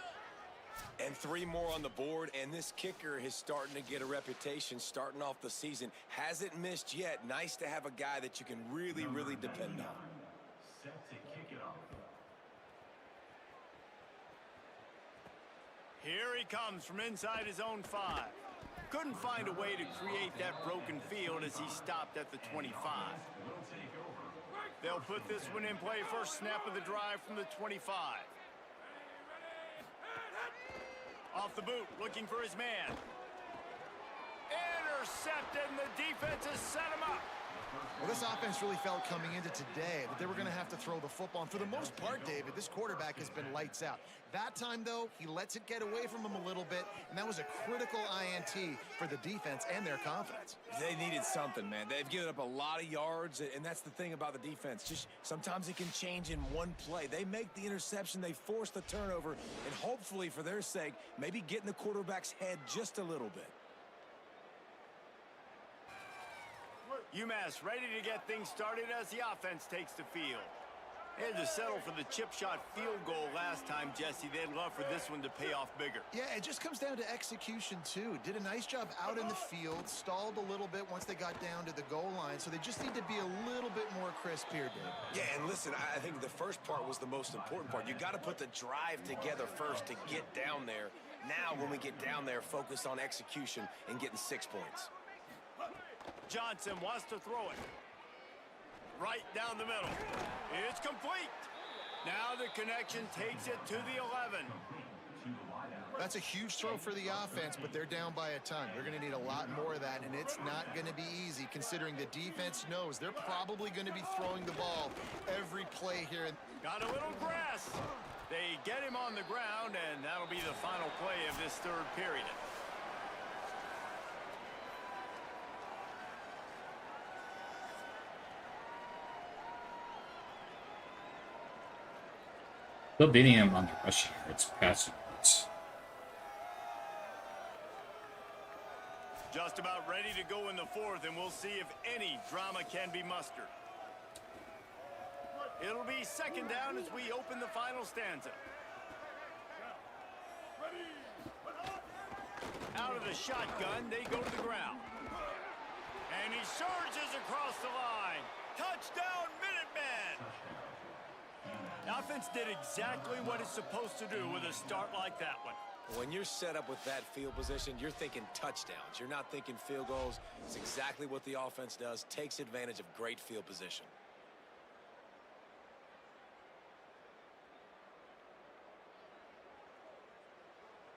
And 3 more on the board, and this kicker is starting to get a reputation starting off the season. Hasn't missed yet. Nice to have a guy that you can really, really depend on. Set to kick it off. Here he comes from inside his own 5. Couldn't find a way to create that broken field as he stopped at the 25. They'll put this one in play. First snap of the drive from the 25. Off the boot, looking for his man. Intercepted, and the defense has set him up. Well, this offense really felt coming into today that they were going to have to throw the football. And for the most part, David, this quarterback has been lights out. That time, though, he lets it get away from him a little bit, and that was a critical INT for the defense and their confidence. They needed something, man. They've given up a lot of yards, and that's the thing about the defense. Just sometimes it can change in one play. They make the interception, they force the turnover, and hopefully, for their sake, maybe get in the quarterback's head just a little bit. UMass ready to get things started as the offense takes the field. They had to settle for the chip shot field goal last time, Jesse. They'd love for this one to pay off bigger. Yeah, it just comes down to execution, too. Did a nice job out in the field, stalled a little bit once they got down to the goal line, so they just need to be a little bit more crisp here, Dave. Yeah, and listen, I think the first part was the most important part. You got to put the drive together first to get down there. Now, when we get down there, focus on execution and getting 6 points. Johnson wants to throw it. Right down the middle. It's complete. Now the connection takes it to the 11. That's a huge throw for the offense, but they're down by a ton. They're going to need a lot more of that, and it's not going to be easy considering the defense knows they're probably going to be throwing the ball every play here. Got a little grass. They get him on the ground, and that'll be the final play of this third period. Still beating him on the rushing yards, passing yards. Just about ready to go in the fourth, and we'll see if any drama can be mustered. It'll be second down as we open the final stanza. Out of the shotgun, they go to the ground. And he surges across the line. Touchdown, Minutemen! The offense did exactly what it's supposed to do with a start like that one. When you're set up with that field position, you're thinking touchdowns. You're not thinking field goals. It's exactly what the offense does, takes advantage of great field position.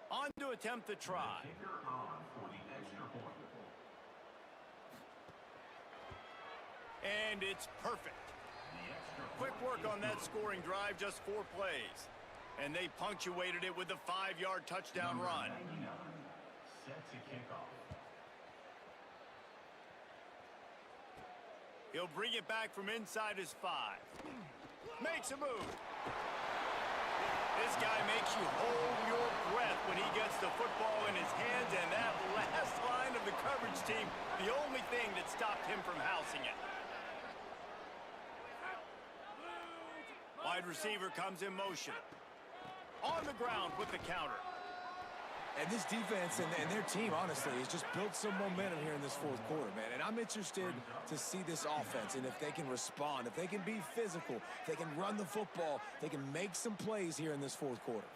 On to attempt the try. And it's perfect. Quick work on that scoring drive, just 4 plays. And they punctuated it with a 5-yard touchdown run. Set to kick off. He'll bring it back from inside his 5. Makes a move. This guy makes you hold your breath when he gets the football in his hands, and that last line of the coverage team, the only thing that stopped him from housing it. Wide receiver comes in motion. On the ground with the counter. And this defense and their team, honestly, has just built some momentum here in this fourth quarter, man. And I'm interested to see this offense and if they can respond, if they can be physical, if they can run the football, they can make some plays here in this fourth quarter.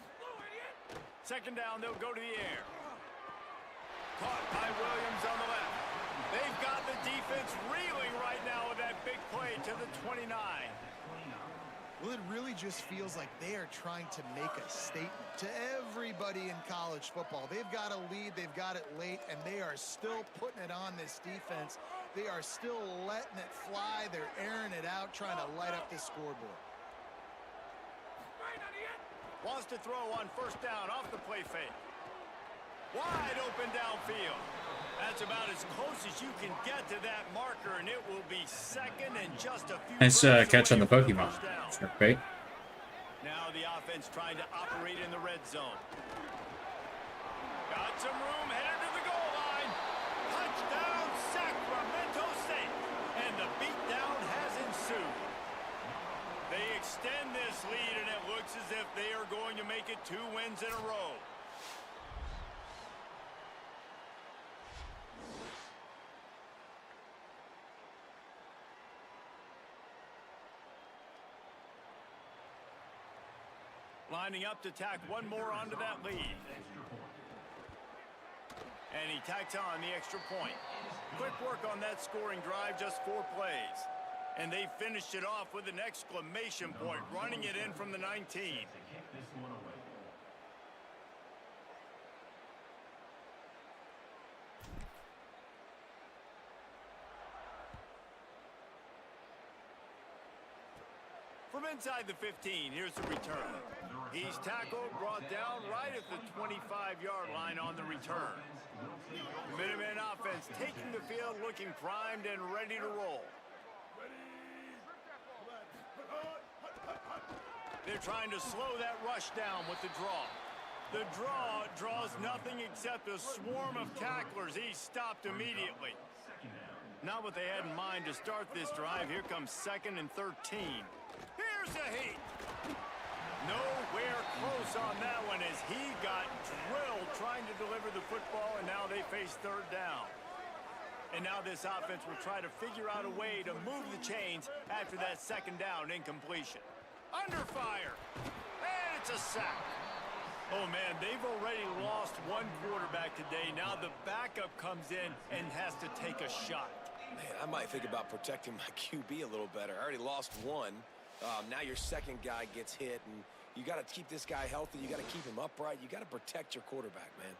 Second down, they'll go to the air. Caught by Williams on the left. They've got the defense reeling right now with that big play to the 29. Well, it really just feels like they are trying to make a statement to everybody in college football. They've got a lead, they've got it late, and they are still putting it on this defense. They are still letting it fly. They're airing it out, trying to light up this scoreboard. Wants to throw on first down off the play fake. Wide open downfield. That's about as close as you can get to that marker, and it will be second and just a few. Nice catch on the Pokemon. Right? Now the offense trying to operate in the red zone. Got some room, headed to the goal line. Touchdown, Sacramento State. And the beatdown has ensued. They extend this lead, and it looks as if they are going to make it 2 wins in a row. Lining up to tack one more onto that lead. And he tacks on the extra point. Quick work on that scoring drive, just 4 plays. And they finished it off with an exclamation point, running it in from the 19. From inside the 15, here's the return. He's tackled, brought down right at the 25-yard line on the return. The Minuteman offense taking the field, looking primed and ready to roll. They're trying to slow that rush down with the draw. The draw draws nothing except a swarm of tacklers. He's stopped immediately. Not what they had in mind to start this drive. Here comes 2nd and 13. Here's the heat. Nowhere close on that one as he got drilled trying to deliver the football, and now they face 3rd down. And now this offense will try to figure out a way to move the chains after that 2nd down incompletion. Under fire. And it's a sack. Oh, man, they've already lost one quarterback today. Now the backup comes in and has to take a shot. Man, I might think about protecting my QB a little better. I already lost one. Now your second guy gets hit, and you got to keep this guy healthy. You got to keep him upright. You got to protect your quarterback, man.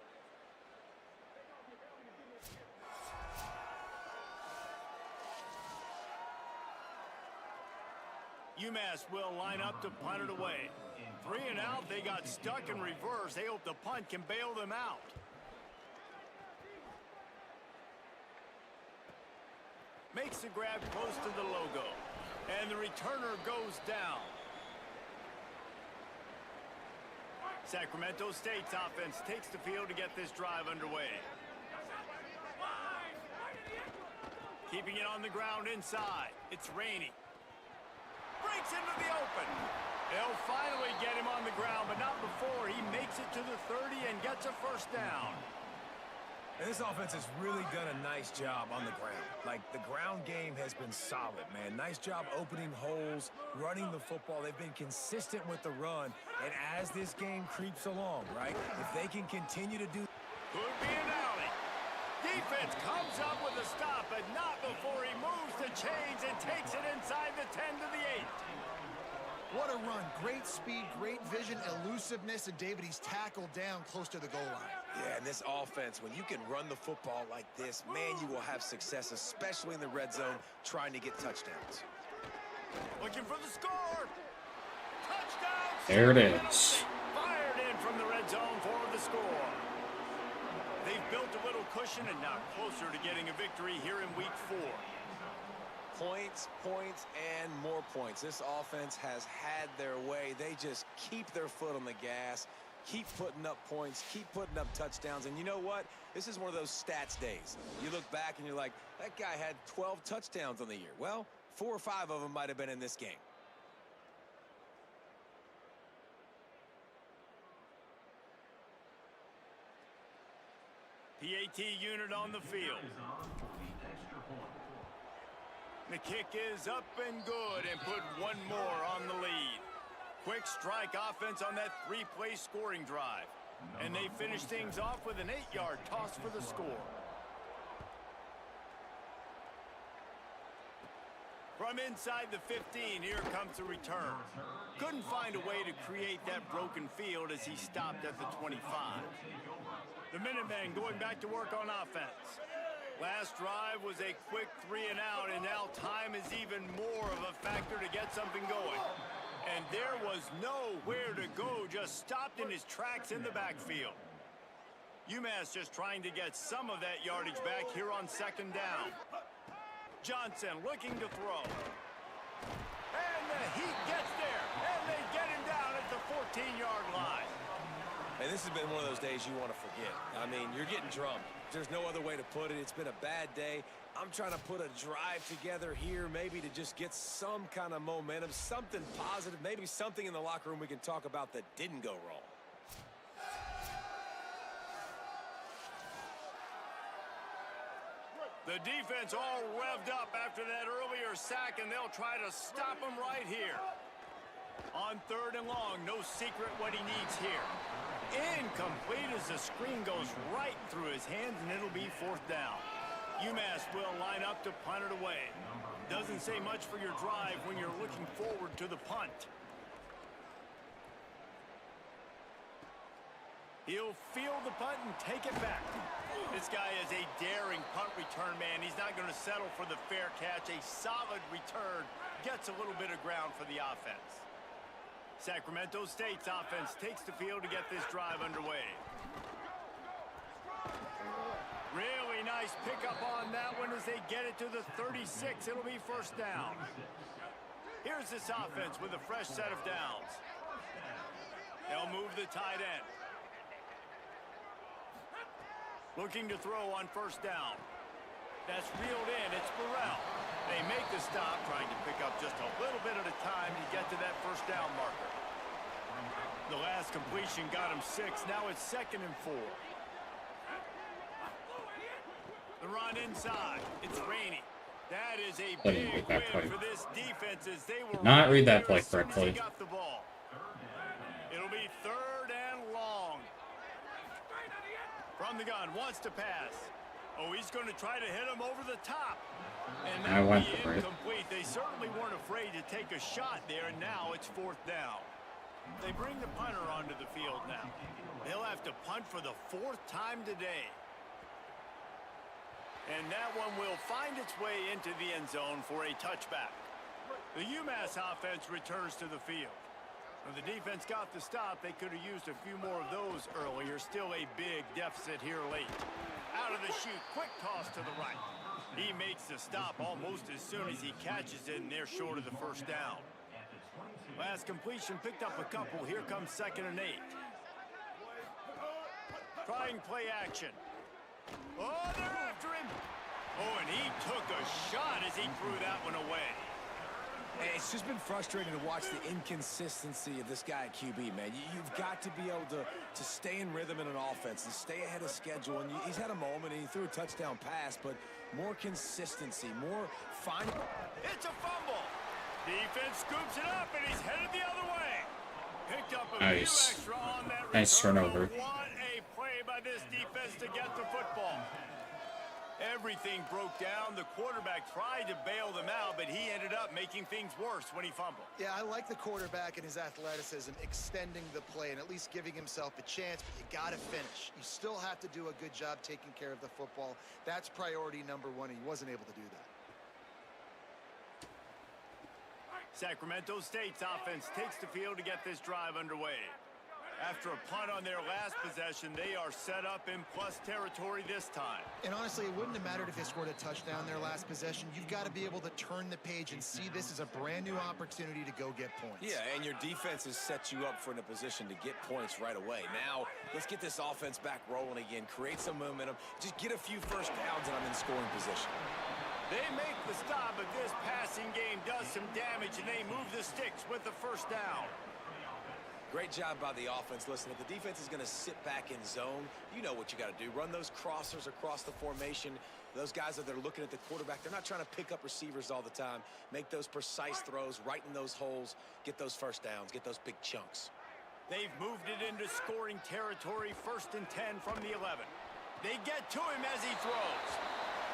UMass will line up to punt it away. 3 and out, they got stuck in reverse. They hope the punt can bail them out. Makes the grab close to the logo. And the returner goes down. Sacramento State's offense takes the field to get this drive underway. Keeping it on the ground inside. It's Rainey. Breaks into the open. They'll finally get him on the ground, but not before he makes it to the 30 and gets a 1st down. And this offense has really done a nice job on the ground. Like, the ground game has been solid, man. Nice job opening holes, running the football. They've been consistent with the run. And as this game creeps along, right, if they can continue to do... Could be an alley. Defense comes up with a stop, but not before he moves the chains and takes it inside the 10 to the 8. What a run. Great speed, great vision, elusiveness, and David, he's tackled down close to the goal line. Yeah, and this offense, when you can run the football like this, man, you will have success, especially in the red zone, trying to get touchdowns. Looking for the score. Touchdown. There it is. Fired in from the red zone for the score. They've built a little cushion and now closer to getting a victory here in week 4. Points, points, and more points. This offense has had their way. They just keep their foot on the gas, keep putting up points, keep putting up touchdowns. And you know what? This is one of those stats days. You look back and you're like, that guy had 12 touchdowns on the year. Well, 4 or 5 of them might have been in this game. PAT unit on the field. The kick is up and good and put one more on the lead. Quick strike offense on that 3-play scoring drive. And they finish things off with an 8-yard toss for the score. From inside the 15, here comes the return. Couldn't find a way to create that broken field as he stopped at the 25. The Minutemen going back to work on offense. Last drive was a quick 3 and out, and now time is even more of a factor to get something going. And there was nowhere to go, just stopped in his tracks in the backfield. UMass just trying to get some of that yardage back here on 2nd down. Johnson looking to throw. And the Heat gets there, and they get him down at the 14-yard line. And this has been one of those days you want to forget. I mean, you're getting drummed. There's no other way to put it. It's been a bad day. I'm trying to put a drive together here, maybe to just get some kind of momentum, something positive, maybe something in the locker room we can talk about that didn't go wrong. The defense all revved up after that earlier sack, and they'll try to stop him right here. On 3rd and long, no secret what he needs here. Incomplete as the screen goes right through his hands, and it'll be 4th down. UMass will line up to punt it away. Doesn't say much for your drive when you're looking forward to the punt. He'll field the punt and take it back. This guy is a daring punt return man. He's not going to settle for the fair catch. A solid return gets a little bit of ground for the offense. Sacramento State's offense takes the field to get this drive underway. Really nice pickup on that one as they get it to the 36. It'll be first down. Here's this offense with a fresh set of downs. They'll move the tight end. Looking to throw on first down. That's reeled in. It's Burrell. They make the stop, trying to pick up just a little bit at a time to get to that first down marker. The last completion got him 6. Now it's 2nd and 4. The run inside. It's Rainey. That is a big win for this defense as they were not read that play correctly. got the ball. It'll be 3rd and long. From the gun, wants to pass. Oh, he's going to try to hit him over the top. And that will be incomplete. They certainly weren't afraid to take a shot there, and now it's 4th down. They bring the punter onto the field now. They'll have to punt for the 4th time today. And that one will find its way into the end zone for a touchback. The UMass offense returns to the field. When the defense got the stop, they could have used a few more of those earlier. Still a big deficit here late. Out of the chute, quick toss to the right. He makes the stop almost as soon as he catches it, and they're short of the first down. Last completion picked up a couple. Here comes 2nd and 8. Trying play action. Oh, they're after him. Oh, and he took a shot as he threw that one away. It's just been frustrating to watch the inconsistency of this guy at QB, man. You've got to be able to stay in rhythm in an offense and stay ahead of schedule. And he's had a moment, and he threw a touchdown pass, but more consistency, more finding. It's a fumble. Defense scoops it up, and he's headed the other way. Picked up a few extra on that return. Nice turnover. What a play by this defense to get the football. Everything broke down. The quarterback tried to bail them out, but he ended up making things worse when he fumbled. Yeah, I like the quarterback and his athleticism, extending the play and at least giving himself a chance, but you got to finish. You still have to do a good job taking care of the football. That's priority number 1, and he wasn't able to do that. Sacramento State's offense takes the field to get this drive underway. After a punt on their last possession, they are set up in plus territory this time. And honestly, it wouldn't have mattered if they scored a touchdown their last possession. You've got to be able to turn the page and see this as a brand new opportunity to go get points. Yeah, and your defense has set you up for in a position to get points right away. Now, let's get this offense back rolling again, create some momentum, just get a few first downs, and I'm in scoring position. They make the stop, but this passing game does some damage, and they move the sticks with the first down. Great job by the offense. Listen, if the defense is going to sit back in zone, you know what you got to do. Run those crossers across the formation. Those guys that are looking at the quarterback, they're not trying to pick up receivers all the time. Make those precise throws, right in those holes, get those first downs, get those big chunks. They've moved it into scoring territory, 1st and 10 from the 11. They get to him as he throws.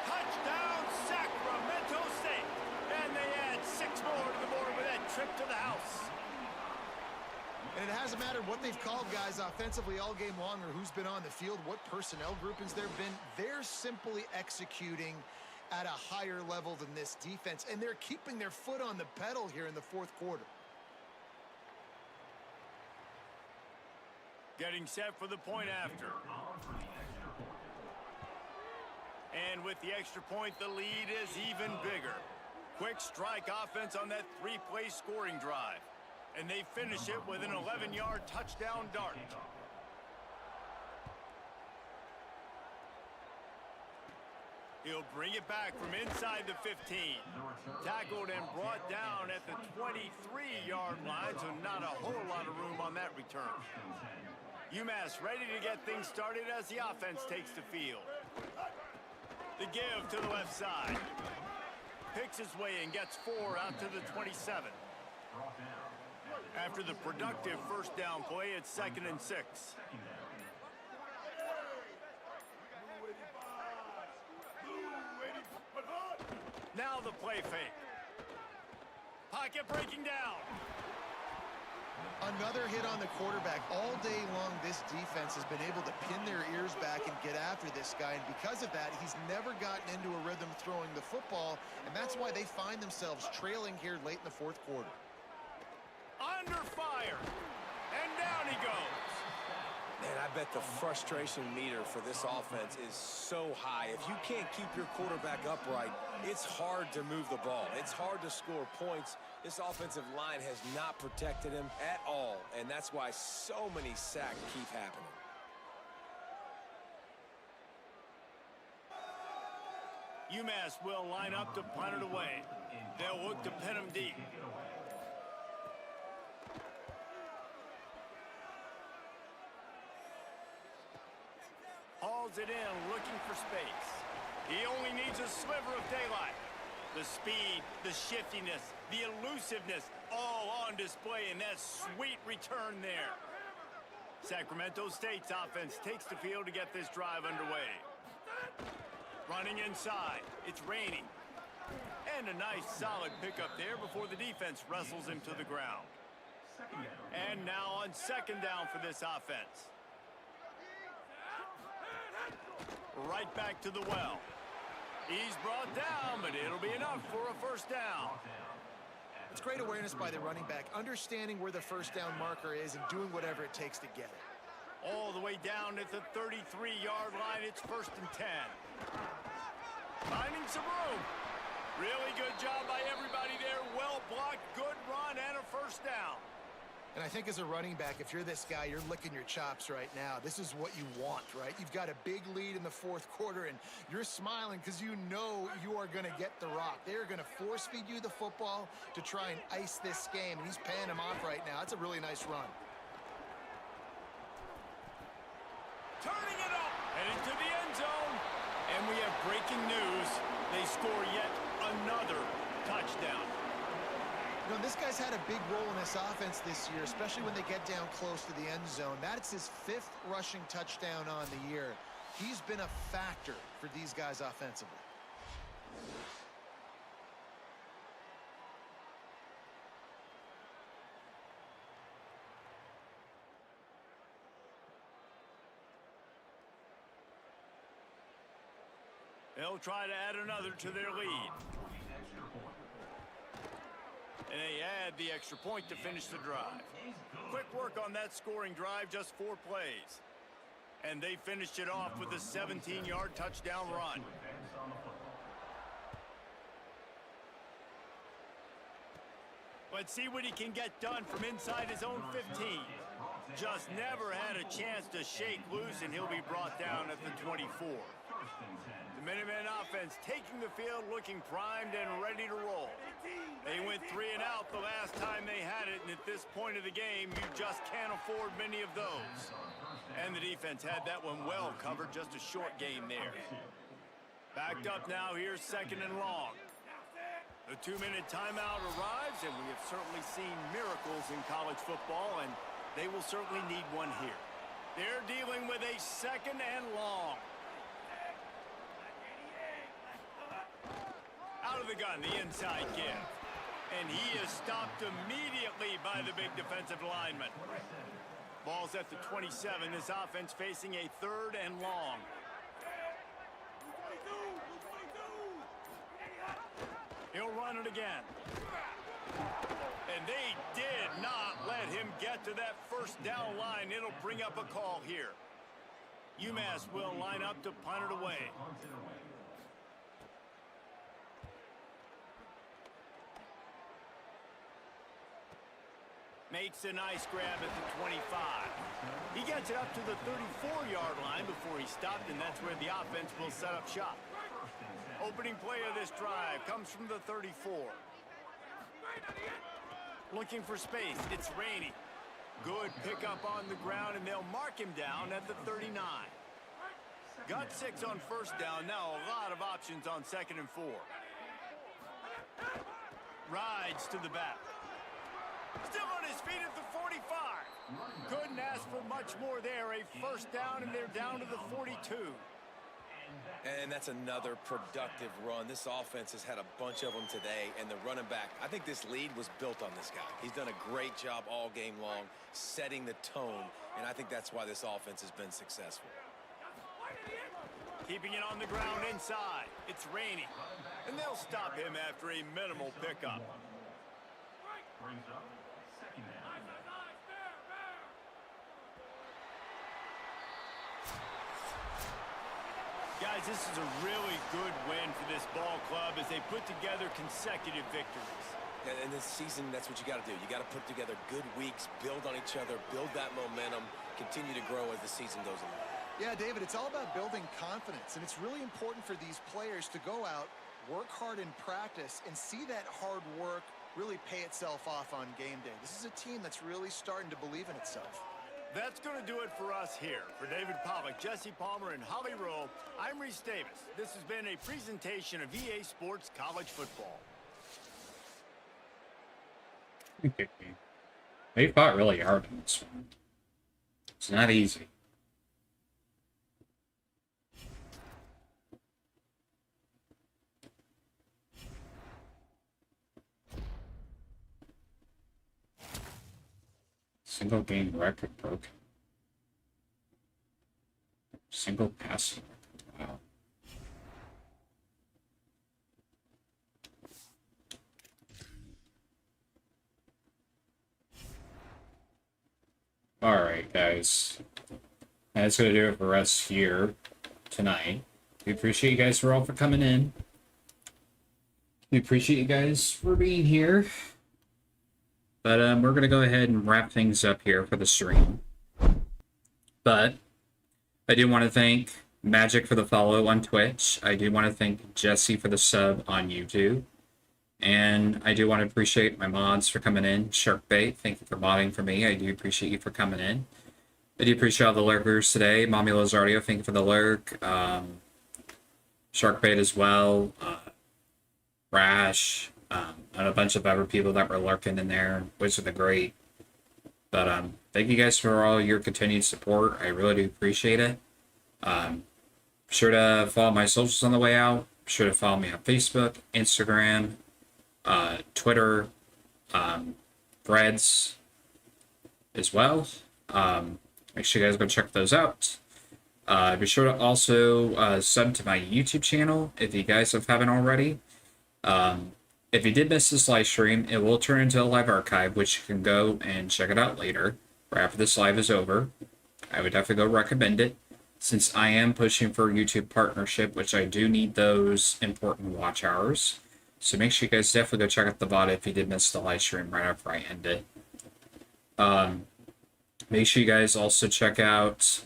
Touchdown, Sacramento State. And they add 6 more to the board with that trip to the house. And it hasn't mattered what they've called guys offensively all game long or who's been on the field, what personnel groupings there have been. They're simply executing at a higher level than this defense, and they're keeping their foot on the pedal here in the 4th quarter. Getting set for the point after. And with the extra point, the lead is even bigger. Quick strike offense on that 3-play scoring drive. And they finish it with an 11-yard touchdown dart. He'll bring it back from inside the 15. Tackled and brought down at the 23-yard line, so not a whole lot of room on that return. UMass ready to get things started as the offense takes the field. The give to the left side. Picks his way and gets 4 out to the 27. After the productive first down play, it's 2nd and 6. Now the play fake. Pocket breaking down. Another hit on the quarterback. All day long, this defense has been able to pin their ears back and get after this guy, and because of that, he's never gotten into a rhythm throwing the football, and that's why they find themselves trailing here late in the fourth quarter. Under fire, and down he goes. Man, I bet the frustration meter for this offense is so high. If you can't keep your quarterback upright, it's hard to move the ball. It's hard to score points. This offensive line has not protected him at all, and that's why so many sacks keep happening. UMass will line up to punt it away. They'll look to pin him deep. Hauls it in, looking for space. He only needs a sliver of daylight. The speed, the shiftiness, the elusiveness, all on display in that sweet return there. Sacramento State's offense takes the field to get this drive underway. Running inside, it's raining. And a nice solid pickup there before the defense wrestles him to the ground. And now on second down for this offense. Right back to the well. He's brought down, but it'll be enough for a first down. It's great awareness by the running back, understanding where the first down marker is and doing whatever it takes to get it. All the way down at the 33-yard line, it's 1st and 10. Finding some room. Really good job by everybody there. Well blocked, good run, and a first down. And I think as a running back, if you're this guy, you're licking your chops right now. This is what you want, right? You've got a big lead in the fourth quarter, and you're smiling because you know you are going to get the rock. They're going to force feed you the football to try and ice this game, and he's paying him off right now. That's a really nice run. Turning it up, headed to the end zone. And we have breaking news. They score yet another touchdown. You know, this guy's had a big role in this offense this year, especially when they get down close to the end zone. That's his 5th rushing touchdown on the year. He's been a factor for these guys offensively. They'll try to add another to their lead. And they add the extra point to finish the drive. Quick work on that scoring drive, just 4 plays. And they finished it off with a 17-yard touchdown run. Let's see what he can get done from inside his own 15. Just never had a chance to shake loose, and he'll be brought down at the 24. The Minutemen offense taking the field, looking primed and ready to roll. They went 3 and out the last time they had it, and at this point of the game, you just can't afford many of those. And the defense had that one well covered, just a short game there. Backed up now, here's 2nd and long. The 2-minute timeout arrives, and we have certainly seen miracles in college football, and they will certainly need one here. They're dealing with a 2nd and long. Out of the gun, the inside give. And he is stopped immediately by the big defensive lineman. Ball's at the 27. This offense facing a 3rd and long. He'll run it again. And they did not let him get to that first down line. It'll bring up a call here. UMass will line up to punt it away. Makes a nice grab at the 25. He gets it up to the 34-yard line before he stopped, and that's where the offense will set up shop. Opening play of this drive comes from the 34. Looking for space. It's raining. Good pickup on the ground, and they'll mark him down at the 39. Got 6 on first down. Now a lot of options on 2nd and 4. Rides to the back. Still on his feet at the 45. Couldn't ask for much more there. A first down, and they're down to the 42. And that's another productive run. This offense has had a bunch of them today, and the running back, I think this lead was built on this guy. He's done a great job all game long, setting the tone, and I think that's why this offense has been successful. Keeping it on the ground inside. It's raining. And they'll stop him after a minimal pickup. Brings up second down. Guys, this is a really good win for this ball club as they put together consecutive victories. And this season, that's what you got to do. You got to put together good weeks, build on each other, build that momentum, continue to grow as the season goes along. Yeah, David, it's all about building confidence, and it's really important for these players to go out, work hard in practice, and see that hard work really pay itself off on game day. This is a team that's really starting to believe in itself. That's going to do it for us here. For David Pollack, Jesse Palmer, and Holly Rowe, I'm Reese Davis. This has been a presentation of EA Sports College Football. They fought really hard in this one. It's not easy. Single game record broken. Single passing record. Wow. Alright, guys. That's going to do it for us here tonight. We appreciate you guys for all for coming in. We appreciate you guys for being here. But we're going to go ahead and wrap things up here for the stream. But I do want to thank Magic for the follow on Twitch. I do want to thank Jesse for the sub on YouTube. And I do want to appreciate my mods for coming in. Sharkbait, thank you for modding for me. I do appreciate you for coming in. I do appreciate all the lurkers today. Mommy Lozardio, thank you for the lurk. Sharkbait as well. Rash. And a bunch of other people that were lurking in there. Wizard the Great. But thank you guys for all your continued support. I really do appreciate it. Be sure to follow my socials on the way out. Be sure to follow me on Facebook, Instagram, Twitter, Threads as well. Make sure you guys go check those out. Be sure to also sub to my YouTube channel if you guys haven't already. If you did miss this live stream, it will turn into a live archive, which you can go and check it out later, right after this live is over. I would definitely go recommend it, since I am pushing for a YouTube partnership, which I do need those important watch hours. So make sure you guys definitely go check out the VOD if you did miss the live stream right after I end it. Make sure you guys also check out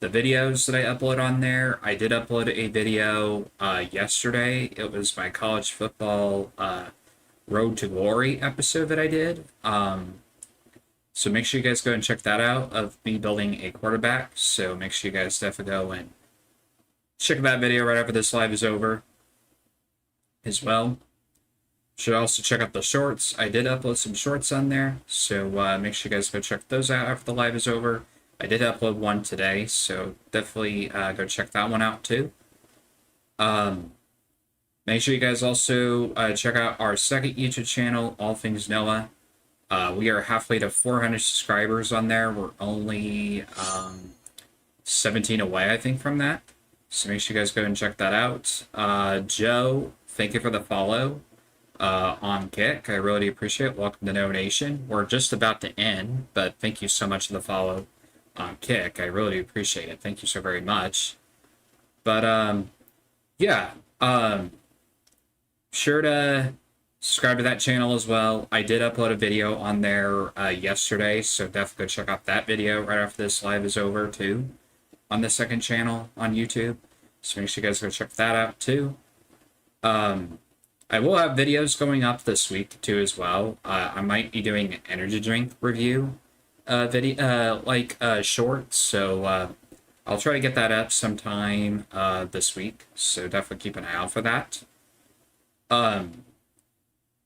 the videos that I upload on there. I did upload a video yesterday. It was my college football Road to Glory episode that I did. So make sure you guys go and check that out, of me building a quarterback. So make sure you guys definitely go and check that video right after this live is over as well. Should also check out the shorts. I did upload some shorts on there. So make sure you guys go check those out after the live is over. I did upload one today, so definitely go check that one out too. Make sure you guys also check out our second YouTube channel, All Things Noah. We are halfway to 400 subscribers on there. We're only 17 away, I think, from that. So make sure you guys go and check that out. Joe, thank you for the follow on Kick. I really appreciate it. Welcome to No Nation. We're just about to end, but thank you so much for the follow on Kick. I really appreciate it. Thank you so very much. But yeah, sure to subscribe to that channel as well. I did upload a video on there yesterday, so definitely go check out that video right after this live is over too, on the second channel on YouTube. So make sure you guys go check that out too. I will have videos going up this week too as well. I might be doing an energy drink review video, short, so I'll try to get that up sometime this week, so definitely keep an eye out for that.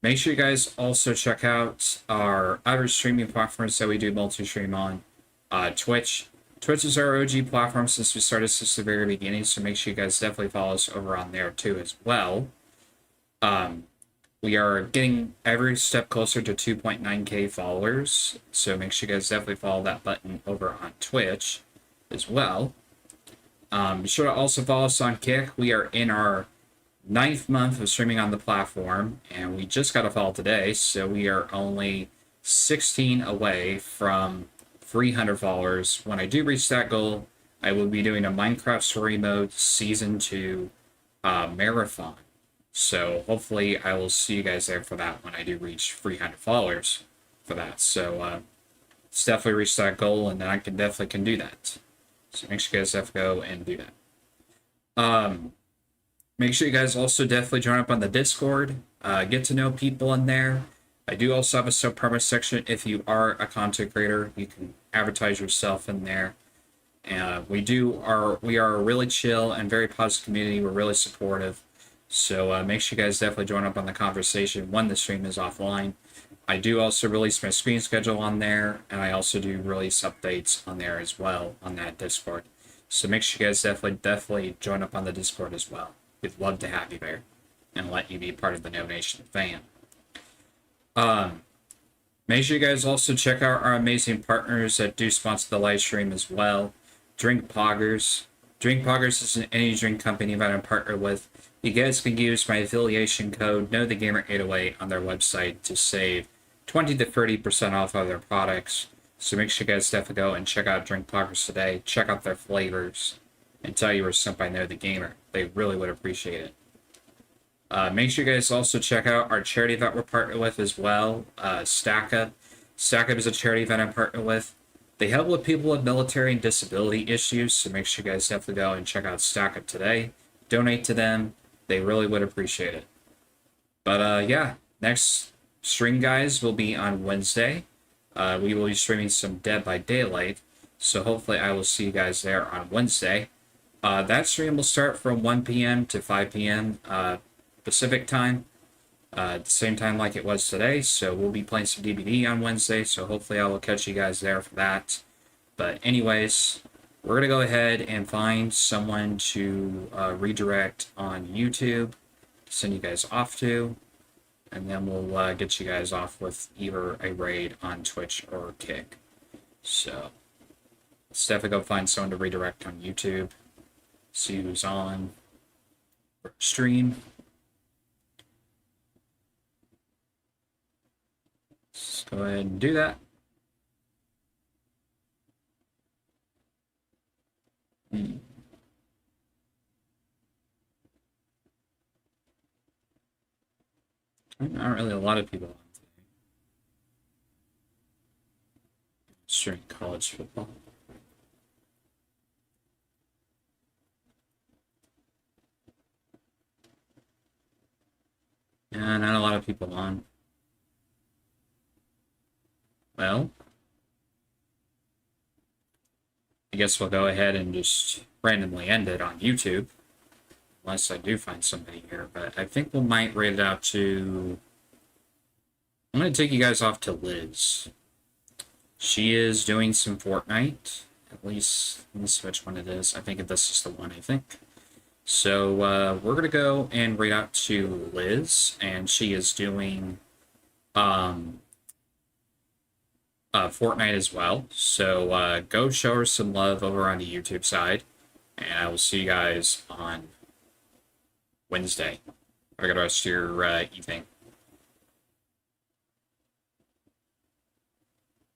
Make sure you guys also check out our other streaming platforms that we do multi-stream on. Twitch, Twitch is our OG platform since we started since the very beginning, so make sure you guys definitely follow us over on there too as well. We are getting every step closer to 2.9k followers, so make sure you guys definitely follow that button over on Twitch as well. Be sure to also follow us on Kick. We are in our 9th month of streaming on the platform, and we just got a fall today, so we are only 16 away from 300 followers. When I do reach that goal, I will be doing a Minecraft Story Mode Season 2 marathon. So hopefully I will see you guys there for that when I do reach 300 followers for that. So let's definitely reach that goal, and then I can do that. So make sure you guys definitely go and do that. Make sure you guys also definitely join up on the Discord. Get to know people in there. I do also have a sub-perma section. If you are a content creator, you can advertise yourself in there. We are a really chill and very positive community. We're really supportive. So make sure you guys definitely join up on the conversation when the stream is offline. I do also release my screen schedule on there, and I also do release updates on there as well on that Discord. So make sure you guys definitely join up on the Discord as well. We'd love to have you there and let you be part of the No Nation fam. Make sure you guys also check out our amazing partners that do sponsor the live stream as well. Drink Poggers. Drink Poggers is an energy drink company that I'm partnered with. You guys can use my affiliation code KnowTheGamer808 on their website to save 20 to 30% off of their products. So make sure you guys definitely go and check out Drink Poggers today. Check out their flavors and tell you we're sent by Know the Gamer. They really would appreciate it. Make sure you guys also check out our charity that we're partnered with as well, Stack Up. Stack Up is a charity that I'm partnered with. They help with people with military and disability issues, so make sure you guys definitely go and check out Stack Up today. Donate to them. They really would appreciate it. But yeah, next stream, guys, will be on Wednesday. We will be streaming some Dead by Daylight, so hopefully I will see you guys there on Wednesday. That stream will start from 1 p.m. to 5 p.m. Pacific time, at the same time like it was today. So we'll be playing some DBD on Wednesday, so hopefully I will catch you guys there for that. But anyways, we're going to go ahead and find someone to redirect on YouTube, send you guys off to, and then we'll get you guys off with either a raid on Twitch or Kick. So let's definitely go find someone to redirect on YouTube, see who's on stream. Let's go ahead and do that. Not really a lot of people on today. Streaming college football. Yeah, not a lot of people on. Well, I guess we'll go ahead and just randomly end it on YouTube. Unless I do find somebody here. But I think we might rate it out to... I'm going to take you guys off to Liz. She is doing some Fortnite. At least, let me see which one it is. I think this is the one, I think. So, we're going to go and rate out to Liz. And she is doing... Fortnite as well. So go show her some love over on the YouTube side, and I will see you guys on Wednesday. Have a good rest of your evening.